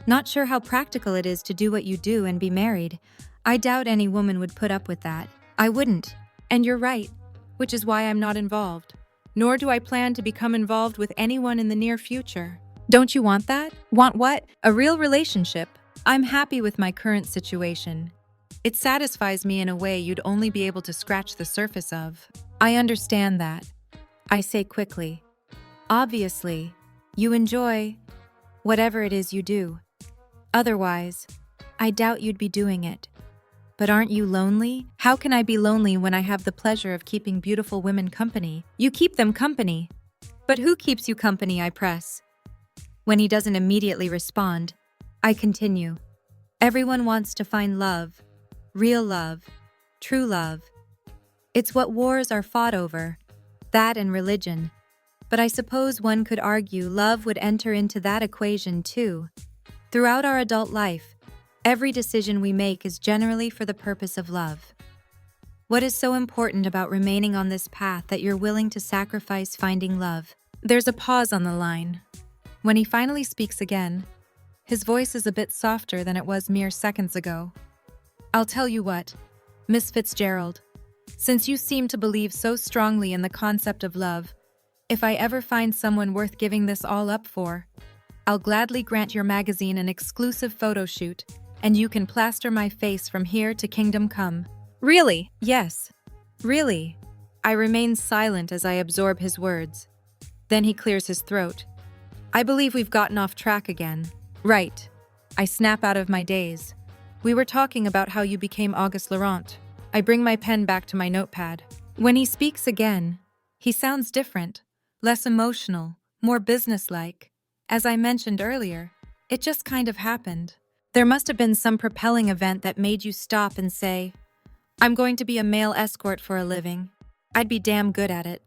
Not sure how practical it is to do what you do and be married. I doubt any woman would put up with that. I wouldn't. And you're right, which is why I'm not involved. Nor do I plan to become involved with anyone in the near future. Don't you want that? Want what? A real relationship? I'm happy with my current situation. It satisfies me in a way you'd only be able to scratch the surface of. I understand that. I say quickly. Obviously, you enjoy whatever it is you do. Otherwise, I doubt you'd be doing it. But aren't you lonely? How can I be lonely when I have the pleasure of keeping beautiful women company? You keep them company. But who keeps you company, I press. When he doesn't immediately respond, I continue. Everyone wants to find love. Real love. True love. It's what wars are fought over. That and religion. But I suppose one could argue love would enter into that equation too. Throughout our adult life, every decision we make is generally for the purpose of love. What is so important about remaining on this path that you're willing to sacrifice finding love? There's a pause on the line. When he finally speaks again, his voice is a bit softer than it was mere seconds ago. I'll tell you what, Miss Fitzgerald, since you seem to believe so strongly in the concept of love, if I ever find someone worth giving this all up for, I'll gladly grant your magazine an exclusive photo shoot, and you can plaster my face from here to kingdom come. Really? Yes. Really. I remain silent as I absorb his words. Then he clears his throat. I believe we've gotten off track again. Right. I snap out of my daze. We were talking about how you became Auguste Laurent. I bring my pen back to my notepad. When he speaks again, he sounds different, less emotional, more businesslike. As I mentioned earlier, it just kind of happened. There must have been some propelling event that made you stop and say, I'm going to be a male escort for a living. I'd be damn good at it.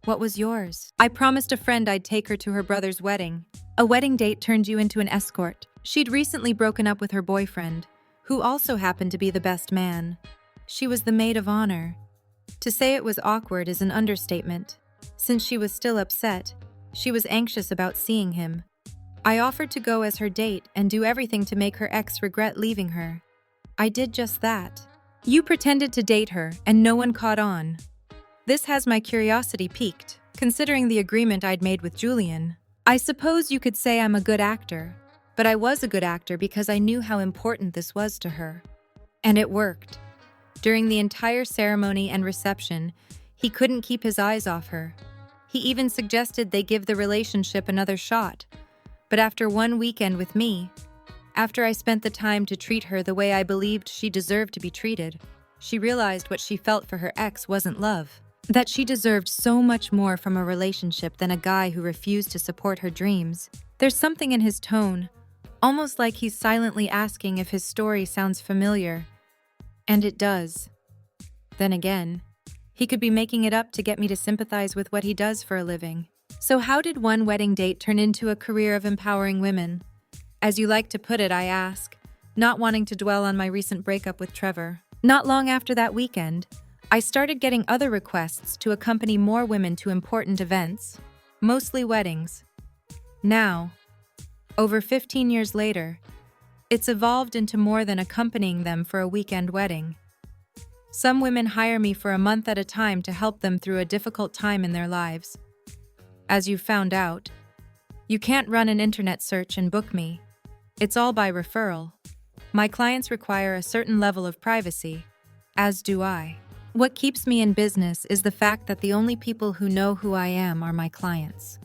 What was yours? I promised a friend I'd take her to her brother's wedding. A wedding date turned you into an escort. She'd recently broken up with her boyfriend, who also happened to be the best man. She was the maid of honor. To say it was awkward is an understatement. Since she was still upset, she was anxious about seeing him. I offered to go as her date and do everything to make her ex regret leaving her. I did just that. You pretended to date her, and no one caught on. This has my curiosity piqued, considering the agreement I'd made with Julian. I suppose you could say I'm a good actor, but I was a good actor because I knew how important this was to her. And it worked. During the entire ceremony and reception, he couldn't keep his eyes off her. He even suggested they give the relationship another shot. But after one weekend with me, After I spent the time to treat her the way I believed she deserved to be treated, she realized what she felt for her ex wasn't love. That she deserved so much more from a relationship than a guy who refused to support her dreams. There's something in his tone, almost like he's silently asking if his story sounds familiar. And it does. Then again, he could be making it up to get me to sympathize with what he does for a living. So how did one wedding date turn into a career of empowering women? As you like to put it, I ask, not wanting to dwell on my recent breakup with Trevor. Not long after that weekend, I started getting other requests to accompany more women to important events, mostly weddings. Now, over 15 years later, it's evolved into more than accompanying them for a weekend wedding. Some women hire me for a month at a time to help them through a difficult time in their lives. As you've found out, you can't run an internet search and book me. It's all by referral. My clients require a certain level of privacy, as do I. What keeps me in business is the fact that the only people who know who I am are my clients.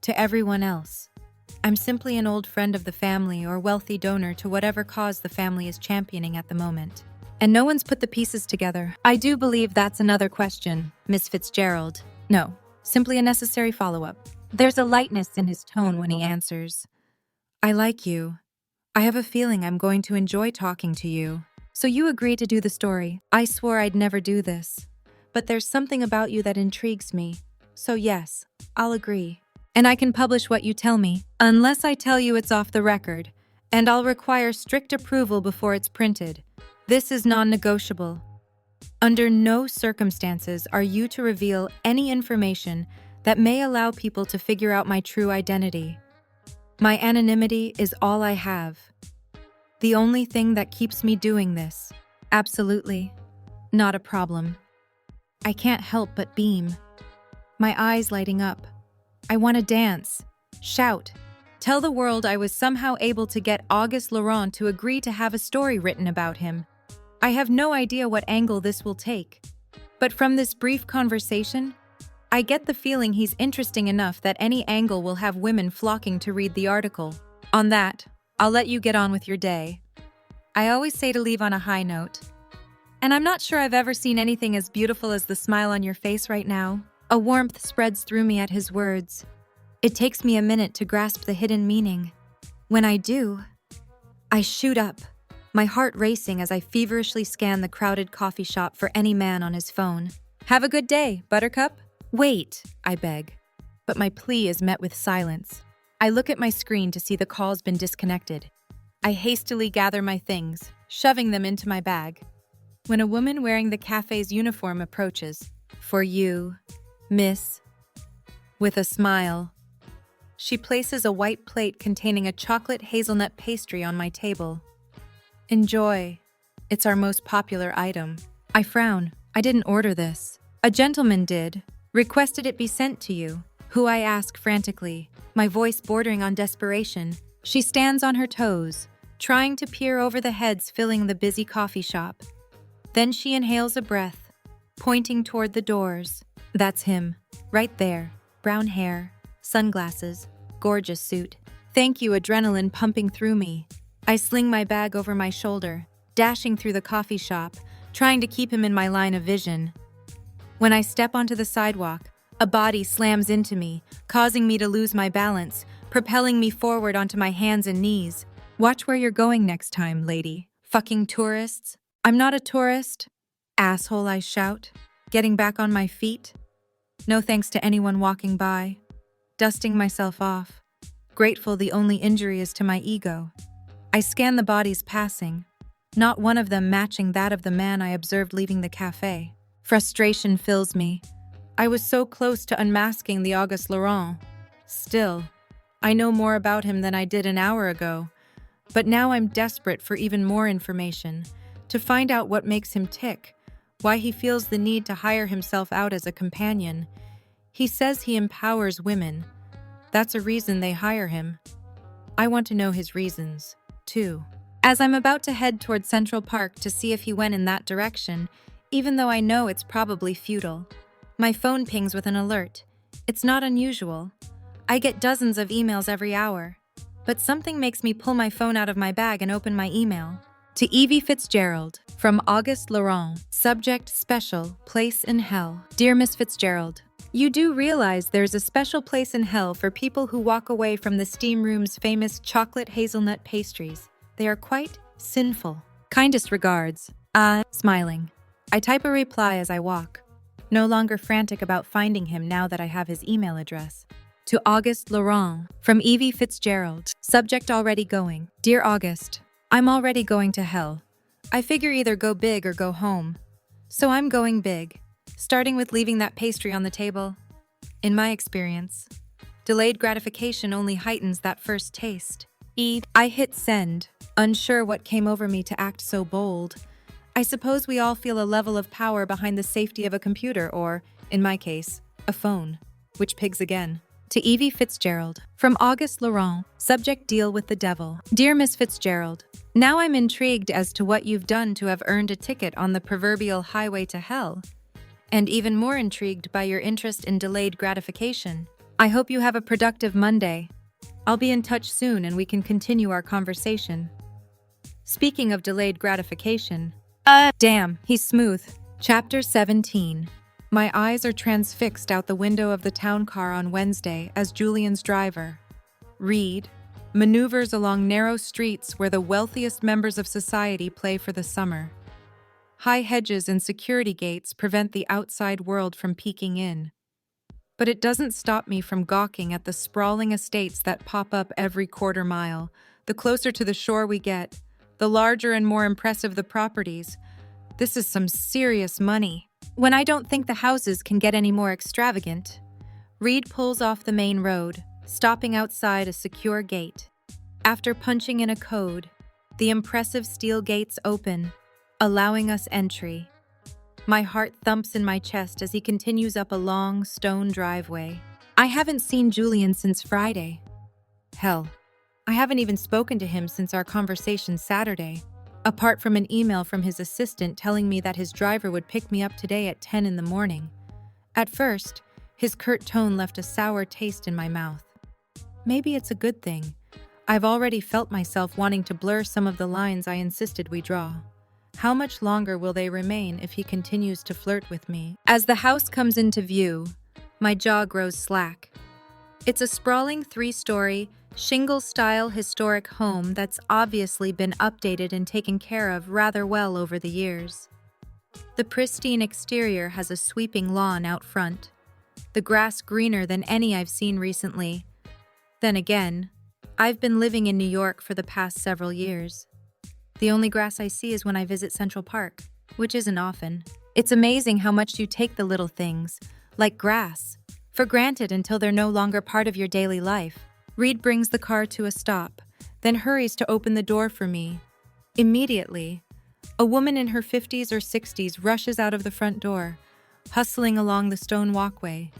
To everyone else, I'm simply an old friend of the family or wealthy donor to whatever cause the family is championing at the moment. And no one's put the pieces together. I do believe that's another question, Miss Fitzgerald. No, simply a necessary follow-up. There's a lightness in his tone when he answers. I like you. I have a feeling I'm going to enjoy talking to you. So you agree to do the story. I swore I'd never do this. But there's something about you that intrigues me. So yes, I'll agree. And I can publish what you tell me, unless I tell you it's off the record. And I'll require strict approval before it's printed. This is non-negotiable. Under no circumstances are you to reveal any information that may allow people to figure out my true identity. My anonymity is all I have. The only thing that keeps me doing this. Absolutely. Not a problem. I can't help but beam. My eyes lighting up. I want to dance, shout, tell the world I was somehow able to get Auguste Laurent to agree to have a story written about him. I have no idea what angle this will take. But from this brief conversation, I get the feeling he's interesting enough that any angle will have women flocking to read the article. On that, I'll let you get on with your day. I always say to leave on a high note. And I'm not sure I've ever seen anything as beautiful as the smile on your face right now. A warmth spreads through me at his words. It takes me a minute to grasp the hidden meaning. When I do, I shoot up, my heart racing as I feverishly scan the crowded coffee shop for any man on his phone. Have a good day, Buttercup. Wait, I beg. But my plea is met with silence. I look at my screen to see the call's been disconnected. I hastily gather my things, shoving them into my bag. When a woman wearing the cafe's uniform approaches, "For you, miss," with a smile, she places a white plate containing a chocolate hazelnut pastry on my table. Enjoy. It's our most popular item. I frown. I didn't order this. A gentleman did. Requested it be sent to you. Who, I ask frantically, my voice bordering on desperation. She stands on her toes, trying to peer over the heads filling the busy coffee shop. Then she inhales a breath, pointing toward the doors. That's him, right there. Brown hair, sunglasses, gorgeous suit. Thank you, adrenaline pumping through me. I sling my bag over my shoulder, dashing through the coffee shop, trying to keep him in my line of vision. When I step onto the sidewalk, a body slams into me, causing me to lose my balance, propelling me forward onto my hands and knees. Watch where you're going next time, lady. Fucking tourists. I'm not a tourist. Asshole, I shout, getting back on my feet. No thanks to anyone walking by. Dusting myself off, grateful the only injury is to my ego. I scan the bodies passing, not one of them matching that of the man I observed leaving the cafe. Frustration fills me. I was so close to unmasking the Auguste Laurent. Still, I know more about him than I did an hour ago, but now I'm desperate for even more information, to find out what makes him tick, why he feels the need to hire himself out as a companion. He says he empowers women. That's a reason they hire him. I want to know his reasons, too. As I'm about to head toward Central Park to see if he went in that direction, even though I know it's probably futile, my phone pings with an alert. It's not unusual. I get dozens of emails every hour. but something makes me pull my phone out of my bag and open my email. To Evie Fitzgerald, from Auguste Laurent. Subject special, place in hell. Dear Miss Fitzgerald, you do realize there's a special place in hell for people who walk away from the steam room's famous chocolate hazelnut pastries. They are quite sinful. Kindest regards. Smiling. I type a reply as I walk, no longer frantic about finding him now that I have his email address. To Auguste Laurent, from Evie Fitzgerald. Subject already going. Dear Auguste, I'm already going to hell. I figure either go big or go home. So I'm going big, starting with leaving that pastry on the table. In my experience, delayed gratification only heightens that first taste. I hit send, unsure what came over me to act so bold. I suppose we all feel a level of power behind the safety of a computer or, in my case, a phone. Which pigs again. To Evie Fitzgerald, from Auguste Laurent. Subject deal with the devil. Dear Miss Fitzgerald, now I'm intrigued as to what you've done to have earned a ticket on the proverbial highway to hell, and even more intrigued by your interest in delayed gratification. I hope you have a productive Monday. I'll be in touch soon and we can continue our conversation. Speaking of delayed gratification, damn, he's smooth. Chapter 17. My eyes are transfixed out the window of the town car on Wednesday as Julian's driver, Reed, maneuvers along narrow streets where the wealthiest members of society play for the summer. High hedges and security gates prevent the outside world from peeking in. But it doesn't stop me from gawking at the sprawling estates that pop up every quarter mile. The closer to the shore we get, the larger and more impressive the properties. This is some serious money. When I don't think the houses can get any more extravagant, Reed pulls off the main road, stopping outside a secure gate. After punching in a code, the impressive steel gates open, allowing us entry. My heart thumps in my chest as he continues up a long stone driveway. I haven't seen Julian since Friday. Hell, I haven't even spoken to him since our conversation Saturday, apart from an email from his assistant telling me that his driver would pick me up today at 10 in the morning. At first, his curt tone left a sour taste in my mouth. Maybe it's a good thing. I've already felt myself wanting to blur some of the lines I insisted we draw. How much longer will they remain if he continues to flirt with me? As the house comes into view, my jaw grows slack. It's a sprawling 3-story, shingle-style historic home that's obviously been updated and taken care of rather well over the years. The pristine exterior has a sweeping lawn out front, the grass greener than any I've seen recently. Then again, I've been living in New York for the past several years. The only grass I see is when I visit Central Park, which isn't often. It's amazing how much you take the little things, like grass, for granted until they're no longer part of your daily life. Reed brings the car to a stop, then hurries to open the door for me. Immediately, a woman in her 50s or 60s rushes out of the front door, hustling along the stone walkway.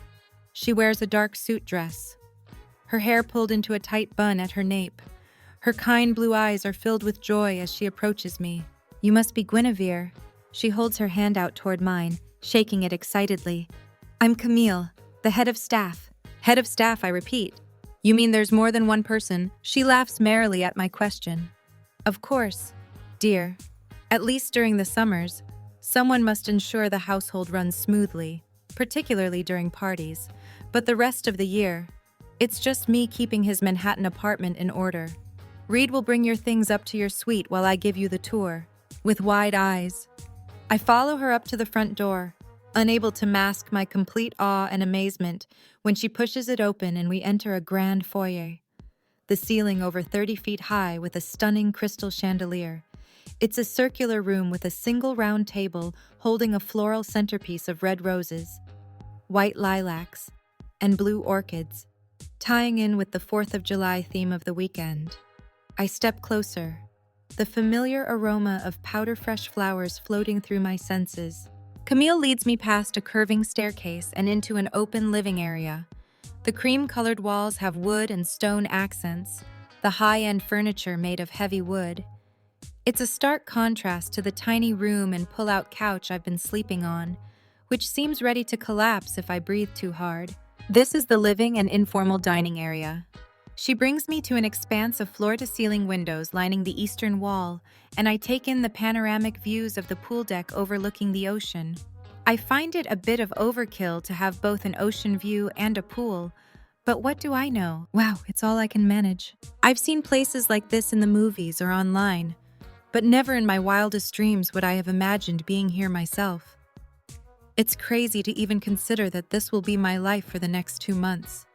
She wears a dark suit dress, her hair pulled into a tight bun at her nape. Her kind blue eyes are filled with joy as she approaches me. You must be Guinevere. She holds her hand out toward mine, shaking it excitedly. I'm Camille, the head of staff. Head of staff, I repeat. You mean there's more than one person? She laughs merrily at my question. Of course, dear. At least during the summers, someone must ensure the household runs smoothly, particularly during parties. But the rest of the year, it's just me keeping his Manhattan apartment in order. Reed will bring your things up to your suite while I give you the tour. With wide eyes, I follow her up to the front door, unable to mask my complete awe and amazement when she pushes it open and we enter a grand foyer. The ceiling over 30 feet high with a stunning crystal chandelier. It's a circular room with a single round table holding a floral centerpiece of red roses, white lilacs, and blue orchids, tying in with the 4th of July theme of the weekend. I step closer, the familiar aroma of powder-fresh flowers floating through my senses. Camille leads me past a curving staircase and into an open living area. The cream-colored walls have wood and stone accents, the high-end furniture made of heavy wood. It's a stark contrast to the tiny room and pull-out couch I've been sleeping on, which seems ready to collapse if I breathe too hard. This is the living and informal dining area. She brings me to an expanse of floor-to-ceiling windows lining the eastern wall, and I take in the panoramic views of the pool deck overlooking the ocean. I find it a bit of overkill to have both an ocean view and a pool, but what do I know? Wow, it's all I can manage. I've seen places like this in the movies or online, but never in my wildest dreams would I have imagined being here myself. It's crazy to even consider that this will be my life for the next 2 months.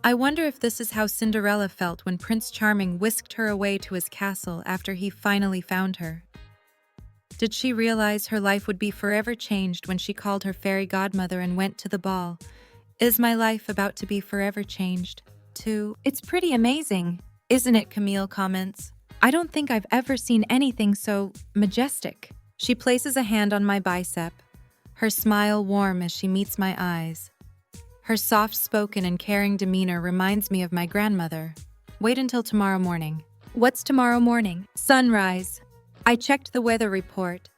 I wonder if this is how Cinderella felt when Prince Charming whisked her away to his castle after he finally found her. Did she realize her life would be forever changed when she called her fairy godmother and went to the ball? Is my life about to be forever changed, too? It's pretty amazing, isn't it? Camille comments. I don't think I've ever seen anything so majestic. She places a hand on my bicep, her smile warm as she meets my eyes. Her soft-spoken and caring demeanor reminds me of my grandmother. Wait until tomorrow morning. What's tomorrow morning? Sunrise. I checked the weather report.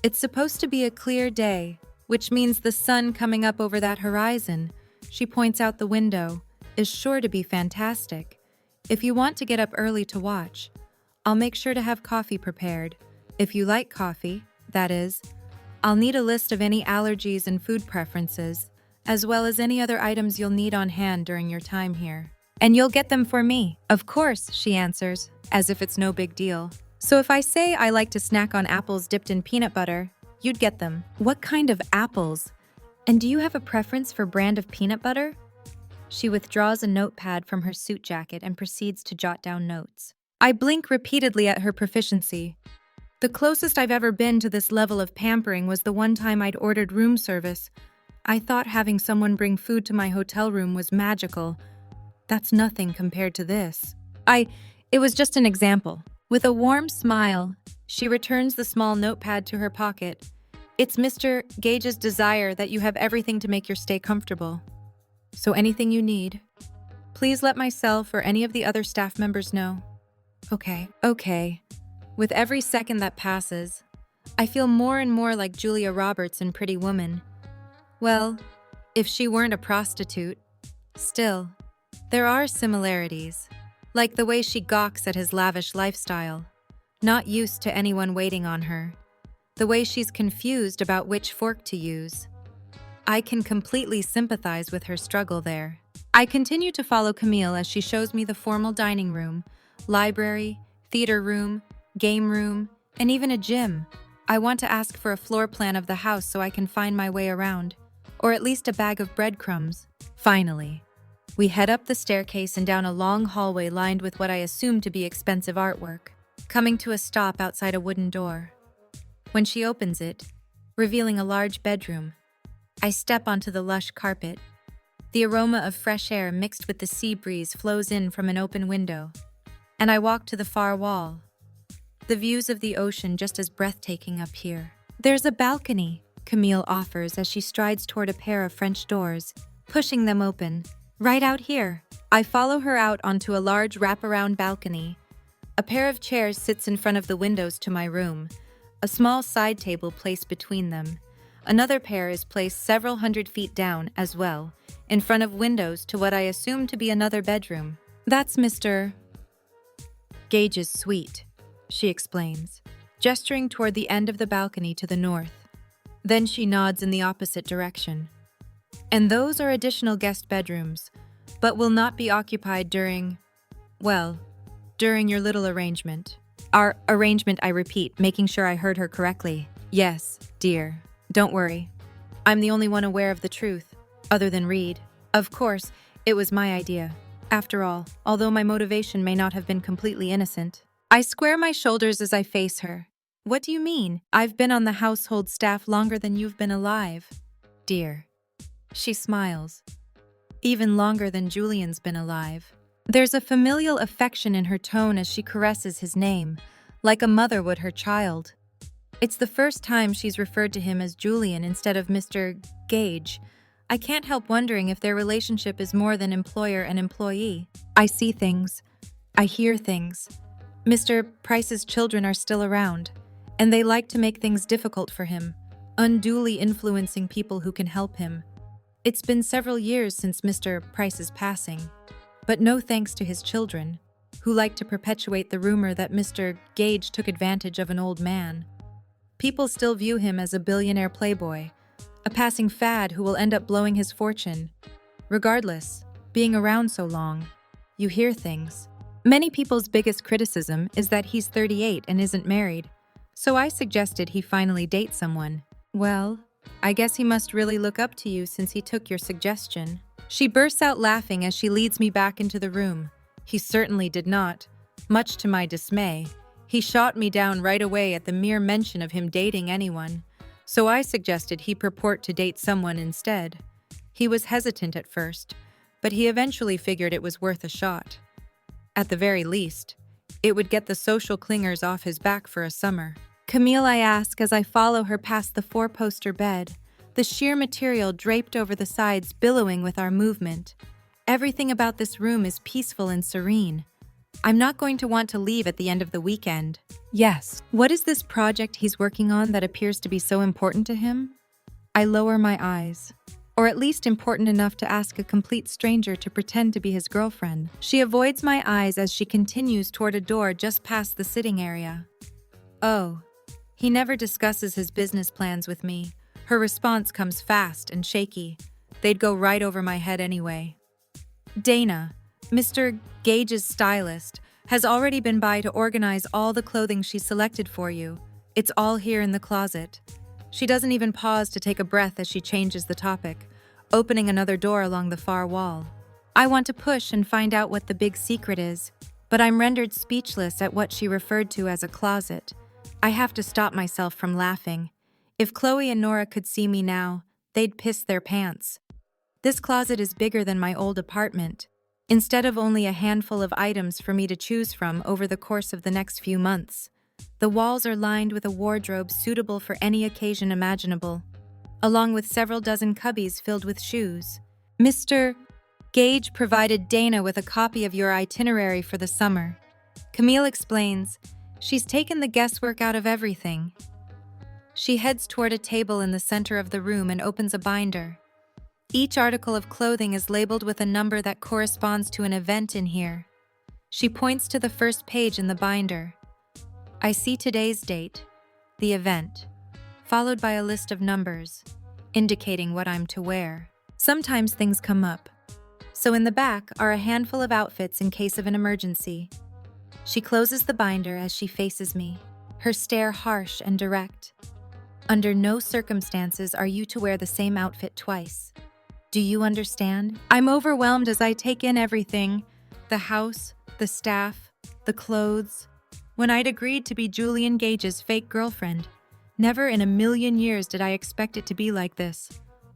It's supposed to be a clear day, which means the sun coming up over that horizon, she points out the window, is sure to be fantastic. If you want to get up early to watch, I'll make sure to have coffee prepared. If you like coffee, that is. I'll need a list of any allergies and food preferences, as well as any other items you'll need on hand during your time here. And you'll get them for me. Of course, she answers, as if it's no big deal. So if I say I like to snack on apples dipped in peanut butter, you'd get them. What kind of apples? And do you have a preference for brand of peanut butter? She withdraws a notepad from her suit jacket and proceeds to jot down notes. I blink repeatedly at her proficiency. The closest I've ever been to this level of pampering was the one time I'd ordered room service. I thought having someone bring food to my hotel room was magical. That's nothing compared to this. It was just an example. With a warm smile, she returns the small notepad to her pocket. It's Mr. Gage's desire that you have everything to make your stay comfortable. So anything you need, please let myself or any of the other staff members know. Okay. With every second that passes, I feel more and more like Julia Roberts in Pretty Woman. Well, if she weren't a prostitute. Still, there are similarities, like the way she gawks at his lavish lifestyle, not used to anyone waiting on her, the way she's confused about which fork to use. I can completely sympathize with her struggle there. I continue to follow Camille as she shows me the formal dining room, library, theater room, game room, and even a gym. I want to ask for a floor plan of the house so I can find my way around, or at least a bag of breadcrumbs. Finally, we head up the staircase and down a long hallway lined with what I assume to be expensive artwork, coming to a stop outside a wooden door. When she opens it, revealing a large bedroom, I step onto the lush carpet. The aroma of fresh air mixed with the sea breeze flows in from an open window, and I walk to the far wall. The views of the ocean just as breathtaking up here. There's a balcony, Camille offers as she strides toward a pair of French doors, pushing them open. Right out here. I follow her out onto a large wraparound balcony. A pair of chairs sits in front of the windows to my room, a small side table placed between them. Another pair is placed several hundred feet down as well, in front of windows to what I assume to be another bedroom. That's Mr. Gage's suite, she explains, gesturing toward the end of the balcony to the north. Then she nods in the opposite direction. And those are additional guest bedrooms, but will not be occupied during your little arrangement. Our arrangement, I repeat, making sure I heard her correctly. Yes, dear. Don't worry. I'm the only one aware of the truth, other than Reed. Of course, it was my idea. After all, although my motivation may not have been completely innocent. I square my shoulders as I face her. What do you mean? I've been on the household staff longer than you've been alive. Dear. She smiles. Even longer than Julian's been alive. There's a familial affection in her tone as she caresses his name, like a mother would her child. It's the first time she's referred to him as Julian instead of Mr. Gage. I can't help wondering if their relationship is more than employer and employee. I see things. I hear things. Mr. Price's children are still around, and they like to make things difficult for him, unduly influencing people who can help him. It's been several years since Mr. Price's passing. but no thanks to his children, who like to perpetuate the rumor that Mr. Gage took advantage of an old man. People still view him as a billionaire playboy, a passing fad who will end up blowing his fortune. Regardless, being around so long, you hear things. Many people's biggest criticism is that he's 38 and isn't married, so I suggested he finally date someone. Well, I guess he must really look up to you since he took your suggestion. She bursts out laughing as she leads me back into the room. He certainly did not. Much to my dismay, he shot me down right away at the mere mention of him dating anyone, so I suggested he purport to date someone instead. He was hesitant at first, but he eventually figured it was worth a shot. At the very least, it would get the social clingers off his back for a summer. Camille, I ask as I follow her past the four-poster bed, the sheer material draped over the sides billowing with our movement. Everything about this room is peaceful and serene. I'm not going to want to leave at the end of the weekend. Yes. What is this project he's working on that appears to be so important to him? I lower my eyes. Or at least important enough to ask a complete stranger to pretend to be his girlfriend. She avoids my eyes as she continues toward a door just past the sitting area. Oh, he never discusses his business plans with me. Her response comes fast and shaky. They'd go right over my head anyway. Dana, Mr. Gage's stylist, has already been by to organize all the clothing she selected for you. It's all here in the closet. She doesn't even pause to take a breath as she changes the topic, opening another door along the far wall. I want to push and find out what the big secret is, but I'm rendered speechless at what she referred to as a closet. I have to stop myself from laughing. If Chloe and Nora could see me now, they'd piss their pants. This closet is bigger than my old apartment. Instead of only a handful of items for me to choose from over the course of the next few months, the walls are lined with a wardrobe suitable for any occasion imaginable, along with several dozen cubbies filled with shoes. Mr. Gage provided Dana with a copy of your itinerary for the summer. Camille explains, she's taken the guesswork out of everything. She heads toward a table in the center of the room and opens a binder. Each article of clothing is labeled with a number that corresponds to an event in here. She points to the first page in the binder. I see today's date, the event, followed by a list of numbers, indicating what I'm to wear. Sometimes things come up, so in the back are a handful of outfits in case of an emergency. She closes the binder as she faces me, her stare harsh and direct. Under no circumstances are you to wear the same outfit twice. Do you understand? I'm overwhelmed as I take in everything, the house, the staff, the clothes. When I'd agreed to be Julian Gage's fake girlfriend, never in a million years did I expect it to be like this.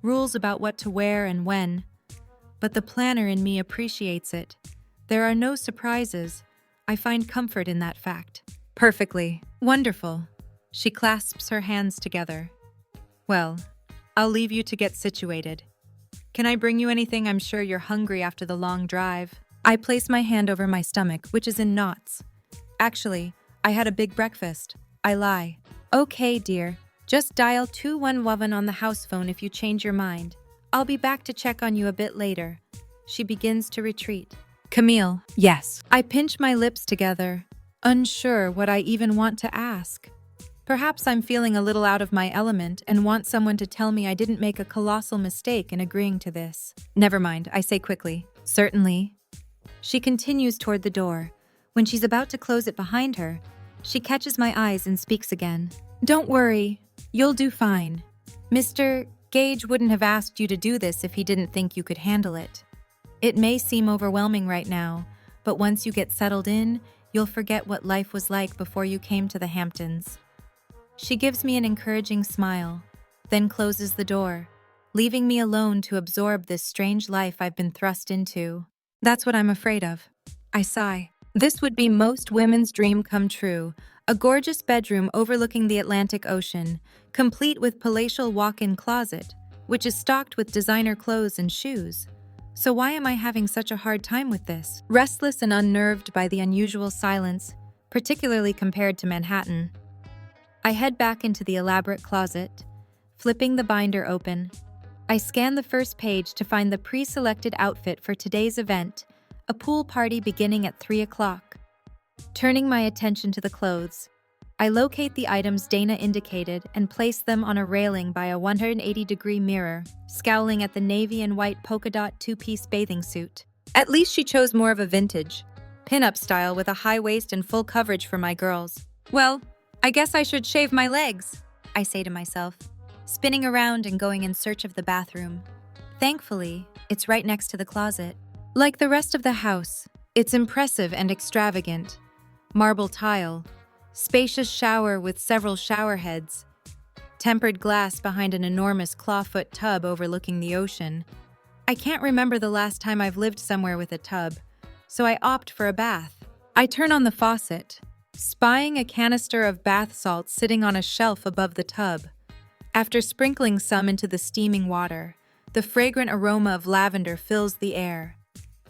Rules about what to wear and when. But the planner in me appreciates it. There are no surprises. I find comfort in that fact. Perfectly. Wonderful. She clasps her hands together. Well, I'll leave you to get situated. Can I bring you anything? I'm sure you're hungry after the long drive. I place my hand over my stomach, which is in knots. Actually, I had a big breakfast. I lie. Okay, dear. Just dial 211 on the house phone if you change your mind. I'll be back to check on you a bit later. She begins to retreat. Camille. Yes. I pinch my lips together, unsure what I even want to ask. Perhaps I'm feeling a little out of my element and want someone to tell me I didn't make a colossal mistake in agreeing to this. Never mind, I say quickly. Certainly. She continues toward the door. When she's about to close it behind her, she catches my eyes and speaks again. Don't worry, you'll do fine. Mr. Gage wouldn't have asked you to do this if he didn't think you could handle it. It may seem overwhelming right now, but once you get settled in, you'll forget what life was like before you came to the Hamptons. She gives me an encouraging smile, then closes the door, leaving me alone to absorb this strange life I've been thrust into. That's what I'm afraid of. I sigh. This would be most women's dream come true, a gorgeous bedroom overlooking the Atlantic Ocean, complete with palatial walk-in closet, which is stocked with designer clothes and shoes. So why am I having such a hard time with this? Restless and unnerved by the unusual silence, particularly compared to Manhattan, I head back into the elaborate closet, flipping the binder open. I scan the first page to find the pre-selected outfit for today's event, a pool party beginning at 3 o'clock. Turning my attention to the clothes, I locate the items Dana indicated and place them on a railing by a 180-degree mirror, scowling at the navy and white polka dot two-piece bathing suit. At least she chose more of a vintage, pin-up style with a high waist and full coverage for my girls. Well, I guess I should shave my legs, I say to myself, spinning around and going in search of the bathroom. Thankfully, it's right next to the closet. Like the rest of the house, it's impressive and extravagant. Marble tile, spacious shower with several shower heads, tempered glass behind an enormous clawfoot tub overlooking the ocean. I can't remember the last time I've lived somewhere with a tub, so I opt for a bath. I turn on the faucet, spying a canister of bath salts sitting on a shelf above the tub. After sprinkling some into the steaming water, the fragrant aroma of lavender fills the air.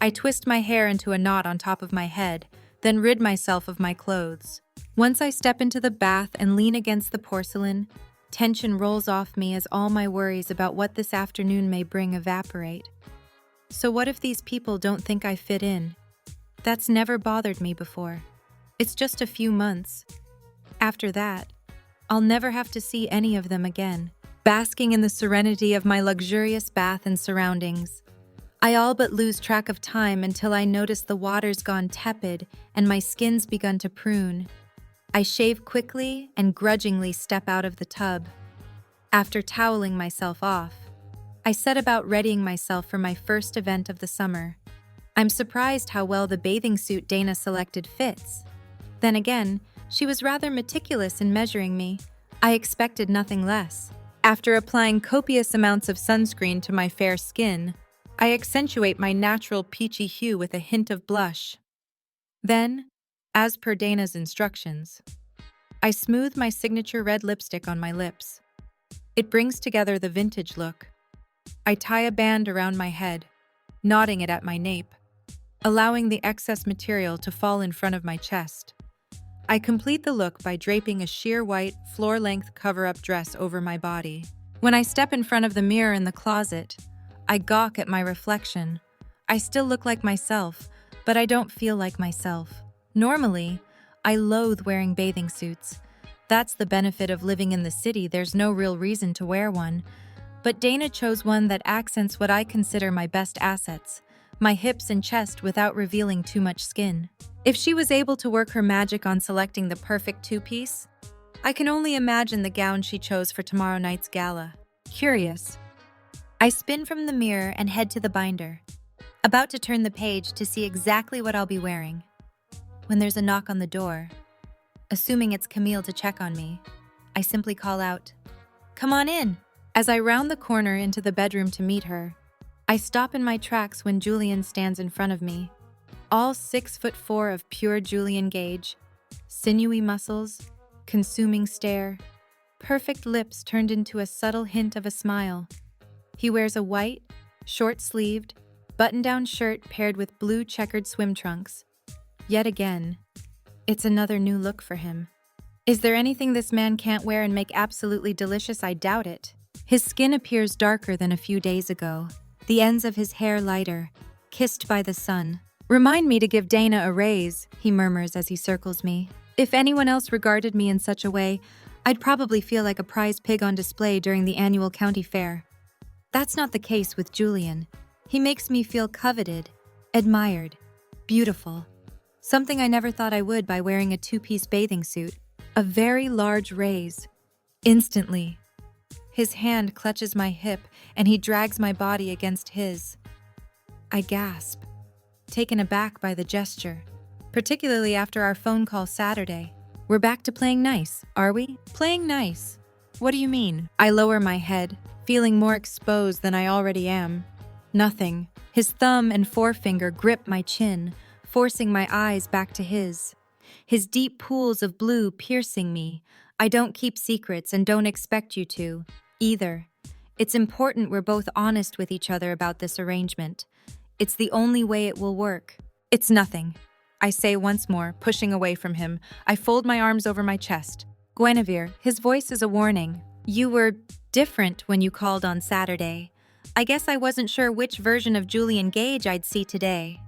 I twist my hair into a knot on top of my head, then rid myself of my clothes. Once I step into the bath and lean against the porcelain, tension rolls off me as all my worries about what this afternoon may bring evaporate. So what if these people don't think I fit in? That's never bothered me before. It's just a few months. After that, I'll never have to see any of them again. Basking in the serenity of my luxurious bath and surroundings, I all but lose track of time until I notice the water's gone tepid and my skin's begun to prune. I shave quickly and grudgingly step out of the tub. After toweling myself off, I set about readying myself for my first event of the summer. I'm surprised how well the bathing suit Dana selected fits. Then again, she was rather meticulous in measuring me. I expected nothing less. After applying copious amounts of sunscreen to my fair skin, I accentuate my natural peachy hue with a hint of blush. Then, as per Dana's instructions, I smooth my signature red lipstick on my lips. It brings together the vintage look. I tie a band around my head, knotting it at my nape, allowing the excess material to fall in front of my chest. I complete the look by draping a sheer white, floor-length cover-up dress over my body. When I step in front of the mirror in the closet, I gawk at my reflection. I still look like myself, but I don't feel like myself. Normally, I loathe wearing bathing suits. That's the benefit of living in the city, there's no real reason to wear one. But Dana chose one that accents what I consider my best assets, my hips and chest without revealing too much skin. If she was able to work her magic on selecting the perfect two-piece, I can only imagine the gown she chose for tomorrow night's gala. Curious, I spin from the mirror and head to the binder, about to turn the page to see exactly what I'll be wearing, when there's a knock on the door. Assuming it's Camille to check on me, I simply call out, "Come on in." As I round the corner into the bedroom to meet her, I stop in my tracks when Julian stands in front of me. All 6'4" of pure Julian gauge, sinewy muscles, consuming stare, perfect lips turned into a subtle hint of a smile. He wears a white, short-sleeved, button-down shirt paired with blue checkered swim trunks. Yet again, it's another new look for him. Is there anything this man can't wear and make absolutely delicious? I doubt it. His skin appears darker than a few days ago, the ends of his hair lighter, kissed by the sun. "Remind me to give Dana a raise," he murmurs as he circles me. If anyone else regarded me in such a way, I'd probably feel like a prize pig on display during the annual county fair. That's not the case with Julian. He makes me feel coveted, admired, beautiful. Something I never thought I would by wearing a two-piece bathing suit. A very large raise. Instantly, his hand clutches my hip and he drags my body against his. I gasp, taken aback by the gesture, particularly after our phone call Saturday. We're back to playing nice, are we? Playing nice? What do you mean? I lower my head, feeling more exposed than I already am. Nothing. His thumb and forefinger grip my chin, forcing my eyes back to his. His deep pools of blue piercing me. I don't keep secrets and don't expect you to, either. It's important we're both honest with each other about this arrangement. It's the only way it will work. It's nothing, I say once more, pushing away from him. I fold my arms over my chest. Guinevere, his voice is a warning. You were different when you called on Saturday. I guess I wasn't sure which version of Julian Gage I'd see today.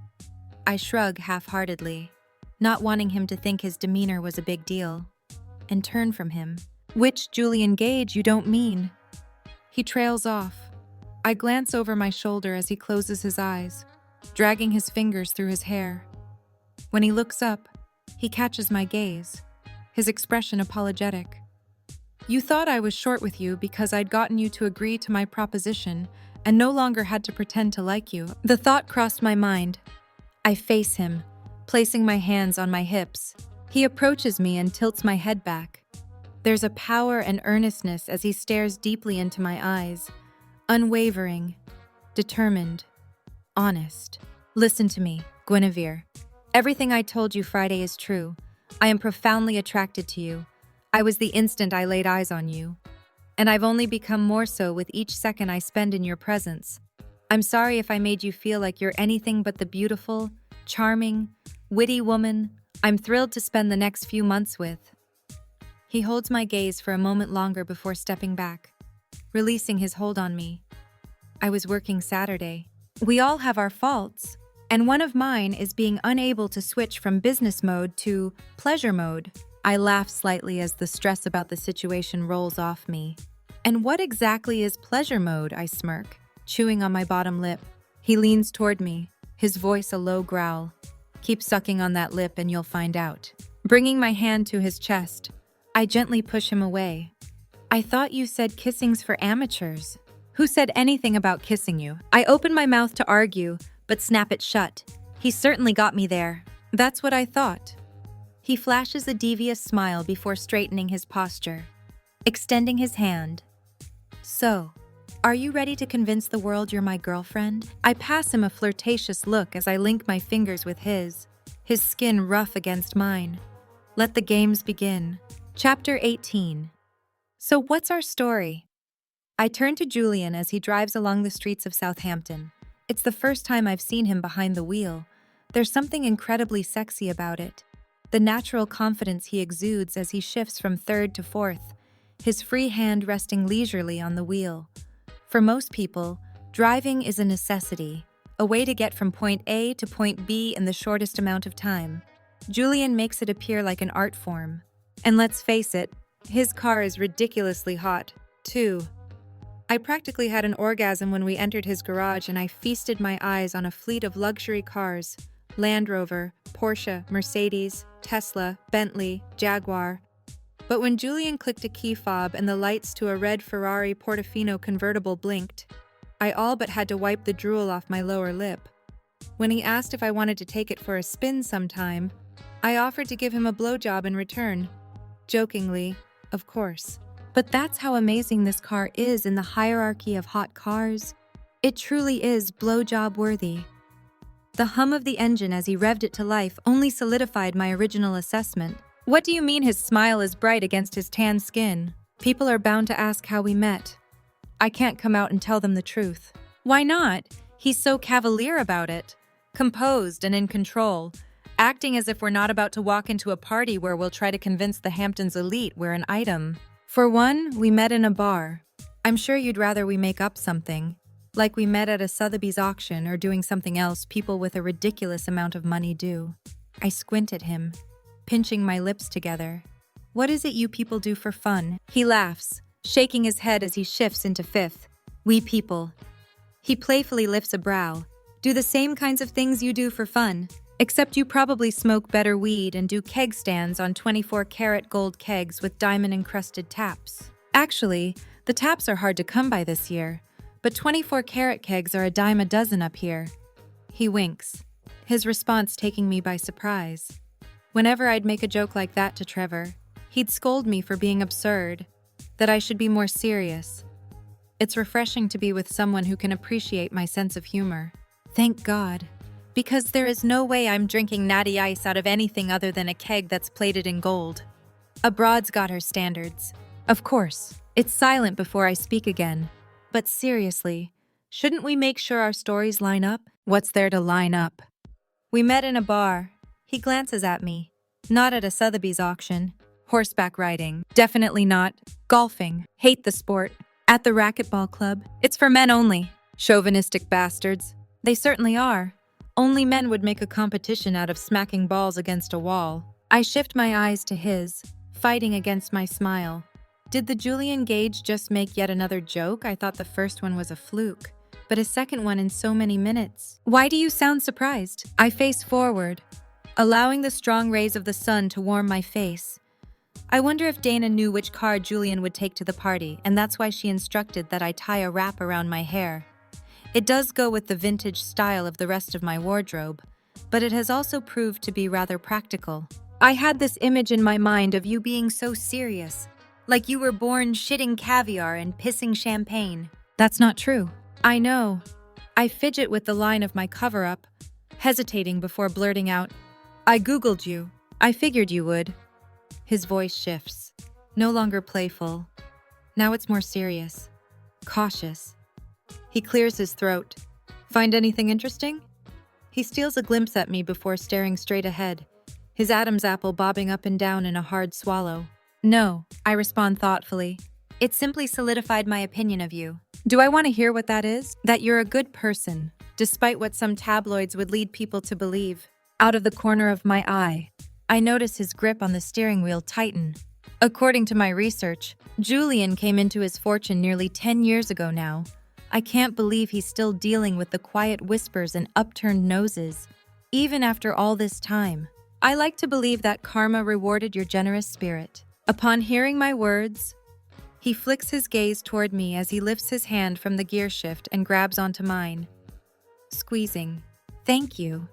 I shrug half-heartedly, not wanting him to think his demeanor was a big deal, and turn from him. Which Julian Gage you don't mean? He trails off. I glance over my shoulder as he closes his eyes, dragging his fingers through his hair. When he looks up, he catches my gaze, his expression apologetic. You thought I was short with you because I'd gotten you to agree to my proposition and no longer had to pretend to like you. The thought crossed my mind. I face him, placing my hands on my hips. He approaches me and tilts my head back. There's a power and earnestness as he stares deeply into my eyes, unwavering, determined, honest. Listen to me, Guinevere. Everything I told you Friday is true. I am profoundly attracted to you. I was the instant I laid eyes on you. And I've only become more so with each second I spend in your presence. I'm sorry if I made you feel like you're anything but the beautiful, charming, witty woman I'm thrilled to spend the next few months with. He holds my gaze for a moment longer before stepping back, releasing his hold on me. I was working Saturday. We all have our faults, and one of mine is being unable to switch from business mode to pleasure mode. I laugh slightly as the stress about the situation rolls off me. And what exactly is pleasure mode? I smirk, chewing on my bottom lip. He leans toward me, his voice a low growl. Keep sucking on that lip and you'll find out. Bringing my hand to his chest, I gently push him away. I thought you said kissing's for amateurs. Who said anything about kissing you? I open my mouth to argue, but snap it shut. He certainly got me there. That's what I thought. He flashes a devious smile before straightening his posture, extending his hand. So, are you ready to convince the world you're my girlfriend? I pass him a flirtatious look as I link my fingers with his skin rough against mine. Let the games begin. Chapter 18. So what's our story? I turn to Julian as he drives along the streets of Southampton. It's the first time I've seen him behind the wheel. There's something incredibly sexy about it. The natural confidence he exudes as he shifts from third to fourth, his free hand resting leisurely on the wheel. For most people, driving is a necessity, a way to get from point A to point B in the shortest amount of time. Julian makes it appear like an art form. And let's face it, his car is ridiculously hot, too. I practically had an orgasm when we entered his garage and I feasted my eyes on a fleet of luxury cars: Land Rover, Porsche, Mercedes, Tesla, Bentley, Jaguar. But when Julian clicked a key fob and the lights to a red Ferrari Portofino convertible blinked, I all but had to wipe the drool off my lower lip. When he asked if I wanted to take it for a spin sometime, I offered to give him a blowjob in return. Jokingly, of course. But that's how amazing this car is in the hierarchy of hot cars. It truly is blowjob worthy. The hum of the engine as he revved it to life only solidified my original assessment. What do you mean his smile is bright against his tan skin? People are bound to ask how we met. I can't come out and tell them the truth. Why not? He's so cavalier about it. Composed and in control, acting as if we're not about to walk into a party where we'll try to convince the Hamptons elite we're an item. For one, we met in a bar. I'm sure you'd rather we make up something, like we met at a Sotheby's auction or doing something else people with a ridiculous amount of money do. I squint at him, pinching my lips together. What is it you people do for fun? He laughs, shaking his head as he shifts into fifth. We people. He playfully lifts a brow. Do the same kinds of things you do for fun, except you probably smoke better weed and do keg stands on 24-karat gold kegs with diamond-encrusted taps. Actually, the taps are hard to come by this year, but 24-karat kegs are a dime a dozen up here. He winks, his response taking me by surprise. Whenever I'd make a joke like that to Trevor, he'd scold me for being absurd, that I should be more serious. It's refreshing to be with someone who can appreciate my sense of humor. Thank God, because there is no way I'm drinking natty ice out of anything other than a keg that's plated in gold. A broad's got her standards. Of course, it's silent before I speak again. But seriously, shouldn't we make sure our stories line up? What's there to line up? We met in a bar. He glances at me. Not at a Sotheby's auction. Horseback riding. Definitely not. Golfing. Hate the sport. At the racquetball club. It's for men only. Chauvinistic bastards. They certainly are. Only men would make a competition out of smacking balls against a wall. I shift my eyes to his, fighting against my smile. Did the Julian Gage just make yet another joke? I thought the first one was a fluke, but a second one in so many minutes. Why do you sound surprised? I face forward, allowing the strong rays of the sun to warm my face. I wonder if Dana knew which car Julian would take to the party, and that's why she instructed that I tie a wrap around my hair. It does go with the vintage style of the rest of my wardrobe, but it has also proved to be rather practical. I had this image in my mind of you being so serious, like you were born shitting caviar and pissing champagne. That's not true. I know. I fidget with the line of my cover-up, hesitating before blurting out, "I Googled you. I figured you would." His voice shifts, no longer playful. Now it's more serious, cautious. He clears his throat. "Find anything interesting?" He steals a glimpse at me before staring straight ahead, his Adam's apple bobbing up and down in a hard swallow. "No," I respond thoughtfully. "It simply solidified my opinion of you." "Do I want to hear what that is?" "That you're a good person, despite what some tabloids would lead people to believe." Out of the corner of my eye, I notice his grip on the steering wheel tighten. According to my research, Julian came into his fortune nearly 10 years ago now. I can't believe he's still dealing with the quiet whispers and upturned noses, even after all this time. I like to believe that karma rewarded your generous spirit. Upon hearing my words, he flicks his gaze toward me as he lifts his hand from the gear shift and grabs onto mine, squeezing. "Thank you."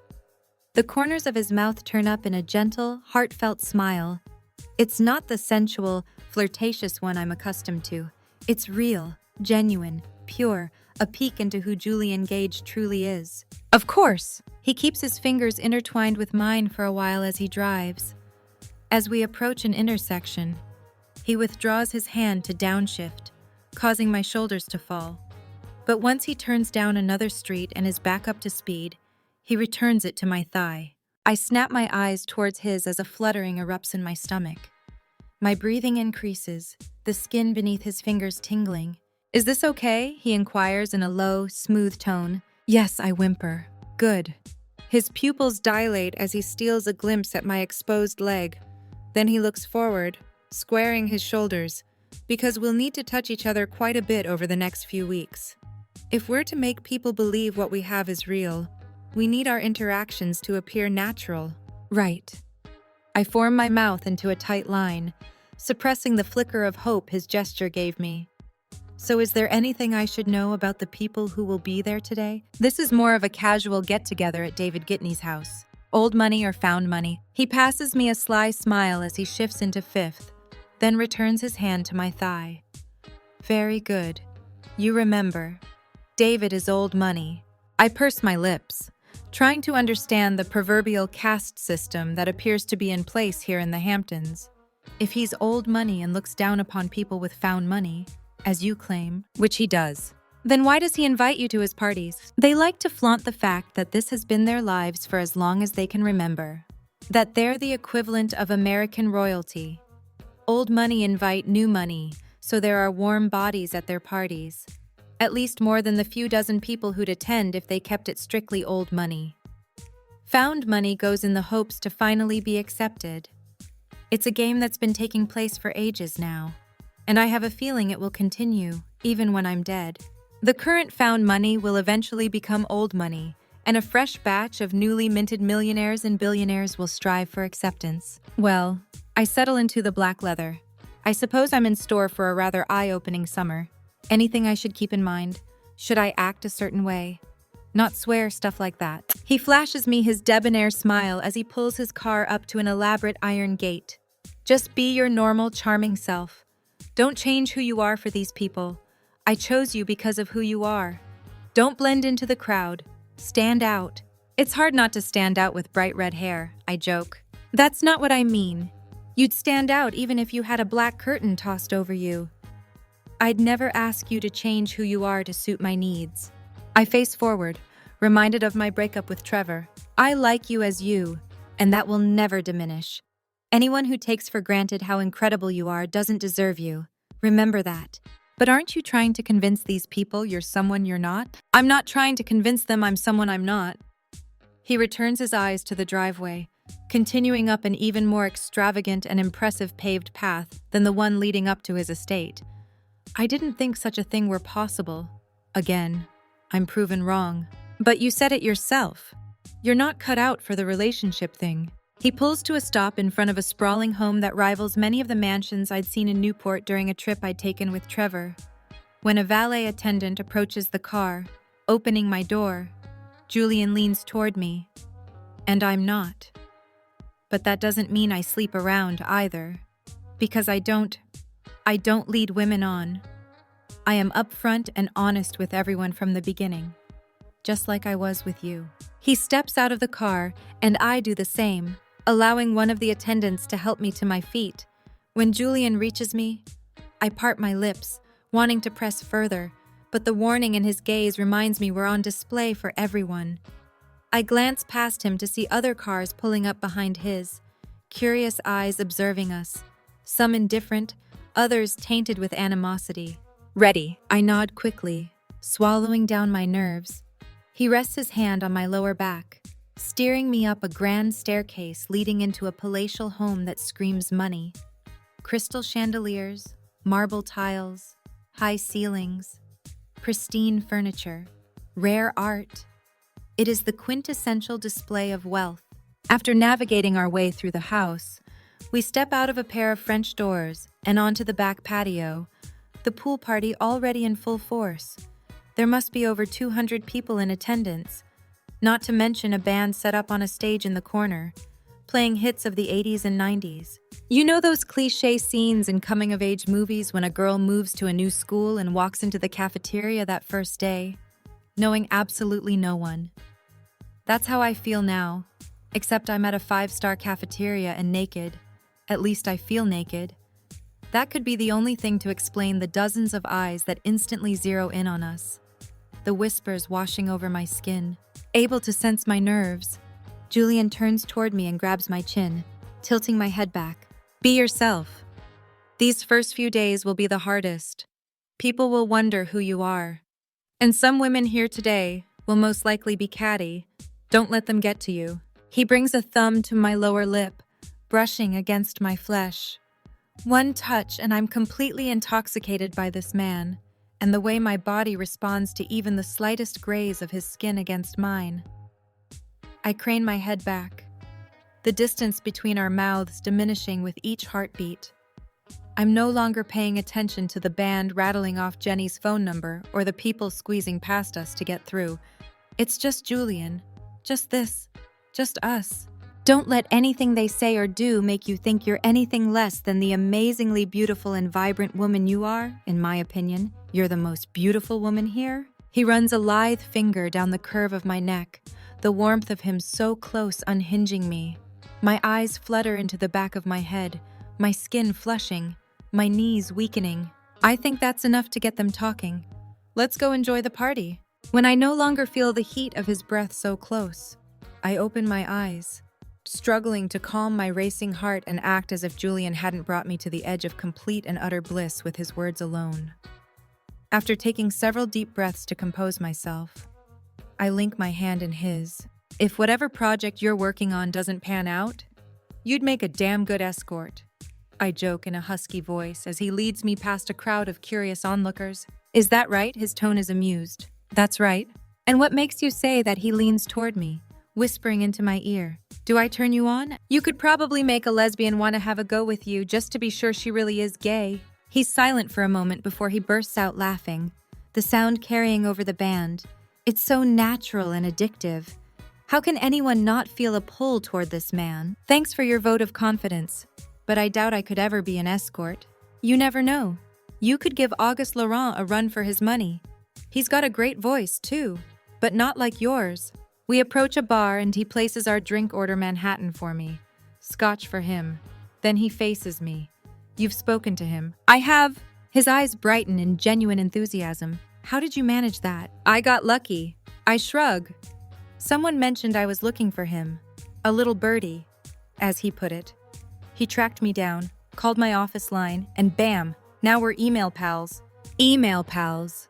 The corners of his mouth turn up in a gentle, heartfelt smile. It's not the sensual, flirtatious one I'm accustomed to. It's real, genuine, pure, a peek into who Julian Gage truly is. Of course, he keeps his fingers intertwined with mine for a while as he drives. As we approach an intersection, he withdraws his hand to downshift, causing my shoulders to fall. But once he turns down another street and is back up to speed, he returns it to my thigh. I snap my eyes towards his as a fluttering erupts in my stomach. My breathing increases, the skin beneath his fingers tingling. "Is this okay?" he inquires in a low, smooth tone. "Yes," I whimper. "Good." His pupils dilate as he steals a glimpse at my exposed leg. Then he looks forward, squaring his shoulders, because we'll need to touch each other quite a bit over the next few weeks. If we're to make people believe what we have is real, we need our interactions to appear natural. Right. I form my mouth into a tight line, suppressing the flicker of hope his gesture gave me. "So is there anything I should know about the people who will be there today?" This is more of a casual get-together at David Gitney's house. Old money or found money? He passes me a sly smile as he shifts into fifth, then returns his hand to my thigh. "Very good. You remember. David is old money." I purse my lips, trying to understand the proverbial caste system that appears to be in place here in the Hamptons. If he's old money and looks down upon people with found money, as you claim, which he does, then why does he invite you to his parties? They like to flaunt the fact that this has been their lives for as long as they can remember, that they're the equivalent of American royalty. Old money invite new money, so there are warm bodies at their parties. At least more than the few dozen people who'd attend if they kept it strictly old money. Found money goes in the hopes to finally be accepted. It's a game that's been taking place for ages now, and I have a feeling it will continue, even when I'm dead. The current found money will eventually become old money, and a fresh batch of newly minted millionaires and billionaires will strive for acceptance. Well, I settle into the black leather. I suppose I'm in store for a rather eye-opening summer. Anything I should keep in mind? Should I act a certain way? Not swear, stuff like that. He flashes me his debonair smile as he pulls his car up to an elaborate iron gate. Just be your normal, charming self. Don't change who you are for these people. I chose you because of who you are. Don't blend into the crowd. Stand out. It's hard not to stand out with bright red hair, I joke. That's not what I mean. You'd stand out even if you had a black curtain tossed over you. I'd never ask you to change who you are to suit my needs. I face forward, reminded of my breakup with Trevor. I like you as you, and that will never diminish. Anyone who takes for granted how incredible you are doesn't deserve you. Remember that. But aren't you trying to convince these people you're someone you're not? I'm not trying to convince them I'm someone I'm not. He returns his eyes to the driveway, continuing up an even more extravagant and impressive paved path than the one leading up to his estate. I didn't think such a thing were possible. Again, I'm proven wrong. But you said it yourself. You're not cut out for the relationship thing. He pulls to a stop in front of a sprawling home that rivals many of the mansions I'd seen in Newport during a trip I'd taken with Trevor. When a valet attendant approaches the car, opening my door, Julian leans toward me. And I'm not. But that doesn't mean I sleep around either. Because I don't lead women on. I am upfront and honest with everyone from the beginning. Just like I was with you. He steps out of the car, and I do the same, allowing one of the attendants to help me to my feet. When Julian reaches me, I part my lips, wanting to press further, but the warning in his gaze reminds me we're on display for everyone. I glance past him to see other cars pulling up behind his, curious eyes observing us, some indifferent, others tainted with animosity. Ready, I nod quickly, swallowing down my nerves. He rests his hand on my lower back, steering me up a grand staircase leading into a palatial home that screams money. Crystal chandeliers, marble tiles, high ceilings, pristine furniture, rare art. It is the quintessential display of wealth. After navigating our way through the house, we step out of a pair of French doors and onto the back patio, the pool party already in full force. There must be over 200 people in attendance, not to mention a band set up on a stage in the corner, playing hits of the 80s and 90s. You know those cliché scenes in coming-of-age movies when a girl moves to a new school and walks into the cafeteria that first day, knowing absolutely no one. That's how I feel now, except I'm at a 5-star cafeteria and naked. At least I feel naked. That could be the only thing to explain the dozens of eyes that instantly zero in on us. The whispers washing over my skin, able to sense my nerves. Julian turns toward me and grabs my chin, tilting my head back. Be yourself. These first few days will be the hardest. People will wonder who you are. And some women here today will most likely be catty. Don't let them get to you. He brings a thumb to my lower lip, brushing against my flesh. One touch and I'm completely intoxicated by this man, and the way my body responds to even the slightest graze of his skin against mine. I crane my head back, the distance between our mouths diminishing with each heartbeat. I'm no longer paying attention to the band rattling off Jenny's phone number or the people squeezing past us to get through. It's just Julian. Just this. Just us. Don't let anything they say or do make you think you're anything less than the amazingly beautiful and vibrant woman you are, in my opinion. You're the most beautiful woman here. He runs a lithe finger down the curve of my neck, the warmth of him so close unhinging me. My eyes flutter into the back of my head, my skin flushing, my knees weakening. I think that's enough to get them talking. Let's go enjoy the party. When I no longer feel the heat of his breath so close, I open my eyes, struggling to calm my racing heart and act as if Julian hadn't brought me to the edge of complete and utter bliss with his words alone. After taking several deep breaths to compose myself, I link my hand in his. If whatever project you're working on doesn't pan out, you'd make a damn good escort. I joke in a husky voice as he leads me past a crowd of curious onlookers. Is that right? His tone is amused. That's right. And what makes you say that? He leans toward me, whispering into my ear. Do I turn you on? You could probably make a lesbian want to have a go with you just to be sure she really is gay. He's silent for a moment before he bursts out laughing, the sound carrying over the band. It's so natural and addictive. How can anyone not feel a pull toward this man? Thanks for your vote of confidence, but I doubt I could ever be an escort. You never know. You could give Auguste Laurent a run for his money. He's got a great voice, too, but not like yours. We approach a bar and he places our drink order Manhattan for me. Scotch for him. Then he faces me. You've spoken to him. I have. His eyes brighten in genuine enthusiasm. How did you manage that? I got lucky. I shrug. Someone mentioned I was looking for him. A little birdie, as he put it. He tracked me down, called my office line, and bam, now we're email pals. Email pals.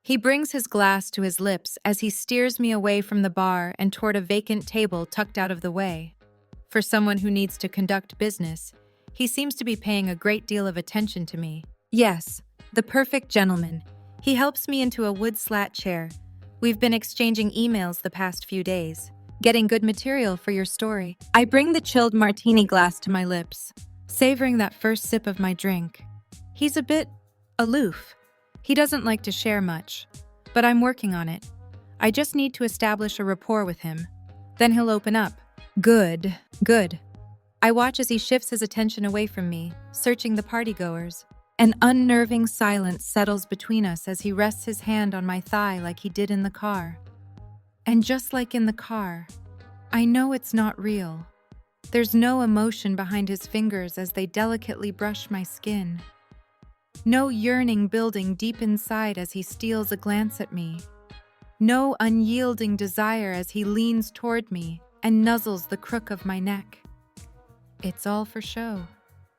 He brings his glass to his lips as he steers me away from the bar and toward a vacant table tucked out of the way. For someone who needs to conduct business, he seems to be paying a great deal of attention to me. Yes, the perfect gentleman. He helps me into a wood slat chair. We've been exchanging emails the past few days, getting good material for your story. I bring the chilled martini glass to my lips, savoring that first sip of my drink. He's a bit aloof. He doesn't like to share much, but I'm working on it. I just need to establish a rapport with him. Then he'll open up. Good. I watch as he shifts his attention away from me, searching the partygoers. An unnerving silence settles between us as he rests his hand on my thigh like he did in the car. And just like in the car, I know it's not real. There's no emotion behind his fingers as they delicately brush my skin. No yearning building deep inside as he steals a glance at me. No unyielding desire as he leans toward me and nuzzles the crook of my neck. It's all for show.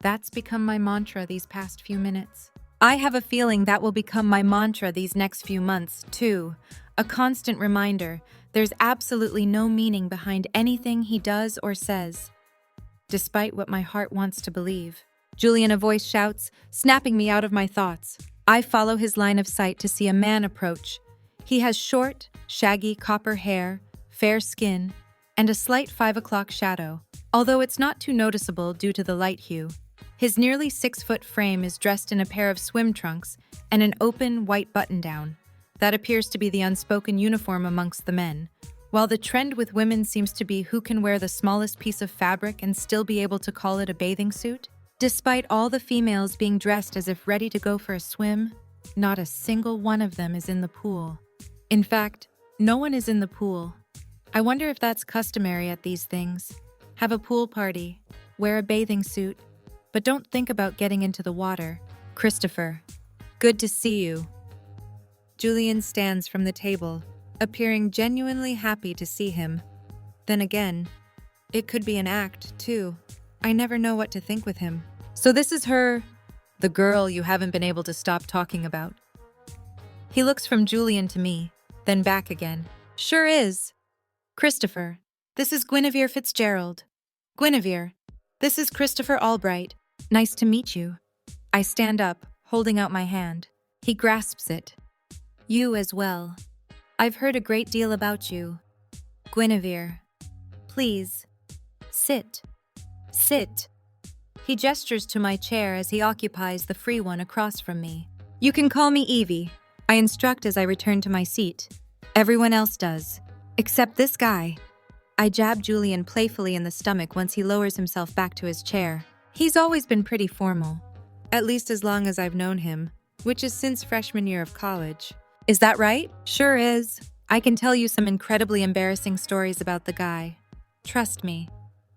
That's become my mantra these past few minutes. I have a feeling that will become my mantra these next few months, too. A constant reminder, there's absolutely no meaning behind anything he does or says, despite what my heart wants to believe. Julian, a voice shouts, snapping me out of my thoughts. I follow his line of sight to see a man approach. He has short, shaggy copper hair, fair skin, and a slight 5 o'clock shadow, although it's not too noticeable due to the light hue. His nearly 6-foot frame is dressed in a pair of swim trunks and an open white button-down. That appears to be the unspoken uniform amongst the men, while the trend with women seems to be who can wear the smallest piece of fabric and still be able to call it a bathing suit. Despite all the females being dressed as if ready to go for a swim, not a single one of them is in the pool. In fact, no one is in the pool. I wonder if that's customary at these things. Have a pool party, wear a bathing suit, but don't think about getting into the water. Christopher, good to see you. Julian stands from the table, appearing genuinely happy to see him. Then again, it could be an act, too. I never know what to think with him. So this is her, the girl you haven't been able to stop talking about. He looks from Julian to me, then back again. Sure is. Christopher, this is Guinevere Fitzgerald. Guinevere, this is Christopher Albright. Nice to meet you. I stand up, holding out my hand. He grasps it. You as well. I've heard a great deal about you. Guinevere, please, sit. Sit. He gestures to my chair as he occupies the free one across from me. You can call me Evie. I instruct as I return to my seat. Everyone else does. Except this guy. I jab Julian playfully in the stomach once he lowers himself back to his chair. He's always been pretty formal. At least as long as I've known him, which is since freshman year of college. Is that right? Sure is. I can tell you some incredibly embarrassing stories about the guy. Trust me.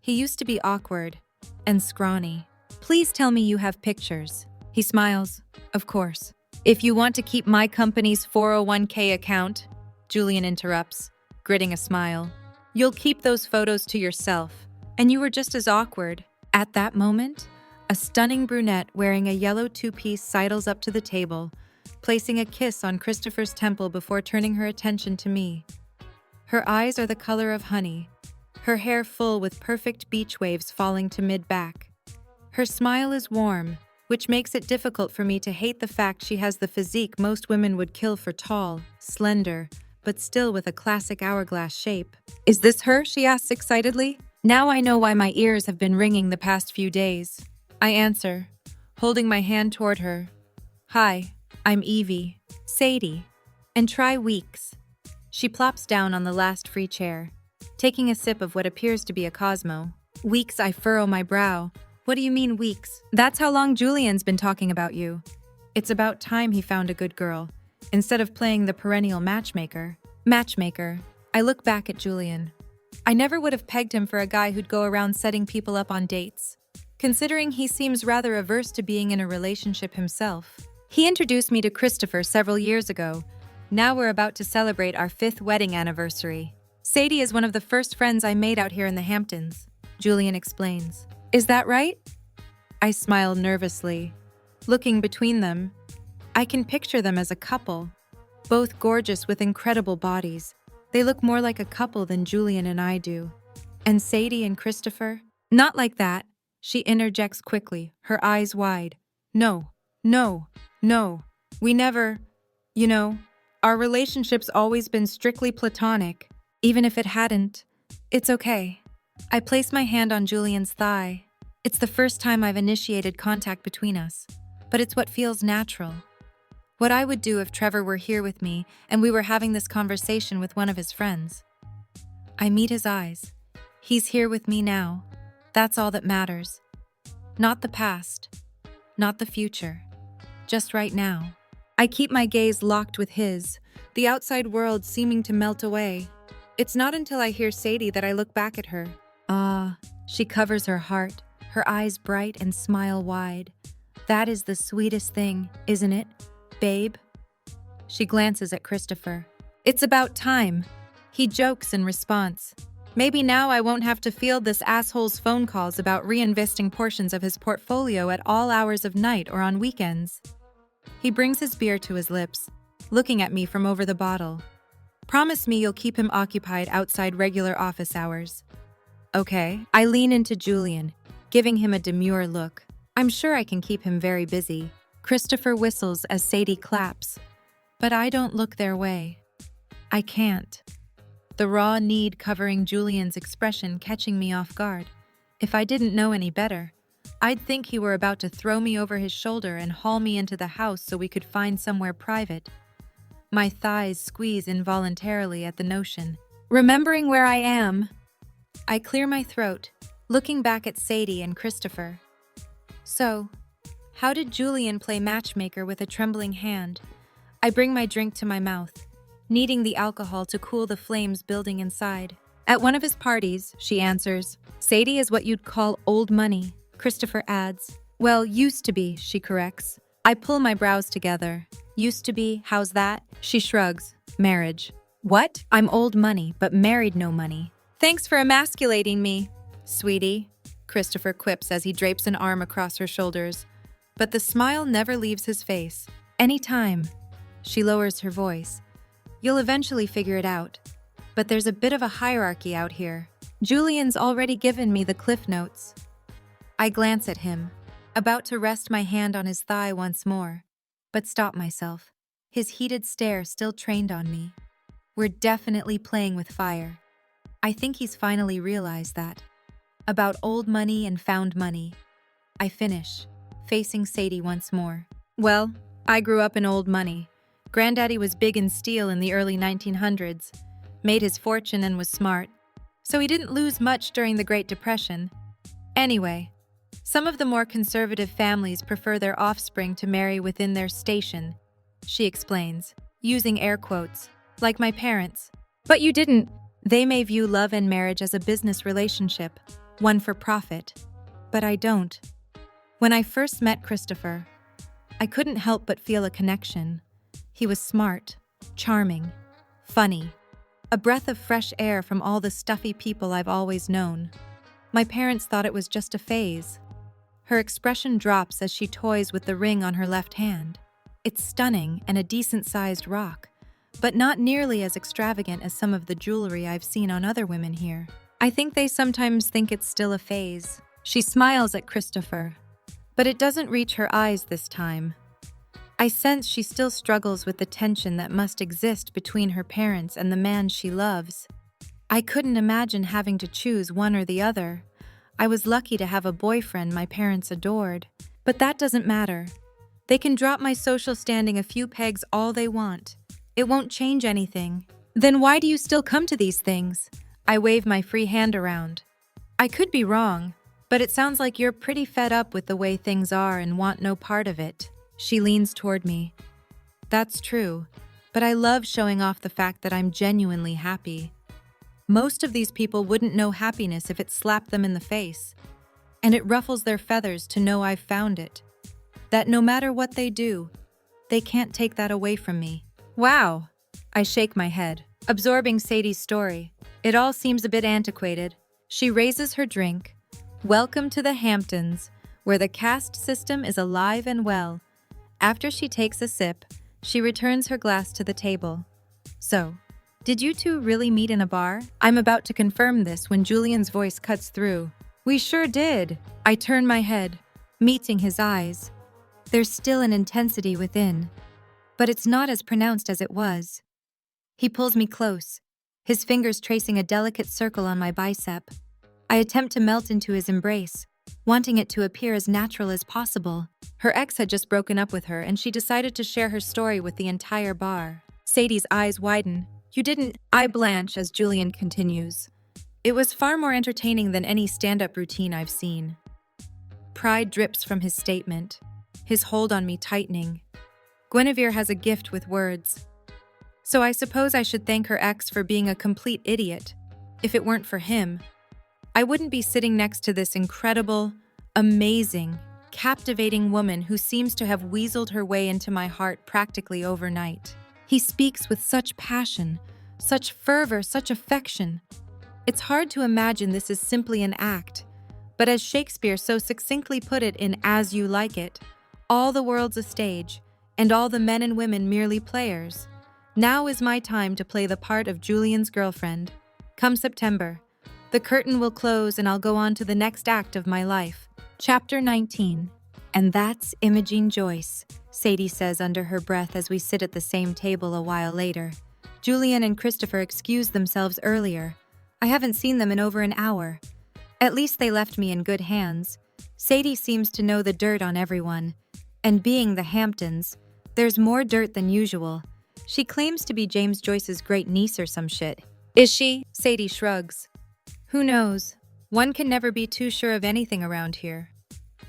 He used to be awkward and scrawny. Please tell me you have pictures. He smiles. Of course. If you want to keep my company's 401k account, Julian interrupts, gritting a smile. You'll keep those photos to yourself. And you were just as awkward. At that moment, a stunning brunette wearing a yellow two-piece sidles up to the table, placing a kiss on Christopher's temple before turning her attention to me. Her eyes are the color of honey, her hair full with perfect beach waves falling to mid-back. Her smile is warm, which makes it difficult for me to hate the fact she has the physique most women would kill for tall, slender, but still with a classic hourglass shape. Is this her? She asks excitedly. Now I know why my ears have been ringing the past few days. I answer, holding my hand toward her. Hi, I'm Evie. Sadie. And try Weeks. She plops down on the last free chair, taking a sip of what appears to be a Cosmo. Weeks, I furrow my brow. What do you mean, Weeks? That's how long Julian's been talking about you. It's about time he found a good girl, instead of playing the perennial matchmaker. Matchmaker. I look back at Julian. I never would have pegged him for a guy who'd go around setting people up on dates, considering he seems rather averse to being in a relationship himself. He introduced me to Christopher several years ago. Now we're about to celebrate our 5th wedding anniversary. Sadie is one of the first friends I made out here in the Hamptons, Julian explains. Is that right? I smile nervously. Looking between them, I can picture them as a couple. both gorgeous with incredible bodies. They look more like a couple than Julian and I do. And Sadie and Christopher? Not like that, she interjects quickly, her eyes wide. No, no, no. We never, you know, our relationship's always been strictly platonic. Even if it hadn't, it's okay. I place my hand on Julian's thigh. It's the first time I've initiated contact between us, but it's what feels natural. What I would do if Trevor were here with me and we were having this conversation with one of his friends. I meet his eyes. He's here with me now. That's all that matters. Not the past, not the future, just right now. I keep my gaze locked with his, the outside world seeming to melt away. It's not until I hear Sadie that I look back at her. She covers her heart, her eyes bright and smile wide. That is the sweetest thing, isn't it, babe? She glances at Christopher. It's about time. He jokes in response. Maybe now I won't have to field this asshole's phone calls about reinvesting portions of his portfolio at all hours of night or on weekends. He brings his beer to his lips, looking at me from over the bottle. Promise me you'll keep him occupied outside regular office hours. Okay. I lean into Julian, giving him a demure look. I'm sure I can keep him very busy. Christopher whistles as Sadie claps, but I don't look their way. I can't. The raw need covering Julian's expression catching me off guard. If I didn't know any better, I'd think he were about to throw me over his shoulder and haul me into the house so we could find somewhere private. My thighs squeeze involuntarily at the notion. Remembering where I am, I clear my throat, looking back at Sadie and Christopher. So, how did Julian play matchmaker with a trembling hand? I bring my drink to my mouth, needing the alcohol to cool the flames building inside. At one of his parties, she answers. Sadie is what you'd call old money, Christopher adds. Well, used to be, she corrects. I pull my brows together. Used to be, how's that? She shrugs. Marriage. What? I'm old money, but married no money. Thanks for emasculating me, sweetie, Christopher quips as he drapes an arm across her shoulders. But the smile never leaves his face. Anytime. She lowers her voice. You'll eventually figure it out. But there's a bit of a hierarchy out here. Julian's already given me the cliff notes. I glance at him, about to rest my hand on his thigh once more, but stop myself. His heated stare still trained on me. We're definitely playing with fire. I think he's finally realized that. About old money and found money. I finish, facing Sadie once more. Well, I grew up in old money. Granddaddy was big in steel in the early 1900s, made his fortune and was smart, so he didn't lose much during the Great Depression. Anyway, some of the more conservative families prefer their offspring to marry within their station, she explains, using air quotes, like my parents. But you didn't. They may view love and marriage as a business relationship, one for profit. But I don't. When I first met Christopher, I couldn't help but feel a connection. He was smart, charming, funny, a breath of fresh air from all the stuffy people I've always known. My parents thought it was just a phase. Her expression drops as she toys with the ring on her left hand. It's stunning and a decent-sized rock, but not nearly as extravagant as some of the jewelry I've seen on other women here. I think they sometimes think it's still a phase. She smiles at Christopher, but it doesn't reach her eyes this time. I sense she still struggles with the tension that must exist between her parents and the man she loves. I couldn't imagine having to choose one or the other. I was lucky to have a boyfriend my parents adored, but that doesn't matter. They can drop my social standing a few pegs all they want. It won't change anything. Then why do you still come to these things? I wave my free hand around. I could be wrong, but it sounds like you're pretty fed up with the way things are and want no part of it. She leans toward me. That's true, but I love showing off the fact that I'm genuinely happy. Most of these people wouldn't know happiness if it slapped them in the face, and it ruffles their feathers to know I've found it. That no matter what they do, they can't take that away from me. Wow! I shake my head, absorbing Sadie's story. It all seems a bit antiquated. She raises her drink. Welcome to the Hamptons, where the caste system is alive and well. After she takes a sip, She returns her glass to the table. So, did you two really meet in a bar? I'm about to confirm this when Julian's voice cuts through. We sure did. I turn my head, meeting his eyes. There's still an intensity within, but it's not as pronounced as it was. He pulls me close, his fingers tracing a delicate circle on my bicep. I attempt to melt into his embrace, wanting it to appear as natural as possible. Her ex had just broken up with her, and she decided to share her story with the entire bar. Sadie's eyes widen. You didn't. I blanch as Julian continues. It was far more entertaining than any stand-up routine I've seen. Pride drips from his statement, his hold on me tightening. Guinevere has a gift with words. So I suppose I should thank her ex for being a complete idiot. If it weren't for him, I wouldn't be sitting next to this incredible, amazing, captivating woman who seems to have weaseled her way into my heart practically overnight. He speaks with such passion, such fervor, such affection. It's hard to imagine this is simply an act, but as Shakespeare so succinctly put it in As You Like It, all the world's a stage, and all the men and women merely players. Now is my time to play the part of Julian's girlfriend. Come September, the curtain will close and I'll go on to the next act of my life. Chapter 19. And that's Imogene Joyce, Sadie says under her breath as we sit at the same table a while later. Julian and Christopher excused themselves earlier. I haven't seen them in over an hour. At least they left me in good hands. Sadie seems to know the dirt on everyone. And being the Hamptons, there's more dirt than usual. She claims to be James Joyce's great niece or some shit. Is she? Sadie shrugs. Who knows? One can never be too sure of anything around here.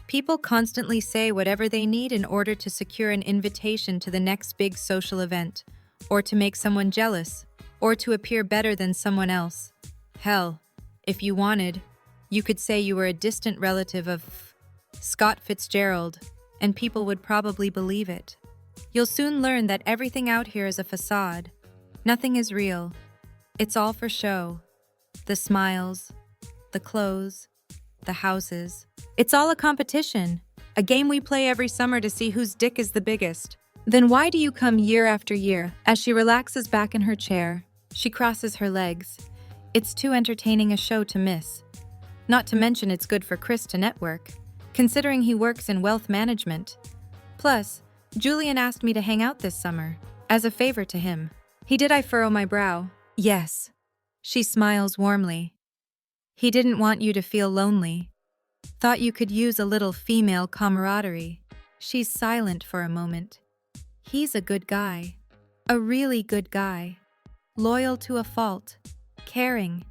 People constantly say whatever they need in order to secure an invitation to the next big social event, or to make someone jealous, or to appear better than someone else. Hell, if you wanted, you could say you were a distant relative of Scott Fitzgerald, and people would probably believe it. You'll soon learn that everything out here is a facade. Nothing is real. It's all for show. The smiles, the clothes, the houses. It's all a competition, a game we play every summer to see whose dick is the biggest. Then why do you come year after year? As she relaxes back in her chair, she crosses her legs. It's too entertaining a show to miss. Not to mention it's good for Chris to network, considering he works in wealth management. Plus, Julian asked me to hang out this summer, as a favor to him. He did. I furrow my brow. Yes. She smiles warmly. He didn't want you to feel lonely. Thought you could use a little female camaraderie. She's silent for a moment. He's a good guy. A really good guy. Loyal to a fault. Caring.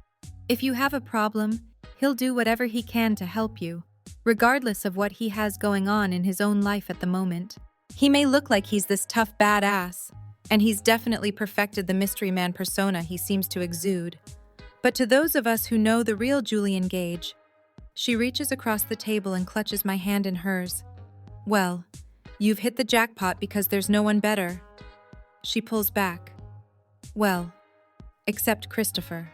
If you have a problem, he'll do whatever he can to help you, regardless of what he has going on in his own life at the moment. He may look like he's this tough badass, and he's definitely perfected the mystery man persona he seems to exude. But to those of us who know the real Julian Gage, she reaches across the table and clutches my hand in hers. Well, you've hit the jackpot because there's no one better. She pulls back. Well, except Christopher.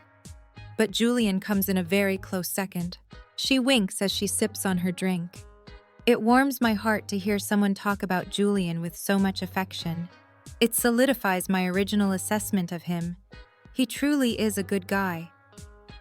But Julian comes in a very close second. She winks as she sips on her drink. It warms my heart to hear someone talk about Julian with so much affection. It solidifies my original assessment of him. He truly is a good guy.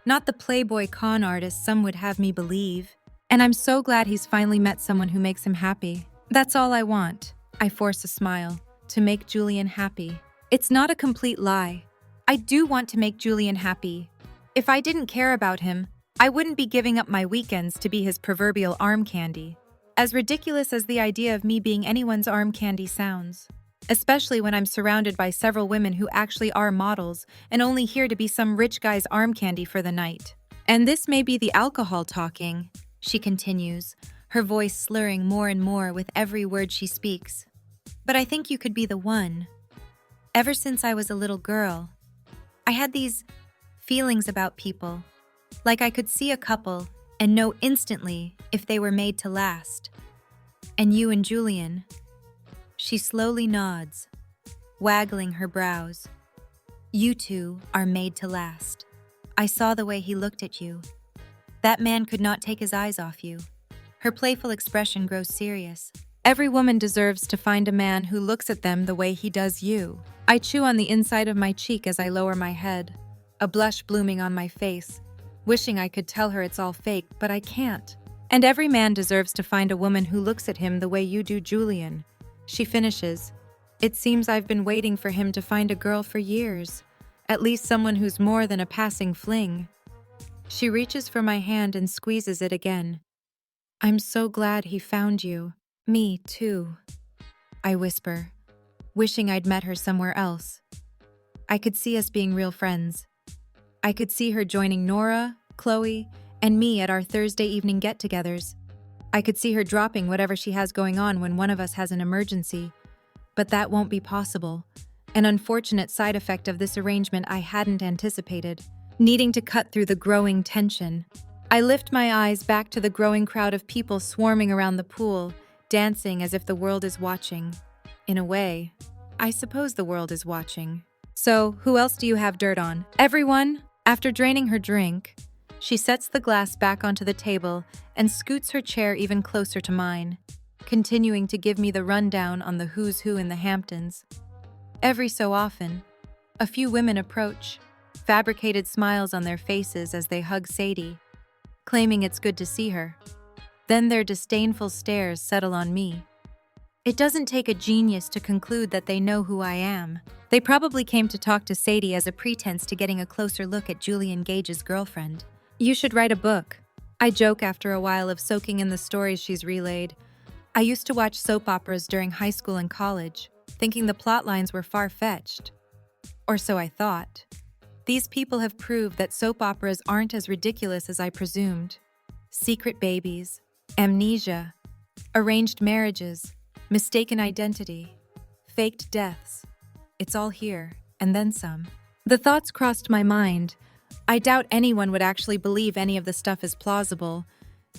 Not the playboy con artist some would have me believe. And I'm so glad he's finally met someone who makes him happy. That's all I want. I force a smile. To make Julian happy. It's not a complete lie. I do want to make Julian happy. If I didn't care about him, I wouldn't be giving up my weekends to be his proverbial arm candy. As ridiculous as the idea of me being anyone's arm candy sounds. Especially when I'm surrounded by several women who actually are models and only here to be some rich guy's arm candy for the night. And this may be the alcohol talking, she continues, her voice slurring more and more with every word she speaks. But I think you could be the one. Ever since I was a little girl, I had these feelings about people, like I could see a couple and know instantly if they were made to last. And you and Julian. She slowly nods, waggling her brows. You two are made to last. I saw the way he looked at you. That man could not take his eyes off you. Her playful expression grows serious. Every woman deserves to find a man who looks at them the way he does you. I chew on the inside of my cheek as I lower my head, a blush blooming on my face, wishing I could tell her it's all fake, but I can't. And every man deserves to find a woman who looks at him the way you do, Julian. She finishes. It seems I've been waiting for him to find a girl for years, at least someone who's more than a passing fling. She reaches for my hand and squeezes it again. I'm so glad he found you. Me, too. I whisper, wishing I'd met her somewhere else. I could see us being real friends. I could see her joining Nora, K.Leigh, and me at our Thursday evening get-togethers. I could see her dropping whatever she has going on when one of us has an emergency. But that won't be possible. An unfortunate side effect of this arrangement I hadn't anticipated, needing to cut through the growing tension. I lift my eyes back to the growing crowd of people swarming around the pool, dancing as if the world is watching. In a way, I suppose the world is watching. So, who else do you have dirt on? Everyone? After draining her drink, she sets the glass back onto the table and scoots her chair even closer to mine, continuing to give me the rundown on the who's who in the Hamptons. Every so often, a few women approach, fabricated smiles on their faces as they hug Sadie, claiming it's good to see her. Then their disdainful stares settle on me. It doesn't take a genius to conclude that they know who I am. They probably came to talk to Sadie as a pretense to getting a closer look at Julian Gage's girlfriend. You should write a book. I joke after a while of soaking in the stories she's relayed. I used to watch soap operas during high school and college, thinking the plot lines were far-fetched. Or so I thought. These people have proved that soap operas aren't as ridiculous as I presumed. Secret babies, amnesia, arranged marriages, mistaken identity, faked deaths. It's all here, and then some. The thoughts crossed my mind. I doubt anyone would actually believe any of the stuff is plausible.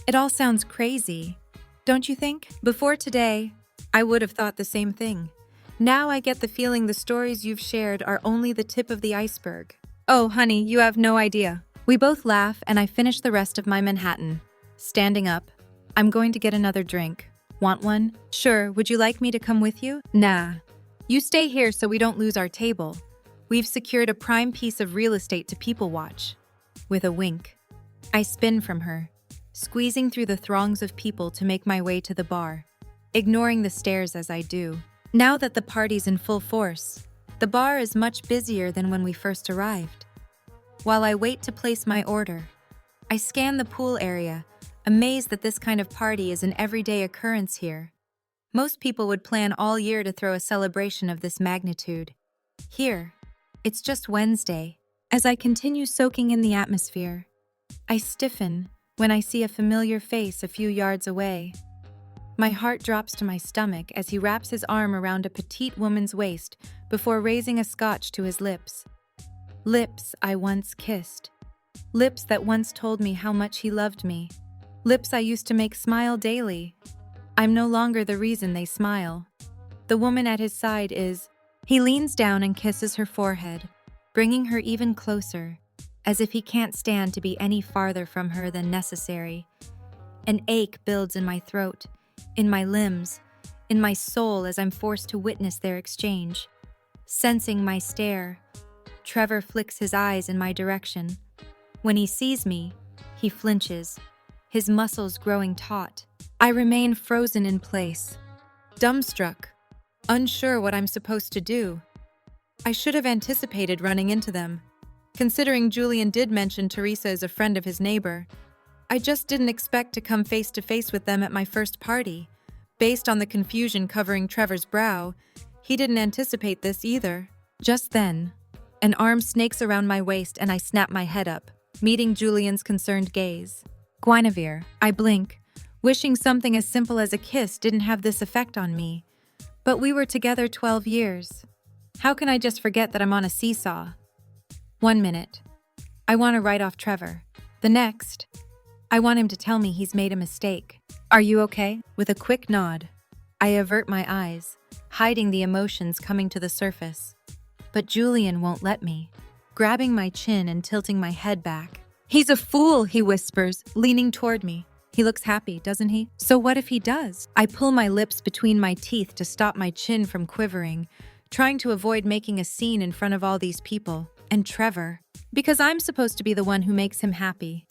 It all sounds crazy, don't you think? Before today, I would have thought the same thing. Now I get the feeling the stories you've shared are only the tip of the iceberg. Oh, honey, you have no idea. We both laugh, and I finish the rest of my Manhattan. Standing up, I'm going to get another drink. Want one? Sure, would you like me to come with you? Nah. You stay here so we don't lose our table. We've secured a prime piece of real estate to people watch. With a wink, I spin from her, squeezing through the throngs of people to make my way to the bar, ignoring the stares as I do. Now that the party's in full force, the bar is much busier than when we first arrived. While I wait to place my order, I scan the pool area, amazed that this kind of party is an everyday occurrence here. Most people would plan all year to throw a celebration of this magnitude. Here, it's just Wednesday. As I continue soaking in the atmosphere, I stiffen when I see a familiar face a few yards away. My heart drops to my stomach as he wraps his arm around a petite woman's waist before raising a scotch to his lips. Lips I once kissed. Lips that once told me how much he loved me. Lips I used to make smile daily. I'm no longer the reason they smile. The woman at his side is. He leans down and kisses her forehead, bringing her even closer, as if he can't stand to be any farther from her than necessary. An ache builds in my throat, in my limbs, in my soul as I'm forced to witness their exchange. Sensing my stare, Trevor flicks his eyes in my direction. When he sees me, he flinches, his muscles growing taut. I remain frozen in place, dumbstruck, unsure what I'm supposed to do. I should have anticipated running into them, considering Julian did mention Teresa is a friend of his neighbor. I just didn't expect to come face to face with them at my first party. Based on the confusion covering Trevor's brow, he didn't anticipate this either. Just then, an arm snakes around my waist and I snap my head up, meeting Julian's concerned gaze. Guinevere, I blink, wishing something as simple as a kiss didn't have this effect on me. But we were together 12 years. How can I just forget that I'm on a seesaw? 1 minute, I want to write off Trevor. The next, I want him to tell me he's made a mistake. Are you okay? With a quick nod, I avert my eyes, hiding the emotions coming to the surface. But Julian won't let me, grabbing my chin and tilting my head back. He's a fool, he whispers, leaning toward me. He looks happy, doesn't he? So what if he does? I pull my lips between my teeth to stop my chin from quivering, trying to avoid making a scene in front of all these people. And Trevor. Because I'm supposed to be the one who makes him happy.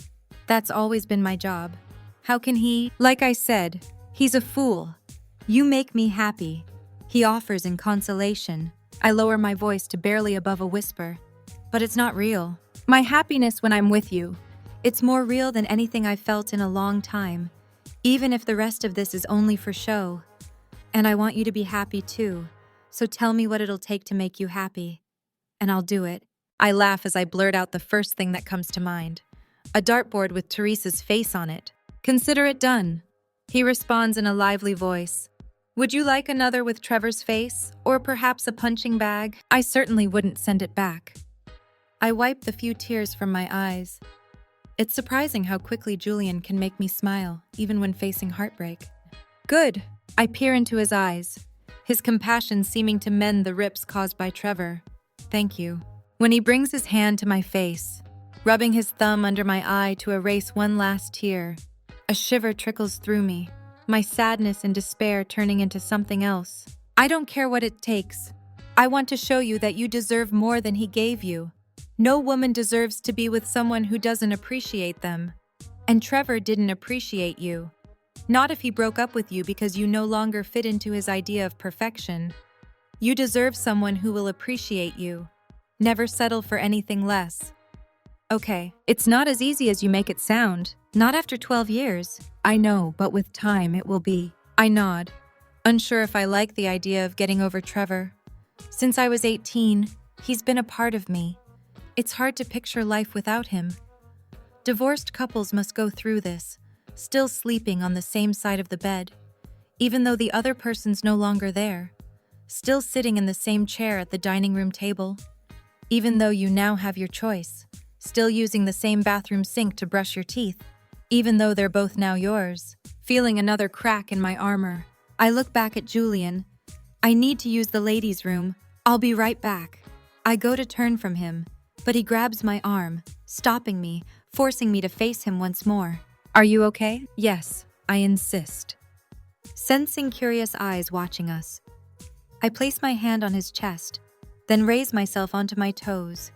That's always been my job. How can he? Like I said, he's a fool. You make me happy. He offers in consolation. I lower my voice to barely above a whisper. But it's not real. My happiness when I'm with you. It's more real than anything I've felt in a long time, even if the rest of this is only for show. And I want you to be happy too, so tell me what it'll take to make you happy. And I'll do it. I laugh as I blurt out the first thing that comes to mind. A dartboard with Teresa's face on it. Consider it done. He responds in a lively voice. Would you like another with Trevor's face, or perhaps a punching bag? I certainly wouldn't send it back. I wipe the few tears from my eyes. It's surprising how quickly Julian can make me smile, even when facing heartbreak. Good. I peer into his eyes, his compassion seeming to mend the rips caused by Trevor. Thank you. When he brings his hand to my face, rubbing his thumb under my eye to erase one last tear, a shiver trickles through me, my sadness and despair turning into something else. I don't care what it takes. I want to show you that you deserve more than he gave you. No woman deserves to be with someone who doesn't appreciate them. And Trevor didn't appreciate you. Not if he broke up with you because you no longer fit into his idea of perfection. You deserve someone who will appreciate you. Never settle for anything less. Okay, it's not as easy as you make it sound. Not after 12 years. I know, but with time it will be. I nod, unsure if I like the idea of getting over Trevor. Since I was 18, he's been a part of me. It's hard to picture life without him. Divorced couples must go through this, still sleeping on the same side of the bed, even though the other person's no longer there, still sitting in the same chair at the dining room table, even though you now have your choice, still using the same bathroom sink to brush your teeth, even though they're both now yours, feeling another crack in my armor. I look back at Julian. I need to use the ladies' room. I'll be right back. I go to turn from him, but he grabs my arm, stopping me, forcing me to face him once more. Are you okay? Yes, I insist. Sensing curious eyes watching us, I place my hand on his chest, then raise myself onto my toes,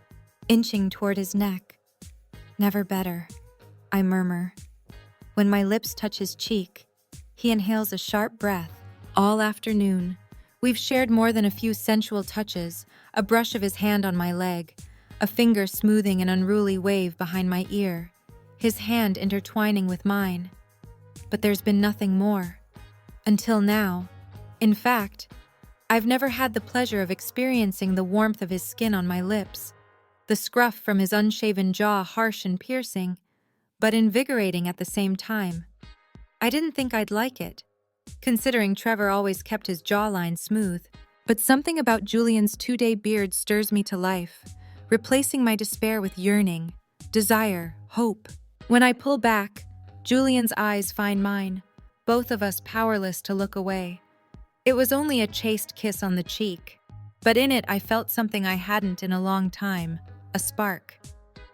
inching toward his neck. Never better, I murmur. When my lips touch his cheek, he inhales a sharp breath. All afternoon, we've shared more than a few sensual touches, a brush of his hand on my leg, a finger smoothing an unruly wave behind my ear, his hand intertwining with mine. But there's been nothing more. Until now. In fact, I've never had the pleasure of experiencing the warmth of his skin on my lips, the scruff from his unshaven jaw harsh and piercing, but invigorating at the same time. I didn't think I'd like it, considering Trevor always kept his jawline smooth, but something about Julian's 2-day beard stirs me to life, replacing my despair with yearning, desire, hope. When I pull back, Julian's eyes find mine, both of us powerless to look away. It was only a chaste kiss on the cheek, but in it I felt something I hadn't in a long time, a spark.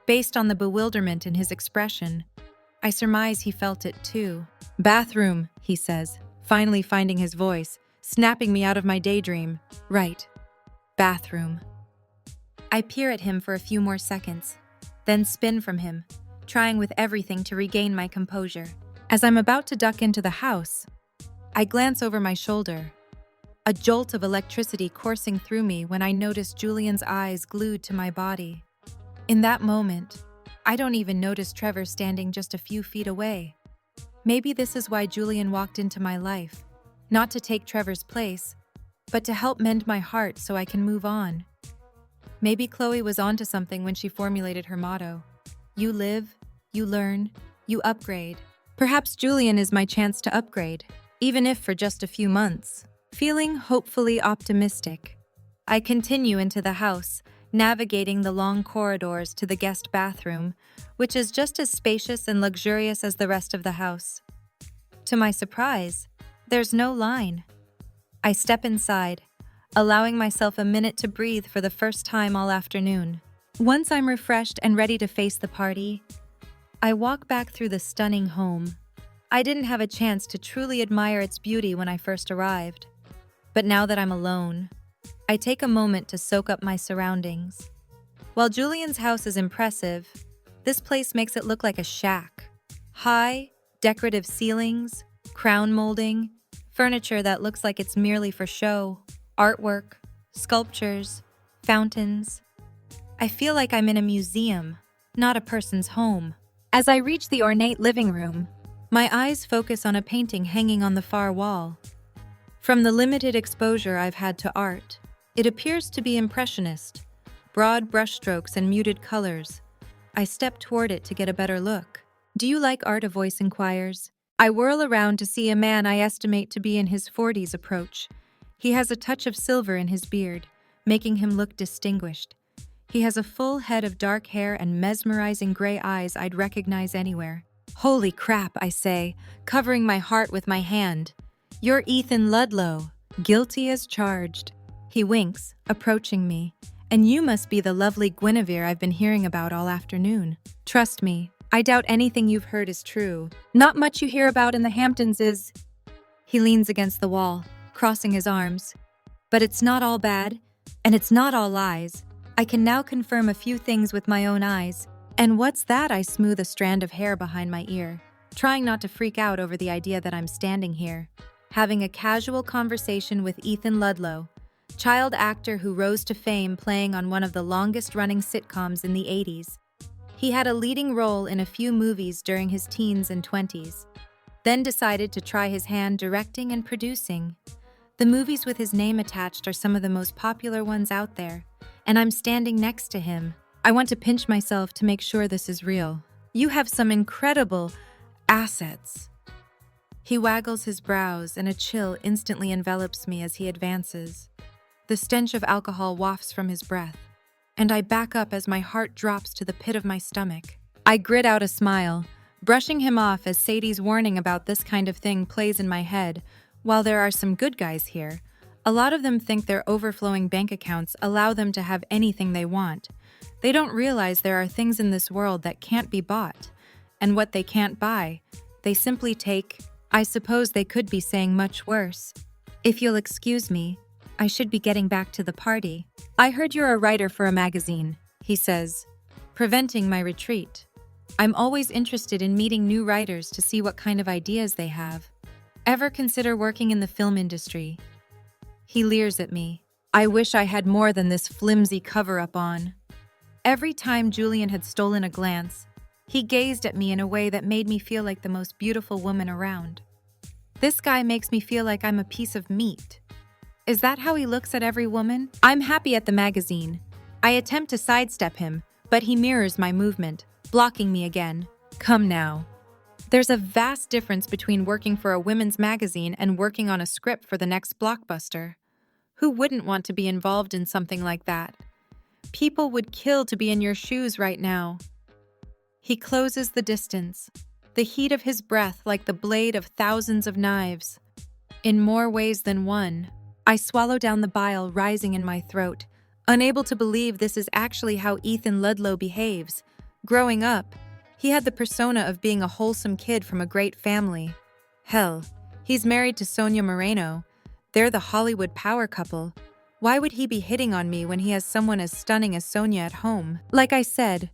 Based on the bewilderment in his expression, I surmise he felt it too. Bathroom, he says, finally finding his voice, snapping me out of my daydream. Right. Bathroom. I peer at him for a few more seconds, then spin from him, trying with everything to regain my composure. As I'm about to duck into the house, I glance over my shoulder, a jolt of electricity coursing through me when I notice Julian's eyes glued to my body. In that moment, I don't even notice Trevor standing just a few feet away. Maybe this is why Julian walked into my life, not to take Trevor's place, but to help mend my heart so I can move on. Maybe K.Leigh was onto something when she formulated her motto. You live, you learn, you upgrade. Perhaps Julian is my chance to upgrade, even if for just a few months. Feeling hopefully optimistic, I continue into the house, navigating the long corridors to the guest bathroom, which is just as spacious and luxurious as the rest of the house. To my surprise, there's no line. I step inside, allowing myself a minute to breathe for the first time all afternoon. Once I'm refreshed and ready to face the party, I walk back through the stunning home. I didn't have a chance to truly admire its beauty when I first arrived. But now that I'm alone, I take a moment to soak up my surroundings. While Julian's house is impressive, this place makes it look like a shack. High, decorative ceilings, crown molding, furniture that looks like it's merely for show, artwork, sculptures, fountains. I feel like I'm in a museum, not a person's home. As I reach the ornate living room, my eyes focus on a painting hanging on the far wall. From the limited exposure I've had to art, it appears to be impressionist, broad brushstrokes and muted colors. I step toward it to get a better look. "Do you like art?" a voice inquires. I whirl around to see a man I estimate to be in his 40s approach. He has a touch of silver in his beard, making him look distinguished. He has a full head of dark hair and mesmerizing gray eyes I'd recognize anywhere. "Holy crap," I say, covering my heart with my hand. "You're Ethan Ludlow, guilty as charged." He winks, approaching me. "And you must be the lovely Guinevere I've been hearing about all afternoon. Trust me, I doubt anything you've heard is true. Not much you hear about in the Hamptons is..." He leans against the wall, crossing his arms. "But it's not all bad, and it's not all lies. I can now confirm a few things with my own eyes." "And what's that?" I smooth a strand of hair behind my ear, trying not to freak out over the idea that I'm standing here, having a casual conversation with Ethan Ludlow, child actor who rose to fame playing on one of the longest-running sitcoms in the 80s. He had a leading role in a few movies during his teens and 20s, then decided to try his hand directing and producing. The movies with his name attached are some of the most popular ones out there, and I'm standing next to him. I want to pinch myself to make sure this is real. "You have some incredible assets." He waggles his brows, and a chill instantly envelops me as he advances. The stench of alcohol wafts from his breath, and I back up as my heart drops to the pit of my stomach. I grit out a smile, brushing him off as Sadie's warning about this kind of thing plays in my head. While there are some good guys here, a lot of them think their overflowing bank accounts allow them to have anything they want. They don't realize there are things in this world that can't be bought, and what they can't buy, they simply take. I suppose they could be saying much worse. "If you'll excuse me, I should be getting back to the party." "I heard you're a writer for a magazine," he says, preventing my retreat. I'm always interested in meeting new writers to see what kind of ideas they have. "Ever consider working in the film industry?" He leers at me. I wish I had more than this flimsy cover-up on. Every time Julian had stolen a glance, he gazed at me in a way that made me feel like the most beautiful woman around. This guy makes me feel like I'm a piece of meat. Is that how he looks at every woman? I'm happy at the magazine. I attempt to sidestep him, but he mirrors my movement, blocking me again. "Come now." There's a vast difference between working for a women's magazine and working on a script for the next blockbuster. Who wouldn't want to be involved in something like that? People would kill to be in your shoes right now. He closes the distance, the heat of his breath like the blade of thousands of knives. In more ways than one, I swallow down the bile rising in my throat, unable to believe this is actually how Ethan Ludlow behaves. Growing up, he had the persona of being a wholesome kid from a great family. Hell, he's married to Sonia Moreno. They're the Hollywood power couple. Why would he be hitting on me when he has someone as stunning as Sonia at home? Like I said,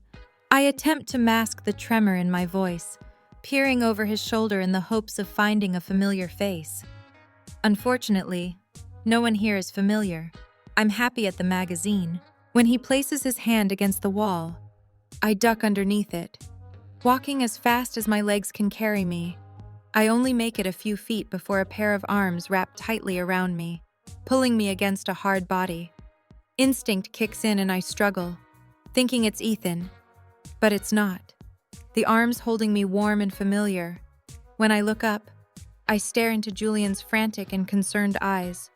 I attempt to mask the tremor in my voice, peering over his shoulder in the hopes of finding a familiar face. Unfortunately, no one here is familiar. I'm happy at the magazine. When he places his hand against the wall, I duck underneath it. Walking as fast as my legs can carry me, I only make it a few feet before a pair of arms wrap tightly around me, pulling me against a hard body. Instinct kicks in and I struggle, thinking it's Ethan. But it's not. The arms holding me warm and familiar. When I look up, I stare into Julian's frantic and concerned eyes.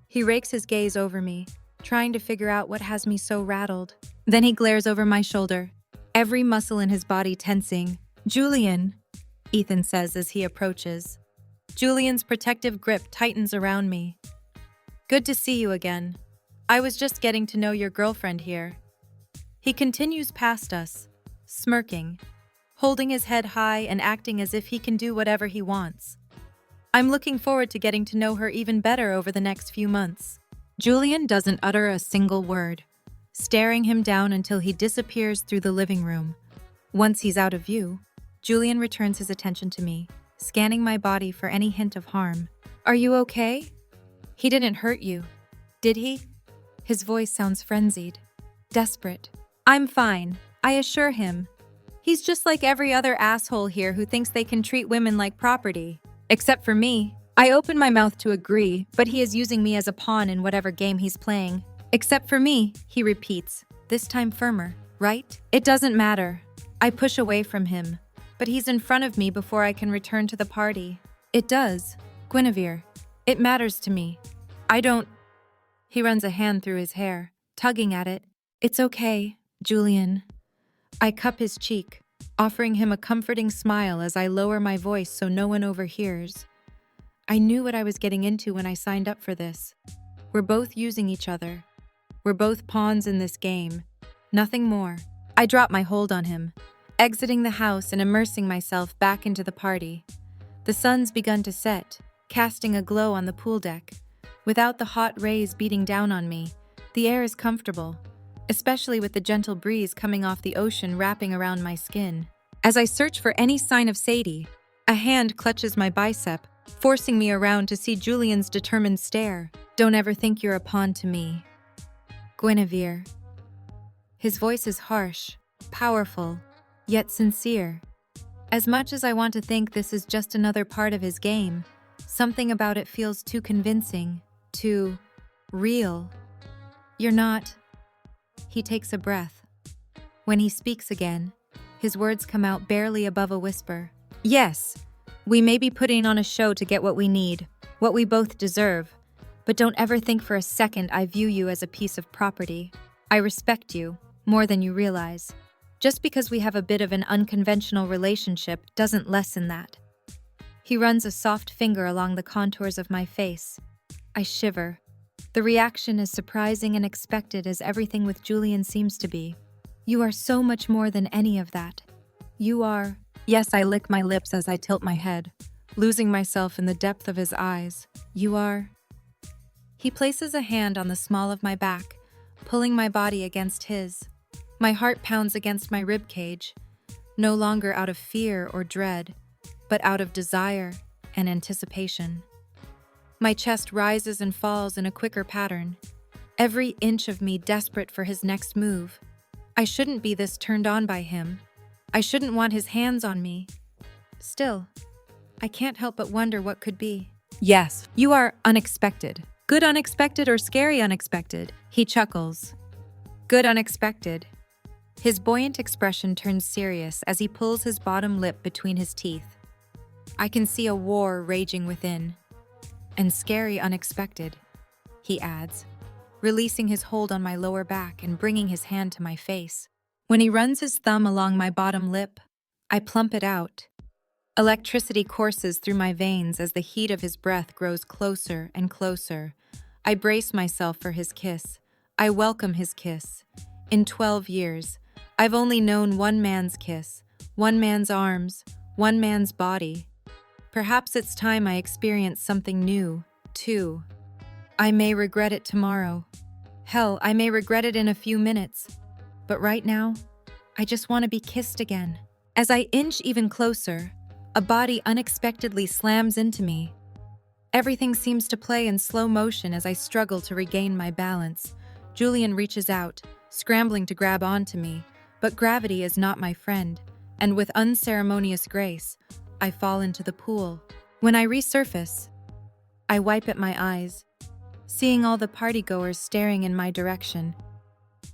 He rakes his gaze over me, trying to figure out what has me so rattled. Then he glares over my shoulder, every muscle in his body tensing. "Julian," Ethan says as he approaches. Julian's protective grip tightens around me. "Good to see you again. I was just getting to know your girlfriend here." He continues past us, smirking, holding his head high and acting as if he can do whatever he wants. I'm looking forward to getting to know her even better over the next few months. Julian doesn't utter a single word, staring him down until he disappears through the living room. Once he's out of view, Julian returns his attention to me, scanning my body for any hint of harm. Are you okay? He didn't hurt you, did he? His voice sounds frenzied, desperate. I'm fine, I assure him. He's just like every other asshole here who thinks they can treat women like property. Except for me. I open my mouth to agree, but he is using me as a pawn in whatever game he's playing. Except for me, he repeats, this time firmer, right? It doesn't matter. I push away from him, but he's in front of me before I can return to the party. It does, Guinevere. It matters to me. I don't... He runs a hand through his hair, tugging at it. It's okay, Julian. I cup his cheek, offering him a comforting smile as I lower my voice so no one overhears. I knew what I was getting into when I signed up for this. We're both using each other. We're both pawns in this game. Nothing more. I drop my hold on him, exiting the house and immersing myself back into the party. The sun's begun to set, casting a glow on the pool deck. Without the hot rays beating down on me, the air is comfortable, especially with the gentle breeze coming off the ocean wrapping around my skin. As I search for any sign of Sadie, a hand clutches my bicep, forcing me around to see Julian's determined stare. Don't ever think you're a pawn to me, Guinevere. His voice is harsh, powerful, yet sincere. As much as I want to think this is just another part of his game, something about it feels too convincing, too real. You're not... He takes a breath. When he speaks again, his words come out barely above a whisper. Yes, we may be putting on a show to get what we need, what we both deserve, but don't ever think for a second I view you as a piece of property. I respect you, more than you realize. Just because we have a bit of an unconventional relationship doesn't lessen that. He runs a soft finger along the contours of my face. I shiver. The reaction is surprising and expected as everything with Julian seems to be. You are so much more than any of that. You are... Yes, I lick my lips as I tilt my head, losing myself in the depth of his eyes. You are... He places a hand on the small of my back, pulling my body against his. My heart pounds against my ribcage, no longer out of fear or dread, but out of desire and anticipation. My chest rises and falls in a quicker pattern, every inch of me desperate for his next move. I shouldn't be this turned on by him. I shouldn't want his hands on me. Still, I can't help but wonder what could be. Yes, you are unexpected. Good unexpected or scary unexpected, he chuckles. Good unexpected. His buoyant expression turns serious as he pulls his bottom lip between his teeth. I can see a war raging within. And scary unexpected, he adds, releasing his hold on my lower back and bringing his hand to my face. When he runs his thumb along my bottom lip, I plump it out. Electricity courses through my veins as the heat of his breath grows closer and closer. I brace myself for his kiss. I welcome his kiss. In 12 years, I've only known one man's kiss, one man's arms, one man's body. Perhaps it's time I experience something new, too. I may regret it tomorrow. Hell, I may regret it in a few minutes. But right now, I just want to be kissed again. As I inch even closer, a body unexpectedly slams into me. Everything seems to play in slow motion as I struggle to regain my balance. Julian reaches out, scrambling to grab onto me, but gravity is not my friend, and with unceremonious grace, I fall into the pool. When I resurface, I wipe at my eyes, seeing all the partygoers staring in my direction,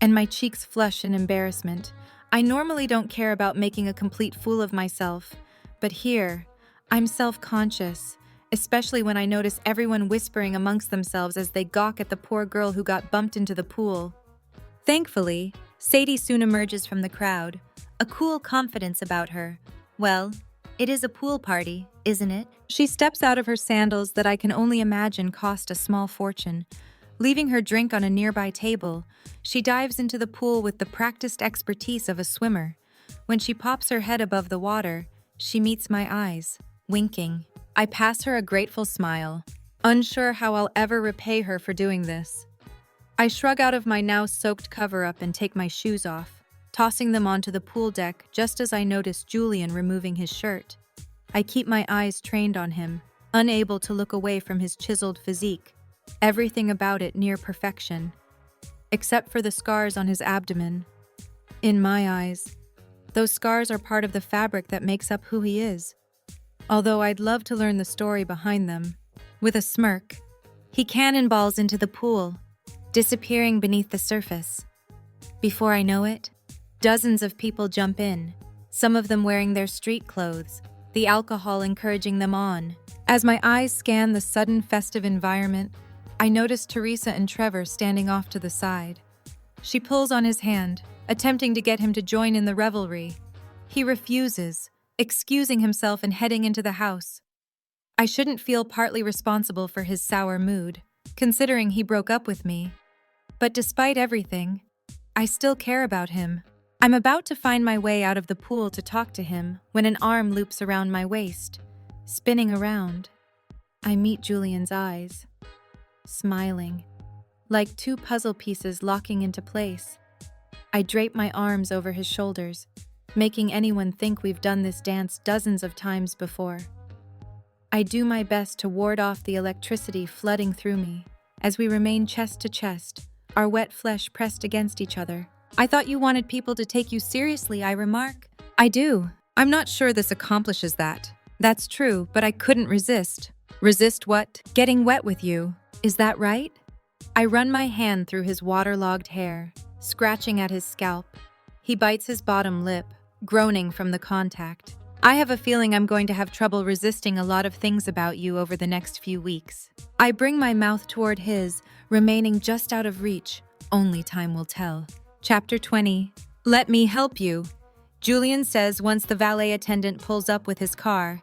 and my cheeks flush in embarrassment. I normally don't care about making a complete fool of myself, but here, I'm self-conscious, especially when I notice everyone whispering amongst themselves as they gawk at the poor girl who got bumped into the pool. Thankfully, Sadie soon emerges from the crowd, a cool confidence about her. Well, it is a pool party, isn't it? She steps out of her sandals that I can only imagine cost a small fortune. Leaving her drink on a nearby table, she dives into the pool with the practiced expertise of a swimmer. When she pops her head above the water, she meets my eyes, winking. I pass her a grateful smile, unsure how I'll ever repay her for doing this. I shrug out of my now soaked cover-up and take my shoes off, tossing them onto the pool deck just as I notice Julian removing his shirt. I keep my eyes trained on him, unable to look away from his chiseled physique, everything about it near perfection, except for the scars on his abdomen. In my eyes, those scars are part of the fabric that makes up who he is. Although I'd love to learn the story behind them. With a smirk, he cannonballs into the pool, disappearing beneath the surface. Before I know it, dozens of people jump in, some of them wearing their street clothes, the alcohol encouraging them on. As my eyes scan the sudden festive environment, I notice Teresa and Trevor standing off to the side. She pulls on his hand, attempting to get him to join in the revelry. He refuses, excusing himself and heading into the house. I shouldn't feel partly responsible for his sour mood, considering he broke up with me. But despite everything, I still care about him. I'm about to find my way out of the pool to talk to him when an arm loops around my waist, spinning around. I meet Julian's eyes, smiling, like two puzzle pieces locking into place. I drape my arms over his shoulders, making anyone think we've done this dance dozens of times before. I do my best to ward off the electricity flooding through me as we remain chest to chest, our wet flesh pressed against each other. I thought you wanted people to take you seriously, I remark. I do. I'm not sure this accomplishes that. That's true, but I couldn't resist. Resist what? Getting wet with you. Is that right? I run my hand through his waterlogged hair, scratching at his scalp. He bites his bottom lip, groaning from the contact. I have a feeling I'm going to have trouble resisting a lot of things about you over the next few weeks. I bring my mouth toward his, remaining just out of reach. Only time will tell. Chapter 20. Let me help you, Julian says once the valet attendant pulls up with his car.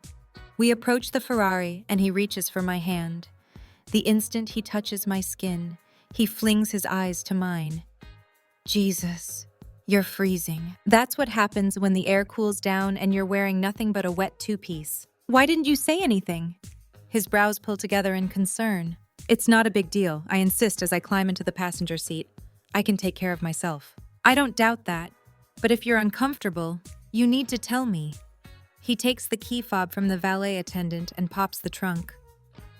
We approach the Ferrari and he reaches for my hand. The instant he touches my skin, he flings his eyes to mine. Jesus, you're freezing. That's what happens when the air cools down and you're wearing nothing but a wet two-piece. Why didn't you say anything? His brows pull together in concern. It's not a big deal, I insist as I climb into the passenger seat. I can take care of myself. I don't doubt that, but if you're uncomfortable, you need to tell me. He takes the key fob from the valet attendant and pops the trunk.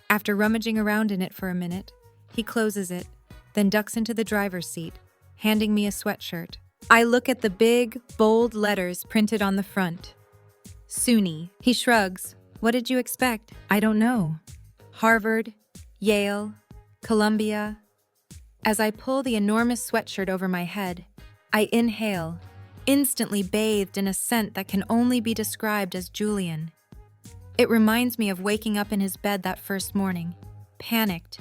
After rummaging around in it for a minute, he closes it, then ducks into the driver's seat, handing me a sweatshirt. I look at the big, bold letters printed on the front. SUNY. He shrugs. What did you expect? I don't know. Harvard, Yale, Columbia. As I pull the enormous sweatshirt over my head, I inhale, instantly bathed in a scent that can only be described as Julian. It reminds me of waking up in his bed that first morning, panicked.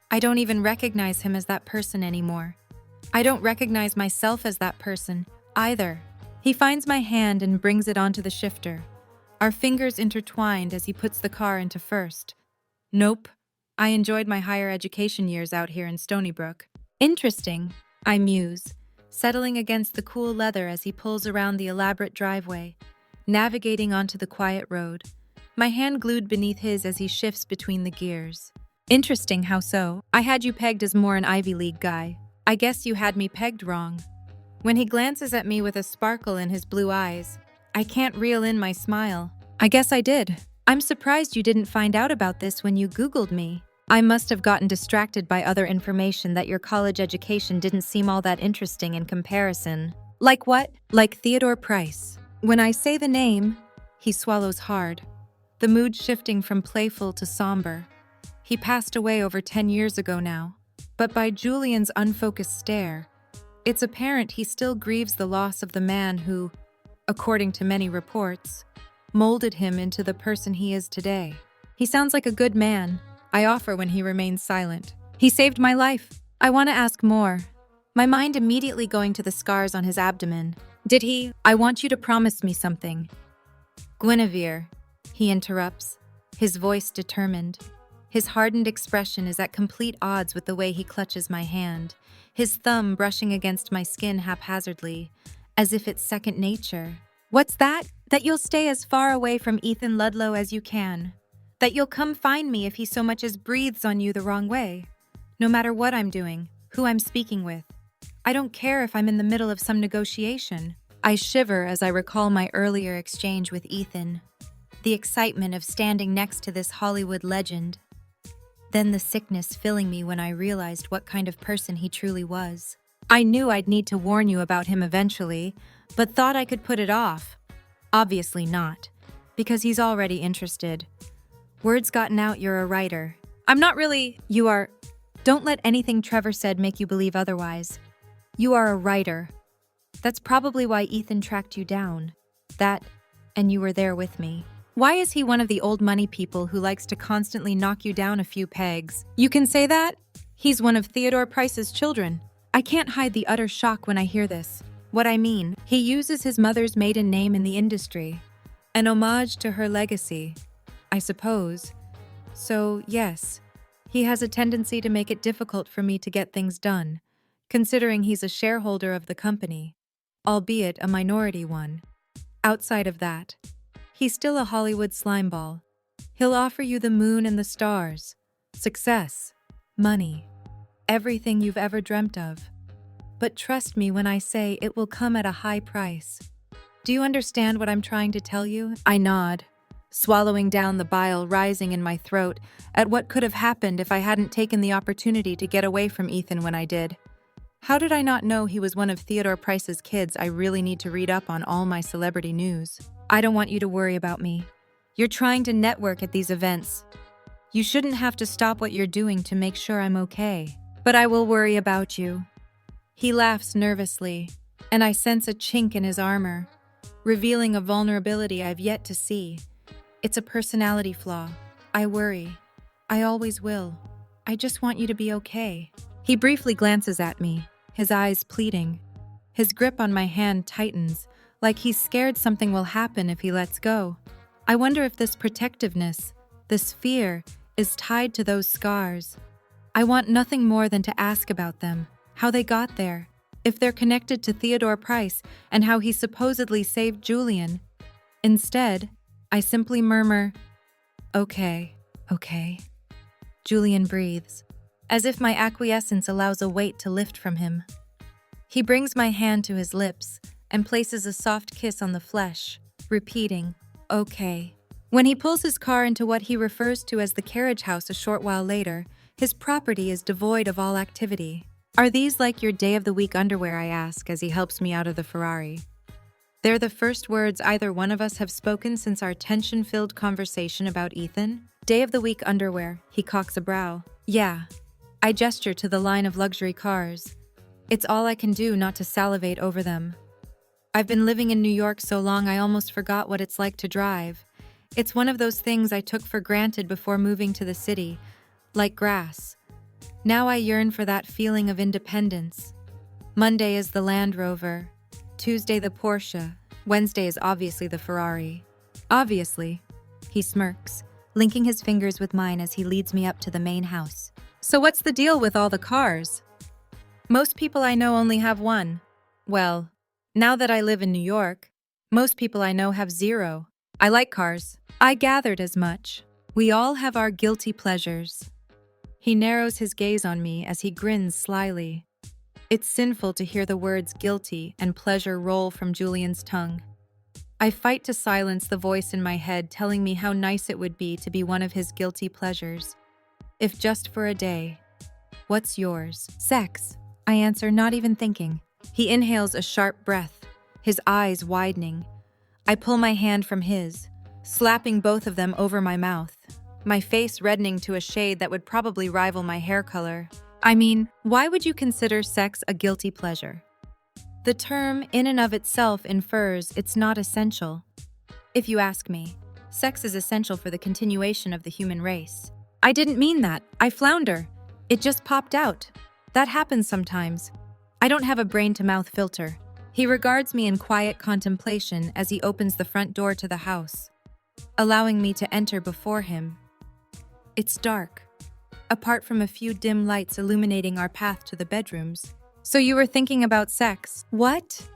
I don't even recognize him as that person anymore. I don't recognize myself as that person, either. He finds my hand and brings it onto the shifter, our fingers intertwined as he puts the car into first. Nope. I enjoyed my higher education years out here in Stony Brook. Interesting, I muse, settling against the cool leather as he pulls around the elaborate driveway, navigating onto the quiet road, my hand glued beneath his as he shifts between the gears. Interesting, how so? I had you pegged as more an Ivy League guy. I guess you had me pegged wrong. When he glances at me with a sparkle in his blue eyes, I can't reel in my smile. I guess I did. I'm surprised you didn't find out about this when you Googled me. I must have gotten distracted by other information that your college education didn't seem all that interesting in comparison. Like what? Like Theodore Price. When I say the name, he swallows hard, the mood shifting from playful to somber. He passed away over 10 years ago now, but by Julian's unfocused stare, it's apparent he still grieves the loss of the man who, according to many reports, molded him into the person he is today. He sounds like a good man, I offer when he remains silent. He saved my life. I want to ask more, my mind immediately going to the scars on his abdomen. Did he? I want you to promise me something. Guinevere, he interrupts, his voice determined. His hardened expression is at complete odds with the way he clutches my hand, his thumb brushing against my skin haphazardly, as if it's second nature. What's that? That you'll stay as far away from Ethan Ludlow as you can. That you'll come find me if he so much as breathes on you the wrong way. No matter what I'm doing, who I'm speaking with. I don't care if I'm in the middle of some negotiation. I shiver as I recall my earlier exchange with Ethan. The excitement of standing next to this Hollywood legend. Then the sickness filling me when I realized what kind of person he truly was. I knew I'd need to warn you about him eventually, but thought I could put it off. Obviously not, because he's already interested. Word's gotten out you're a writer. I'm not really. You are. Don't let anything Trevor said make you believe otherwise. You are a writer. That's probably why Ethan tracked you down. That, and you were there with me. Why is he one of the old money people who likes to constantly knock you down a few pegs? You can say that? He's one of Theodore Price's children. I can't hide the utter shock when I hear this. What I mean, he uses his mother's maiden name in the industry. An homage to her legacy, I suppose. So, yes, he has a tendency to make it difficult for me to get things done, considering he's a shareholder of the company, albeit a minority one. Outside of that, he's still a Hollywood slimeball. He'll offer you the moon and the stars, success, money, everything you've ever dreamt of. But trust me when I say it will come at a high price. Do you understand what I'm trying to tell you? I nod, swallowing down the bile rising in my throat at what could have happened if I hadn't taken the opportunity to get away from Ethan when I did. How did I not know he was one of Theodore Price's kids? I really need to read up on all my celebrity news. I don't want you to worry about me. You're trying to network at these events. You shouldn't have to stop what you're doing to make sure I'm okay. But I will worry about you. He laughs nervously, and I sense a chink in his armor, revealing a vulnerability I've yet to see. It's a personality flaw. I worry. I always will. I just want you to be okay. He briefly glances at me, his eyes pleading. His grip on my hand tightens, like he's scared something will happen if he lets go. I wonder if this protectiveness, this fear, is tied to those scars. I want nothing more than to ask about them, how they got there, if they're connected to Theodore Price and how he supposedly saved Julian. Instead, I simply murmur, okay. Julian breathes, as if my acquiescence allows a weight to lift from him. He brings my hand to his lips and places a soft kiss on the flesh, repeating, okay. When he pulls his car into what he refers to as the carriage house a short while later, his property is devoid of all activity. Are these like your day-of-the-week underwear, I ask as he helps me out of the Ferrari. They're the first words either one of us have spoken since our tension-filled conversation about Ethan. Day-of-the-week underwear, he cocks a brow. Yeah. I gesture to the line of luxury cars. It's all I can do not to salivate over them. I've been living in New York so long I almost forgot what it's like to drive. It's one of those things I took for granted before moving to the city, like grass. Now I yearn for that feeling of independence. Monday is the Land Rover, Tuesday the Porsche, Wednesday is obviously the Ferrari. Obviously, he smirks, linking his fingers with mine as he leads me up to the main house. So what's the deal with all the cars? Most people I know only have one. Well, now that I live in New York, most people I know have zero. I like cars. I gathered as much. We all have our guilty pleasures. He narrows his gaze on me as he grins slyly. It's sinful to hear the words guilty and pleasure roll from Julian's tongue. I fight to silence the voice in my head telling me how nice it would be to be one of his guilty pleasures. If just for a day. What's yours? Sex, I answer, not even thinking. He inhales a sharp breath, his eyes widening. I pull my hand from his, slapping both of them over my mouth, my face reddening to a shade that would probably rival my hair color. I mean, why would you consider sex a guilty pleasure? The term in and of itself infers it's not essential. If you ask me, sex is essential for the continuation of the human race. I didn't mean that. I flounder. It just popped out. That happens sometimes. I don't have a brain-to-mouth filter. He regards me in quiet contemplation as he opens the front door to the house, allowing me to enter before him. It's dark, apart from a few dim lights illuminating our path to the bedrooms. So you were thinking about sex? What?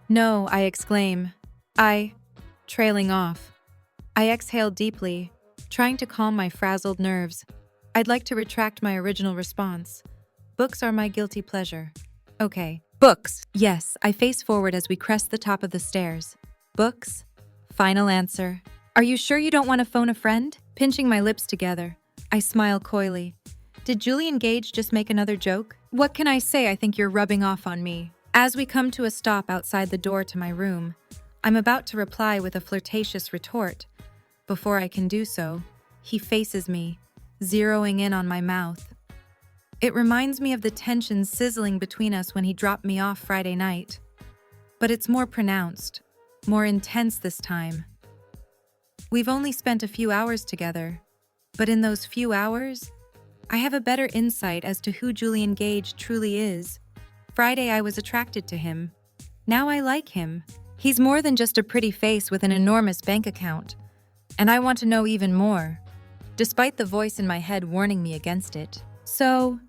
No, I exclaim. Trailing off. I exhaled deeply, trying to calm my frazzled nerves. I'd like to retract my original response. Books are my guilty pleasure. Okay. Books. Yes, I face forward as we crest the top of the stairs. Books? Final answer. Are you sure you don't want to phone a friend? Pinching my lips together, I smile coyly. Did Julian Gage just make another joke? What can I say? I think you're rubbing off on me. As we come to a stop outside the door to my room, I'm about to reply with a flirtatious retort. Before I can do so, he faces me, zeroing in on my mouth. It reminds me of the tension sizzling between us when he dropped me off Friday night. But it's more pronounced, more intense this time. We've only spent a few hours together, but in those few hours, I have a better insight as to who Julian Gage truly is. Friday I was attracted to him. Now I like him. He's more than just a pretty face with an enormous bank account. And I want to know even more, despite the voice in my head warning me against it. So,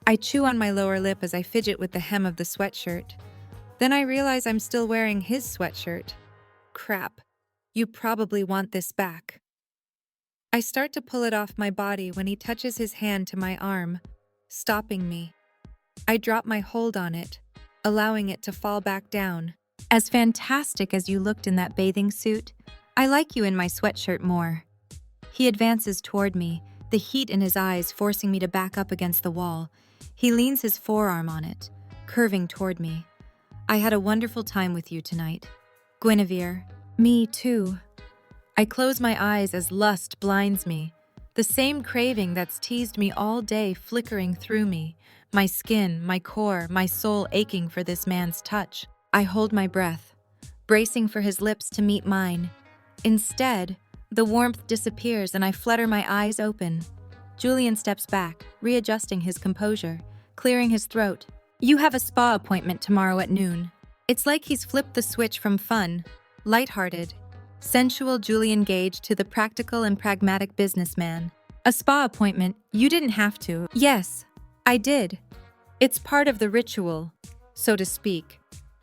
I chew on my lower lip as I fidget with the hem of the sweatshirt. Then I realize I'm still wearing his sweatshirt. Crap. You probably want this back. I start to pull it off my body when he touches his hand to my arm, stopping me. I drop my hold on it, allowing it to fall back down. As fantastic as you looked in that bathing suit, I like you in my sweatshirt more. He advances toward me, the heat in his eyes forcing me to back up against the wall. He leans his forearm on it, curving toward me. I had a wonderful time with you tonight. Guinevere. Me too. I close my eyes as lust blinds me, the same craving that's teased me all day flickering through me, my skin, my core, my soul aching for this man's touch. I hold my breath, bracing for his lips to meet mine. Instead, the warmth disappears and I flutter my eyes open. Julian steps back, readjusting his composure, clearing his throat. You have a spa appointment tomorrow at noon. It's like he's flipped the switch from fun, lighthearted, sensual Julian Gage to the practical and pragmatic businessman. A spa appointment? You didn't have to. Yes, I did. It's part of the ritual, so to speak.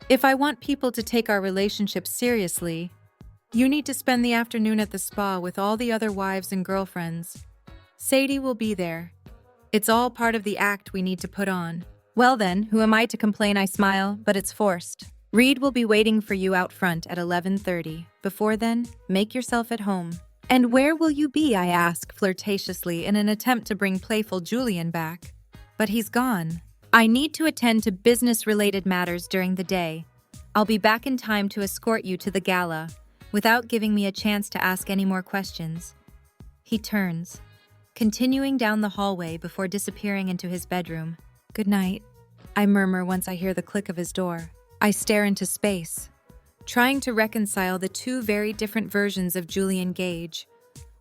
If I want people to take our relationship seriously, you need to spend the afternoon at the spa with all the other wives and girlfriends. Sadie will be there. It's all part of the act we need to put on. Well then, who am I to complain? I smile, but it's forced. Reed will be waiting for you out front at 11:30. Before then, make yourself at home. And where will you be? I ask flirtatiously in an attempt to bring playful Julian back. But he's gone. I need to attend to business-related matters during the day. I'll be back in time to escort you to the gala, without giving me a chance to ask any more questions. He turns, continuing down the hallway before disappearing into his bedroom. Good night, I murmur once I hear the click of his door. I stare into space, trying to reconcile the two very different versions of Julian Gage.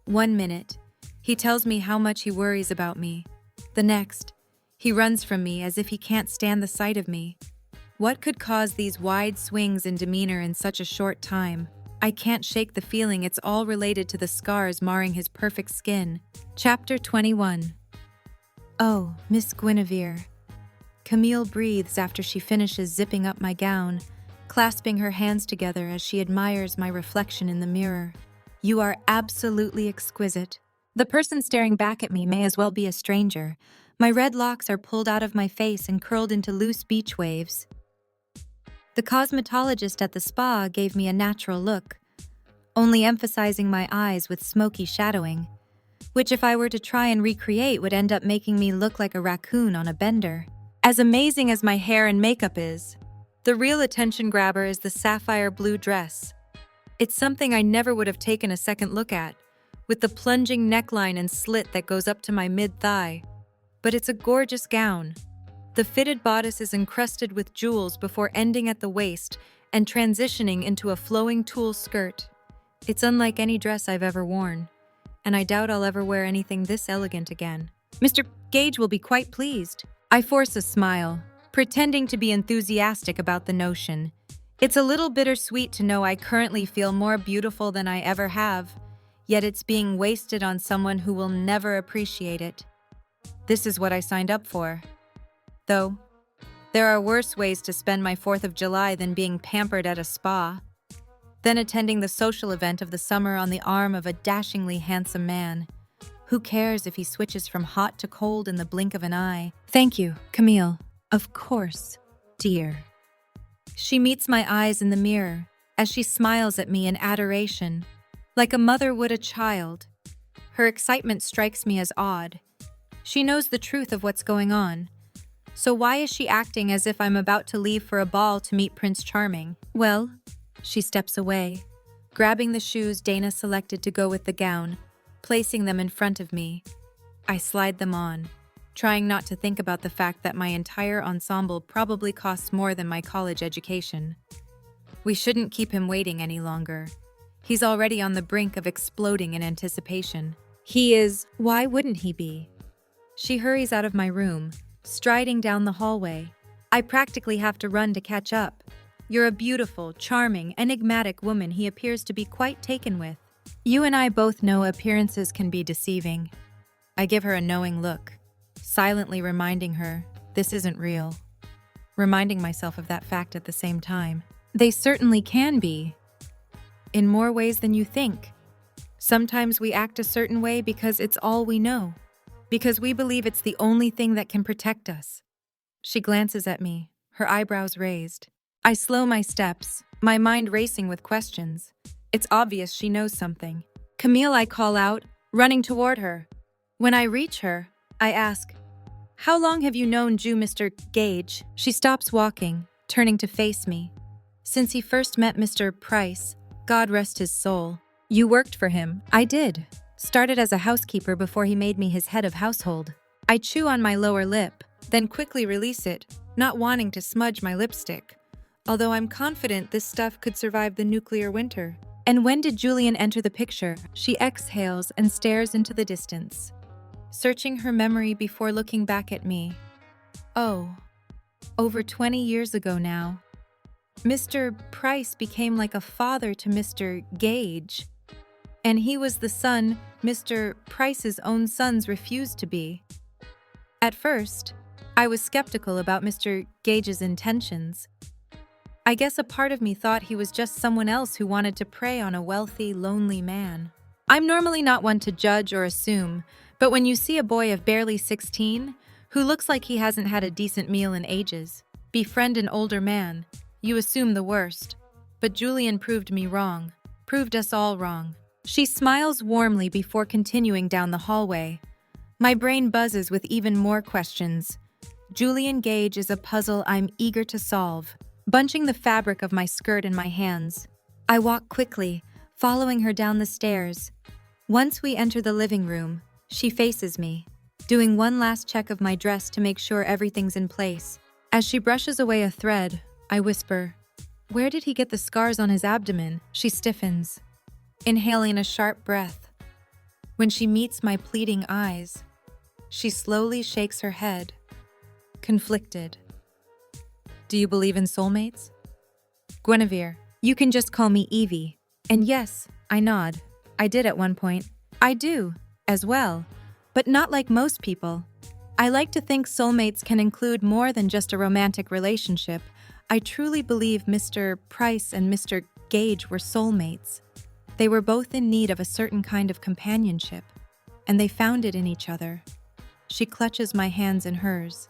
1 minute, he tells me how much he worries about me. The next, he runs from me as if he can't stand the sight of me. What could cause these wide swings in demeanor in such a short time? I can't shake the feeling it's all related to the scars marring his perfect skin. Chapter 21. Oh, Miss Guinevere. Camille breathes after she finishes zipping up my gown, clasping her hands together as she admires my reflection in the mirror. You are absolutely exquisite. The person staring back at me may as well be a stranger. My red locks are pulled out of my face and curled into loose beach waves. The cosmetologist at the spa gave me a natural look, only emphasizing my eyes with smoky shadowing, which if I were to try and recreate would end up making me look like a raccoon on a bender. As amazing as my hair and makeup is, the real attention grabber is the sapphire blue dress. It's something I never would have taken a second look at, with the plunging neckline and slit that goes up to my mid-thigh. But it's a gorgeous gown. The fitted bodice is encrusted with jewels before ending at the waist and transitioning into a flowing tulle skirt. It's unlike any dress I've ever worn, and I doubt I'll ever wear anything this elegant again. Mr. Gage will be quite pleased. I force a smile, pretending to be enthusiastic about the notion. It's a little bittersweet to know I currently feel more beautiful than I ever have, yet it's being wasted on someone who will never appreciate it. This is what I signed up for. Though, there are worse ways to spend my 4th of July than being pampered at a spa. then attending the social event of the summer on the arm of a dashingly handsome man. Who cares if he switches from hot to cold in the blink of an eye? Thank you, Camille. Of course, dear. She meets my eyes in the mirror as she smiles at me in adoration, like a mother would a child. Her excitement strikes me as odd. She knows the truth of what's going on. So why is she acting as if I'm about to leave for a ball to meet Prince Charming? Well, she steps away, grabbing the shoes Dana selected to go with the gown, placing them in front of me. I slide them on, trying not to think about the fact that my entire ensemble probably costs more than my college education. We shouldn't keep him waiting any longer. He's already on the brink of exploding in anticipation. He is. Why wouldn't he be? She hurries out of my room, striding down the hallway. I practically have to run to catch up. You're a beautiful, charming, enigmatic woman he appears to be quite taken with. You and I both know appearances can be deceiving. I give her a knowing look, silently reminding her this isn't real. Reminding myself of that fact at the same time. They certainly can be. In more ways than you think. Sometimes we act a certain way because it's all we know. Because we believe it's the only thing that can protect us. She glances at me, her eyebrows raised. I slow my steps, my mind racing with questions. It's obvious she knows something. Camille, I call out, running toward her. When I reach her, I ask, how long have you known Mr. Gage? She stops walking, turning to face me. Since he first met Mr. Price, God rest his soul. You worked for him. I did. Started as a housekeeper before he made me his head of household. I chew on my lower lip, then quickly release it, not wanting to smudge my lipstick. Although I'm confident this stuff could survive the nuclear winter. And when did Julian enter the picture? She exhales and stares into the distance, searching her memory before looking back at me. Oh, over 20 years ago now. Mr. Price became like a father to Mr. Gage. And he was the son Mr. Price's own sons refused to be. At first, I was skeptical about Mr. Gage's intentions. I guess a part of me thought he was just someone else who wanted to prey on a wealthy, lonely man. I'm normally not one to judge or assume, but when you see a boy of barely 16, who looks like he hasn't had a decent meal in ages, befriend an older man, you assume the worst. But Julian proved me wrong, proved us all wrong. She smiles warmly before continuing down the hallway. My brain buzzes with even more questions. Julian Gage is a puzzle I'm eager to solve, bunching the fabric of my skirt in my hands. I walk quickly, following her down the stairs. Once we enter the living room, she faces me, doing one last check of my dress to make sure everything's in place. As she brushes away a thread, I whisper, "Where did he get the scars on his abdomen?" She stiffens, inhaling a sharp breath. When she meets my pleading eyes, she slowly shakes her head, conflicted. Do you believe in soulmates? Guinevere, you can just call me Evie. And yes, I nod. I did at one point. I do, as well, but not like most people. I like to think soulmates can include more than just a romantic relationship. I truly believe Mr. Price and Mr. Gage were soulmates. They were both in need of a certain kind of companionship, and they found it in each other. She clutches my hands in hers.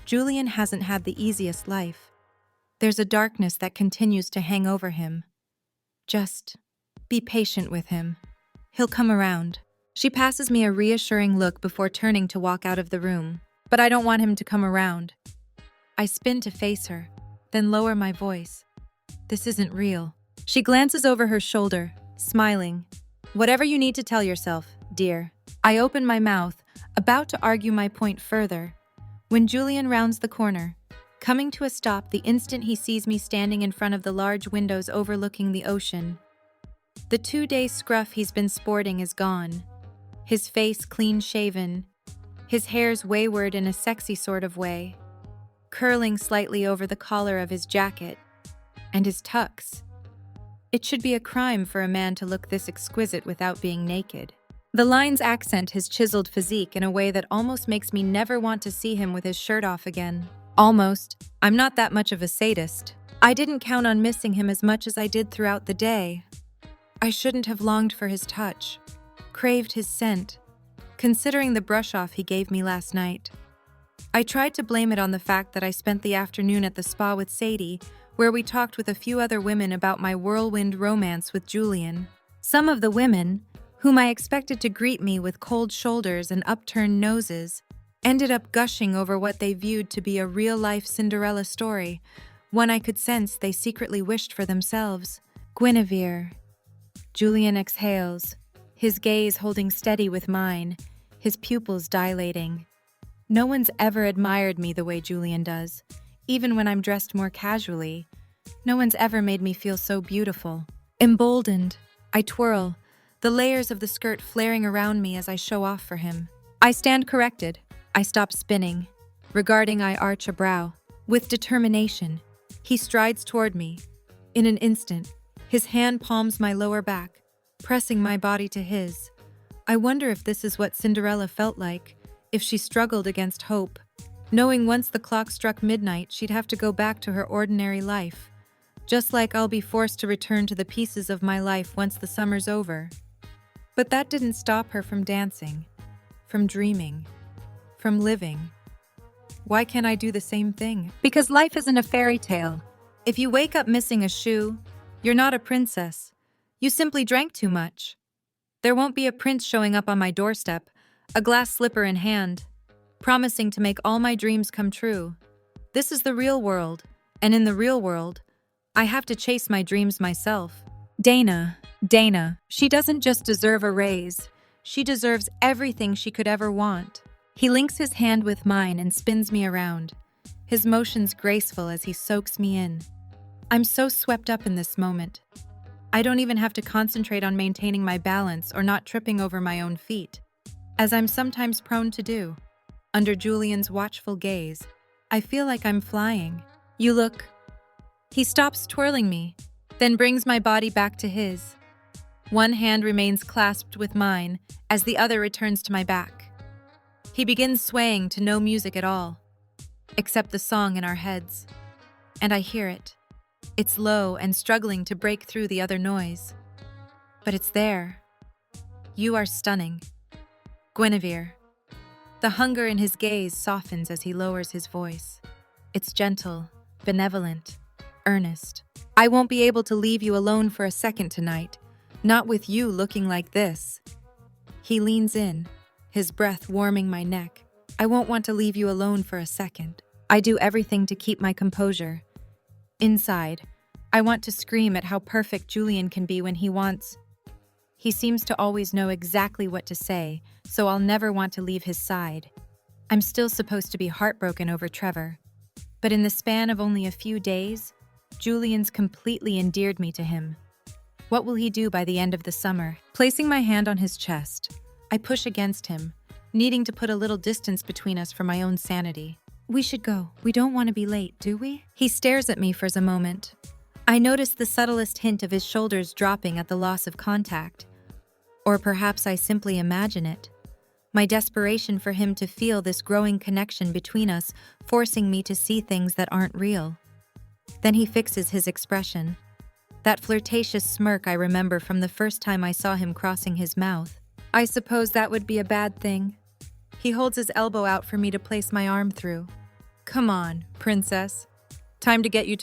Julian hasn't had the easiest life. There's a darkness that continues to hang over him. Just be patient with him. He'll come around. She passes me a reassuring look before turning to walk out of the room, but I don't want him to come around. I spin to face her, then lower my voice. This isn't real. She glances over her shoulder, smiling. Whatever you need to tell yourself, dear. I open my mouth, about to argue my point further, when Julian rounds the corner, coming to a stop the instant he sees me standing in front of the large windows overlooking the ocean. The 2-day scruff he's been sporting is gone, his face clean-shaven, his hair's wayward in a sexy sort of way, curling slightly over the collar of his jacket, and his tux. It should be a crime for a man to look this exquisite without being naked. The lines accent his chiseled physique in a way that almost makes me never want to see him with his shirt off again. Almost. I'm not that much of a sadist. I didn't count on missing him as much as I did throughout the day. I shouldn't have longed for his touch, craved his scent, considering the brush-off he gave me last night. I tried to blame it on the fact that I spent the afternoon at the spa with Sadie, where we talked with a few other women about my whirlwind romance with Julian. Some of the women, whom I expected to greet me with cold shoulders and upturned noses, ended up gushing over what they viewed to be a real-life Cinderella story, one I could sense they secretly wished for themselves. Guinevere. Julian exhales, his gaze holding steady with mine, his pupils dilating. No one's ever admired me the way Julian does, even when I'm dressed more casually. No one's ever made me feel so beautiful. Emboldened, I twirl, the layers of the skirt flaring around me as I show off for him. I stand corrected. I stop spinning. Regarding, I arch a brow. With determination, he strides toward me. In an instant, his hand palms my lower back, pressing my body to his. I wonder if this is what Cinderella felt like, if she struggled against hope, knowing once the clock struck midnight she'd have to go back to her ordinary life, just like I'll be forced to return to the pieces of my life once the summer's over. But that didn't stop her from dancing, from dreaming, from living. Why can't I do the same thing? Because life isn't a fairy tale. If you wake up missing a shoe, you're not a princess. You simply drank too much. There won't be a prince showing up on my doorstep, a glass slipper in hand, promising to make all my dreams come true. This is the real world, and in the real world, I have to chase my dreams myself. Dana, she doesn't just deserve a raise. She deserves everything she could ever want. He links his hand with mine and spins me around, his motions graceful as he soaks me in. I'm so swept up in this moment. I don't even have to concentrate on maintaining my balance or not tripping over my own feet, as I'm sometimes prone to do. Under Julian's watchful gaze, I feel like I'm flying. You look... He stops twirling me, then brings my body back to his. One hand remains clasped with mine as the other returns to my back. He begins swaying to no music at all, except the song in our heads. And I hear it. It's low and struggling to break through the other noise. But it's there. You are stunning. Guinevere. The hunger in his gaze softens as he lowers his voice. It's gentle, benevolent, earnest. I won't be able to leave you alone for a second tonight, not with you looking like this. He leans in, his breath warming my neck. I won't want to leave you alone for a second. I do everything to keep my composure. Inside, I want to scream at how perfect Julian can be when he wants. He seems to always know exactly what to say, so I'll never want to leave his side. I'm still supposed to be heartbroken over Trevor. But in the span of only a few days, Julian's completely endeared me to him. What will he do by the end of the summer? Placing my hand on his chest, I push against him, needing to put a little distance between us for my own sanity. We should go. We don't want to be late, do we? He stares at me for a moment. I notice the subtlest hint of his shoulders dropping at the loss of contact. Or perhaps I simply imagine it. My desperation for him to feel this growing connection between us, forcing me to see things that aren't real. Then he fixes his expression. That flirtatious smirk I remember from the first time I saw him crossing his mouth. I suppose that would be a bad thing. He holds his elbow out for me to place my arm through. Come on, princess. Time to get you